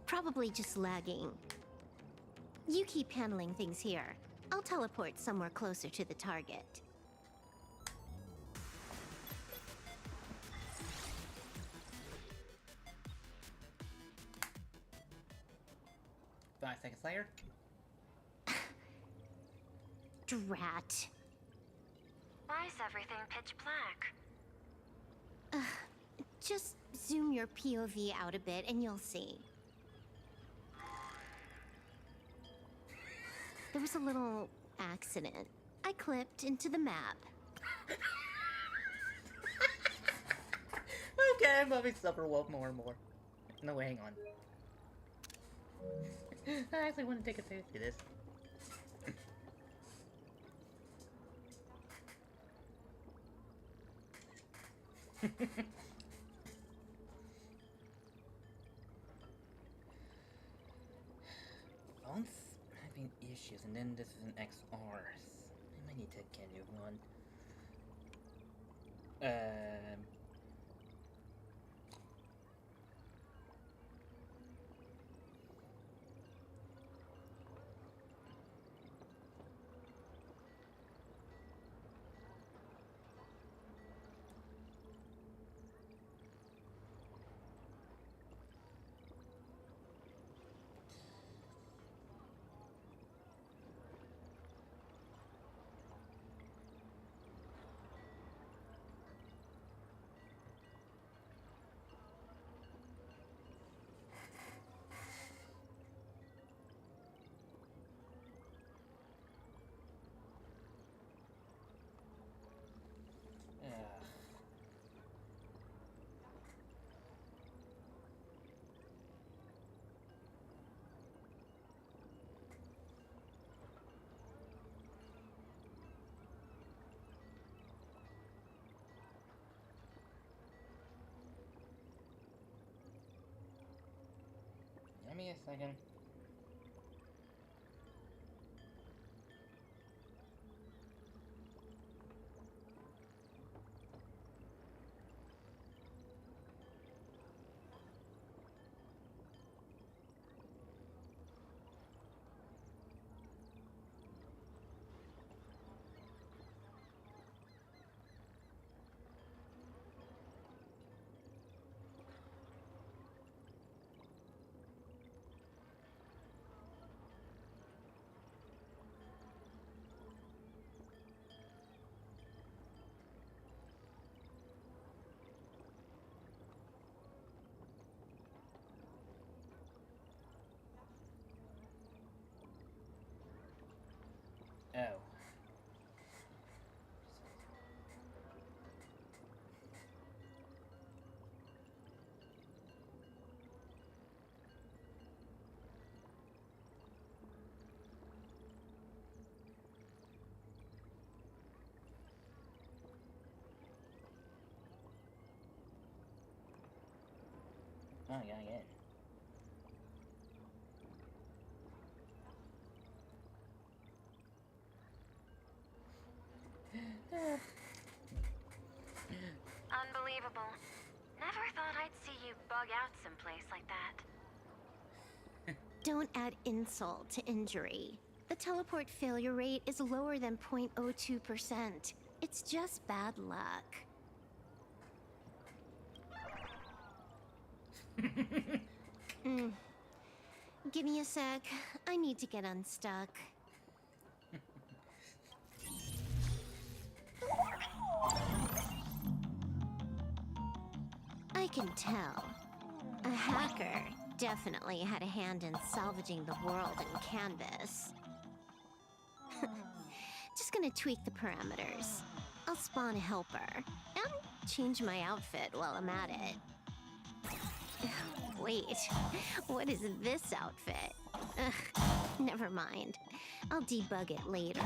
Probably just lagging. You keep handling things here. I'll teleport somewhere closer to the target. 5 seconds later. Drat. Why is everything pitch black? Just zoom your POV out a bit and you'll see. There was a little accident. I clipped into the map. Okay, I'm loving Supper Wolf more and more. No, wait, hang on. I actually want to take a taste of this. Phone's having issues, and then this is an XR. I might need to get a new one. Give me a second. Oh. Oh, yeah, yeah. Unbelievable. Never thought I'd see you bug out someplace like that. Don't add insult to injury. The teleport failure rate is lower than 0.02%. It's just bad luck. Give me a sec. I need to get unstuck. I can tell. A hacker definitely had a hand in salvaging the world in Canvas. Just gonna tweak the parameters. I'll spawn a helper, and change my outfit while I'm at it. Wait, what is this outfit? Ugh, never mind. I'll debug it later.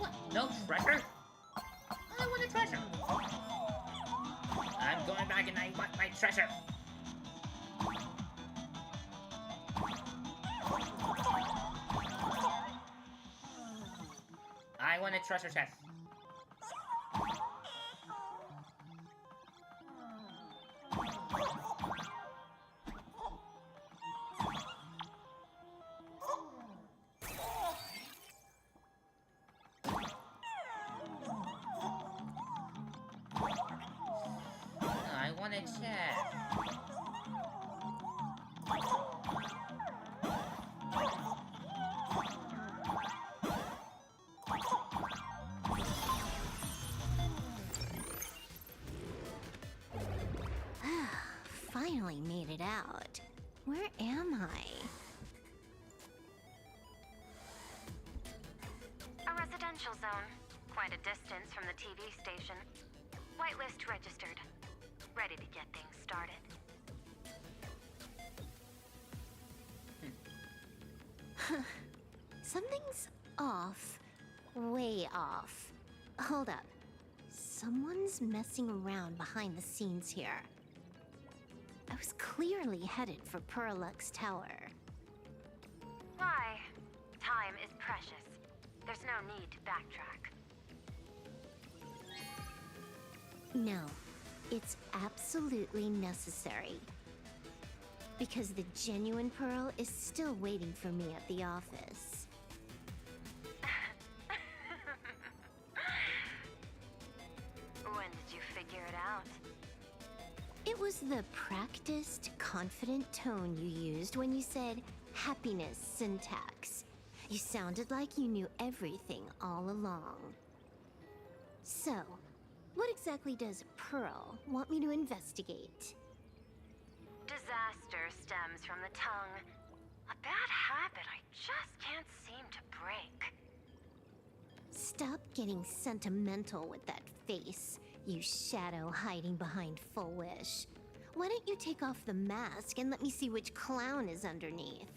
What? No treasure? I want a treasure. I'm going back and I want my treasure. I want a treasure chest. I want a chest. Finally made it out. Where am I? A residential zone. Quite a distance from the TV station. Whitelist registered. Ready to get things started. Something's off. Way off. Hold up. Someone's messing around behind the scenes here. I was clearly headed for Perlux Tower. Why? Time is precious. There's no need to backtrack. No, it's absolutely necessary. Because the genuine Pearl is still waiting for me at the office. When did you figure it out? It was the practiced, confident tone you used when you said happiness syntax. You sounded like you knew everything all along. So, what exactly does Pearl want me to investigate? Disaster stems from the tongue. A bad habit I just can't seem to break. Stop getting sentimental with that face, you shadow hiding behind Full Wish. Why don't you take off the mask and let me see which clown is underneath?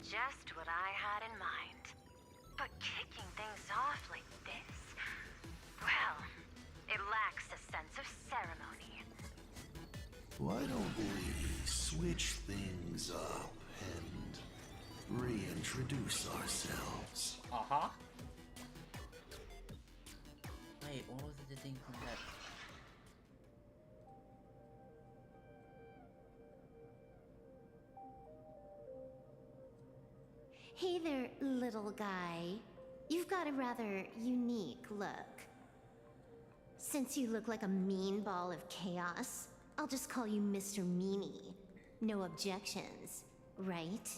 Just what I had in mind. But kicking things off like this, well, it lacks a sense of ceremony. Why don't we switch things up and reintroduce ourselves? Uh-huh. Wait, what was the thing from that? Hey there, little guy. You've got a rather unique look. Since you look like a mean ball of chaos, I'll just call you Mr. Meanie. No objections, right?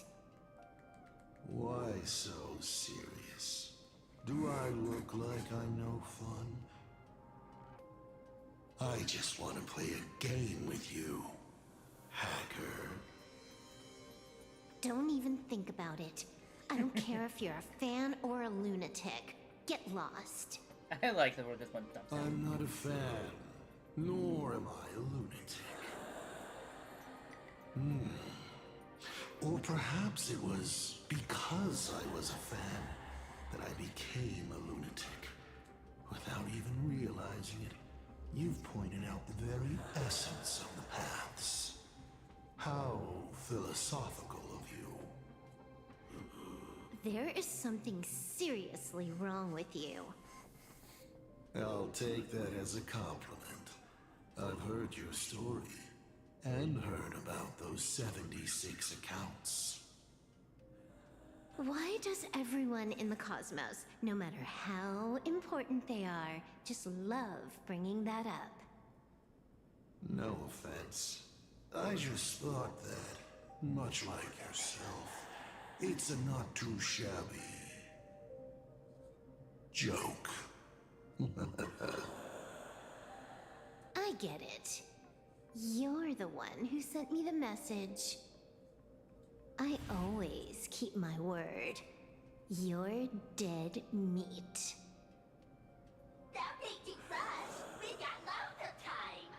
Why so serious? Do I look like I'm no fun? I just want to play a game with you, hacker. Don't even think about it. I don't care if you're a fan or a lunatic. Get lost. I like the word this one dumps out. I'm not a fan, nor am I a lunatic. Or perhaps it was because I was a fan that I became a lunatic. Without even realizing it, you've pointed out the very essence of the paths. How philosophical of you. There is something seriously wrong with you. I'll take that as a compliment. I've heard your story, and heard about those 76 accounts. Why does everyone in the cosmos, no matter how important they are, just love bringing that up? No offense. I just thought that, much like yourself, it's a not too shabby joke. I get it. You're the one who sent me the message. I always keep my word. You're dead meat. Don't make too rush. We got loads of time.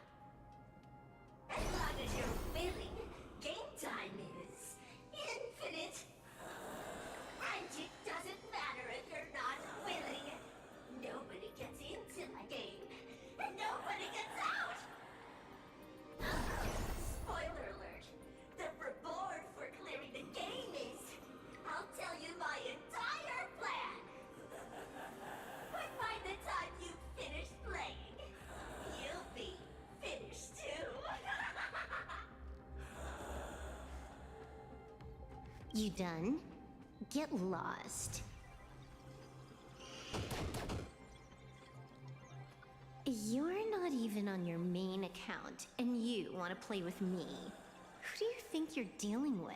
As long as you're willing, game time is infinite. And it doesn't matter if you're not willing. You done? Get lost. You're not even on your main account, and you want to play with me. Who do you think you're dealing with?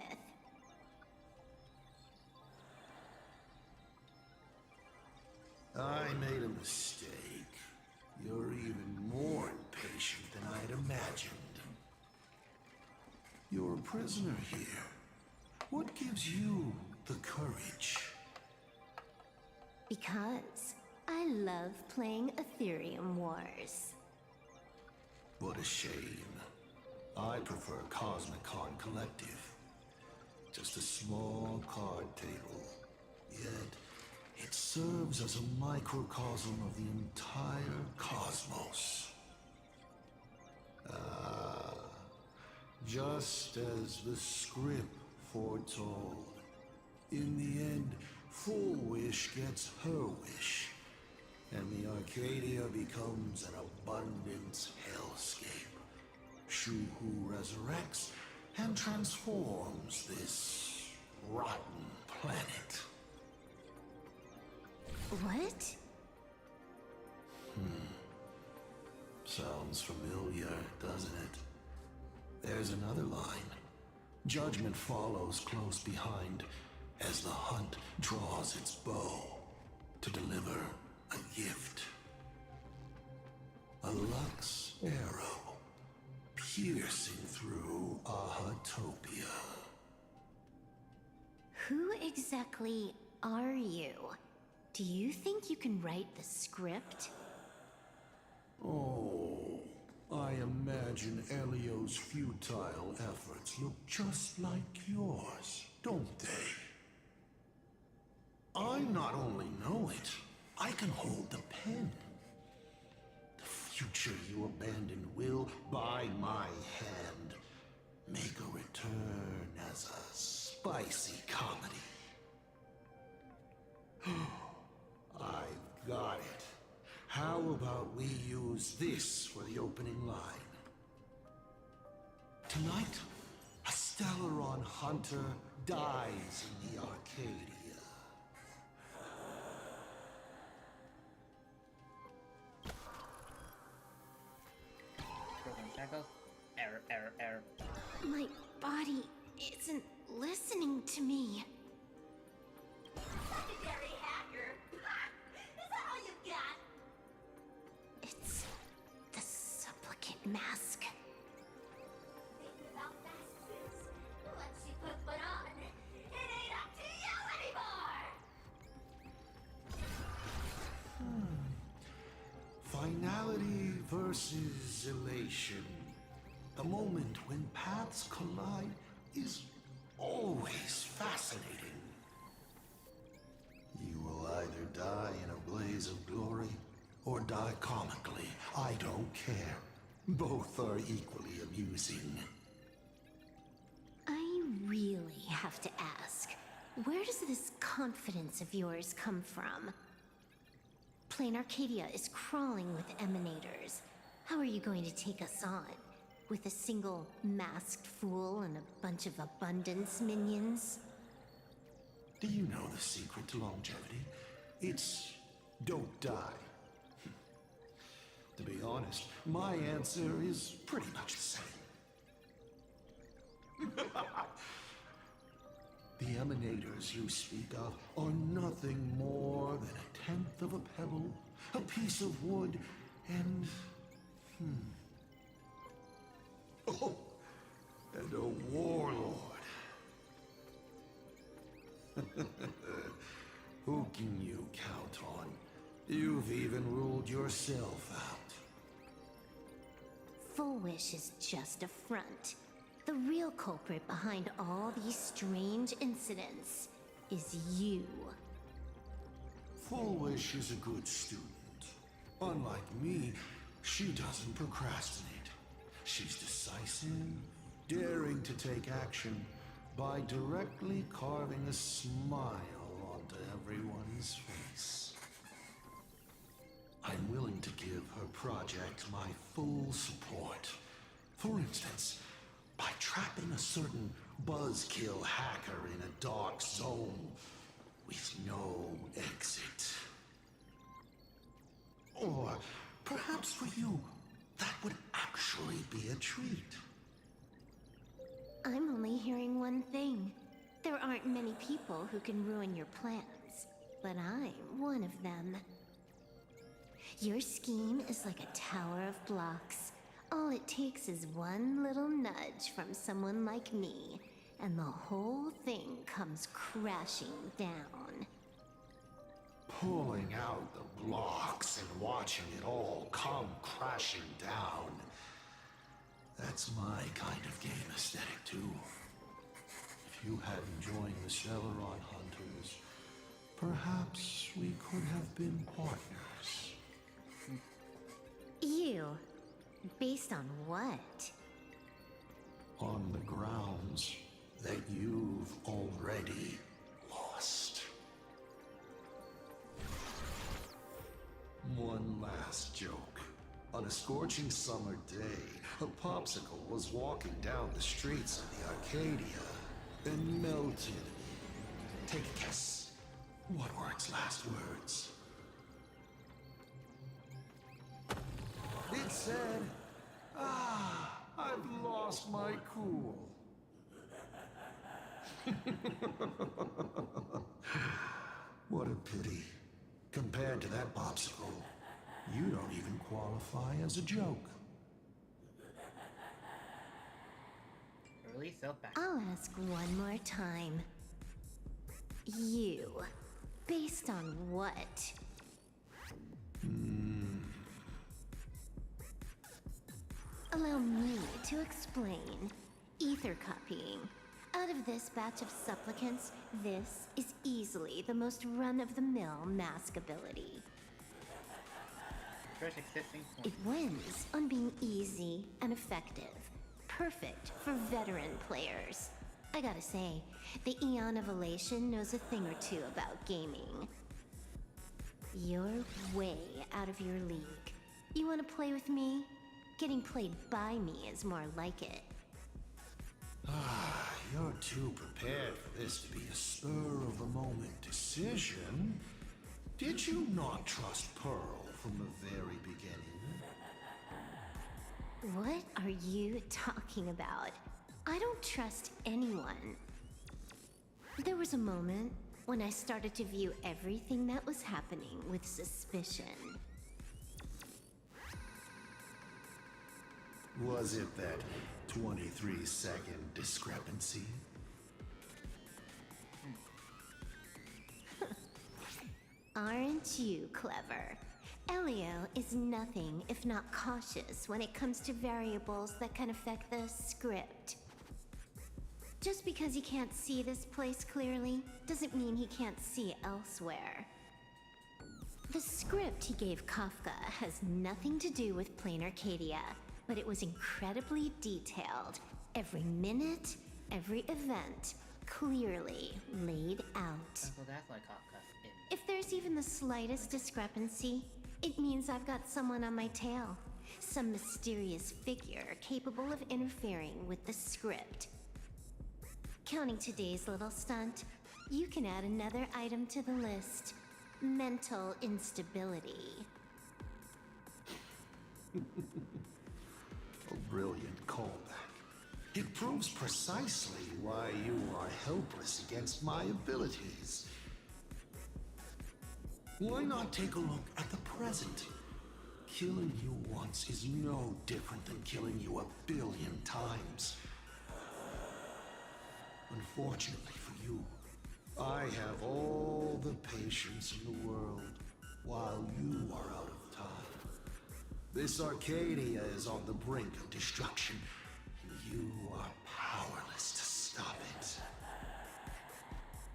I made a mistake. You're even more impatient than I'd imagined. You're a prisoner here. What gives you the courage? Because I love playing Ethereum Wars. What a shame. I prefer Cosmicon Collective. Just a small card table. Yet, it serves as a microcosm of the entire cosmos. Just as the script foretold. In the end, Full Wish gets her wish, and the Arcadia becomes an abundance hellscape. Shuhu resurrects and transforms this rotten planet. What? Sounds familiar, doesn't it? There's another line. Judgment follows close behind as the hunt draws its bow to deliver a gift. A Lux arrow piercing through Ahatopia. Who exactly are you? Do you think you can write the script? Oh, I imagine Elio's futile efforts look just like yours, don't they? I not only know it, I can hold the pen. The future you abandoned will, by my hand, make a return as a spicy comedy. I've got it. How about we use this for the opening line? Tonight, a Stellaron hunter dies in the Arcadia. Program shackles. Error. My body isn't listening to me. Secondary hacker! Is that all you got? It's the supplicant mask. Thinking about masters. Once you put one on, it ain't up to you anymore! Finality versus elation. The moment when paths collide is always fascinating. You will either die in a blaze of glory or die comically. I don't care. Both are equally amusing. I really have to ask, where does this confidence of yours come from? Plain Arcadia is crawling with emanators. How are you going to take us on? With a single masked fool and a bunch of abundance minions? Do you know the secret to longevity? It's don't die. To be honest, my answer is pretty much the same. The emanators you speak of are nothing more than a tenth of a pebble, a piece of wood, and... Oh, and a warlord. Who can you count on? You've even ruled yourself out. Full Wish is just a front. The real culprit behind all these strange incidents is you. Full Wish is a good student. Unlike me, she doesn't procrastinate. She's decisive, daring to take action by directly carving a smile onto everyone's face. I'm willing to give her project my full support. For instance, by trapping a certain buzzkill hacker in a dark zone with no exit. Or perhaps for you, that would actually be a treat. I'm only hearing one thing. There aren't many people who can ruin your plans, but I'm one of them. Your scheme is like a tower of blocks. All it takes is one little nudge from someone like me, and the whole thing comes crashing down. Pulling out the blocks and watching it all come crashing down. That's my kind of game aesthetic, too. If you hadn't joined the Celeron Hunters, perhaps we could have been partners. You? Based on what? On the grounds that you've already lost. One last joke. On a scorching summer day, a popsicle was walking down the streets of the Arcadia and melted. Take a guess. What were its last words? It said, I've lost my cool. What a pity. Compared to that popsicle, you don't even qualify as a joke. Really felt bad. I'll ask one more time. You? Based on what? Allow me to explain. Ether copying. Out of this batch of supplicants, this is easily the most run-of-the-mill mask ability. First existing point. It wins on being easy and effective. Perfect for veteran players. I gotta say, the Eon of Elation knows a thing or two about gaming. You're way out of your league. You wanna play with me? Getting played by me is more like it. You're too prepared for this to be a spur-of-the-moment decision. Did you not trust Pearl from the very beginning? What are you talking about? I don't trust anyone. There was a moment when I started to view everything that was happening with suspicion. Was it that 23-second discrepancy? Aren't you clever? Elio is nothing if not cautious when it comes to variables that can affect the script. Just because he can't see this place clearly doesn't mean he can't see elsewhere. The script he gave Kafka has nothing to do with Plain Arcadia, but it was incredibly detailed. Every minute, every event, clearly laid out. So that's like Kafka. If there's even the slightest discrepancy, it means I've got someone on my tail. Some mysterious figure capable of interfering with the script. Counting today's little stunt, you can add another item to the list. Mental instability. A brilliant callback. It proves precisely why you are helpless against my abilities. Why not take a look at the present? Killing you once is no different than killing you 1,000,000,000 times. Unfortunately for you, I have all the patience in the world, while you are out of time. This Arcadia is on the brink of destruction, and you are powerless to stop it.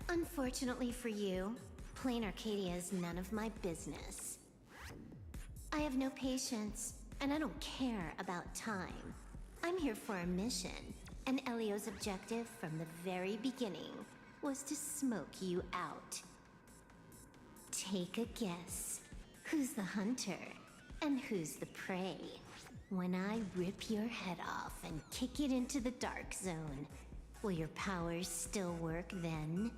Unfortunately for you, Plain Arcadia is none of my business. I have no patience, and I don't care about time. I'm here for a mission, and Elio's objective from the very beginning was to smoke you out. Take a guess. Who's the hunter, and who's the prey? When I rip your head off and kick it into the dark zone, Will your powers still work then?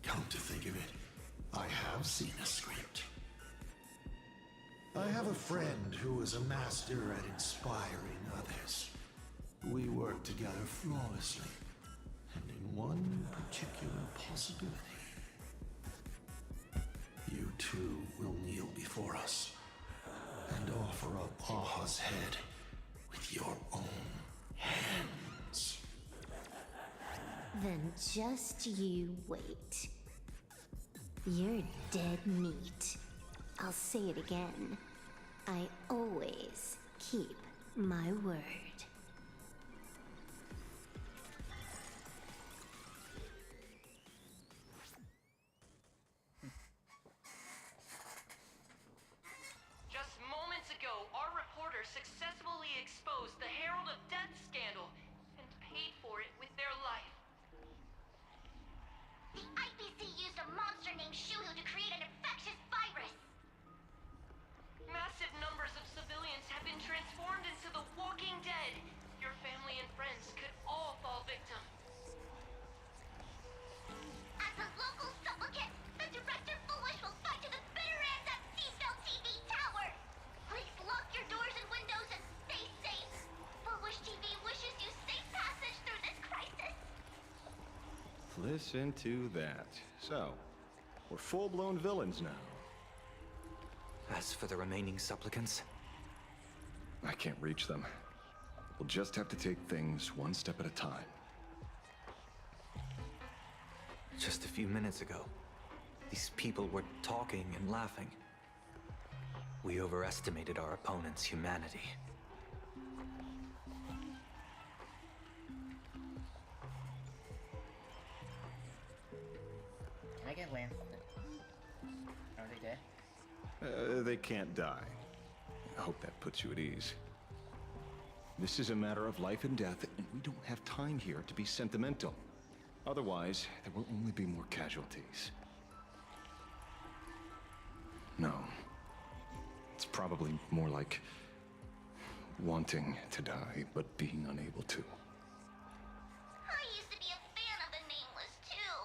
Come to think of it, I have seen a script. I have a friend who is a master at inspiring others. We work together flawlessly, and in one particular possibility. You two will kneel before us and offer up Aha's head with your own hands. Then just you wait. You're dead meat. I'll say it again. I always keep my word. Just moments ago, our reporter successfully exposed the Herald of Death scandal and paid for it with their life. The IPC used a monster named Shuhu to create an infectious virus. Massive numbers of civilians have been transformed into the Walking Dead. Your family and friends could all fall victim. As a local supplicant, the Director Foolish will fight to the bitter end at Seafell TV Tower. Please lock your doors and windows and stay safe. Foolish TV wishes you safe passage through this crisis. Listen to that. So, we're full-blown villains now. As for the remaining supplicants, I can't reach them. We'll just have to take things one step at a time. just a few minutes ago, these people were talking and laughing. We overestimated our opponent's humanity. Can I get Lance? Are they dead? They can't die. I hope that puts you at ease. This is a matter of life and death, and we don't have time here to be sentimental. Otherwise, there will only be more casualties. No. It's probably more like wanting to die, but being unable to. I used to be a fan of the Nameless, too.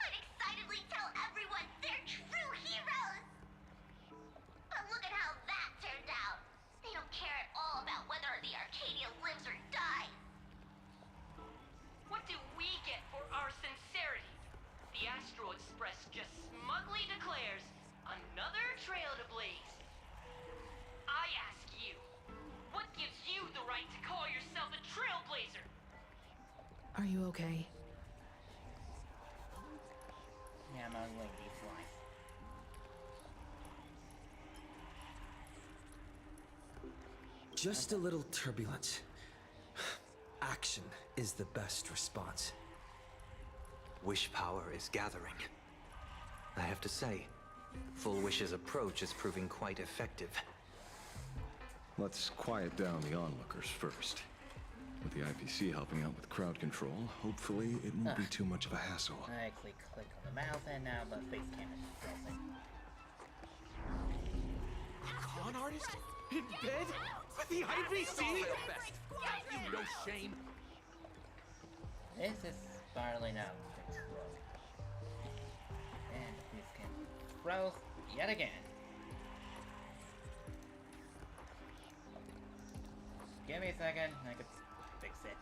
I'd excitedly tell everyone they're true heroes. But look at how that turned out. They don't care at all about whether the Arcadia lives or dies. What do we get for our sincerity? The Astro Express just smugly declares another trail to blaze. I ask you, what gives you the right to call yourself a trailblazer? Are you okay? Yeah, I'm on lady fly. Just a little turbulence. Action is the best response. Wish power is gathering. I have to say, Full Wish's approach is proving quite effective. Let's quiet down the onlookers first. With the IPC helping out with crowd control, hopefully it won't be too much of a hassle. I actually click on the mouse and now the face cam is frozen. Con artist? In bed? With the IPC? You no shame. This is spiraling out of control. And this can froze yet again. Give me a second, I could fix it.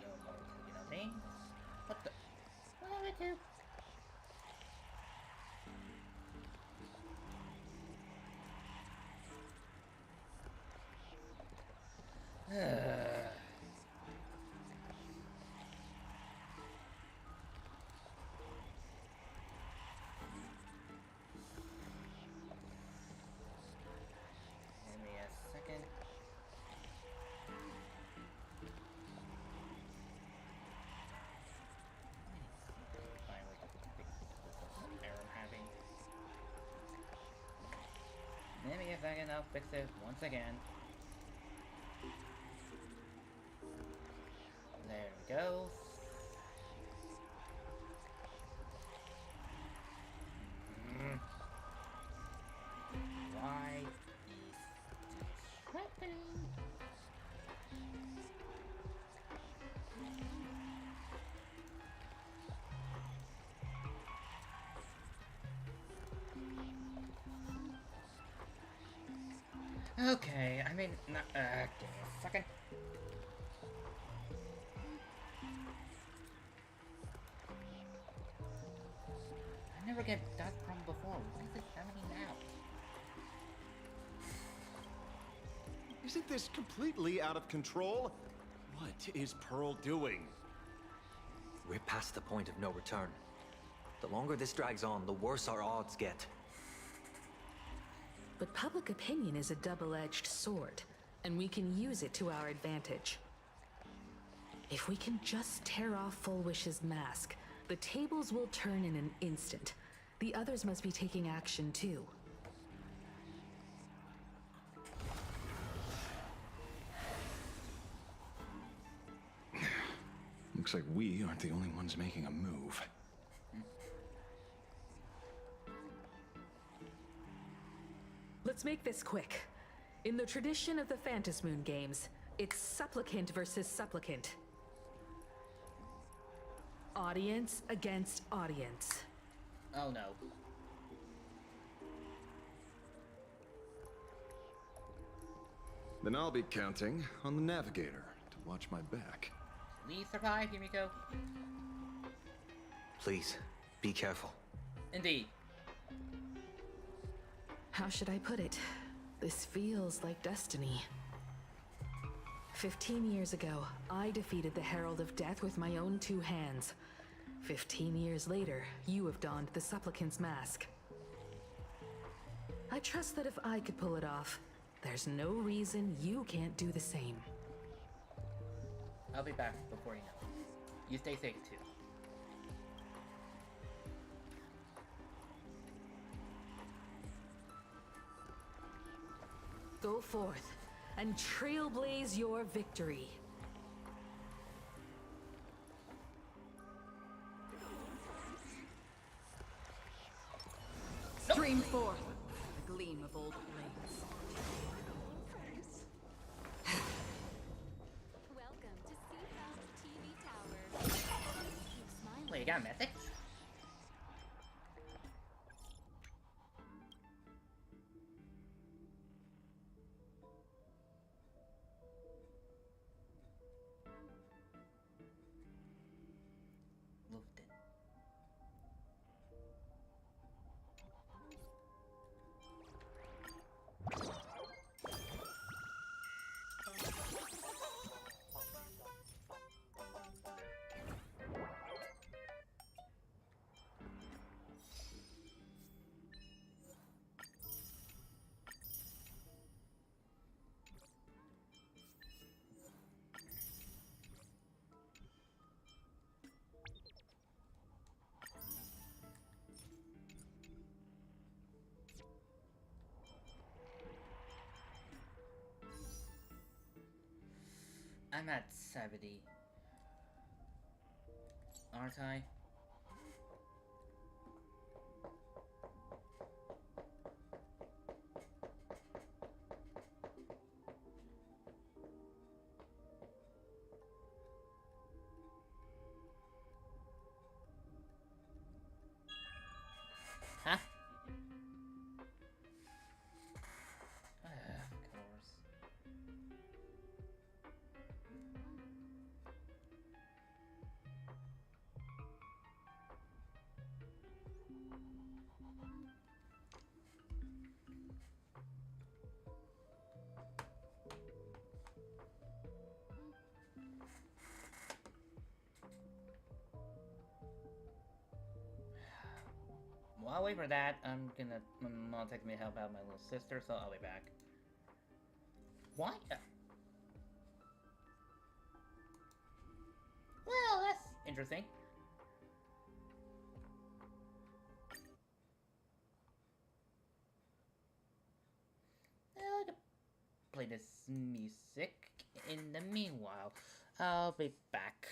No more clicking on me. What the? What did I do? Give me a second. Finally fix this error I'm having. Give me a second, I'll fix it once again. There we go. Okay, I mean, give me a second. I never get that problem before. Why is it happening now? Isn't this completely out of control? What is Pearl doing? We're past the point of no return. The longer this drags on, the worse our odds get. But public opinion is a double-edged sword, and we can use it to our advantage. If we can just tear off Full Wish's mask, the tables will turn in an instant. The others must be taking action too. Looks like we aren't the only ones making a move. Let's make this quick. In the tradition of the Phantasmoon games, it's supplicant versus supplicant. Audience against audience. Oh no. Then I'll be counting on the navigator to watch my back. Please survive, Yumiko. Please, be careful. Indeed. How should I put it? This feels like destiny. 15 years ago, I defeated the Herald of Death with my own 2 hands. 15 years later, you have donned the Supplicant's mask. I trust that if I could pull it off, there's no reason you can't do the same. I'll be back before you know. You stay safe too. Go forth and trailblaze your victory. Stream forth the gleam of old flames. Welcome to Seafound's TV Tower. Keep smiling. Wait, you got a message? Lufton. I'm at 70. Aren't I? Huh? Of course. While I wait for that, my mom takes me to help out my little sister, so I'll be back. Why? Well, that's interesting. I'll play this music. In the meanwhile, I'll be back.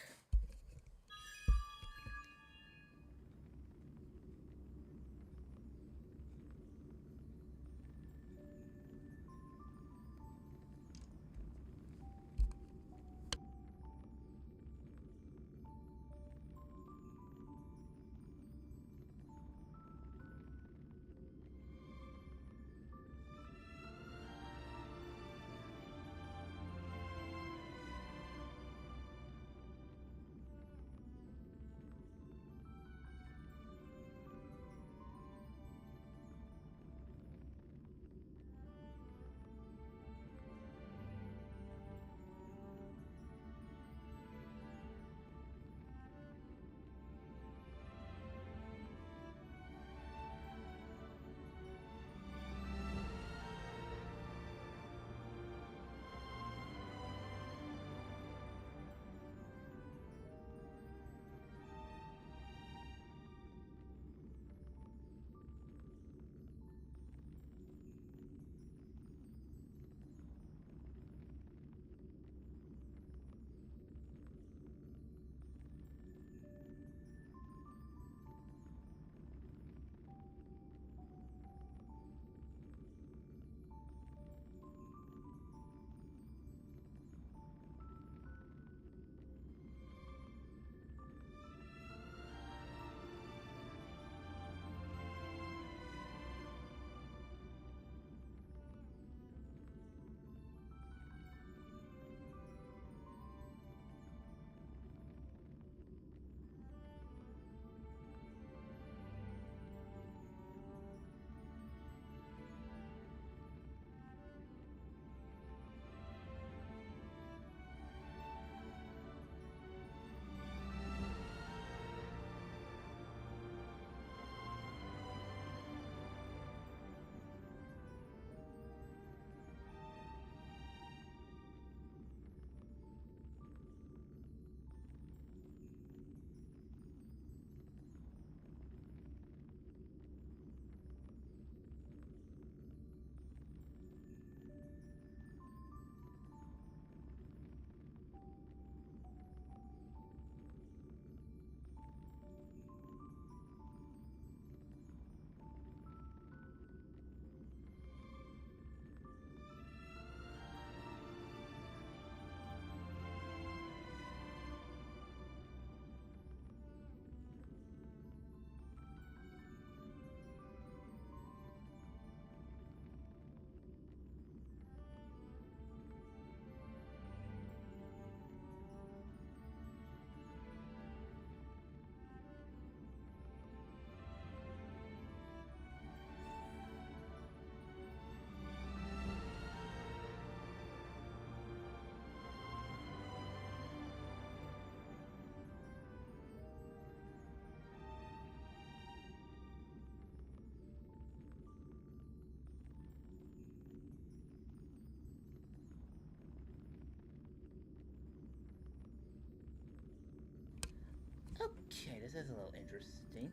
this is a little interesting.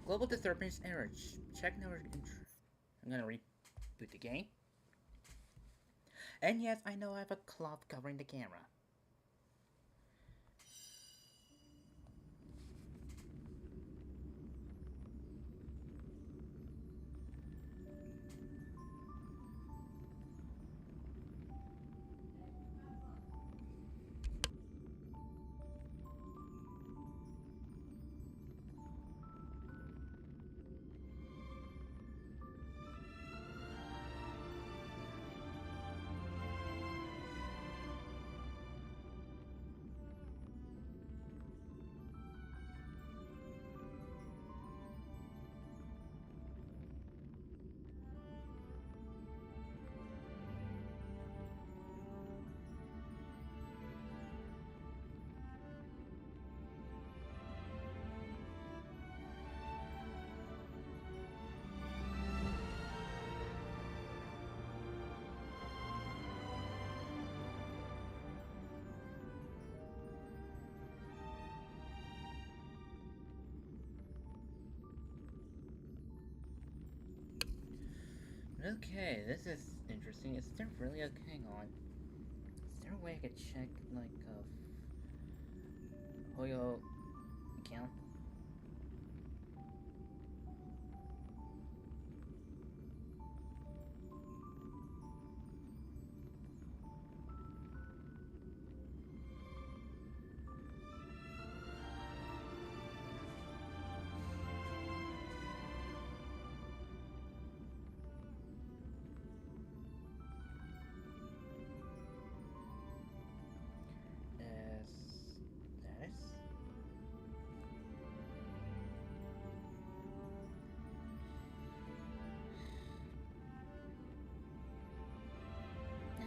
Global disturbance error. Check network. I'm gonna reboot the game. And yes, I know I have a cloth covering the camera. Okay, this is interesting. Is there really a... Hang on. Is there a way I could check, like, Hoyo account?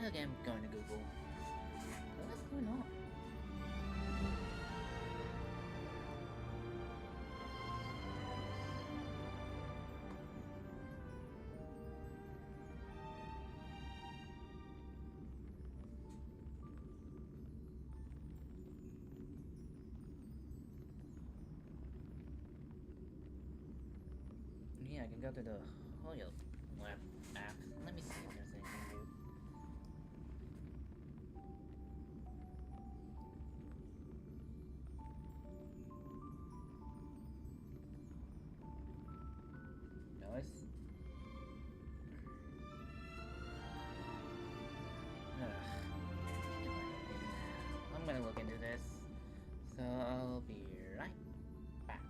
Okay, I'm going to Google. What's going on? Yeah, I can go to the Hoyo web app. Let me see if there's anything new. Nice. I'm gonna look into this. So I'll be right back.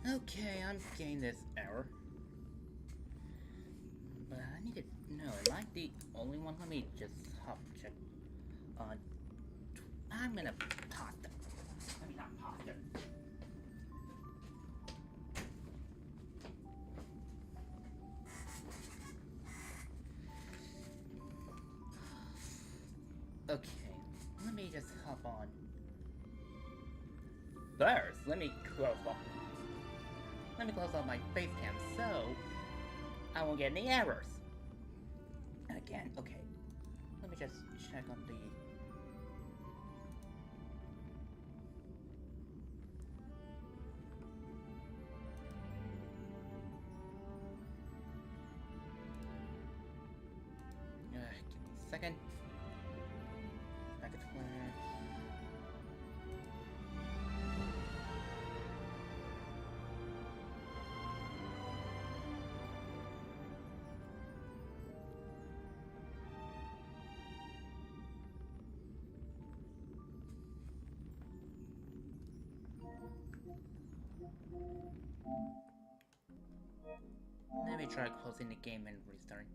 Okay, I'm getting this error. But I need to know, am I the only one? Let me just hop check on. I'm gonna pause them. Let me not pause them. Okay, let me just hop on. First, let me close off my face cam so I won't get any errors. Again, okay. Let me just check on the. Give me a second. Packet flare. Let me try closing the game and restarting.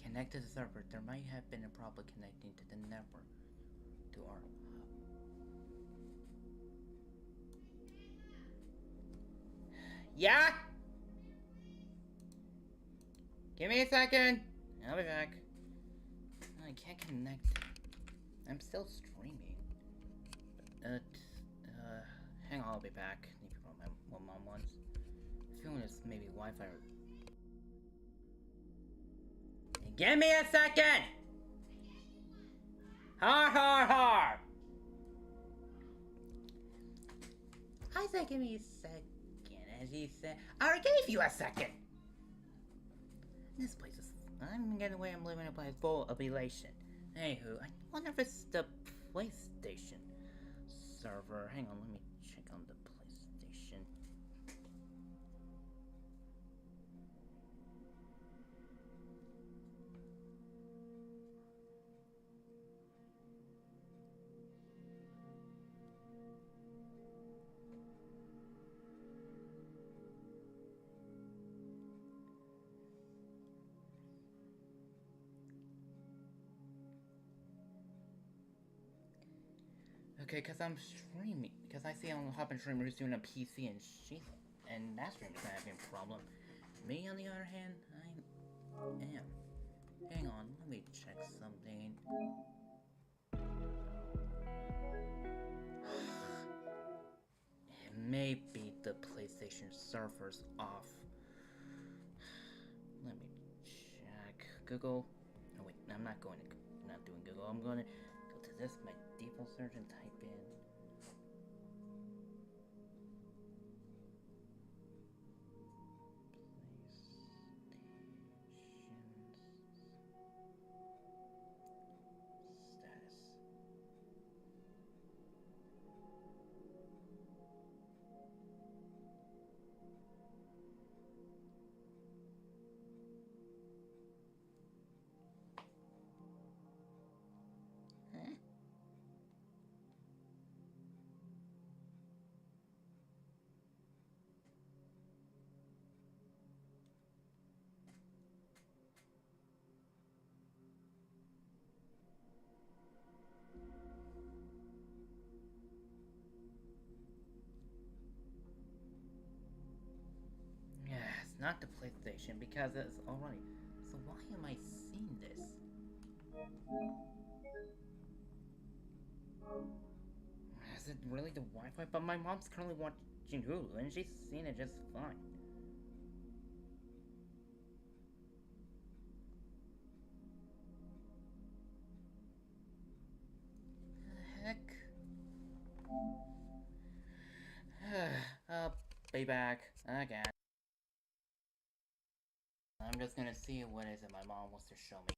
Connect to the server. There might have been a problem connecting to the network. To our hub. Yeah? Give me a second. I'll be back. I can't connect. I'm still streaming. Hang on, I'll be back. Need to run what mom wants. I feel it's maybe Wi-Fi. Give me a second! Har har har! I said give me a second, as he said. I already gave you a second! This place is... I'm getting away, I'm living in a place full of elation. Anywho, I wonder if it's the PlayStation server. Hang on, let me check on the PlayStation. Okay, because I'm streaming. Because I see on Hoppin' Streamer who's doing a PC and that streamer's not having a problem. Me, on the other hand, I am. Hang on, let me check something. It may be the PlayStation server's off. Let me check. Google. Oh wait, I'm not doing Google. I'm going to go to this, my default search, and type in. Yes, not the PlayStation, because it's already. So why am I seeing this? Is it really the Wi-Fi? But my mom's currently watching Hulu, and she's seeing it just fine. The heck? I'll be back again. I'm just gonna see what is it my mom wants to show me.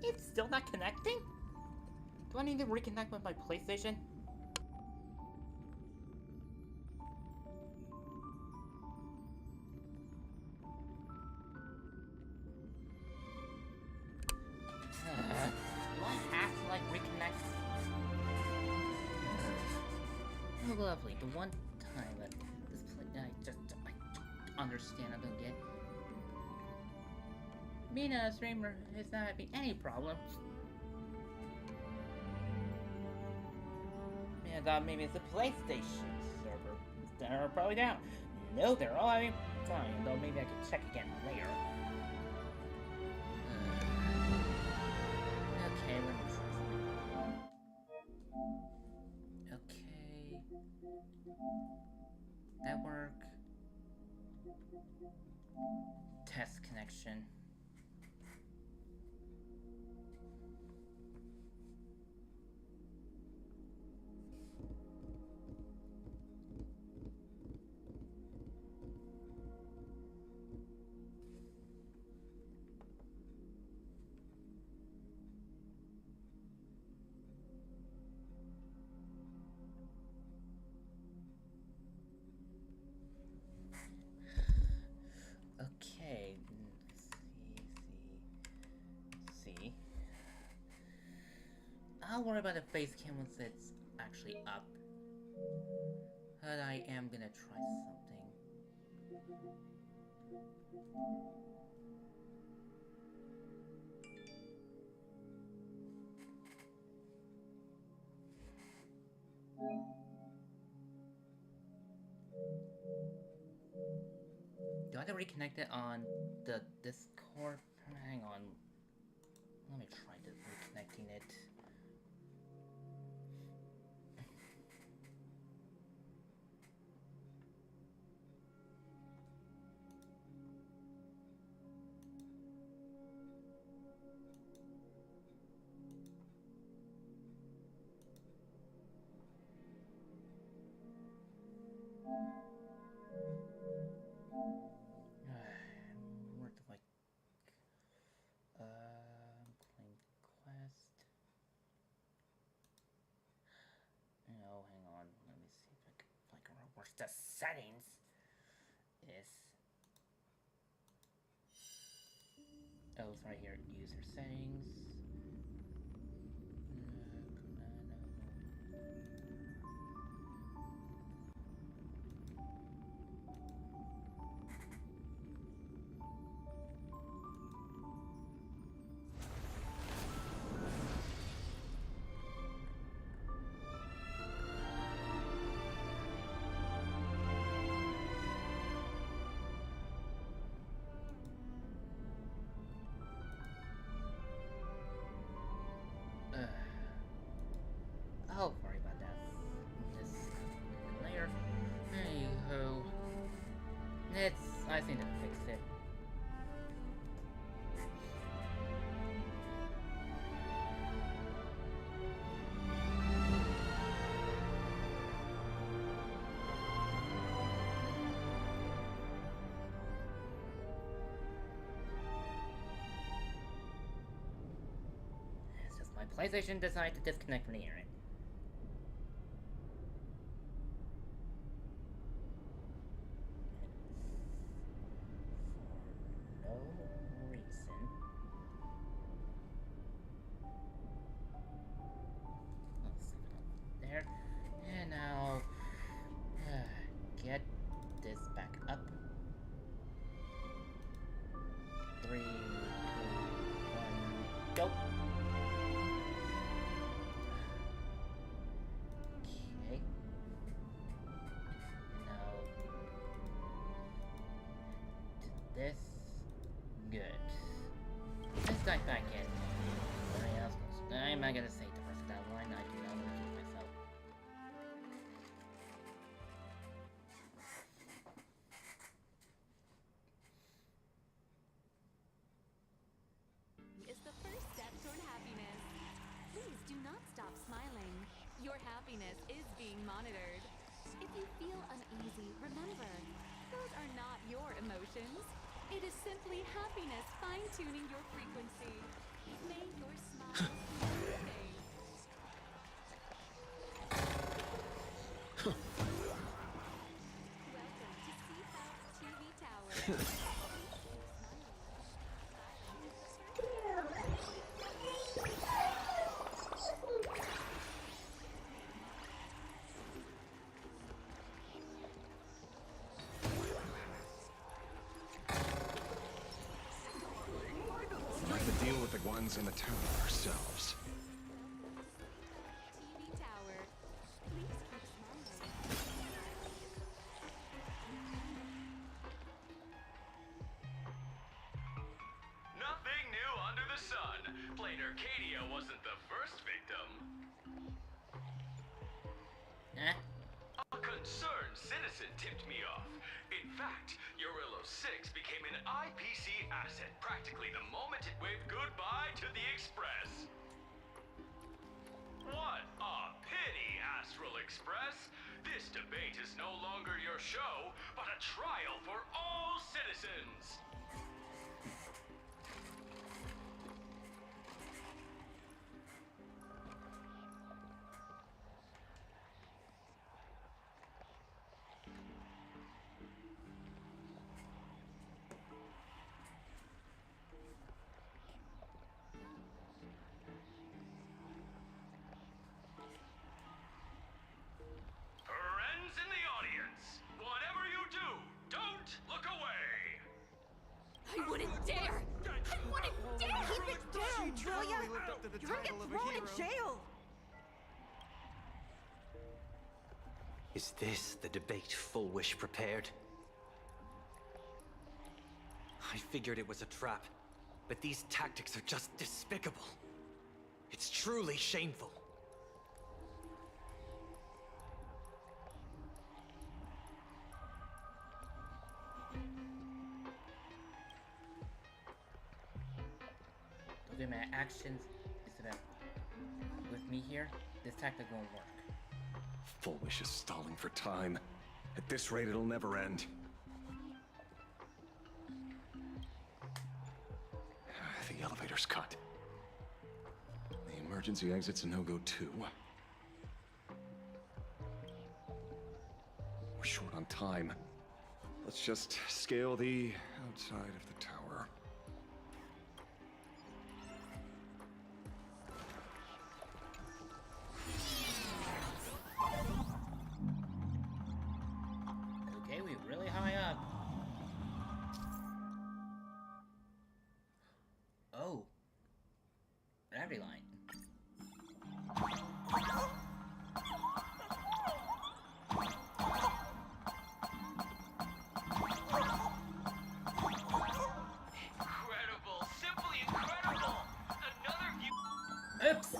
It's still not connecting? Do I need to reconnect with my PlayStation? Do I have to, like, reconnect? Oh, lovely. The one time that this I don't understand, I don't get. Mina, streamer, is not having any problems. I thought maybe it's a PlayStation server. They're probably down. No, they're all having fine, though maybe I can check again later. Okay, let me try something. Okay. Network. Test connection. Okay, see. I'll worry about the face cam once it's actually up. But I am gonna try something. Do I have to reconnect it on the Discord? Hang on. Let me try reconnecting it. Where do I... claim quest. No, hang on. Let me see if I can reverse the settings. Is... Oh, it's right here. User settings. Oh, sorry about that. Just later. Anywho, I think I fixed it. It's just my PlayStation decided to disconnect from the internet. And now, get this back up. 3, 2, 1, go. Okay. Now, to this. Good. Let's dive back in. I'm not gonna say the rest of that line. I do not want to do myself. Is the first step toward happiness. Please do not stop smiling. Your happiness is being monitored. If you feel uneasy, remember, those are not your emotions. It is simply happiness fine-tuning your frequency. May your smiles Welcome to Seafout's TV Tower. We'll have to deal with the ones in the town ourselves. TV Tower. Please keep smiling. Nothing new under the sun. Plain Arcadia wasn't the first victim. Eh? A concerned citizen tipped me off. In fact, Eurillo 6 became an IPC asset practically the moment it waved goodbye to the Express. What a pity, Astral Express. This debate is no longer your show, but a trial for all citizens. Friends in the audience, whatever you do, don't look away. I wouldn't dare! I wouldn't dare! Keep it down, Julia! You're gonna get thrown in jail! Is this the debate Full Wish prepared? I figured it was a trap, but these tactics are just despicable. It's truly shameful. Okay, my actions is about with me here. This tactic won't work. Full Wish is stalling for time. At this rate, it'll never end. The elevator's cut. The emergency exit's a no-go too. We're short on time. Let's just scale the outside of the tower. Okay, we're really high up. Oh. Gravity line. Incredible, simply incredible. Another view. Oops.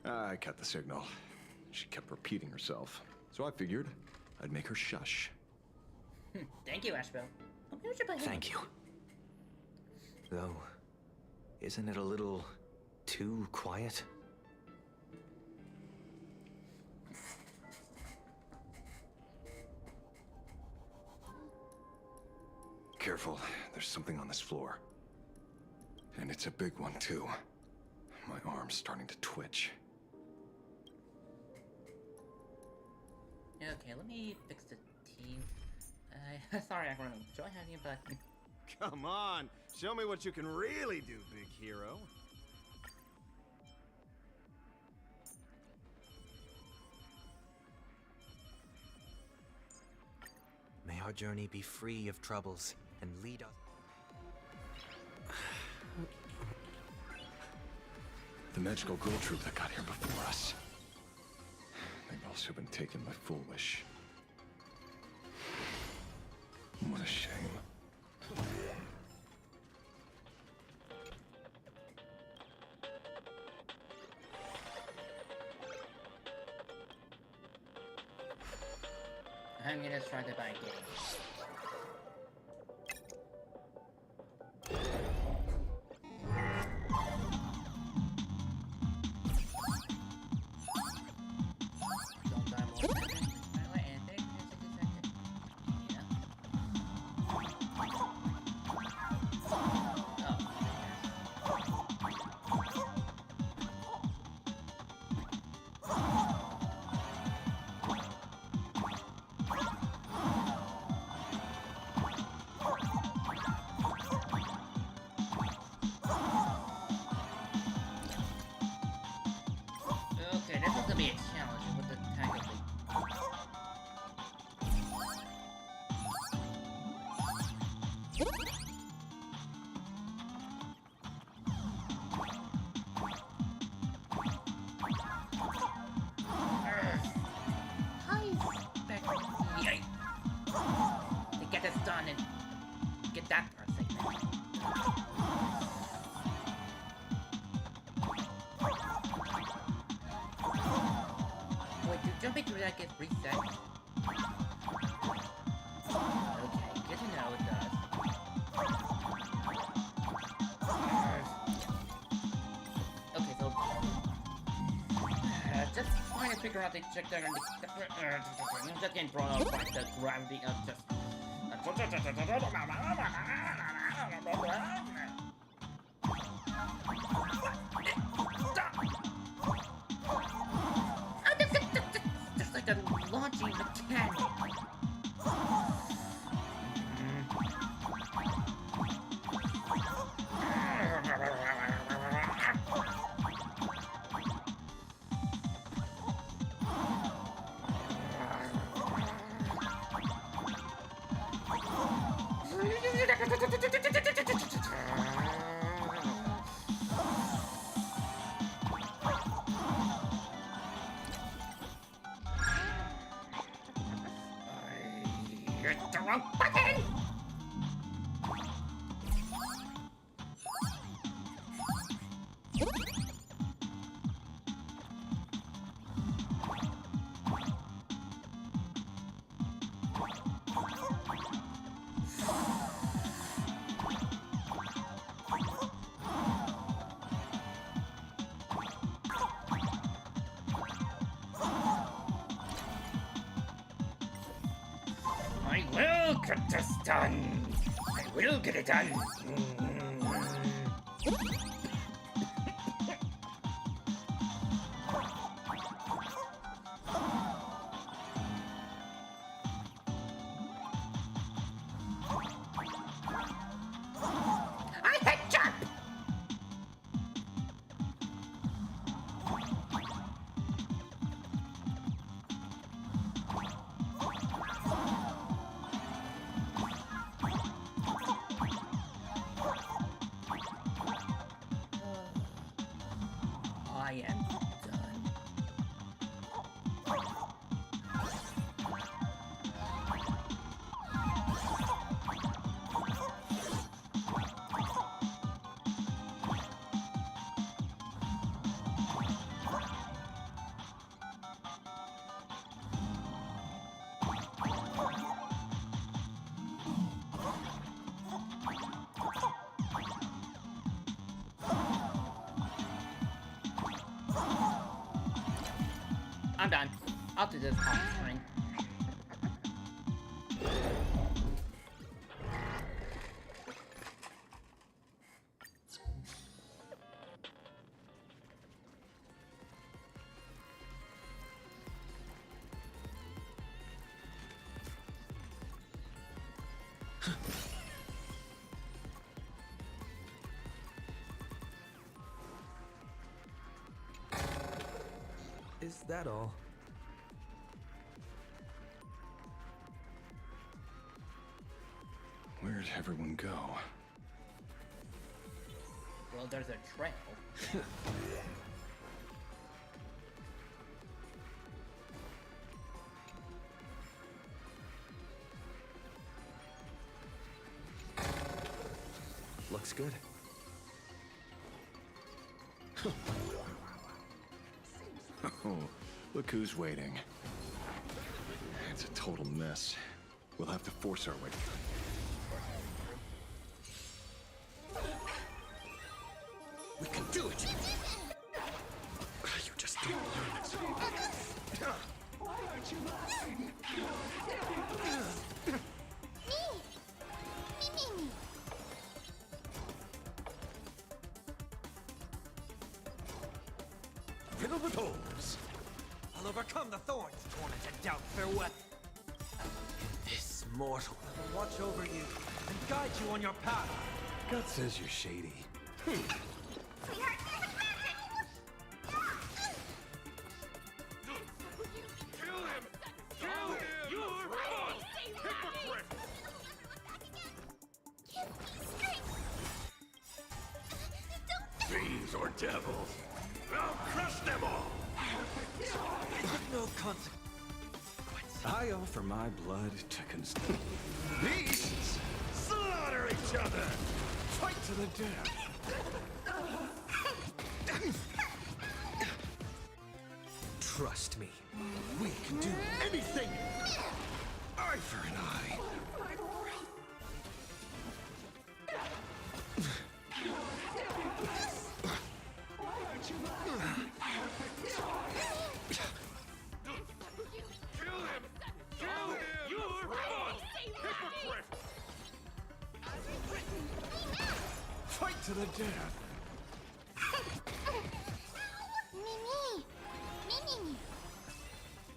I cut the signal. She kept repeating herself. So I figured I'd make her shush. Thank you, Ashbel. Thank you. Though, isn't it a little too quiet? Careful, there's something on this floor. And it's a big one, too. My arm's starting to twitch. Okay, let me fix the team. Sorry, everyone. Enjoy having you back. Come on, show me what you can really do, big hero. May our journey be free of troubles and lead us. The magical girl troop that got here before us. They've also been taken by Foolish. What a shame. I'm gonna try to buy games. Okay, this is gonna be a challenge with the tank of Yay! To get this done and get that person. Wait, do jumping through that gets reset? Okay, good to know it does. Okay, so just trying to figure out the check down and I'm just getting thrown off by the gravity of just. Just like a launching mechanic. Hit the wrong button! I will get this done. I will get it done. I hit jump. I am done. I'm done. I'll do this on screen. Is that all? Where'd everyone go? Well, there's a trail. Looks good. Oh, look who's waiting. It's a total mess. We'll have to force our way. We can do it! You just don't learn it. Why aren't you laughing? Me. Riddle with holes. I'll overcome the thorns torn into doubt farewell. This mortal will watch over you and guide you on your path. God says you're shady. Sweetheart, there's a magic! Kill him! Kill him! You're wrong! Hypocrite! Fiends or devils? I'll crush them all! No consequence. I offer my blood to beasts! Slaughter each other! Fight to the death! Trust me. We can do anything! Eye for an eye! Fight to the death! Me.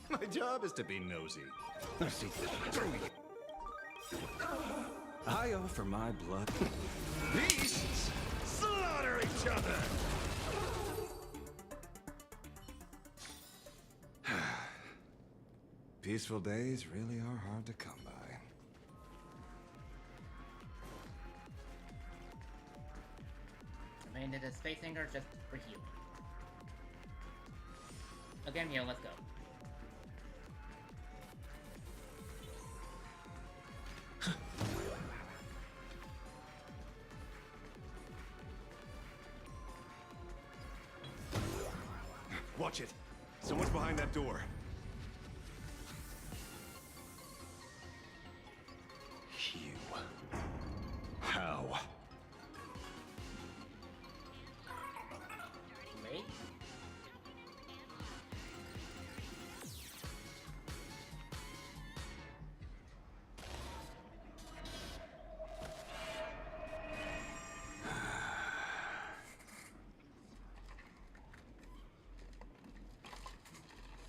My job is to be nosy. See, I offer my blood. Beasts! Slaughter each other! Peaceful days really are hard to come by. I made it a space anchor just for healing. Again, yo, let's go. Watch it. Someone's behind that door. You. How? Wait.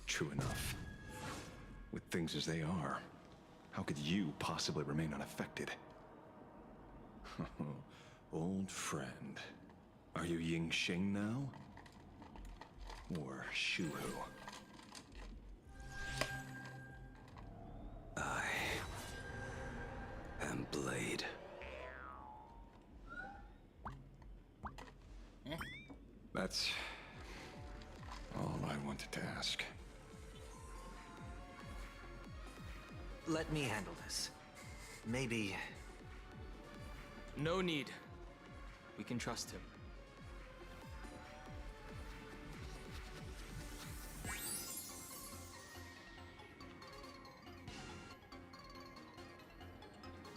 True enough. With things as they are, how could you possibly remain unaffected? Old friend. Are you Ying Sheng now? Or Shuhu? I am Blade. That's all I wanted to ask. Let me handle this. Maybe... No need. We can trust him.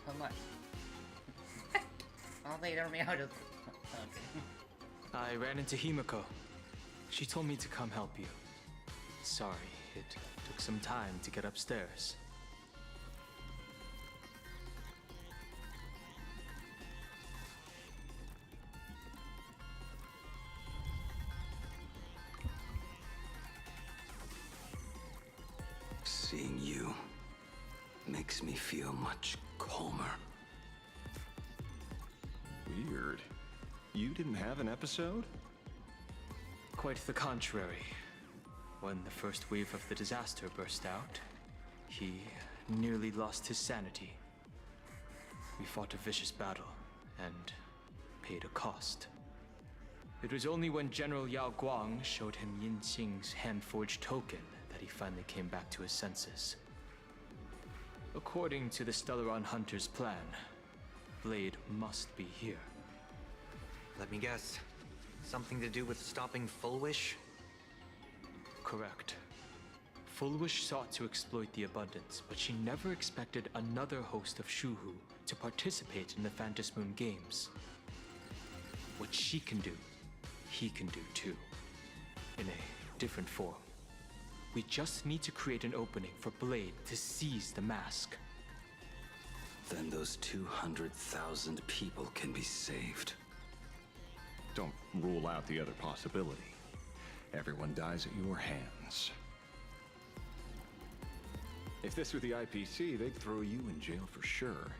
How much? I'll later me out of. Okay. I ran into Himiko. She told me to come help you. Sorry, It took some time to get upstairs. Seeing you makes me feel much calmer. Weird. You didn't have an episode? Quite the contrary. When the first wave of the disaster burst out, he nearly lost his sanity. We fought a vicious battle and paid a cost. It was only when General Yao Guang showed him Yin Qing's hand-forged token that he finally came back to his senses. According to the Stellaron Hunter's plan, Blade must be here. Let me guess. Something to do with stopping Full Wish? Correct. Full Wish sought to exploit the abundance, but she never expected another host of Shuhu to participate in the Phantom Moon Games. What she can do, he can do too. In a different form. We just need to create an opening for Blade to seize the mask. Then those 200,000 people can be saved. Don't rule out the other possibility. Everyone dies at your hands. If this were the IPC, they'd throw you in jail for sure.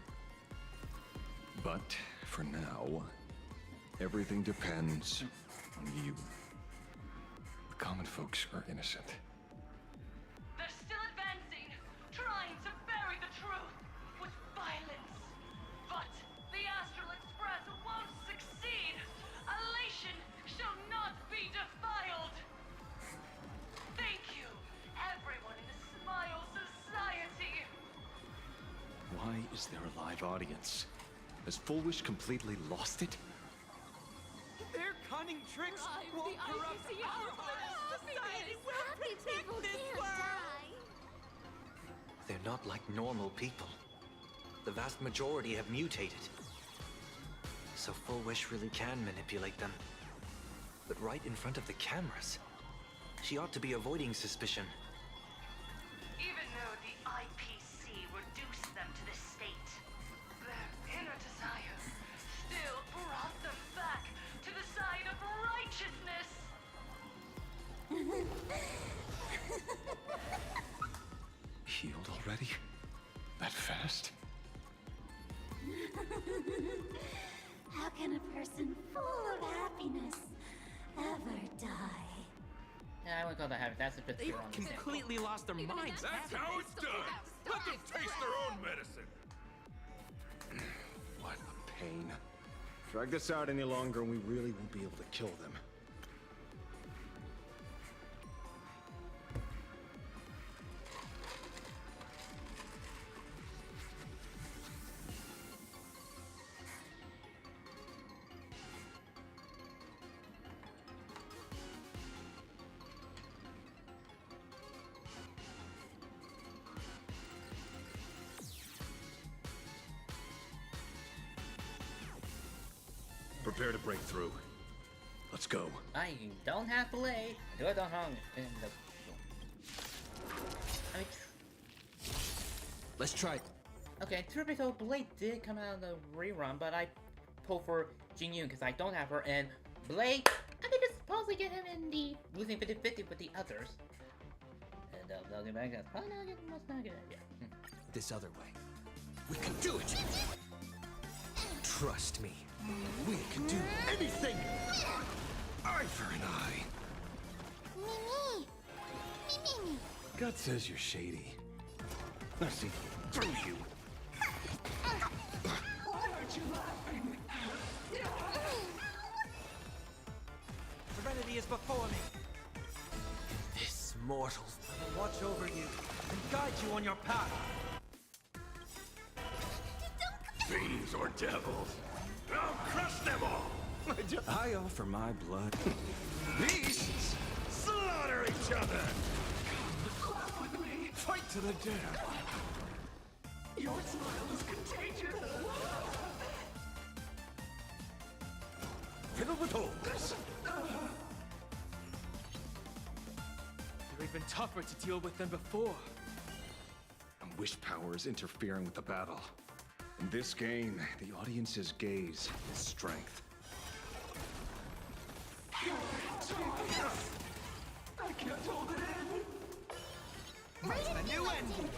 But for now, everything depends on you. The common folks are innocent. They're still advancing, trying to bury the truth with violence. But the Astral Express won't succeed. Elation shall not be defiled. Thank you, everyone in the Smile Society. Why is there a live audience? Has Full Wish completely lost it? Their cunning tricks won't corrupt our honest society. We'll protect this world. They're not like normal people. The vast majority have mutated. So Full Wish really can manipulate them. But right in front of the cameras. She ought to be avoiding suspicion. Even though the IPC reduced them to this state, their inner desire still brought them back to the side of righteousness. Healed already? That fast? How can a person full of happiness ever die? Yeah, I wouldn't call that happy. That's a bit They've too on the same. completely lost their minds. That's how it's done. Let them taste their own medicine. What a pain. Drag this out any longer and we really won't be able to kill them. Prepare to break through. Let's go. I don't have Blade. Do I don't hung in the. I mean, Let's try. okay, truth be told, Blade did come out of the rerun, but I pulled for Jin Yoon because I don't have her, and Blade, I think it's supposed to get him in the losing 50-50 with the others. And they'll get back. That's probably not a good idea. This other way. We can do it! Trust me. We can do anything! Eye for an eye. Mimi! Gut says you're shady. I've seen through you. Why aren't you laughing? Serenity is before me. This mortal. I will watch over you and guide you on your path. Fiends or devils? I'll crush them all! I offer my blood. Beasts slaughter each other! Fight to the death. Your smile is contagious! Fiddle with holes. even tougher to deal with than before. And wish power is interfering with the battle. In this game, the audience's gaze is strength. I can't hold it in. That's the new ending.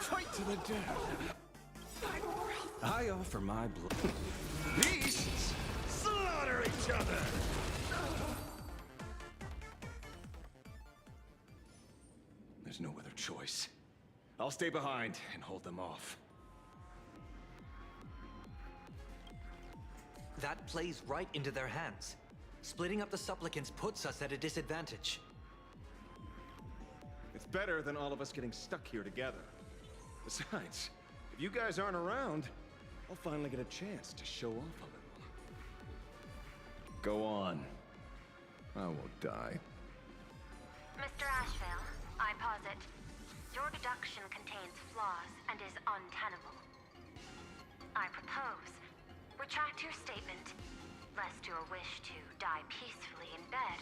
Fight to the death. I offer my blood. Beasts slaughter each other. There's no other choice. I'll stay behind and hold them off. That plays right into their hands. Splitting up the supplicants puts us at a disadvantage. It's better than all of us getting stuck here together. Besides, if you guys aren't around, I'll finally get a chance to show off a little. Go on. I won't die. Mr. Ashvale, I posit, your deduction contains flaws and is untenable. I propose, retract your statement, lest your wish to die peacefully in bed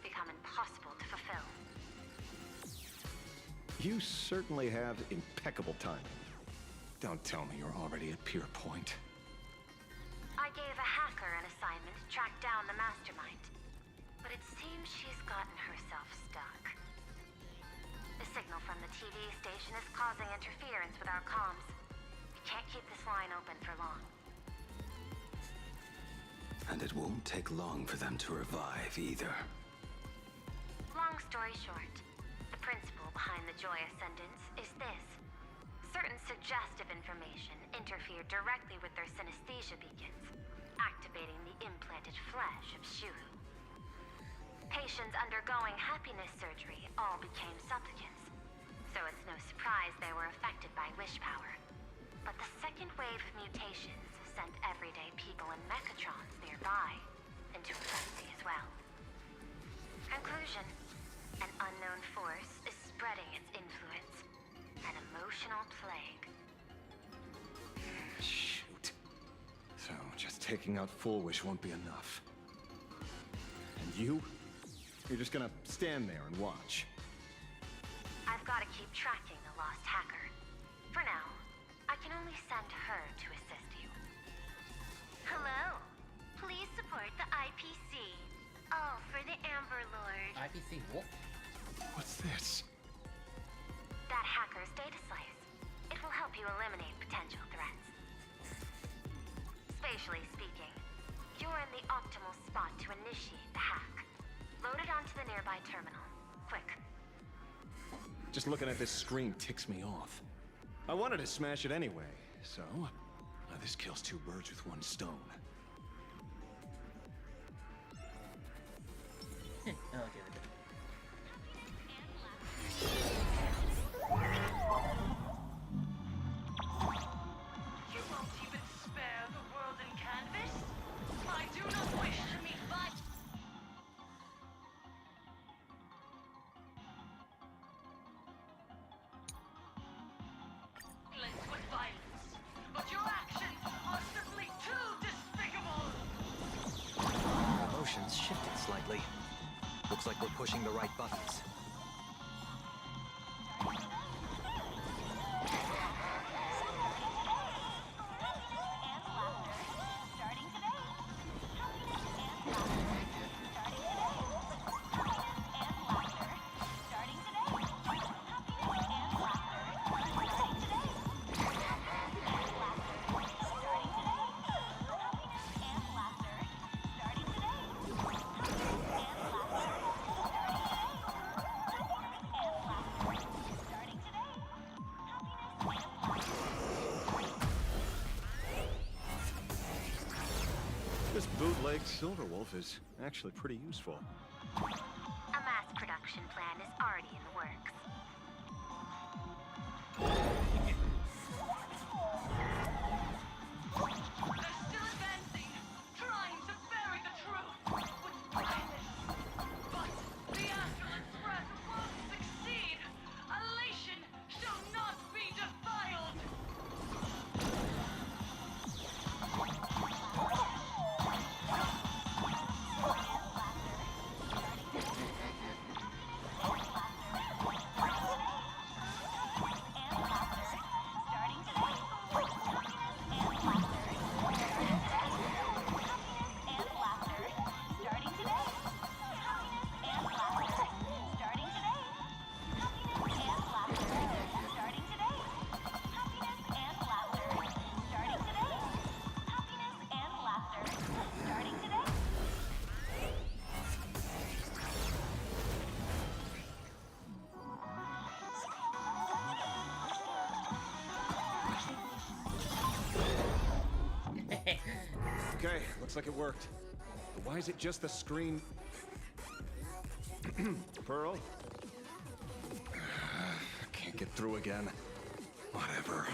become impossible to fulfill. You certainly have impeccable timing. Don't tell me you're already at Pier Point. I gave a hacker an assignment to track down the mastermind, but it seems she's gotten herself stuck. The signal from the TV station is causing interference with our comms. We can't keep this line open for long. And it won't take long for them to revive either. Long story short, the principle behind the Joy Ascendants is this. Certain suggestive information interfere directly with their synesthesia beacons, activating the implanted flesh of Shuru. Patients undergoing happiness surgery all became supplicants, so it's no surprise they were affected by wish power. But the second wave of mutations sent everyday people and mechatrons nearby into a frenzy as well. Conclusion: an unknown force is spreading its influence. An emotional plague. Shoot. So, just taking out Full Wish won't be enough. And you? You're just gonna stand there and watch. I've got to keep tracking the lost hacker. For now, I can only send her to assist you. Hello. Please support the IPC. All for the Amber Lord. IPC what? What's this? That hacker's data slice. It will help you eliminate potential threats. Spatially speaking, you're in the optimal spot to initiate the hack. Load it onto the nearby terminal. Quick. Just looking at this screen ticks me off. I wanted to smash it anyway, so this kills two birds with one stone. I'll give it. You won't even spare the world in canvas? I do not wish to meet violence. With violence, but your actions are simply too despicable. Emotions shifted slightly. Looks like we're pushing the right buttons. This bootleg Silverwolf is actually pretty useful. A mass production plan is already in the works. They're still advancing, trying to bury the truth with violence. But the Astral Express won't succeed. Elation shall not be defiled. Okay, looks like it worked. But why is it just the screen? Pearl? Can't get through again. Whatever.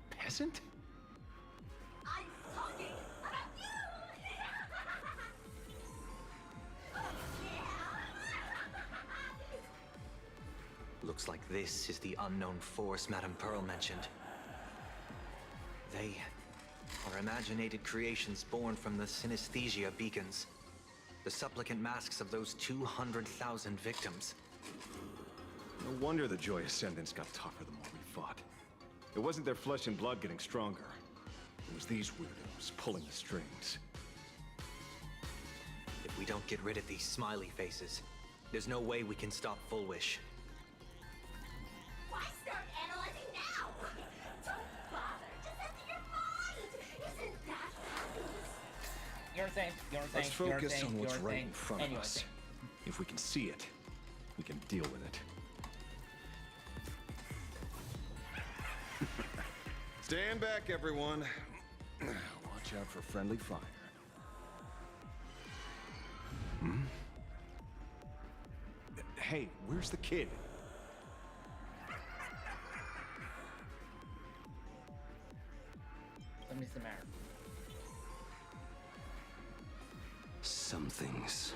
Peasant? I'm talking about you! Looks like this is the unknown force Madame Pearl mentioned. They are imaginated creations born from the synesthesia beacons. The supplicant masks of those 200,000 victims. No wonder the Joy Ascendants got tougher the more we fought. It wasn't their flesh and blood getting stronger. It was these weirdos pulling the strings. If we don't get rid of these smiley faces, there's no way we can stop Full Wish. Why start analyzing now? Don't bother. Just enter your mind. Isn't that obvious? Your thing. Let's focus on what's right thing. in front of Anyway, us. thing. If we can see it, we can deal with it. Stand back, everyone. Watch out for friendly fire. Hmm? Hey, where's the kid? What's the matter? Something's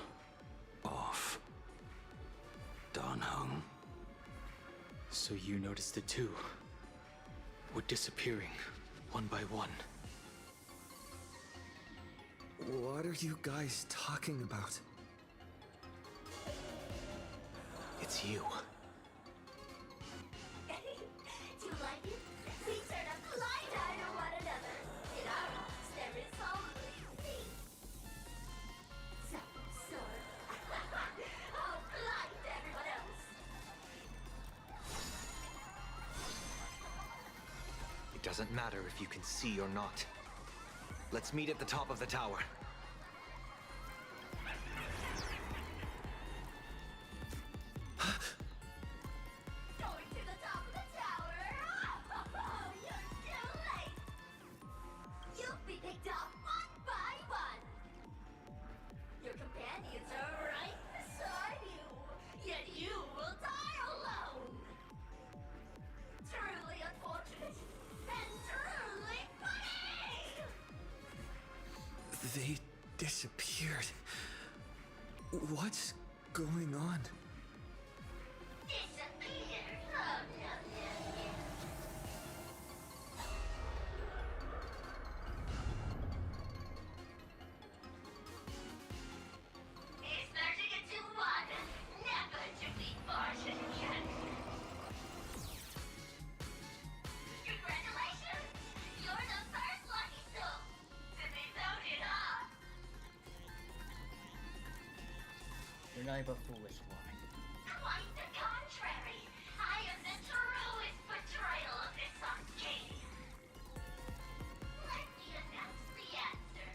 off. Dan Heng. So you noticed it too? We're disappearing, one by one. What are you guys talking about? It's you. Do you like it? We turn a blind eye to one another. In our eyes, there is only peace. Sort. How blind everyone else. It doesn't matter if you can see or not. Let's meet at the top of the tower. Going to the top of the tower. Oh, you're too late. You'll be picked off one by one. Your companions are right beside you, yet you will die alone. Truly unfortunate and truly funny. They disappeared. What's going on? Disappeared. Oh, no. It's 30 to 1. Never to be fortune again. Congratulations! You're the first lucky soul to be voted off. You're not even foolish, why? Quite the contrary. I am the truest betrayal of this Arcadia. Let me announce the answer.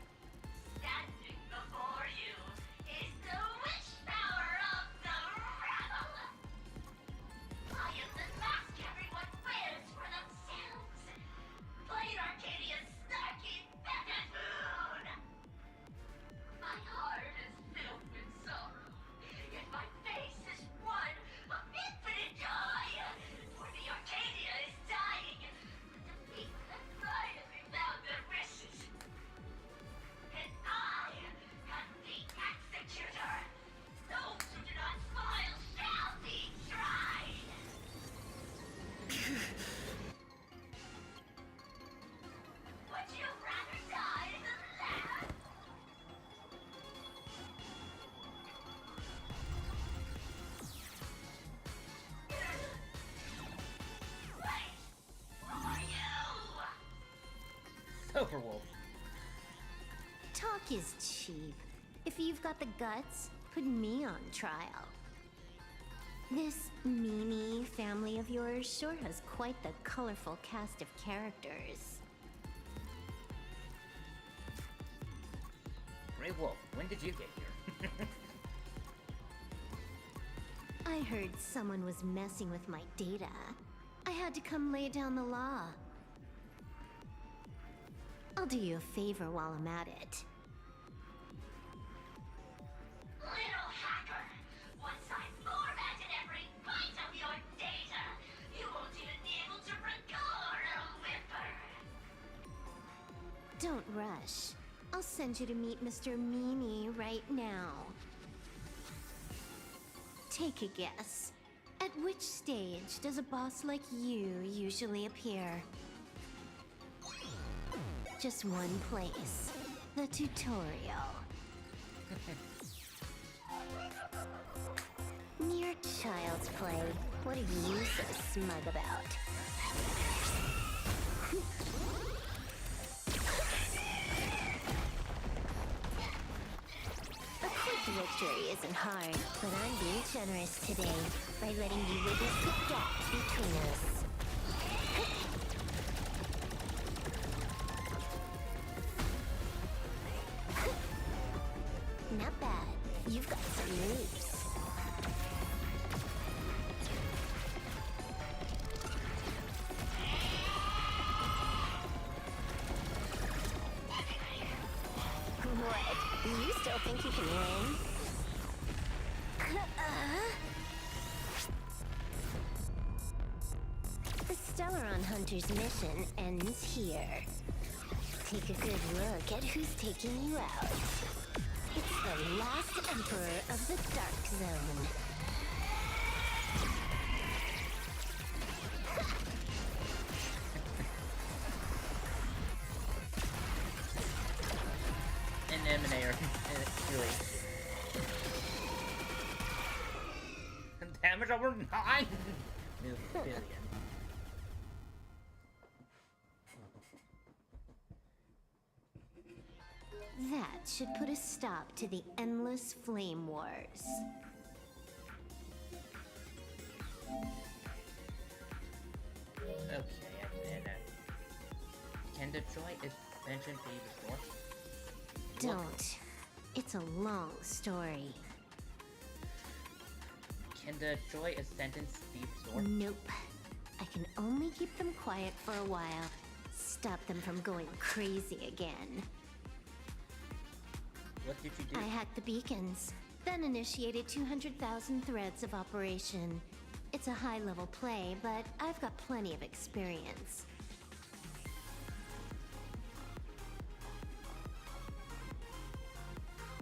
Standing before you is the wish power of the rebel. I am the mask everyone wears for themselves. Go for Wolf. Talk is cheap. If you've got the guts, put me on trial. This Mimi family of yours sure has quite the colorful cast of characters. Grey Wolf, when did you get here? I heard someone was messing with my data. I had to come lay down the law. I'll do you a favor while I'm at it. Little hacker! Once I formatted every byte of your data, you won't even be able to record a whimper! Don't rush. I'll send you to meet Mr. Mimi right now. Take a guess. At which stage does a boss like you usually appear? Just one place. The tutorial. Mere child's play. What are you so smug about? A quick victory isn't hard, but I'm being generous today by letting you witness the gap between us. Not bad. You've got some moves. What? You still think you can win? The Stellaron Hunter's mission ends here. Take a good look at who's taking you out. It's the last Emperor of the Dark Zone. An Emanator. Really. Damage over 9 billion. That should put a stop to the endless flame wars. Okay, I can that. Can the joy extension be restored? Don't. It's a long story. Can the joy sentence be restored? Nope. I can only keep them quiet for a while. Stop them from going crazy again. What did you do? I hacked the beacons, then initiated 200,000 threads of operation. It's a high-level play, but I've got plenty of experience.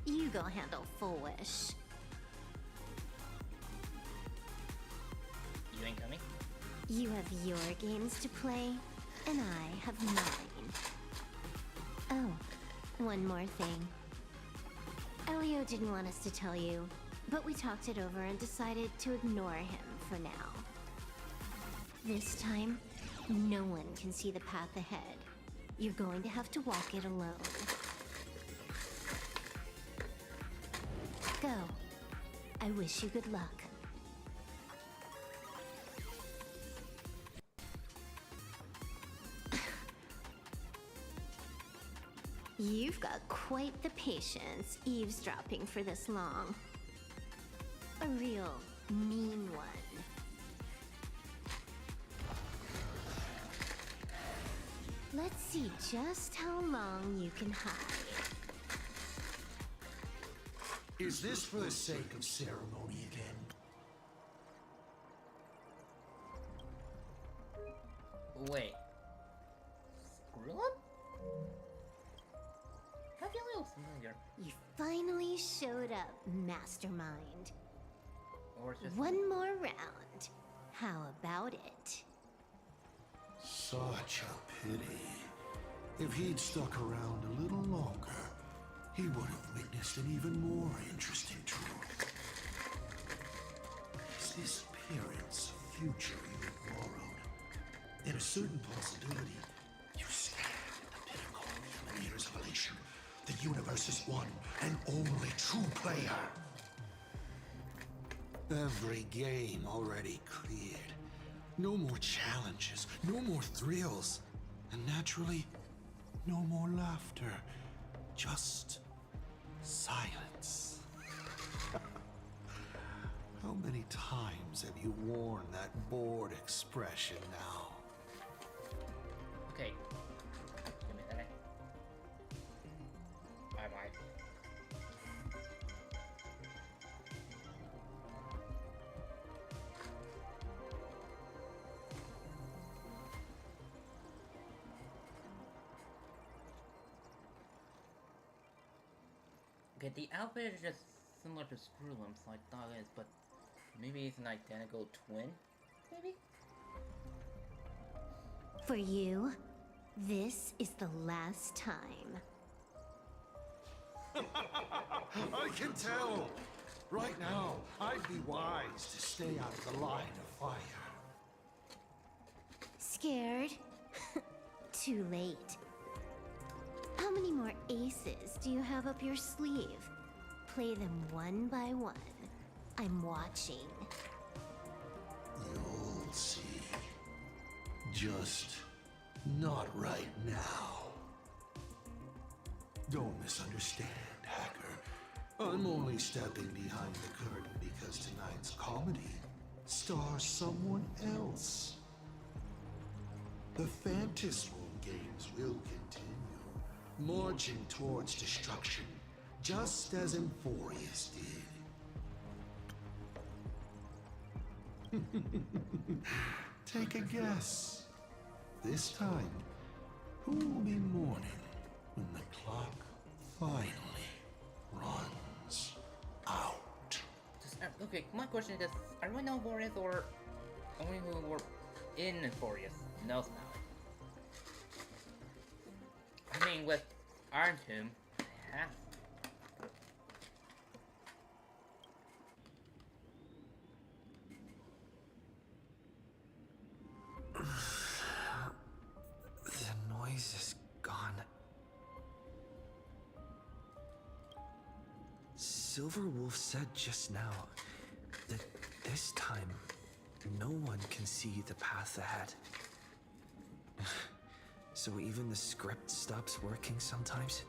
You go handle Full Wish. You ain't coming? You have your games to play, and I have mine. Oh, one more thing. Elio didn't want us to tell you, but we talked it over and decided to ignore him for now. This time, no one can see the path ahead. You're going to have to walk it alone. Go. I wish you good luck. You've got quite the patience eavesdropping for this long. A real mean one. Let's see just how long you can hide. Is this for the sake of ceremony again? Wait. Screw up? I feel a little familiar. You finally showed up, Mastermind. Or just one more round. How about it? Such a pity. If he'd stuck around a little longer, he would have witnessed an even more interesting truth. Is this appearance of future you borrowed? In a certain possibility, you stand at the pinnacle. Heroes of Elation, the universe's one and only true player. Every game already cleared. No more challenges, no more thrills, and naturally, no more laughter. Just silence. How many times have you worn that bored expression now? Okay. Give me that. Bye-bye. Okay, the outfit is just similar to Screwlim's, so I thought it is, but maybe it's an identical twin? Maybe? For you, this is the last time. I can tell! Right now, I'd be wise to stay out of the line of fire. Scared? Too late. How many more aces do you have up your sleeve? Play them one by one. I'm watching. You'll see. Just not right now. Don't misunderstand, Hacker. I'm only stepping behind the curtain because tonight's comedy stars someone else. The Fantasy Room games will continue, marching towards destruction, just as Emphorius did. Take a guess. This time, who will be mourning when the clock finally runs out? Okay, my question is, are we know Emphorius or only who were in Emphorius knows about it? I mean, with Iron Tomb, yeah. The noise is gone. Silverwolf said just now that this time no one can see the path ahead. So even the script stops working sometimes?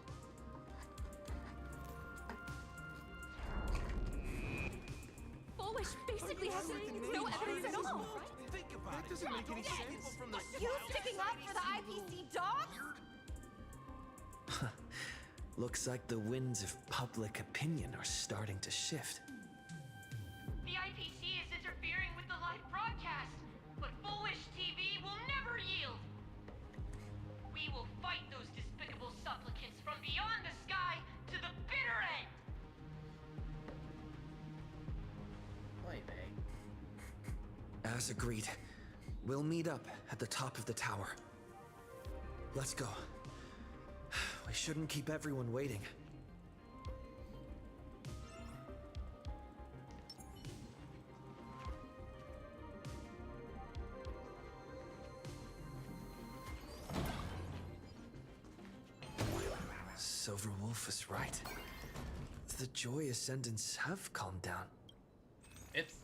Foolish basically has no evidence at all. Think about it. That doesn't make any sense. From the You sticking up for the IPC dogs? Looks like the winds of public opinion are starting to shift. The IPC is interfering with the live broadcast, but Foolish TV will never yield. We will fight those despicable supplicants from beyond the sky to the bitter end. Wait, babe. As agreed, we'll meet up at the top of the tower. Let's go. We shouldn't keep everyone waiting. Silverwolf was right. The Joy Ascendants have calmed down. It's...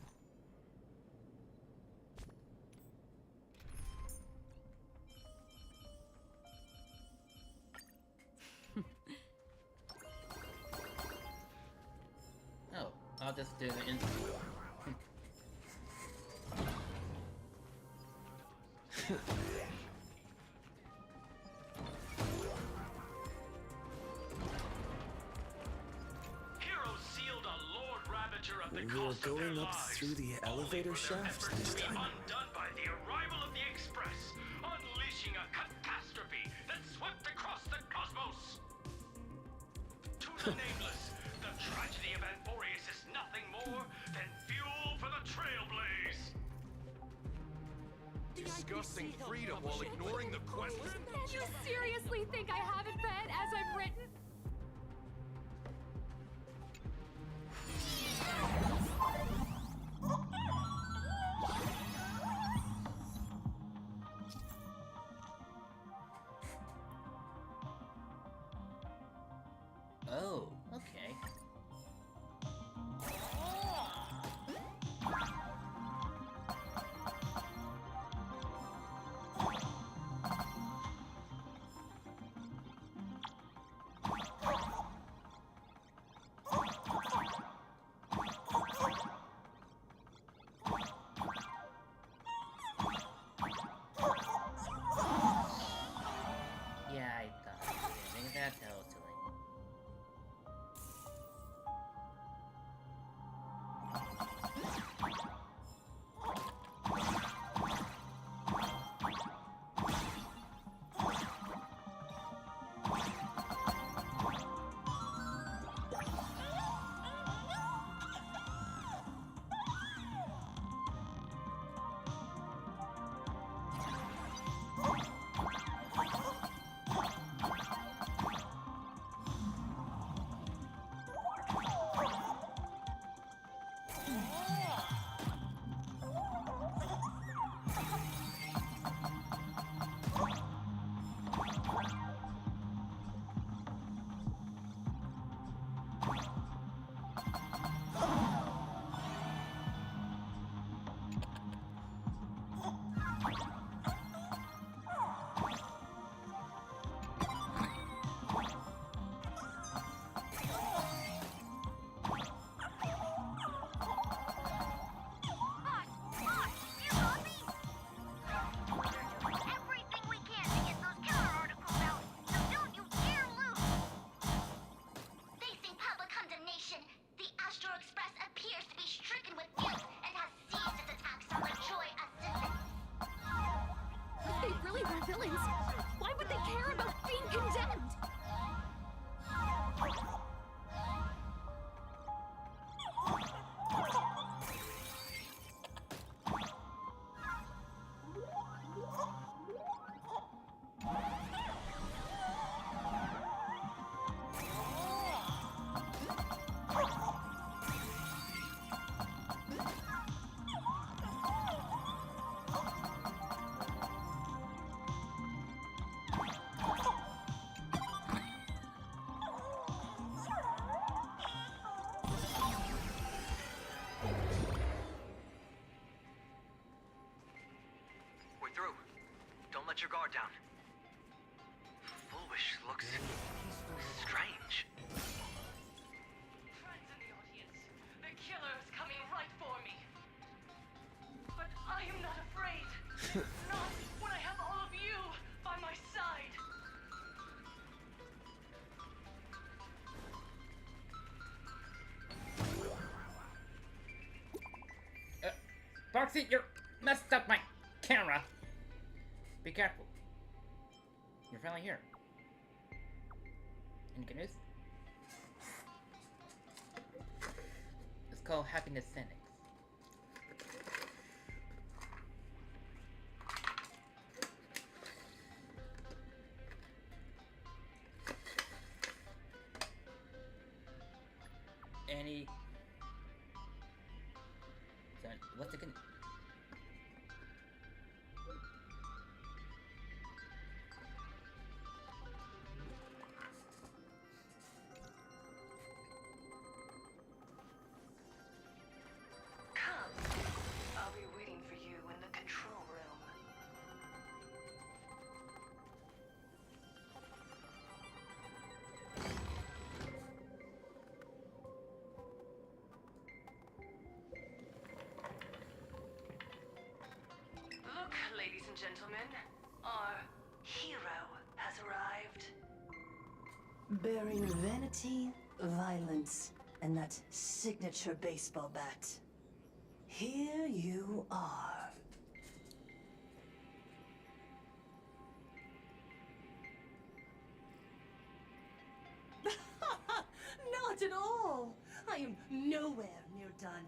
Oh, I'll just do the intro. Heroes sealed a Lord Ravager at the We're cost of their going up lives, through the elevator shaft this to be time. undone by the arrival of the Express, unleashing a catastrophe that swept across the cosmos. To the nameless, the tragedy of Emphorius is nothing more than fuel for the Trailblaze. Discussing freedom while ignoring the question? You seriously think I haven't read as I've written? Oh, okay. Yeah, I thought getting that totally. Everything we can to get those counter articles out, so don't you dare lose! Facing public condemnation, the Astro Express appears to be stricken with guilt and has seized its attacks on the Joy Assistant. If they really were villains, why would they care about being condemned? We're through. Don't let your guard down. Foolish looks strange. Friends in the audience, the killer is coming right for me. But I am not afraid. Not when I have all of you by my side. Foxy, you're messed up my camera. Be careful. You're finally here. Any good news? It's called Happiness Cynics. Any... What's it gonna... Come. I'll be waiting for you in the control room. Look, ladies and gentlemen, our hero has arrived. Bearing vanity, violence, and that signature baseball bat. Here you are. Not at all! I am nowhere near done.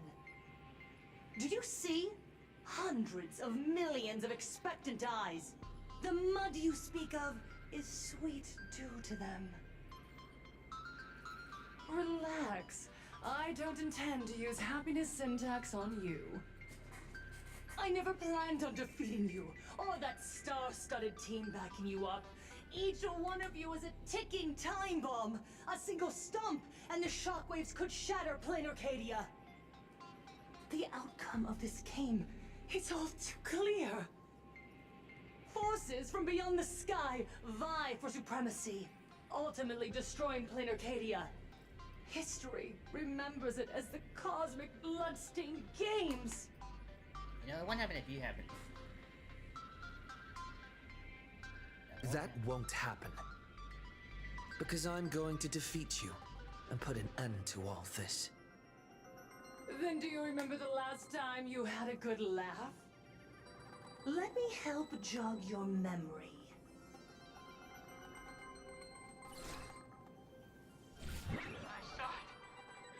Do you see? Hundreds of millions of expectant eyes. The mud you speak of is sweet due to them. Relax. I don't intend to use happiness syntax on you. I never planned on defeating you, or that star-studded team backing you up. Each one of you is a ticking time bomb. A single stump, and the shockwaves could shatter plain Arcadia. The outcome of this game, it's all too clear. Forces from beyond the sky vie for supremacy, ultimately destroying plain Arcadia. History remembers it as the cosmic bloodstained games. You know, what happened if you haven't? That won't happen. Because I'm going to defeat you and put an end to all this. Then do you remember the last time you had a good laugh? Let me help jog your memory. I saw it.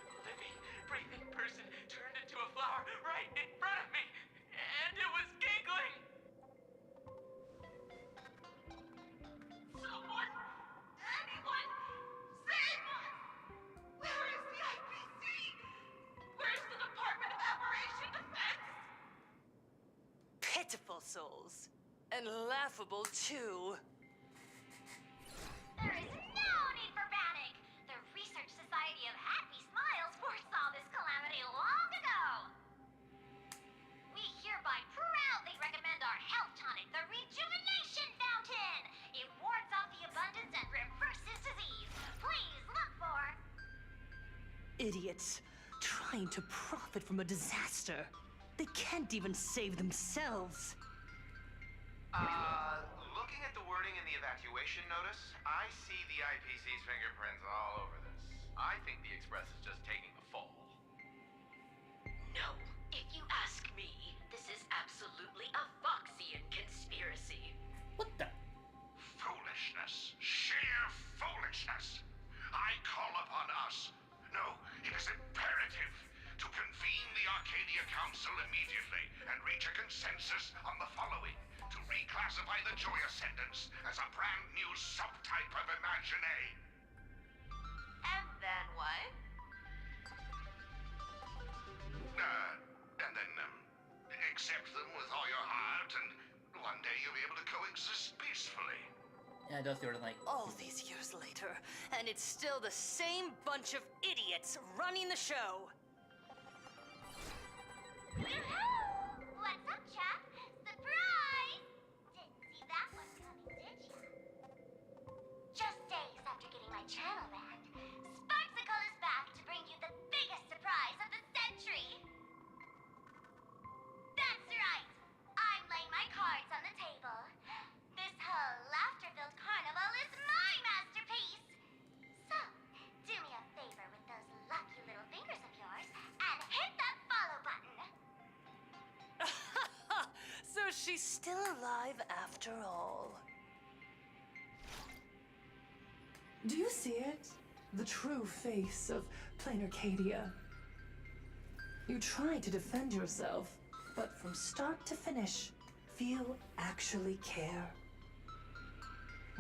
A living, breathing person turned into a flower right in front of me, and it was giggling. Someone, anyone, save us! Where is the IPC? Where's the Department of Operation Defense? Pitiful souls. And laughable, too. There is no need for panic. The Research Society of Happy Smiles foresaw this calamity long ago. We hereby proudly recommend our health tonic, the Rejuvenation Fountain. It wards off the abundance and reverses disease. Please look for... Idiots, trying to profit from a disaster. They can't even save themselves. Looking at the wording in the evacuation notice, I see the IPC's fingerprints all over this. I think the Express is just taking the fall. No, if you ask me, this is absolutely a Foxian conspiracy. What the? Foolishness. Sheer foolishness. I call upon us. No, it is imperative to convene the Arcadia Council immediately and reach a consensus on the following. To reclassify the Joy Ascendants as a brand new subtype of Imagine. And then what? And then, accept them with all your heart, and one day you'll be able to coexist peacefully. Yeah, those sort of like. All these years later, and it's still the same bunch of idiots running the show. Yoo-hoo! What's up, chap? Surprise! Didn't see that one coming, did ya? Just days after getting my channel banned, Sparksicle is back to bring you the biggest surprise of the century! That's right! I'm laying my cards on the table. This whole laughter-filled carnival is my masterpiece! So, do me a favor with those lucky little fingers of yours and hit that follow button! So she's still alive after all. Do you see it? The true face of plain Arcadia. You try to defend yourself, but from start to finish, few actually care.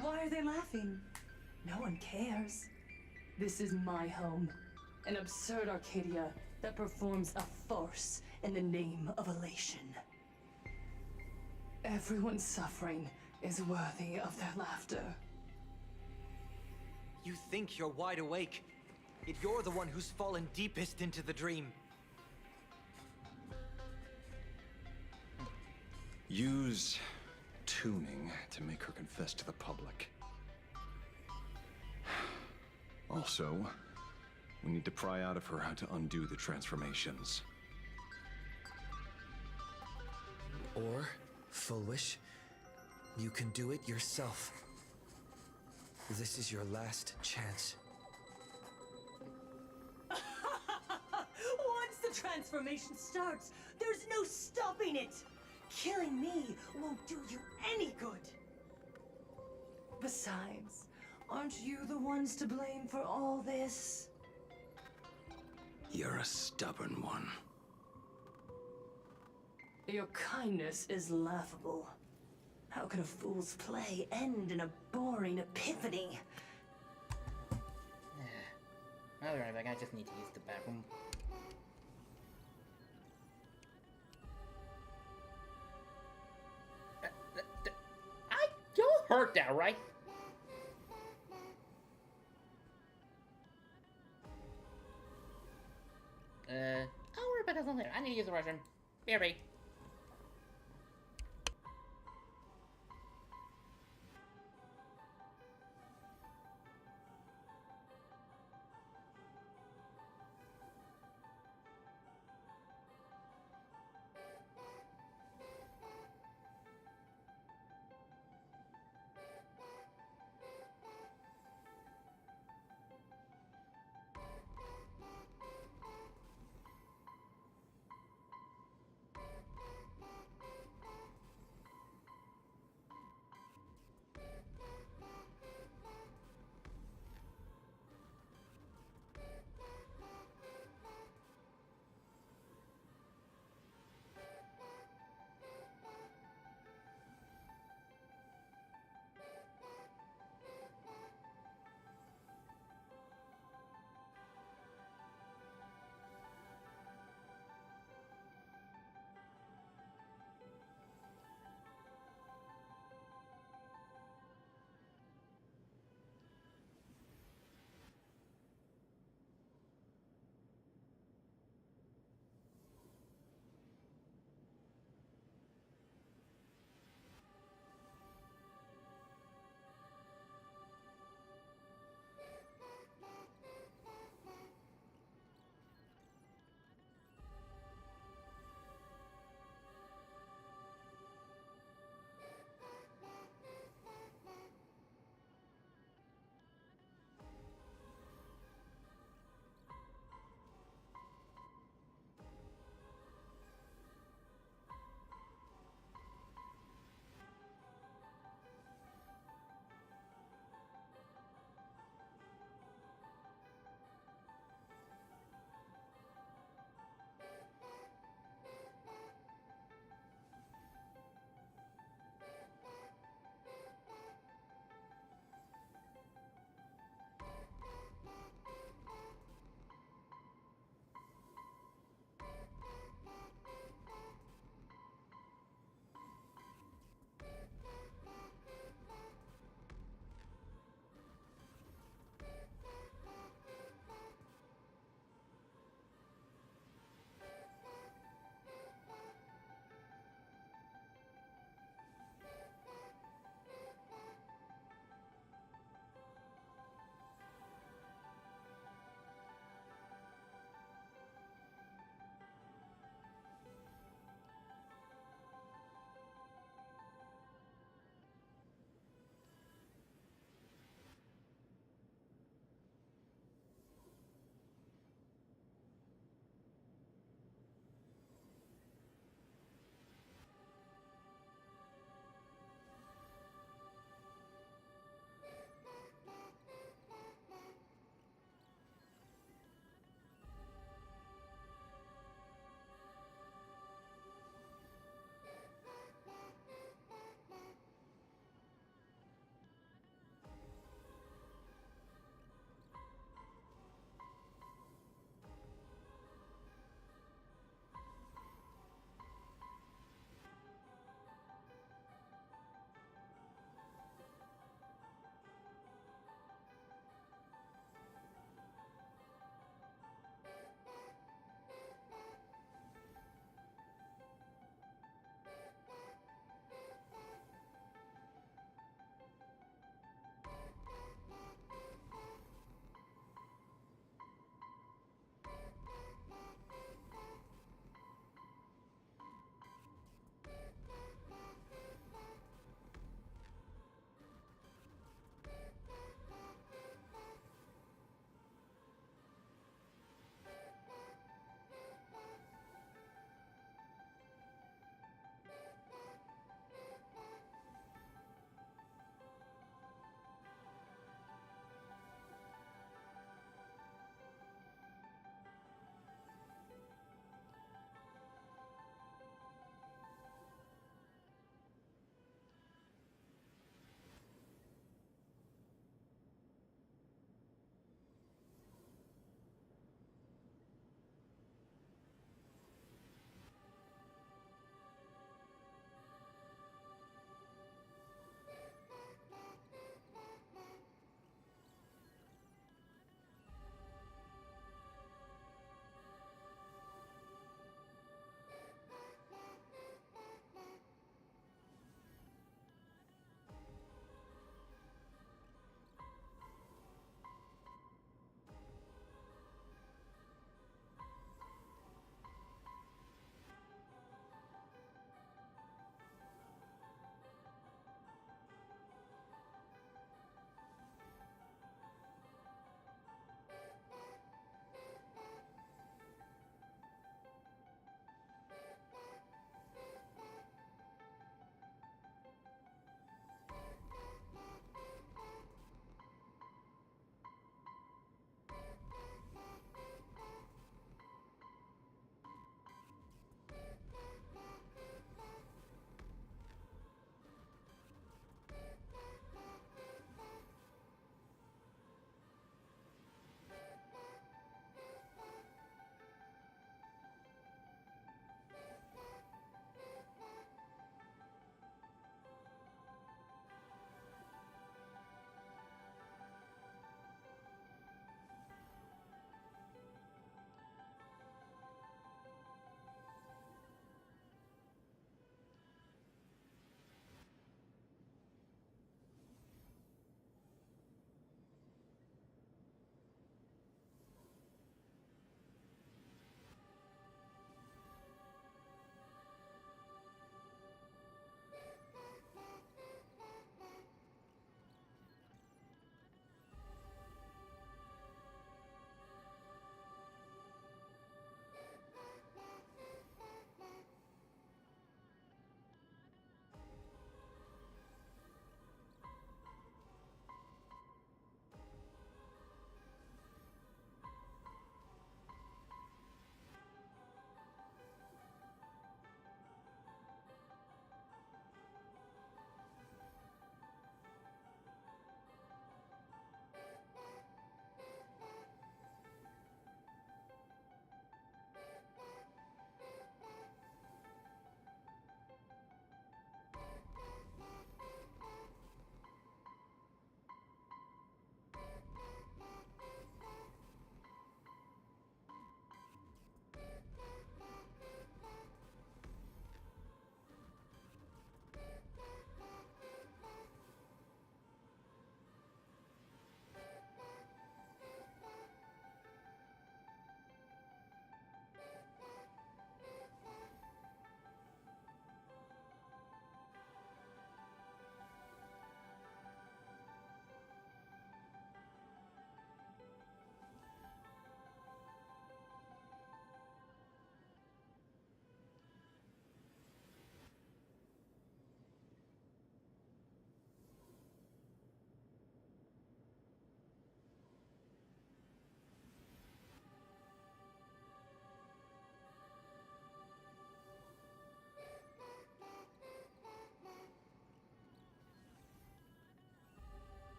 Why are they laughing? No one cares. This is my home. An absurd Arcadia that performs a farce in the name of elation. Everyone's suffering is worthy of their laughter. You think you're wide awake, yet you're the one who's fallen deepest into the dream. Use tuning to make her confess to the public. Also, we need to pry out of her how to undo the transformations. Or, Full Wish, you can do it yourself. This is your last chance. Once the transformation starts, there's no stopping it. Killing me won't do you any good. Besides, aren't you the ones to blame for all this? You're a stubborn one. Your kindness is laughable. How can a fool's play end in a boring epiphany? I'll be right back. I just need to use the bathroom. You heard that, right? BRB is Russian. BRB.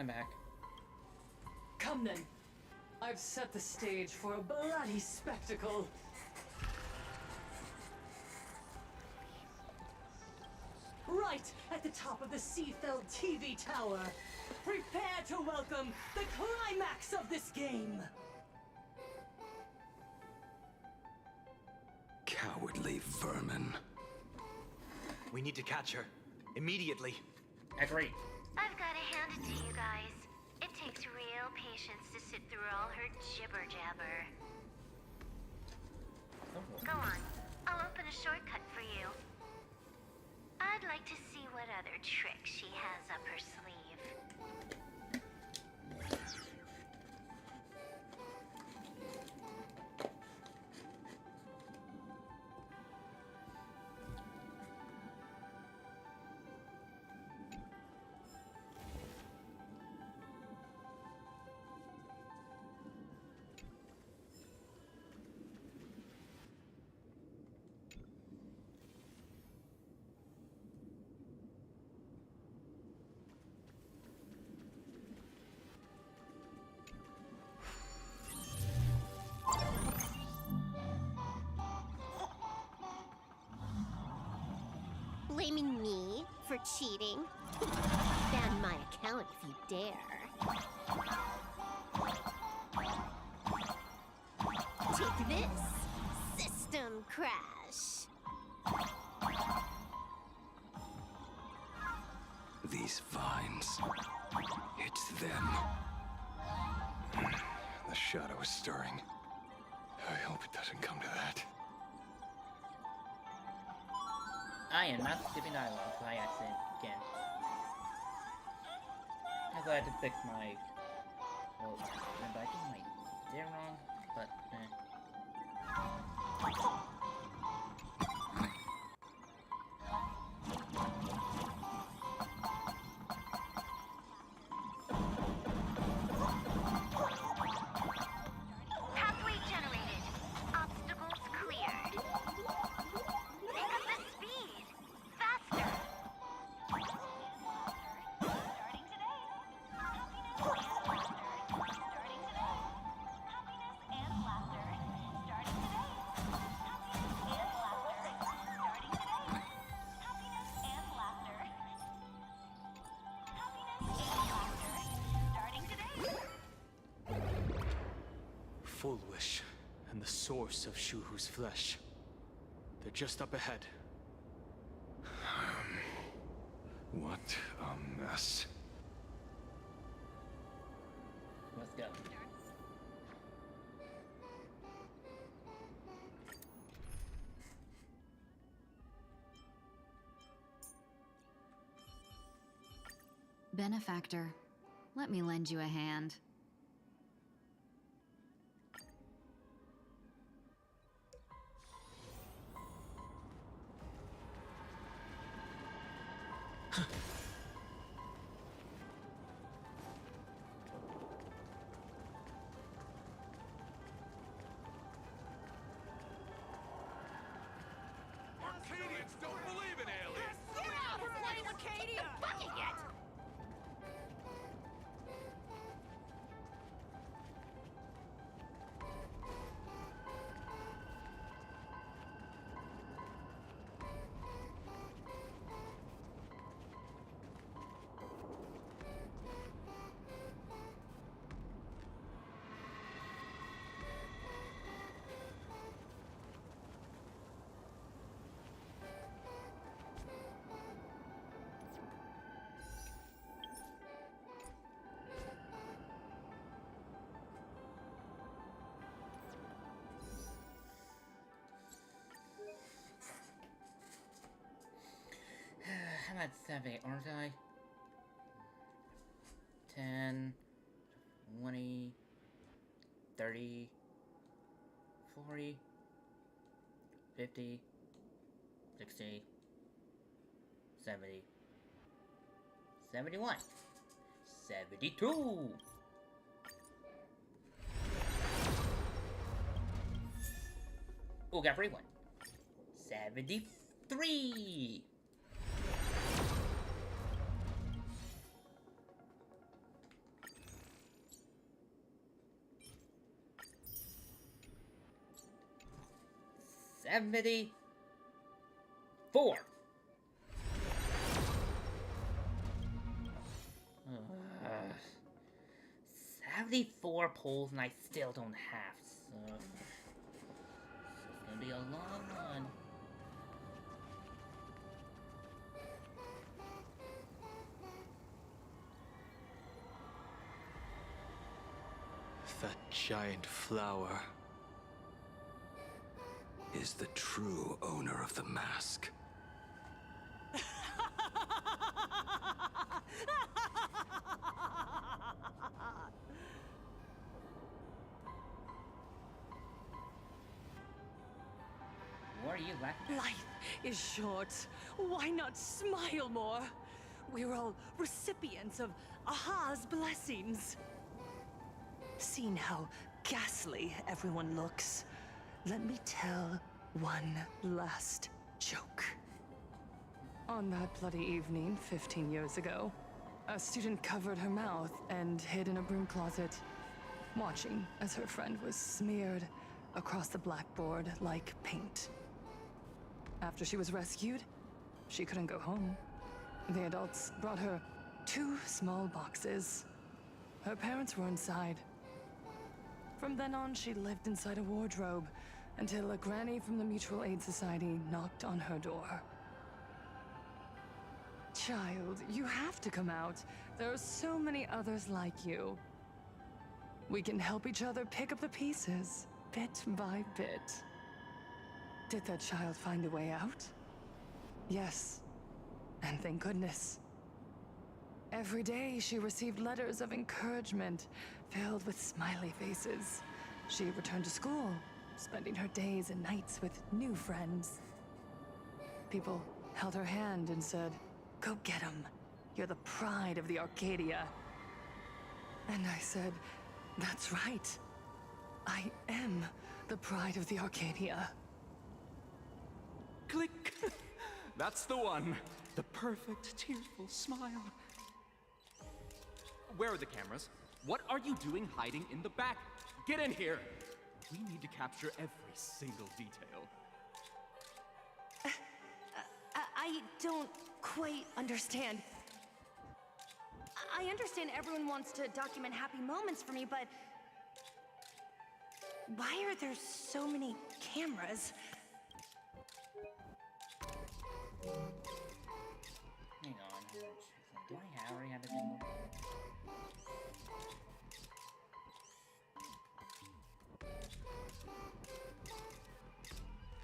I'm back. Come then. I've set the stage for a bloody spectacle. Right at the top of the Seafeld TV tower. Prepare to welcome the climax of this game. Cowardly vermin. We need to catch her. Immediately. Agree. I've got to hand it to you guys. It takes real patience to sit through all her jibber-jabber. Go on. I'll open a shortcut for you. I'd like to see what other tricks she has up her sleeve. Blaming me for cheating? Ban my account if you dare. Take this, system crash. These vines. It's them. The shadow is stirring. I hope it doesn't come to that. I am not skipping dialogue by accident again. I'm glad to fix my... Well, I think I did wrong, but Pathway generated. Obstacles cleared. Pick up the speed. Faster. Starting today. Happiness and laughter. Starting today. Happiness and laughter. Starting today. Happiness and laughter. Starting today. Happiness and laughter. Happiness and laughter. Starting today. Full Wish and the source of Shuhu's flesh. They're just up ahead. What a mess. let's go. Benefactor, let me lend you a hand. Arcadians don't believe in aliens! Get out of playing Acadia! Bucking it! I'm at 7, aren't I? 10, 20, 30, 40, 50, 60, 70, 71, 72! Oh, got free one. 73! 74. 74 polls and I still don't have, so it's gonna be a long one. That giant flower is the true owner of the mask. What are you laughing at? Life is short. Why not smile more? We're all recipients of Aha's blessings. Seeing how ghastly everyone looks, let me tell one last joke. On that bloody evening 15 years ago, a student covered her mouth and hid in a broom closet, watching as her friend was smeared across the blackboard like paint. After she was rescued, she couldn't go home. The adults brought her 2 small boxes. Her parents were inside. From then on, she lived inside a wardrobe until a granny from the Mutual Aid Society knocked on her door. Child, you have to come out. There are so many others like you. We can help each other pick up the pieces, bit by bit. Did that child find a way out? Yes, and thank goodness. Every day she received letters of encouragement filled with smiley faces. She returned to school, spending her days and nights with new friends. People held her hand and said, "Go get 'em. You're the pride of the Arcadia." And I said, "That's right. I am the pride of the Arcadia." Click! That's the one. The perfect, tearful smile. Where are the cameras? What are you doing hiding in the back? Get in here! We need to capture every single detail. I don't quite understand. I understand everyone wants to document happy moments for me, but why are there so many cameras? Hang on. Do I already have a jingle?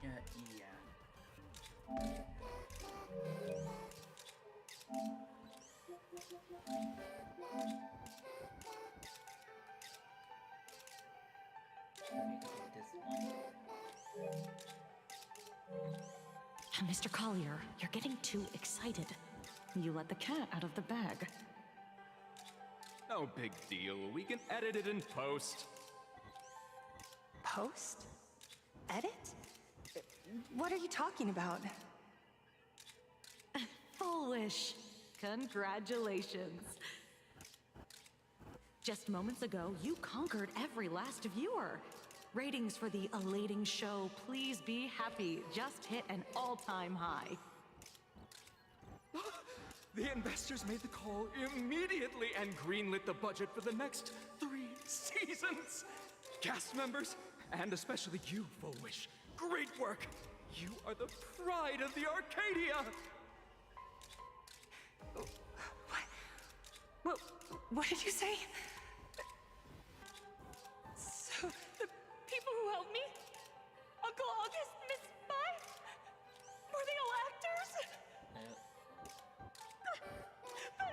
Yeah. Mr. Collier, you're getting too excited. You let the cat out of the bag. No big deal. We can edit it in post. Post? Edit? What are you talking about? Foolish. Congratulations. Just moments ago, you conquered every last viewer. Ratings for the elating show, Please Be Happy, just hit an all-time high. The investors made the call immediately and greenlit the budget for the next 3 seasons. Cast members, and especially you, Foolish. Great work. You are the pride of the Arcadia. What did you say? So, the people who helped me? Uncle August, Miss Spy? Were they all actors? But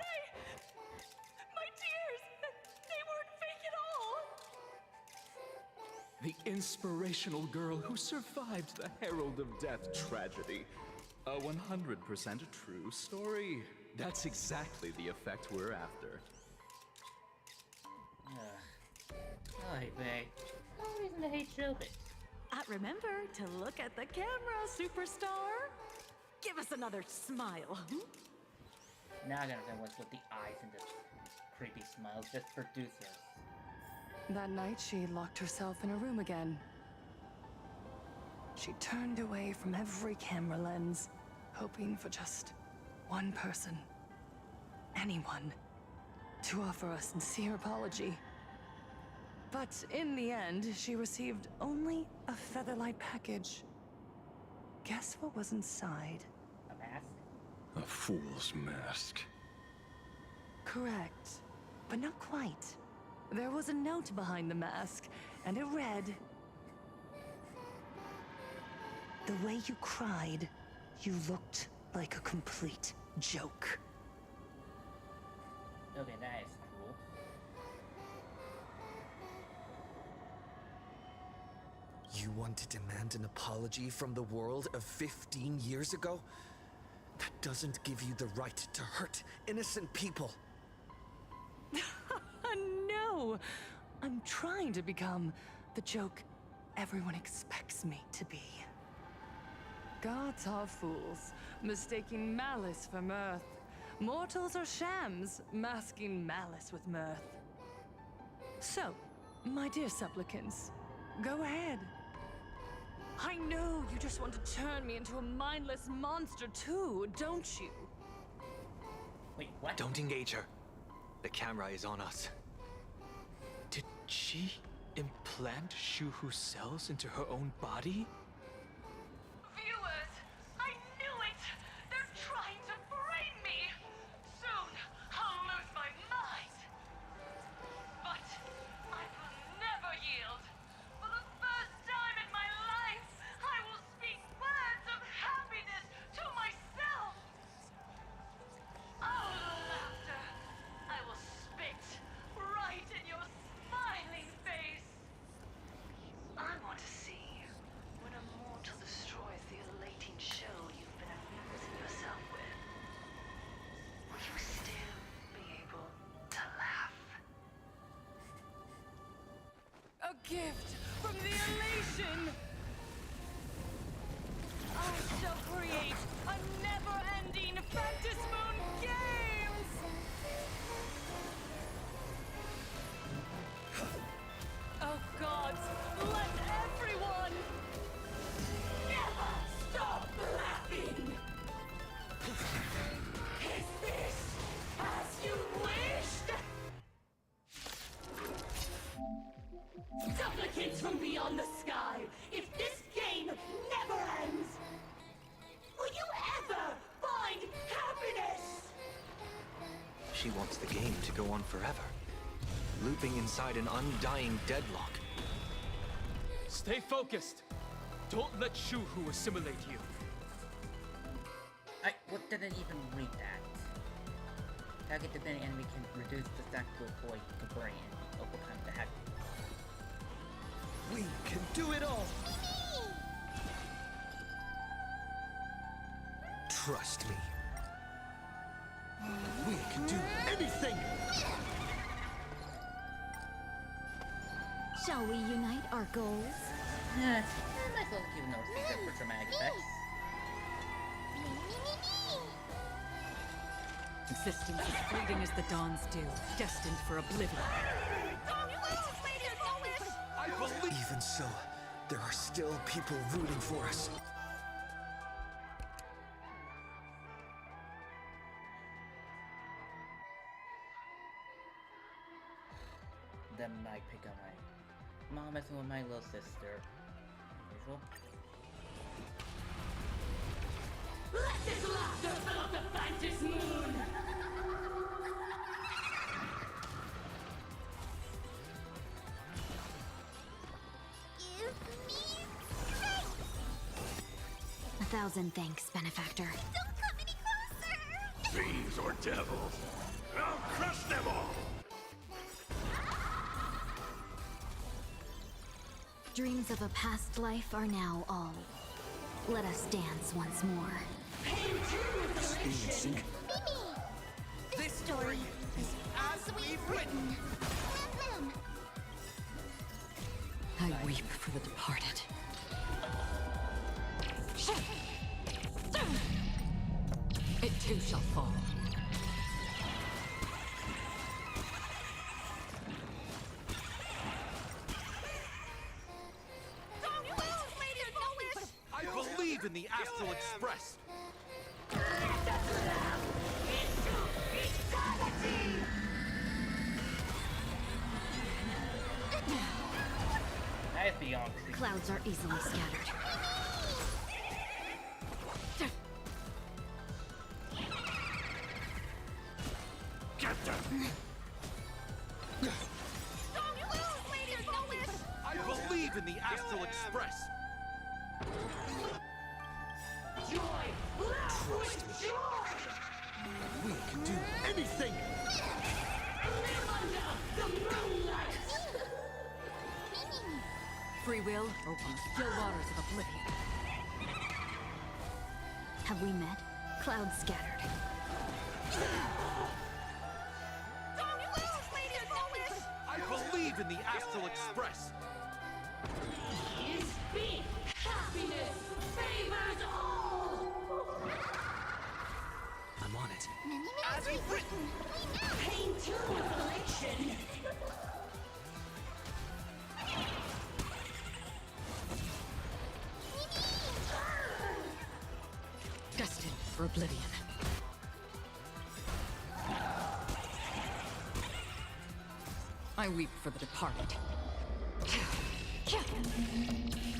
my tears, they weren't fake at all. The inspirational girl who survived the Herald of Death tragedy. A 100% true story. That's exactly the effect we're after. Alright, babe. No reason to hate showbiz. Remember to look at the camera, superstar. Give us another smile. Now I gotta know what's with the eyes and the creepy smiles, just producers. That night, she locked herself in a room again. she turned away from every camera lens, hoping for just one person, anyone, to offer a sincere apology. But in the end, she received only a Featherlight package. Guess what was inside? A mask? A fool's mask. Correct, but not quite. There was a note behind the mask, and it read, "The way you cried, you looked like a complete joke." Okay, that is cool. You want to demand an apology from the world of 15 years ago? That doesn't give you the right to hurt innocent people. No! I'm trying to become the joke everyone expects me to be. Gods are fools, mistaking malice for mirth. Mortals are shams, masking malice with mirth. So, my dear supplicants, go ahead. I know you just want to turn me into a mindless monster too, don't you? Wait, what? Don't engage her. The camera is on us. Did she implant Shuhu's cells into her own body? Viewers, I knew it! They're trying to frame me! Soon, I'll lose my mind! But I will never yield! For the first time in my life, I will speak words of happiness to myself! All the laughter, I will spit right in your smiling face! I want to see when a mortal destroys the elating show you've been amusing yourself with. Will you still be able to laugh? A gift from the elation! I shall create a never-ending Fantasmoon Games! Oh gods, let everyone Never stop laughing! Is this as you wished? Supplicants from beyond the sky, if this game never ends, will you ever find happiness? She wants the game to go on forever, looping inside an undying deadlock. Stay focused. Don't let Shuhu assimilate you. What didn't even read that? Target the enemy can reduce the stack to avoid brain. Oh, what kind of the heck? We can do it all! Trust me. We can do anything! Shall we unite our goals? Nice little cute note feature for dramatic effects. Existence as fleeting as the dawn's dew, destined for oblivion. Even so, there are still people rooting for us. Then I pick up my mom messing with my little sister. Usual. Let this laughter fill up the Fantasmoon! Give me strength! 1,000 thanks, benefactor. Don't come any closer! Fiends or devils, I'll crush them all! Dreams of a past life are now all. Let us dance once more. Sync. This story is as we've written. I weep for the departed. It too shall fall. in the Astral Express! That is beyond creepy. Clouds are easily scattered. Get them! I believe in the Astral Express! Trust me. We can do anything! Free will or still waters of oblivion. Have we met? Clouds scattered. I believe in the Astral Express! Happiness favors all! I'm on it. As we've written, pain to affliction! Destined for oblivion. I weep for the departed.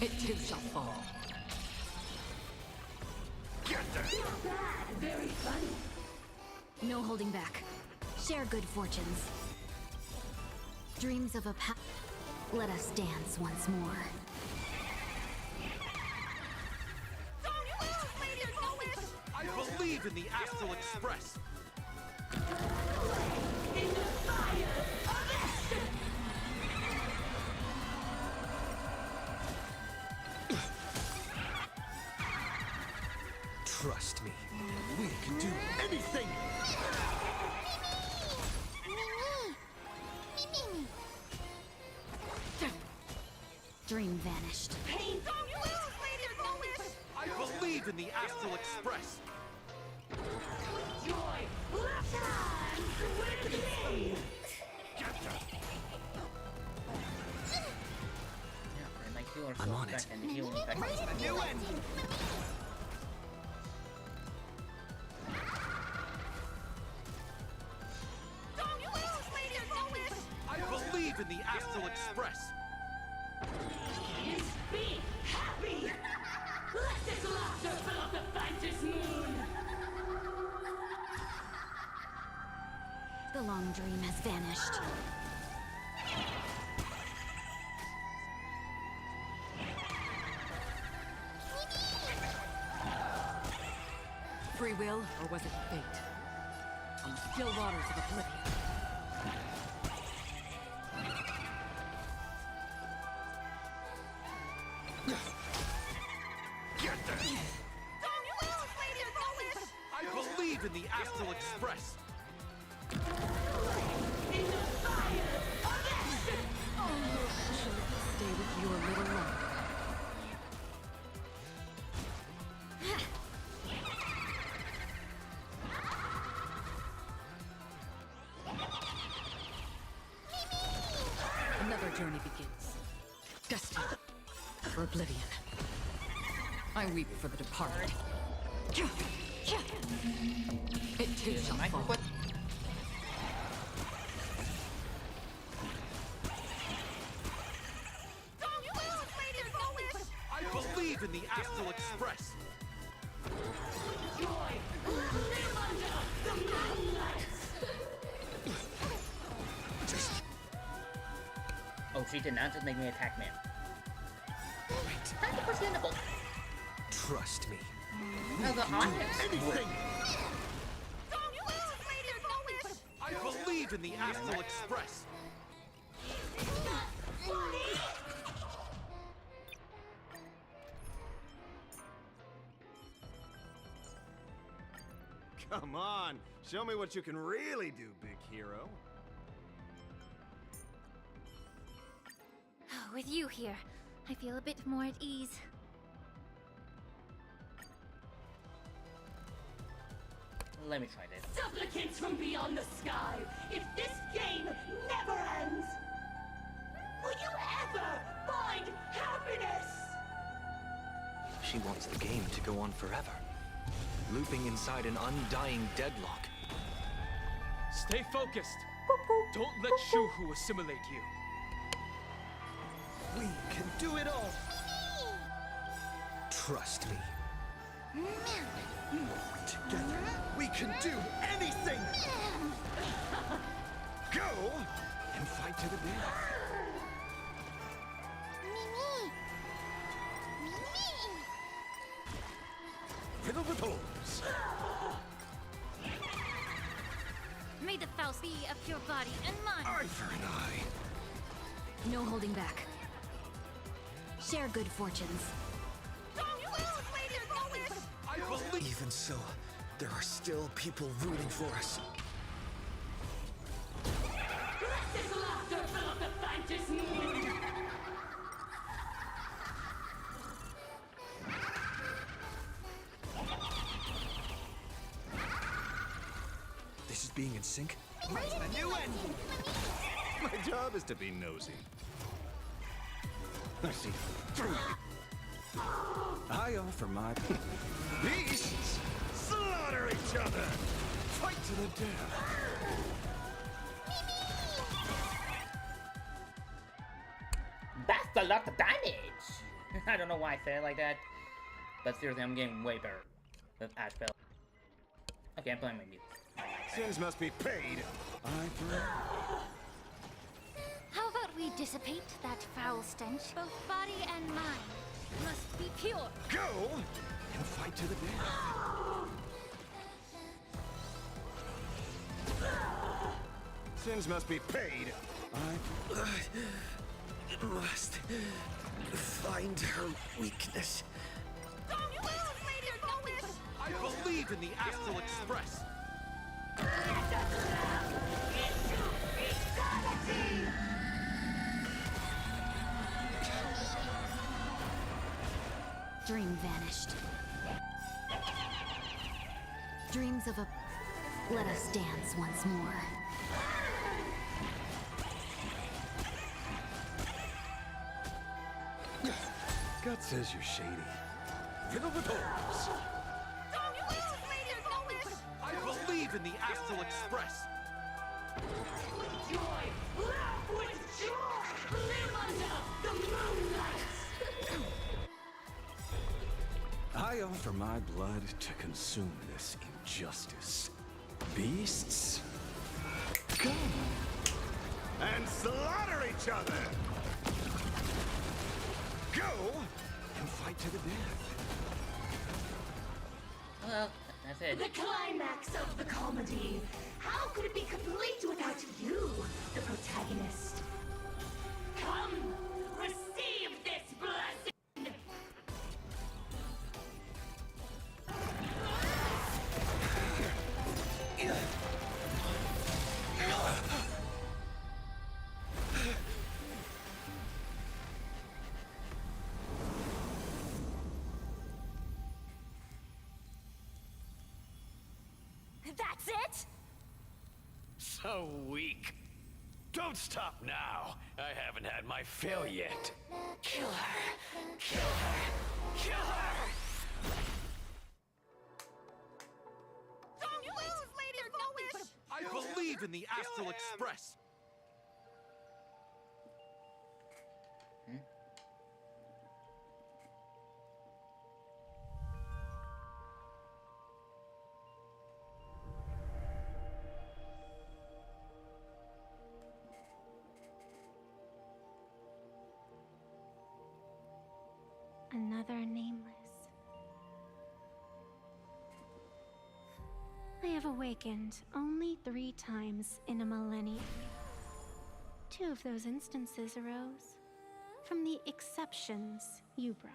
It too shall fall. Get them! Not bad, very funny. No holding back. Share good fortunes. Dreams of a Let us dance once more. I believe in the Astral Express! In the fire of action! Trust me. We can do anything! Dream vanished. Pain! I believe in the Astral Express! Joy! Time with me! Get them! Yeah, and my healer I'm on it. and the healing effect. A new end! I believe in the Astral Express! Is be happy! Let this laughter fill up the Fantas moon! The long dream has vanished. Free will or was it fate? On the still waters of oblivion. Get them! I believe in the Astral Express! In the fire of action! Stay with you a little longer. Another journey begins. Destined for oblivion. I weep for the departed. It too shall fall. I believe in the Astral Express! Joy! Live under the moonlight! Oh, she did not just make me attack man. Understandable. Trust me. No, the honest. Anything! I believe in the Astral Express! Come on, show me what you can really do, big hero. With you here, I feel a bit more at ease. Let me try this. Supplicants from beyond the sky, if this game never ends, will you ever find happiness? She wants it. game to go on forever, looping inside an undying deadlock. Stay focused. Don't let Shuhu assimilate you. We can do it all. Trust me. Together, we can do anything! Go and fight to the death. Riddle with holes. May the Faust be a pure body and mind. Eye for an eye. No holding back. Share good fortunes. Even so, there are still people rooting for us. This laughter fill up the Fantis moon! This is being in sync? A new ending! My job is to be nosy. I see. I offer my... Beasts! Slaughter each other! Fight to the death! That's a lot of damage! I don't know why I say it like that. But seriously, I'm getting way better with Ash Bell. Okay, I'm playing my music. Sins must be paid. Eye for an eye. How about we dissipate that foul stench? Both body and mind must be pure. Go and fight to the death. Sins must be paid. It must find her weakness. I believe in the Astral Express. Dream vanished. Dreams of a... Let us dance once more. Gut says you're shady. Riddle with holes. I believe in the Astral Express. Joy! Laugh with joy! Live under the moonlight! I offer my blood to consume this injustice. Beasts, come and slaughter each other! Go and fight to the death. Well, that's it. The climax of the comedy. How could it be complete without you, the protagonist? Come, receive this blessing! That's it? So weak. Don't stop now. I haven't had my fill yet. Kill her! Kill her! Kill her! Don't lose, Lady Foolish! I believe in the Astral Express. Another nameless. I have awakened only 3 times in a millennium. 2 of those instances arose from the exceptions you brought.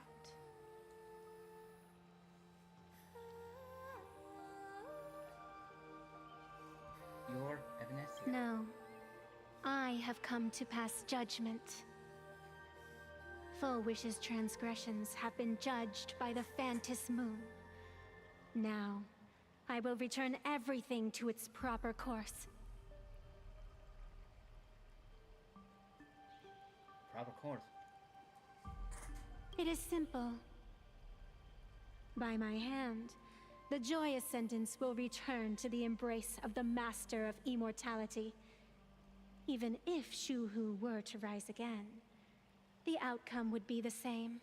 Your Evanescence? No. I have come to pass judgment. Full Wish's transgressions have been judged by the Fantis Moon. Now, I will return everything to its proper course. Proper course. It is simple. By my hand, the joyous sentence will return to the embrace of the Master of Immortality. Even if Shu-Hu were to rise again, the outcome would be the same.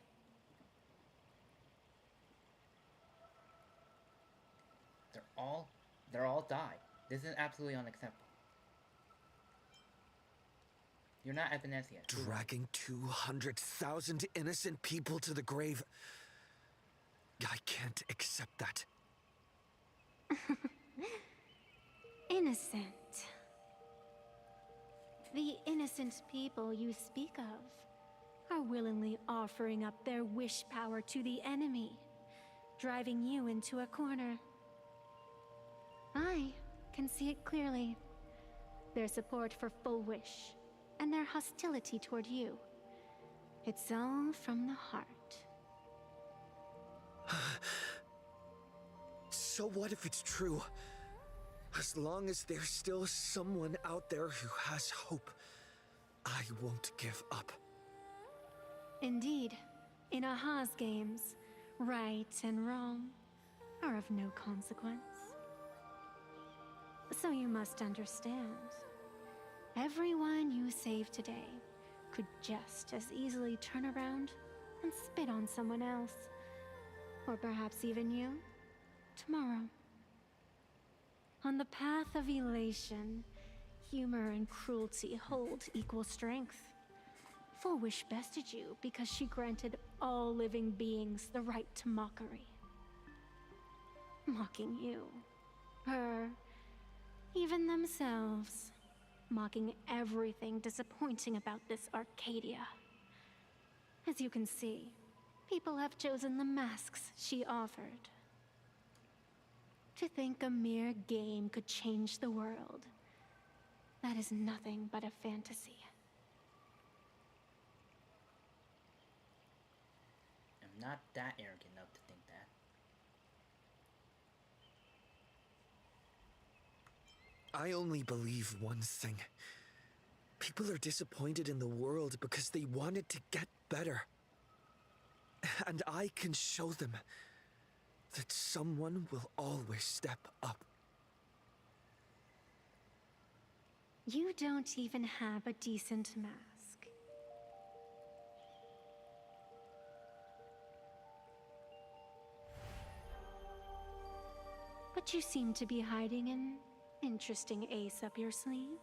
They're all died. This is absolutely unacceptable. You're not Evanescent. Dragging 200,000 innocent people to the grave. I can't accept that. Innocent. The innocent people you speak of are willingly offering up their wish power to the enemy, driving you into a corner. I can see it clearly. Their support for Full Wish, and their hostility toward you. It's all from the heart. So what if it's true? As long as there's still someone out there who has hope, I won't give up. Indeed, in Aha's games, right and wrong are of no consequence. So you must understand, everyone you save today could just as easily turn around and spit on someone else. Or perhaps even you, tomorrow. On the path of elation, humor and cruelty hold equal strength. Full Wish bested you because she granted all living beings the right to mockery. Mocking you, her, even themselves. Mocking everything disappointing about this Arcadia. As you can see, people have chosen the masks she offered. To think a mere game could change the world, that is nothing but a fantasy. I'm not that arrogant enough to think that. I only believe one thing. People are disappointed in the world because they wanted to get better. And I can show them that someone will always step up. You don't even have a decent mask. But you seem to be hiding an interesting ace up your sleeve.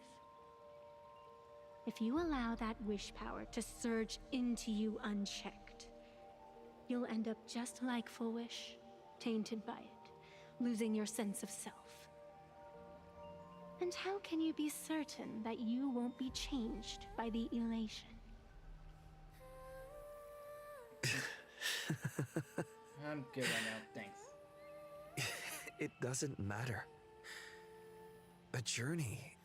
If you allow that wish power to surge into you unchecked, you'll end up just like Full Wish, tainted by it, losing your sense of self. And how can you be certain that you won't be changed by the elation? I'm good right now, thanks. It doesn't matter. A journey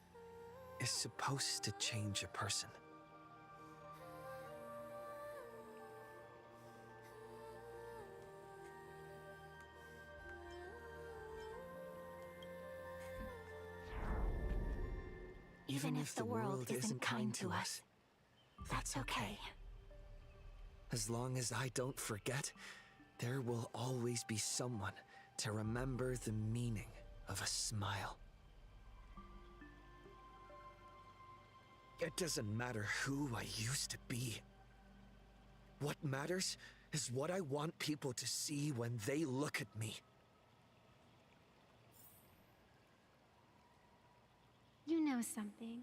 is supposed to change a person. Even if the world isn't kind to us, that's okay. As long as I don't forget, there will always be someone to remember the meaning of a smile. It doesn't matter who I used to be. What matters is what I want people to see when they look at me. You know something?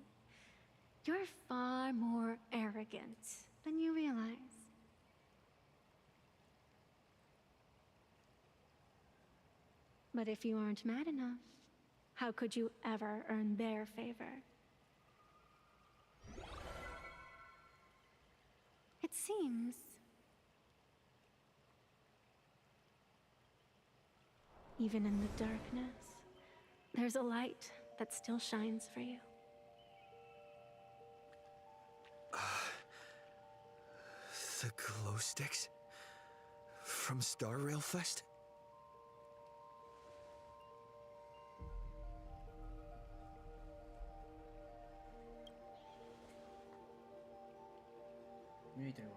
You're far more arrogant than you realize. But if you aren't mad enough, how could you ever earn their favor? It seems even in the darkness, there's a light that still shines for you. The glow sticks? From Star Rail Fest?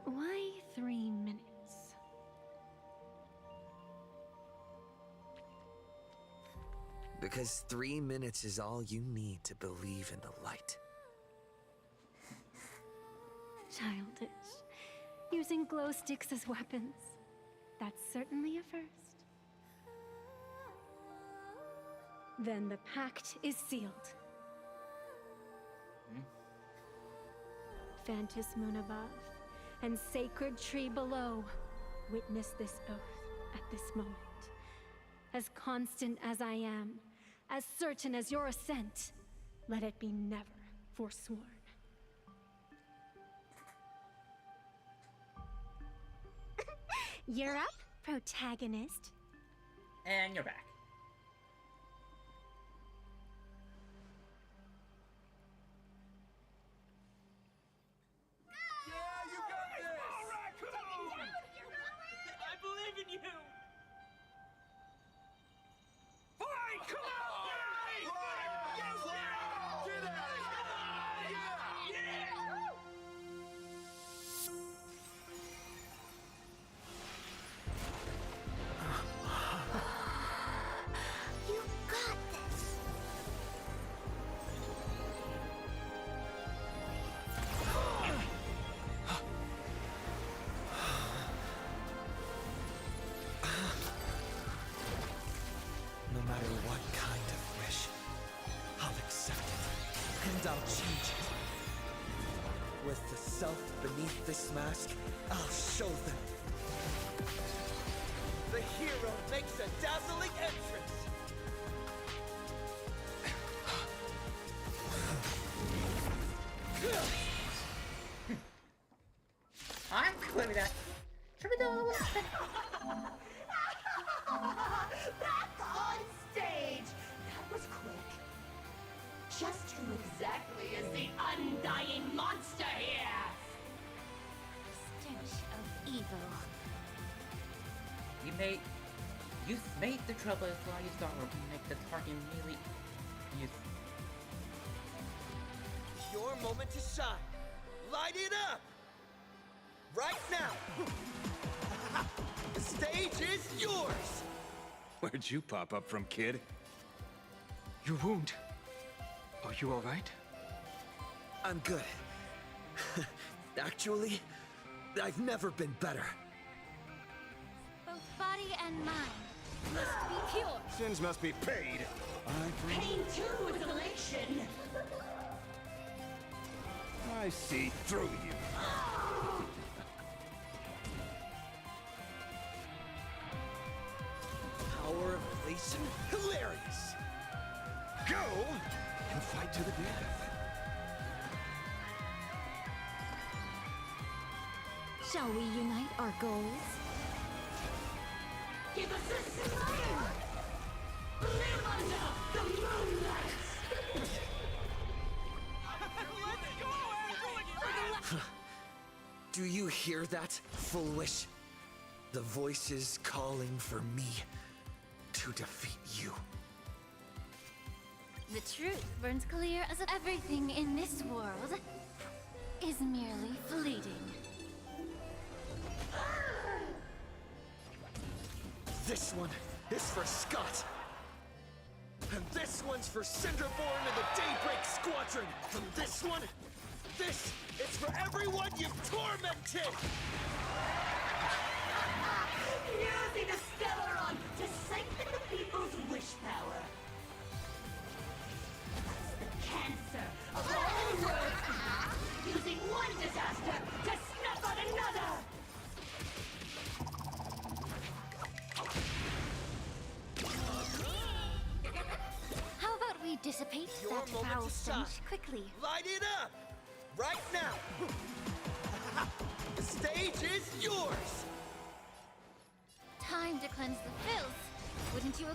Why 3 minutes? Because 3 minutes is all you need to believe in the light. Childish. Using glow sticks as weapons. That's certainly a first. Then the pact is sealed. Phantos moon above and sacred tree below, witness this oath at this moment. As constant as I am, as certain as your ascent, let it be never forsworn. You're up, protagonist. And you're back. I believe in you! Fine, come on! You got this. No matter what kind of wish, I'll accept it, and I'll change it. With the self beneath this mask, I'll show them. The hero makes a dazzling entrance! I'm good at that. Should we do a little spin? Back on stage! That was quick. Just who exactly is the undying monster here? Stench of evil. You made the trouble as far as Darwin to make the target really use. Your moment to shine. Light it up! Right now! The stage is yours! Where'd you pop up from, kid? Your wound. Are you alright? I'm good. Actually, I've never been better. Both body and mind must be pure. Sins must be paid. Pain too is elation. I see through you. Power of elation? Hilarious! Go and fight to the death. Shall we unite our goals? Give us a smile! Live under the moonlight! Do you hear that, foolish? The voices calling for me to defeat you. The truth burns clear as everything in this world is merely fleeting. This one is for Scott. And this one's for Cinderborn and the Daybreak Squadron. And this one, this is for everyone you've tormented! Using the Stellaron to siphon the people's wish power. That's the cancer of all worlds. Using one disaster to snuff out another. How about we dissipate Your that moment foul to stench shine. quickly? Light it up! Right now! The stage is yours! Time to cleanse the filth. Wouldn't you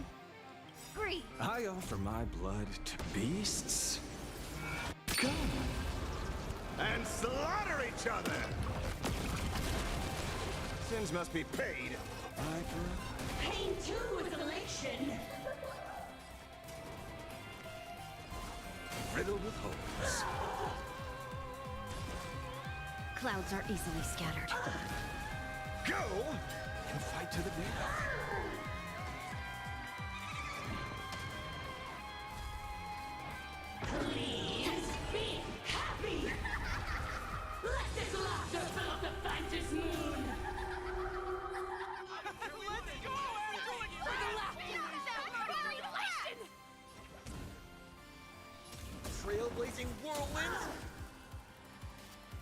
agree? I offer my blood to beasts. Come and slaughter each other. Sins must be paid. Pain too is elation. Riddled with holes. Clouds are easily scattered. Go and fight to the death.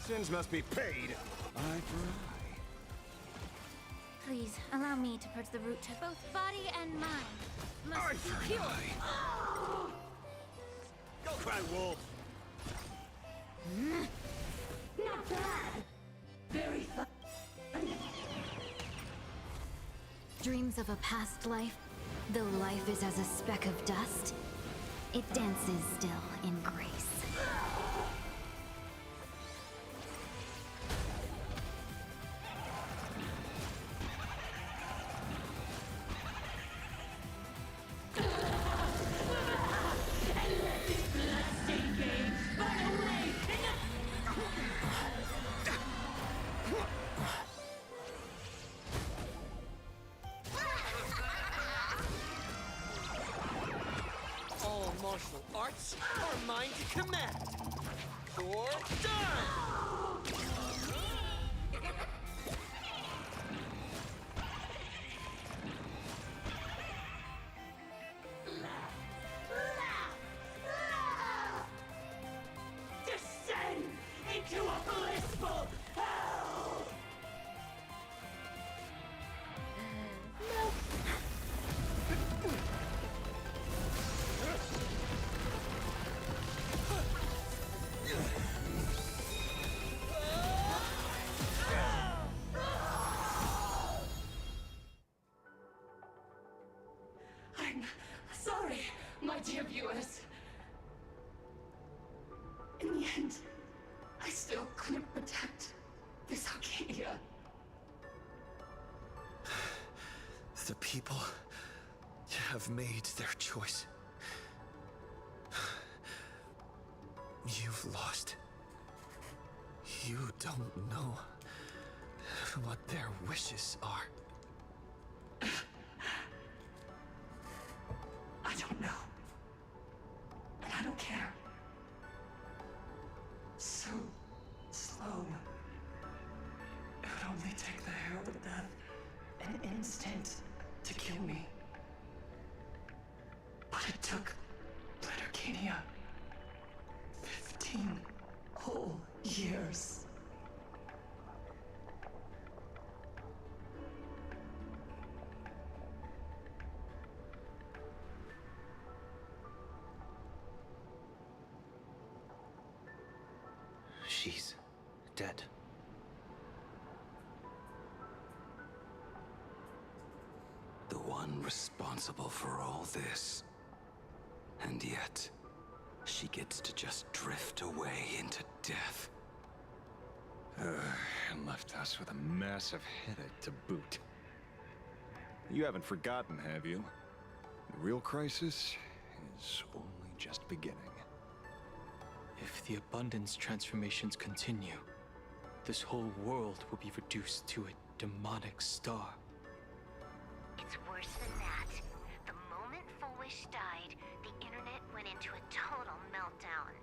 Sins must be paid. Eye for eye. Please, allow me to purge the root to both body and mind. Must be pure. Go cry wolf. Not bad. Very fun. Dreams of a past life, though life is as a speck of dust, it dances still in grace. All martial arts are mine to command. Or done! Descend into a blissful hell! I'm sorry, my dear viewers. In the end, I still couldn't protect this Arcadia. The people have made their choice. You've lost. You don't know what their wishes are. I don't know. And I don't care. So slow. It would only take the herald of death an instant to kill me. But it took Arcadia 15 whole years. She's dead. The one responsible for all this. And yet, she gets to just drift away into death. And left us with a massive headache to boot. You haven't forgotten, have you? The real crisis is only just beginning. If the abundance transformations continue, this whole world will be reduced to a demonic star. It's worse than that. The moment Foolish died, the internet went into a total meltdown.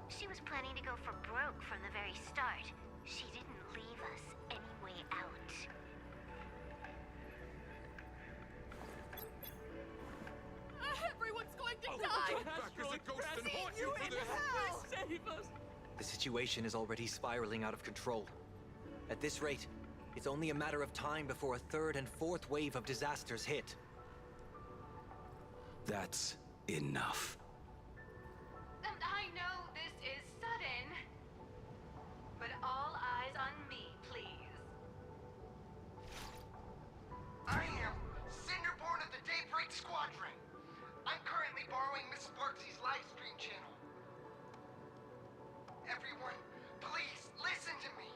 She was planning to go for broke from the very start. She didn't leave us any way out. Everyone's going to die! Save us! The situation is already spiraling out of control. At this rate, it's only a matter of time before a third and fourth wave of disasters hit. That's enough. I know this is sudden, but all eyes on me, please. I am Cinderborn of the Daybreak Squadron. I'm currently borrowing Miss Sparksy's live stream channel. Everyone, please listen to me.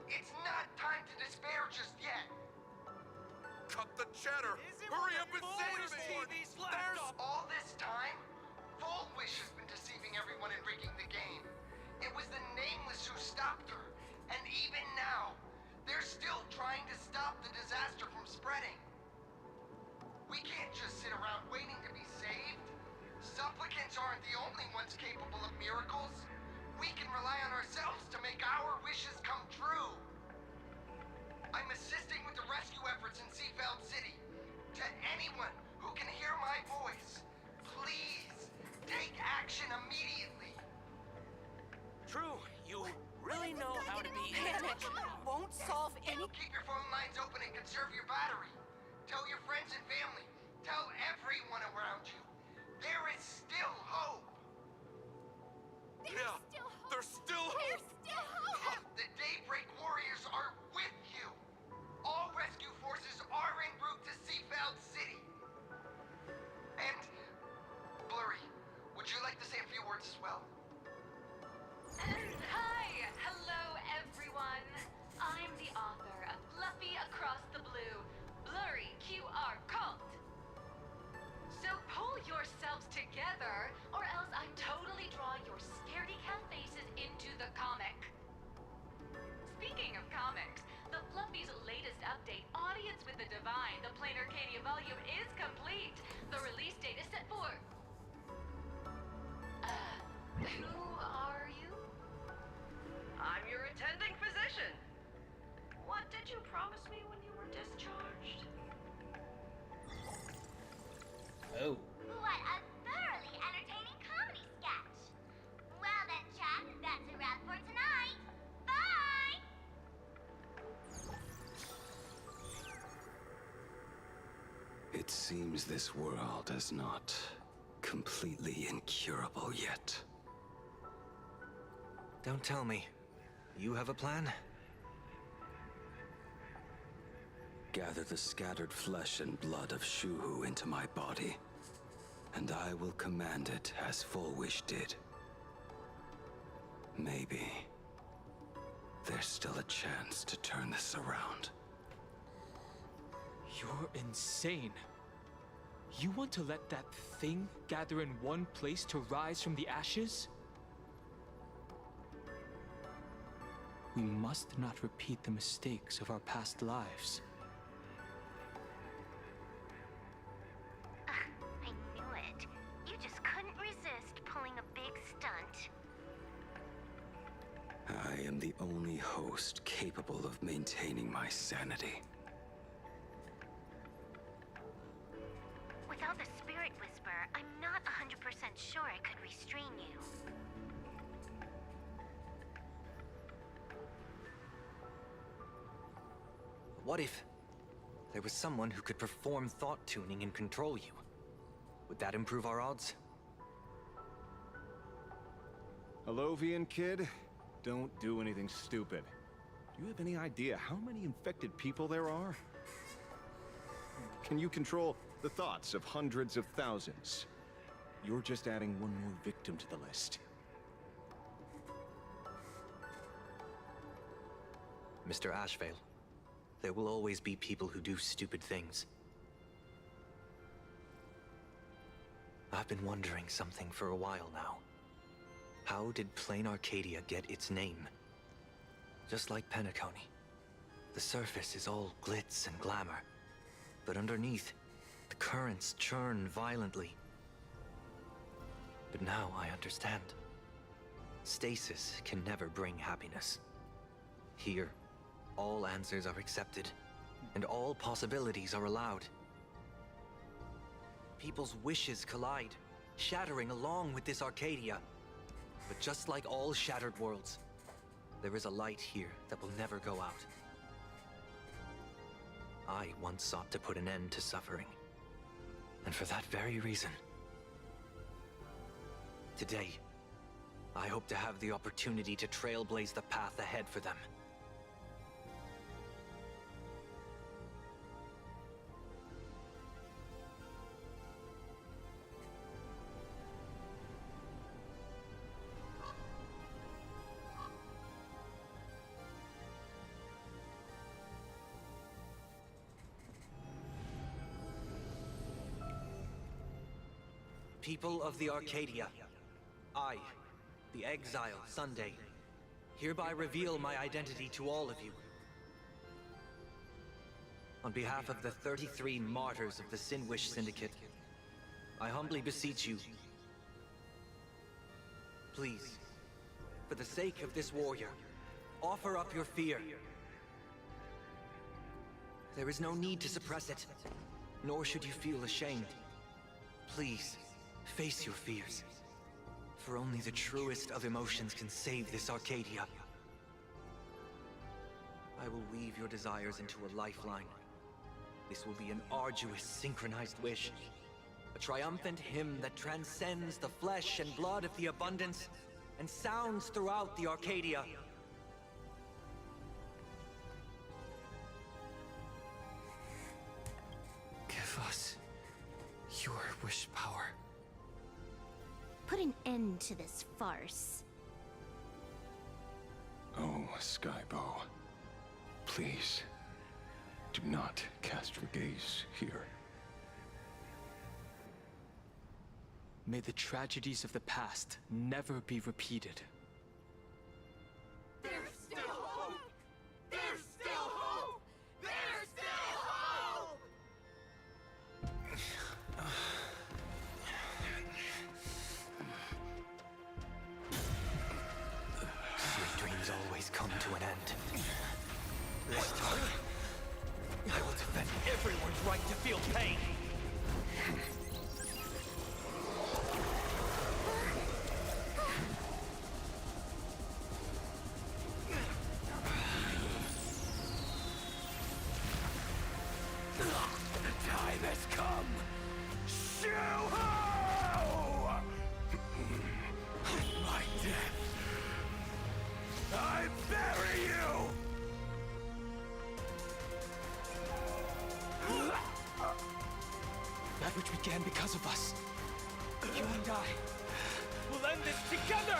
It's not time to despair just yet. Cut the chatter! Hurry up and save me! There's all this time, Fullwish has been deceiving everyone and rigging the game. It was the Nameless who stopped her, and even now, they're still trying to stop the disaster from spreading. We can't just sit around waiting to be saved. Supplicants aren't the only ones capable of miracles. We can rely on ourselves to make our wishes come true. I'm assisting with the rescue efforts in Seafeld City. To anyone who can hear my voice, please take action immediately. True, you really know how to be... Panic won't solve any... Keep your phone lines open and conserve your battery. Tell your friends and family. Tell everyone around you. There is still hope. There's still hope. The Daybreak Warriors are with you. All rescue forces are en route to Seafeld City. And, Blurry, would you like to say a few words as well? Hi! Hello, everyone! I'm the author of Fluffy Across the Blue, Blurry QR Cult. So pull yourselves together, or else I totally draw your scaredy cat faces into the comic. Speaking of comics, the Fluffy's latest update, Audience with the Divine, the Plain Arcadia volume, is complete. The release date is set for... who are you? I'm your attending physician. What did you promise me when you were discharged? Oh. What a thoroughly entertaining comedy sketch. Well then, chat, that's a wrap for tonight. Bye! It seems this world is not completely incurable yet. Don't tell me. You have a plan? Gather the scattered flesh and blood of Shuhu into my body, and I will command it as Full Wish did. Maybe there's still a chance to turn this around. You're insane. You want to let that thing gather in one place to rise from the ashes? We must not repeat the mistakes of our past lives. I knew it. You just couldn't resist pulling a big stunt. I am the only host capable of maintaining my sanity. Without the Spirit Whisper, I'm not 100% sure I could restrain you. What if there was someone who could perform thought tuning and control you? Would that improve our odds? Alovian kid, don't do anything stupid. Do you have any idea how many infected people there are? Can you control the thoughts of hundreds of thousands? You're just adding one more victim to the list. Mr. Ashvale, there will always be people who do stupid things. I've been wondering something for a while now. How did Plain Arcadia get its name? Just like Penacony, the surface is all glitz and glamour, but underneath, the currents churn violently. But now I understand. Stasis can never bring happiness. Here, all answers are accepted, and all possibilities are allowed. People's wishes collide, shattering along with this Arcadia. But just like all shattered worlds, there is a light here that will never go out. I once sought to put an end to suffering. And for that very reason, today, I hope to have the opportunity to trailblaze the path ahead for them. People of the Arcadia, I, the Exile Sunday, hereby reveal my identity to all of you. On behalf of the 33 martyrs of the Sinwish Syndicate, I humbly beseech you, please, for the sake of this warrior, offer up your fear. There is no need to suppress it, nor should you feel ashamed. Please, face your fears, for only the truest of emotions can save this Arcadia. I will weave your desires into a lifeline. This will be an arduous, synchronized wish. A triumphant hymn that transcends the flesh and blood of the abundance and sounds throughout the Arcadia. Give us your wish power. Put an end to this farce. Oh, Skybow. Please, do not cast your gaze here. May the tragedies of the past never be repeated. There's still hope! There's still hope! There's still hope! Sweet dreams always come to an end. This time, I will defend everyone's right to feel pain. The time has come. Shoo-ho! My death. I bury you! That which began because of us. You and I will end this together!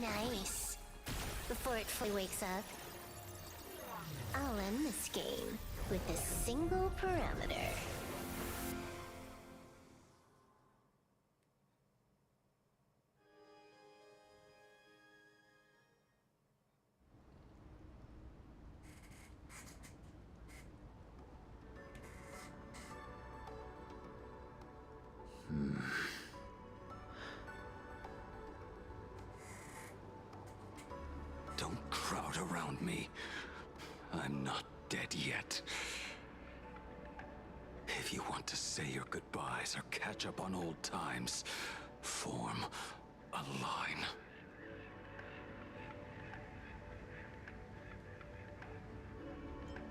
Nice. Before it fully wakes up, I'll end this game with a single parameter. Don't crowd around me. I'm not dead yet. If you want to say your goodbyes or catch up on old times, form a line.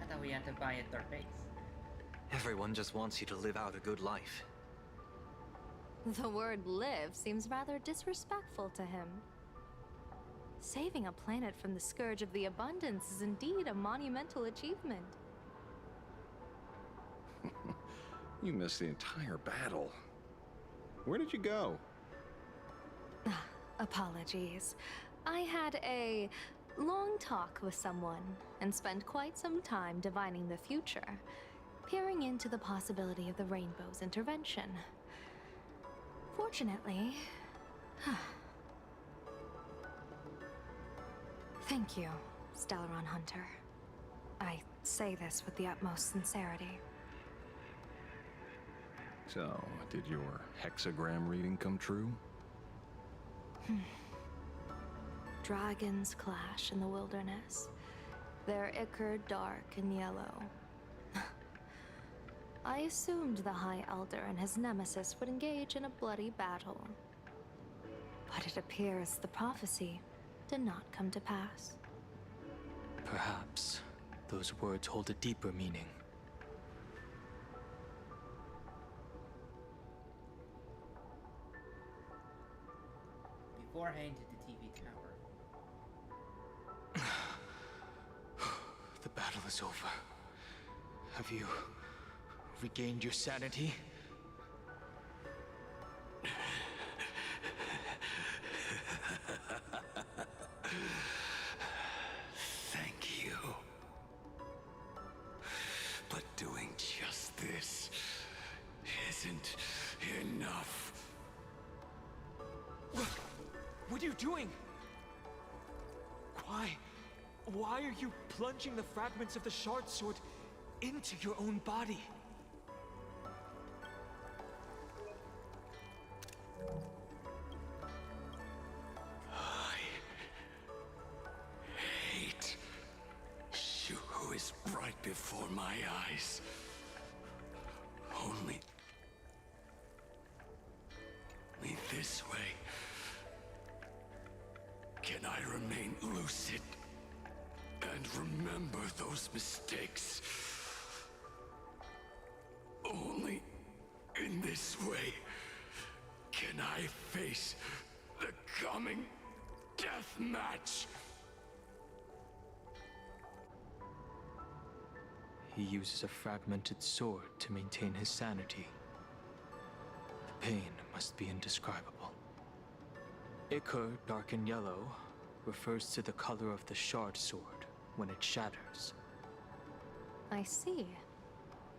I thought we had to buy a third base. Everyone just wants you to live out a good life. The word live seems rather disrespectful to him. Saving a planet from the scourge of the abundance is indeed a monumental achievement. You missed the entire battle. Where did you go? Apologies. I had a long talk with someone and spent quite some time divining the future, peering into the possibility of the Rainbow's intervention. Fortunately... Thank you, Stellaron Hunter. I say this with the utmost sincerity. So, did your hexagram reading come true? Dragons clash in the wilderness, their ichor dark and yellow. I assumed the High Elder and his nemesis would engage in a bloody battle. But it appears the prophecy did not come to pass. Perhaps those words hold a deeper meaning. Before heading to the TV tower. The battle is over. Have you regained your sanity? Thank you. But doing just this isn't enough. What are you doing? Why are you plunging the fragments of the shard sword into your own body? before my eyes. Only this way can I remain lucid and remember those mistakes. Only in this way can I face the coming death match. He uses a fragmented sword to maintain his sanity. The pain must be indescribable. Ichor, dark and yellow, refers to the color of the shard sword when it shatters. I see.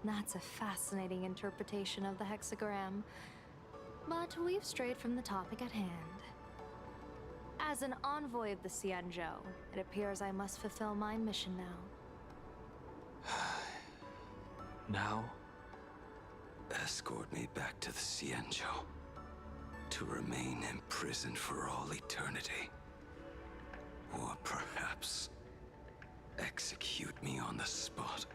That's a fascinating interpretation of the hexagram. But we've strayed from the topic at hand. As an envoy of the Xianzhou, it appears I must fulfill my mission now. Now? Escort me back to the Xianzhou, to remain imprisoned for all eternity. Or perhaps execute me on the spot.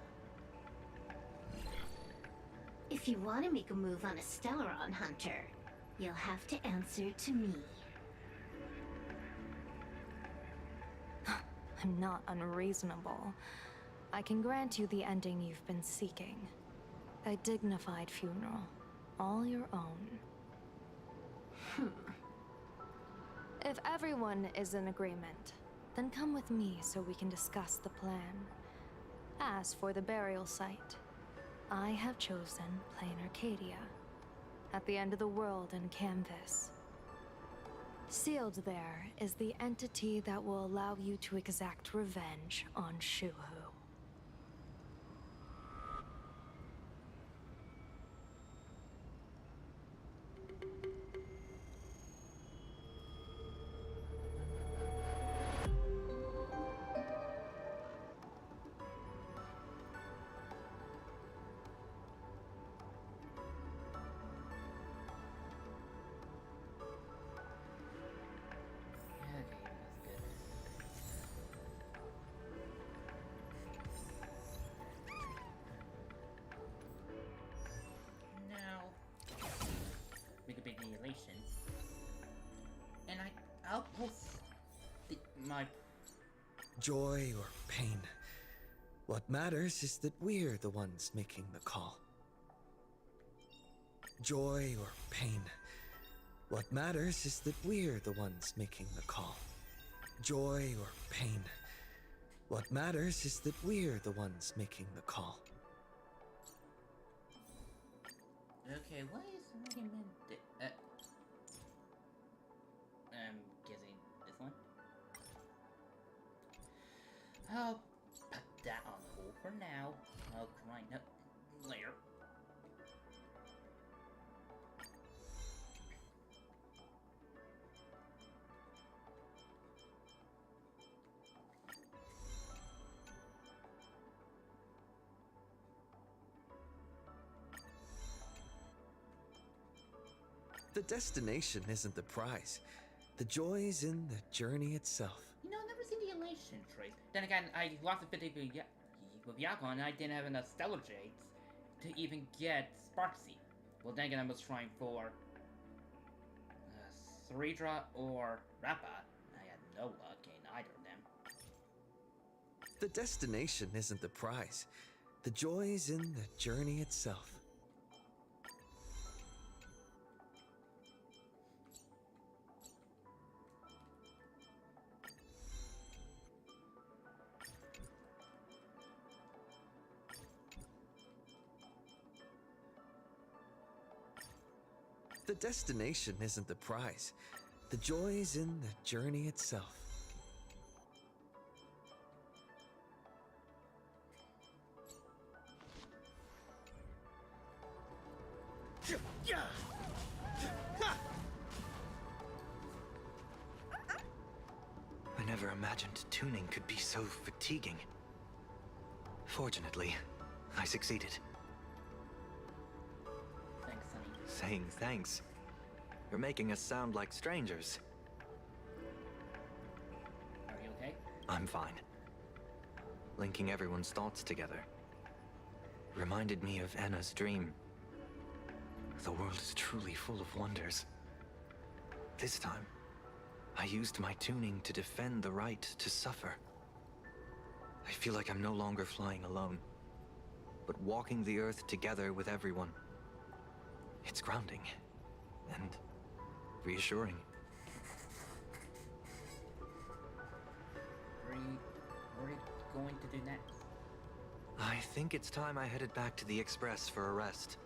If you want to make a move on a Stellaron Hunter, you'll have to answer to me. I'm not unreasonable. I can grant you the ending you've been seeking. A dignified funeral, all your own. If everyone is in agreement, then come with me so we can discuss the plan. As for the burial site, I have chosen Plain Arcadia, at the end of the world in Canvas. Sealed there is the entity that will allow you to exact revenge on Shuhu. And I'll post my joy or pain. What matters is that we're the ones making the call. Joy or pain. What matters is that we're the ones making the call. Joy or pain. What matters is that we're the ones making the call. Okay, what is recommended? I'm guessing this one. I'll put that on hold for now. I'll grind up later. The destination isn't the prize. The joy's in the journey itself. You know, I've never seen the elation trace. Then again, I lost the 50 with Yakon, and I didn't have enough Stellar Jades to even get Sparksy. Well, then again, I was trying for Ceredra or Rappa. I had no luck in either of them. The destination isn't the prize. The joy's in the journey itself. The destination isn't the prize. The joy's in the journey itself. I never imagined tuning could be so fatiguing. Fortunately, I succeeded. Thanks, Sonny. Saying thanks. You're making us sound like strangers. Are you okay? I'm fine. Linking everyone's thoughts together. reminded me of Anna's dream. The world is truly full of wonders. This time, I used my tuning to defend the right to suffer. I feel like I'm no longer flying alone, but walking the earth together with everyone. It's grounding and reassuring. What are you going to do next? I think it's time I headed back to the Express for a rest.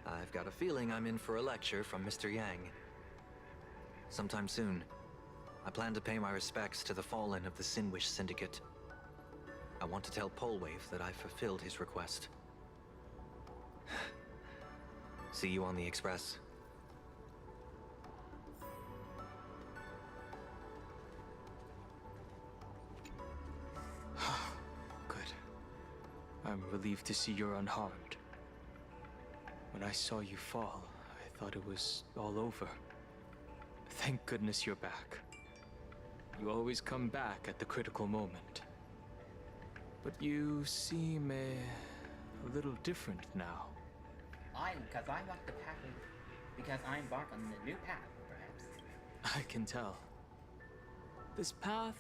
I've got a feeling I'm in for a lecture from Mr. Yang. Sometime soon, I plan to pay my respects to the fallen of the Sinwish Syndicate. I want to tell Polwave that I fulfilled his request. See you on the Express. Good. I'm relieved to see you're unharmed. When I saw you fall, I thought it was all over. Thank goodness you're back. You always come back at the critical moment. But you seem a little different now. Because I walked the path, because I embark on the new path, perhaps. I can tell. This path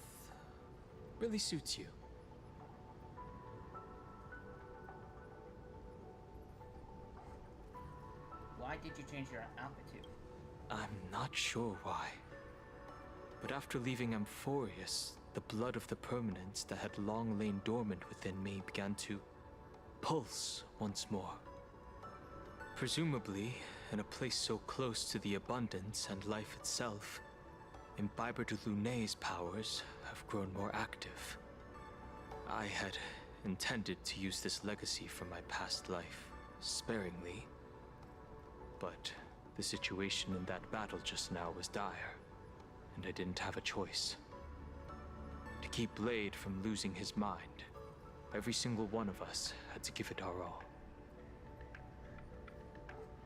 really suits you. Why did you change your outfit to? I'm not sure why. But after leaving Amphorius, the blood of the permanents that had long lain dormant within me began to pulse once more. Presumably, in a place so close to the abundance and life itself, Imbiber de Lunay's powers have grown more active. I had intended to use this legacy from my past life sparingly, but the situation in that battle just now was dire, and I didn't have a choice. To keep Blade from losing his mind, every single one of us had to give it our all.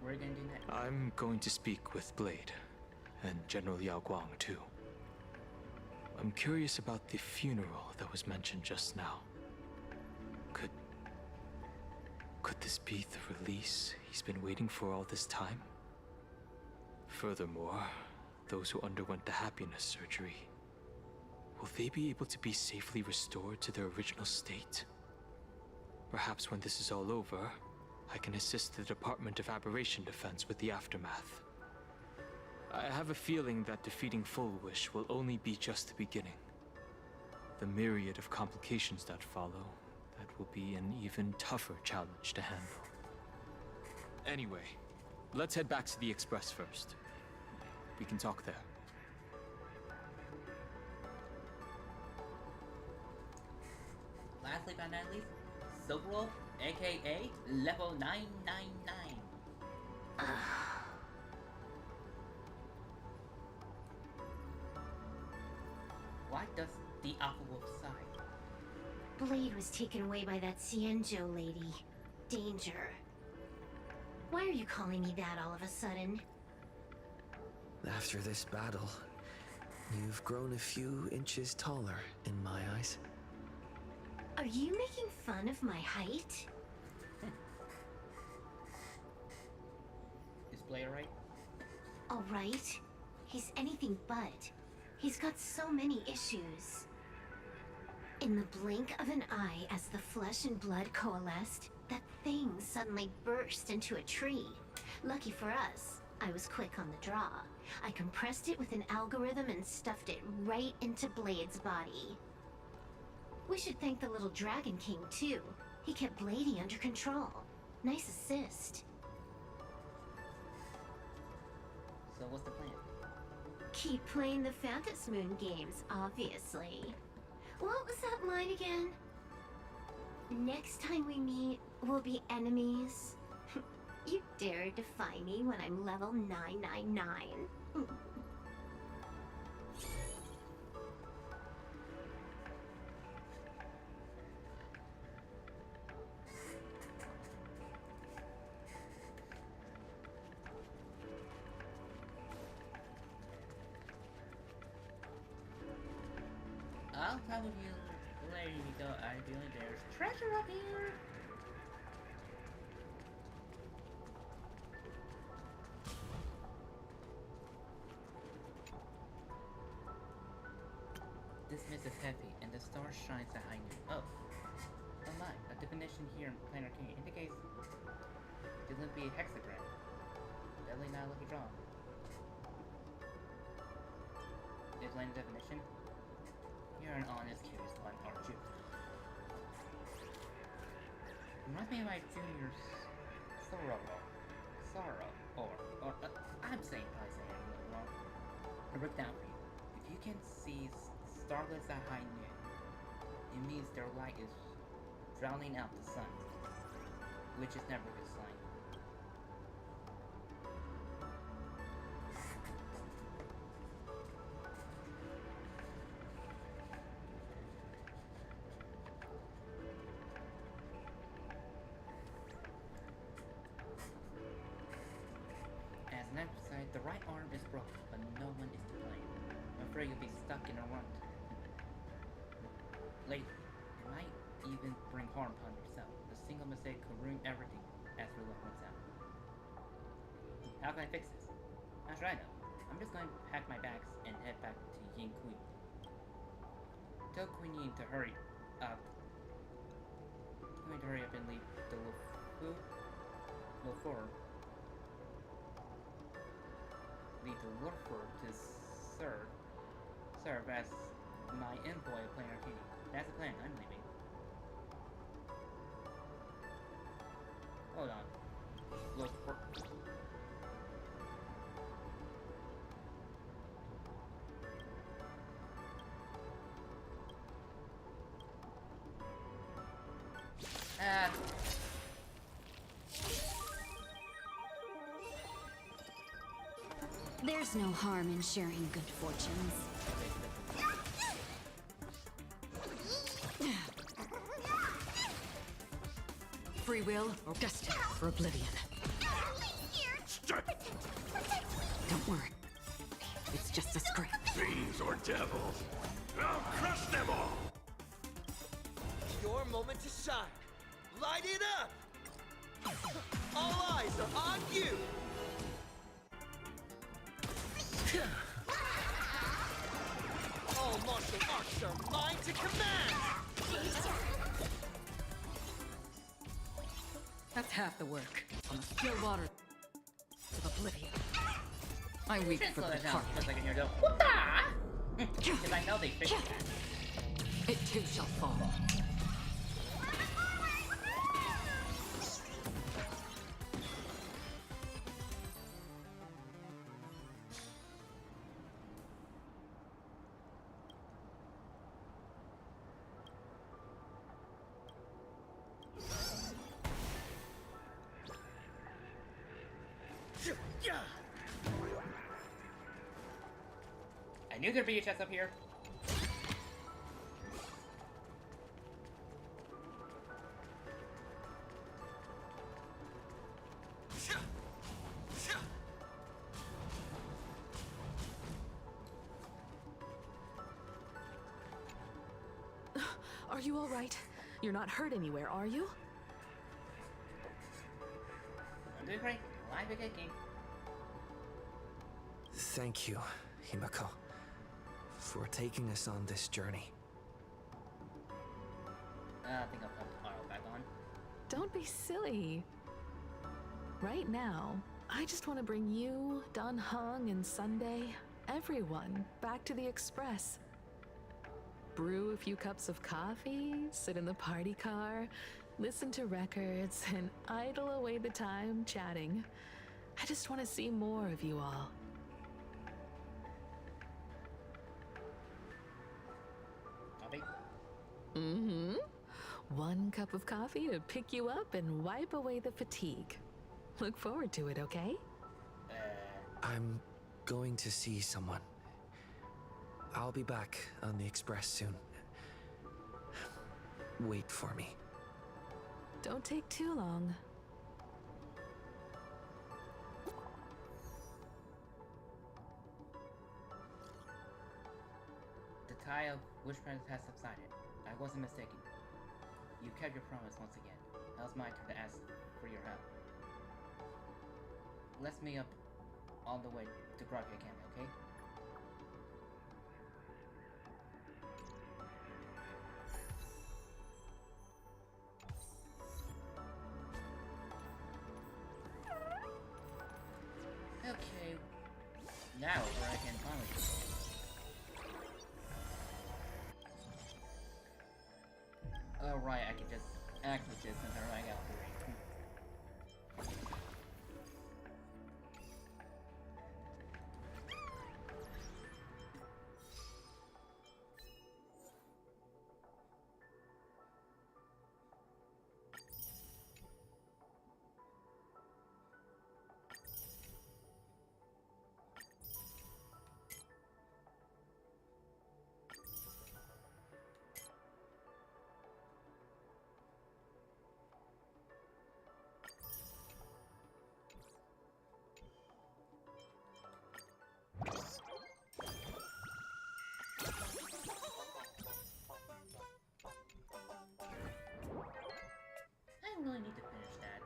What are you gonna do next? I'm going to speak with Blade, and General Yao Guang too. I'm curious about the funeral that was mentioned just now. Could this be the release he's been waiting for all this time? Furthermore, those who underwent the happiness surgery, will they be able to be safely restored to their original state? Perhaps when this is all over, I can assist the Department of Aberration Defense with the aftermath. I have a feeling that defeating Fullwish will only be just the beginning. The myriad of complications that follow, that will be an even tougher challenge to handle. Anyway, let's head back to the Express first. We can talk there. Lastly but not least, Silverwolf, aka level 999. Why does the Alpha Wolf sigh? Blade was taken away by that Cienjo lady. Danger. Why are you calling me that all of a sudden? After this battle, you've grown a few inches taller in my eyes. Are you making fun of my height? Is Blair right? Alright. He's anything but. He's got so many issues. In the blink of an eye, as the flesh and blood coalesced, that thing suddenly burst into a tree. Lucky for us, I was quick on the draw. I compressed it with an algorithm and stuffed it right into Blade's body. We should thank the little Dragon King, too. He kept Bladey under control. Nice assist. So what's the plan? Keep playing the Phantom Moon games, obviously. What was that line again? Next time we meet, we'll be enemies. You dare defy me when I'm level 999. I'll probably there you go. I feel like there's treasure up here. This mist is heavy, and the star shines at high noon. Oh my! A definition here in Planar King indicates the Olympian hexagram. Definitely not a lucky draw. Is land definition? You're an honest, curious one, aren't you? Reminds me of my junior sorrow, I'm probably saying it wrong. I wrote down for you. If you can see starlets at high noon, it means their light is drowning out the sun, which is never a good sign. The right arm is broken, but no one is to blame. I'm afraid you'll be stuck in a rut. Later, it might even bring harm upon yourself. A single mistake could ruin everything, as Rilla points out. How can I fix this? How should I know? I'm just going to pack my bags and head back to Yin Queen. Tell Queen Yin to hurry up. Going to hurry up and leave the Lufur to look for to serve as my envoy of Planar King. That's the plan. I'm leaving. Hold on. Look for. There's no harm in sharing good fortunes. Free will or destined for oblivion. Don't worry. It's just a script. Fiends or devils, I'll crush them all! Your moment to shine. Light it up! All eyes are on you! All martial arts are mine to command! That's half the work. On the still water of oblivion. I weep for the departed. Because I can hear go, whoop-ah! Because I know they fixed that. It too shall fall. I knew there'd be a chest up here. Are you all right? You're not hurt anywhere, are you? I'm doing great. Alive and kicking. Thank you, Himiko, for taking us on this journey. I think I'll put the auto back on. Don't be silly. Right now, I just want to bring you, Dan Heng, and Sunday, everyone, back to the Express. Brew a few cups of coffee, sit in the party car, listen to records, and idle away the time chatting. I just want to see more of you all. Coffee? Mm-hmm. One cup of coffee to pick you up and wipe away the fatigue. Look forward to it, okay? I'm going to see someone. I'll be back on the Express soon. Wait for me. Don't take too long. The tide of witchcraft has subsided. I wasn't mistaken. You kept your promise once again. Now it's my turn to ask for your help. Let's meet up all the way to Gravia Academy, okay? Okay, now where I can finally go. Alright, I can just access this since I already got 3. I really need to finish that.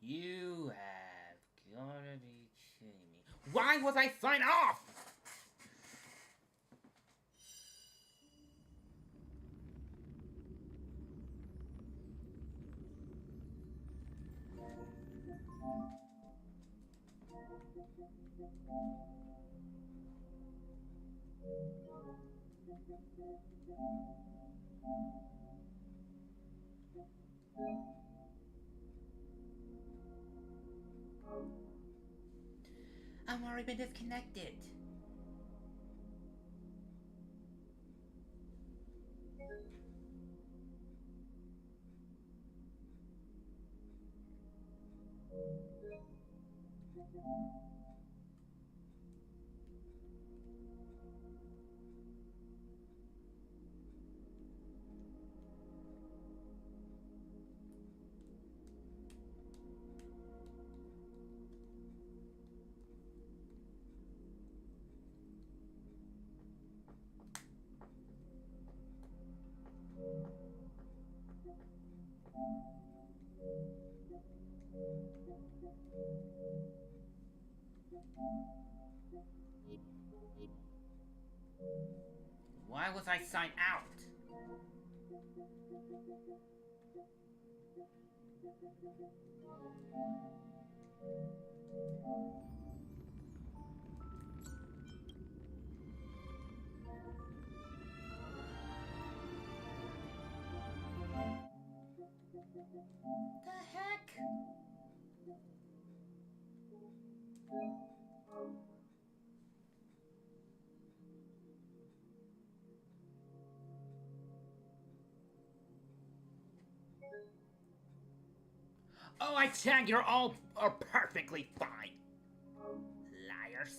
You have gotta be kidding me. Why was I signed off? I'm already been disconnected. Why was I signed out? The heck? Oh, I tag, you're all are perfectly fine. Liars.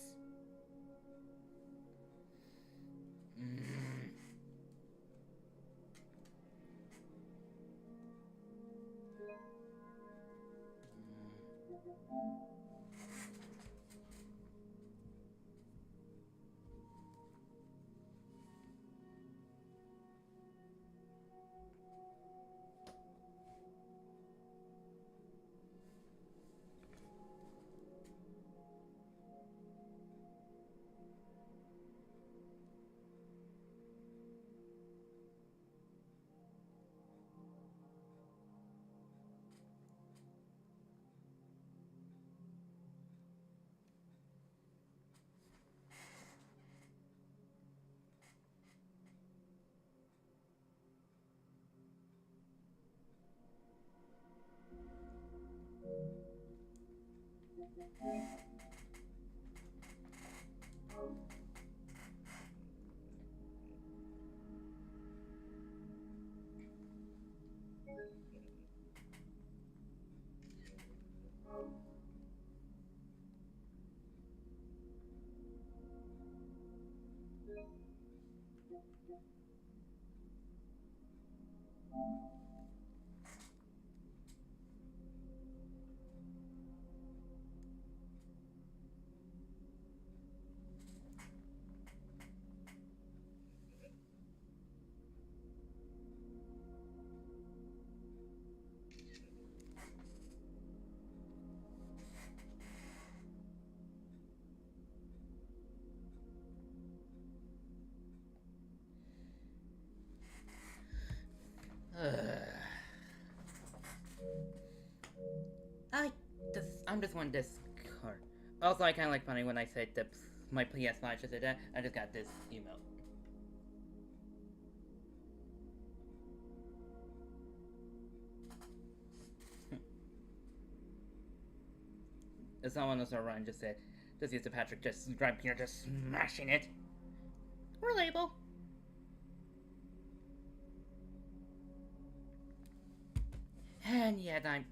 I'm just one Discord. Also, I kind of like funny when I said that my PS5 just did that. I just got this email. Someone else around just said, just use the Patrick just right here, just smashing it. Relatable. And yet I'm.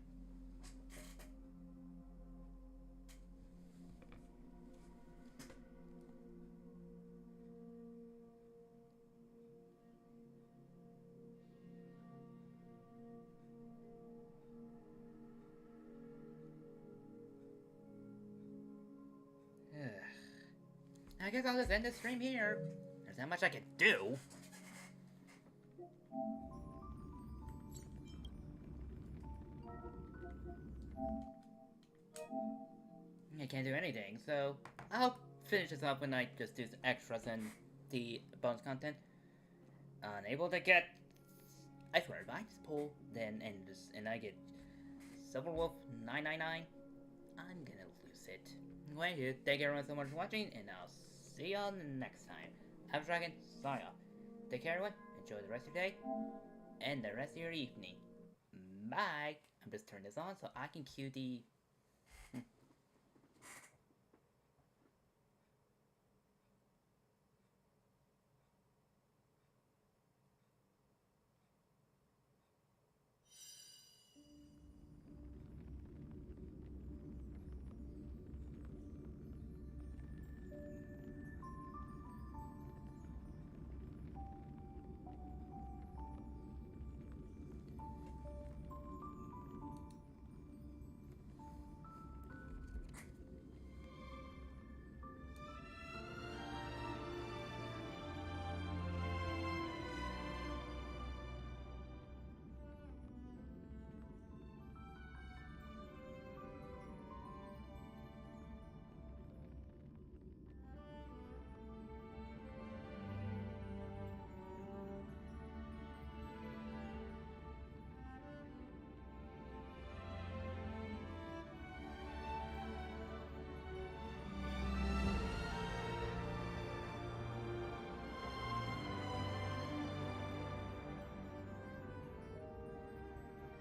I guess I'll just end the stream here. There's not much I can do. I can't do anything, so I'll finish this up when I just do the extras and the bonus content. Unable to get, I swear, if I just pull, then end this, and I get Silver Wolf 999, I'm gonna lose it. Anyway, thank you everyone so much for watching, and I'll see y'all next time. Have a dragon, sign off. Take care everyone, enjoy the rest of your day, and the rest of your evening. Bye! I'm just turning this on so I can cue the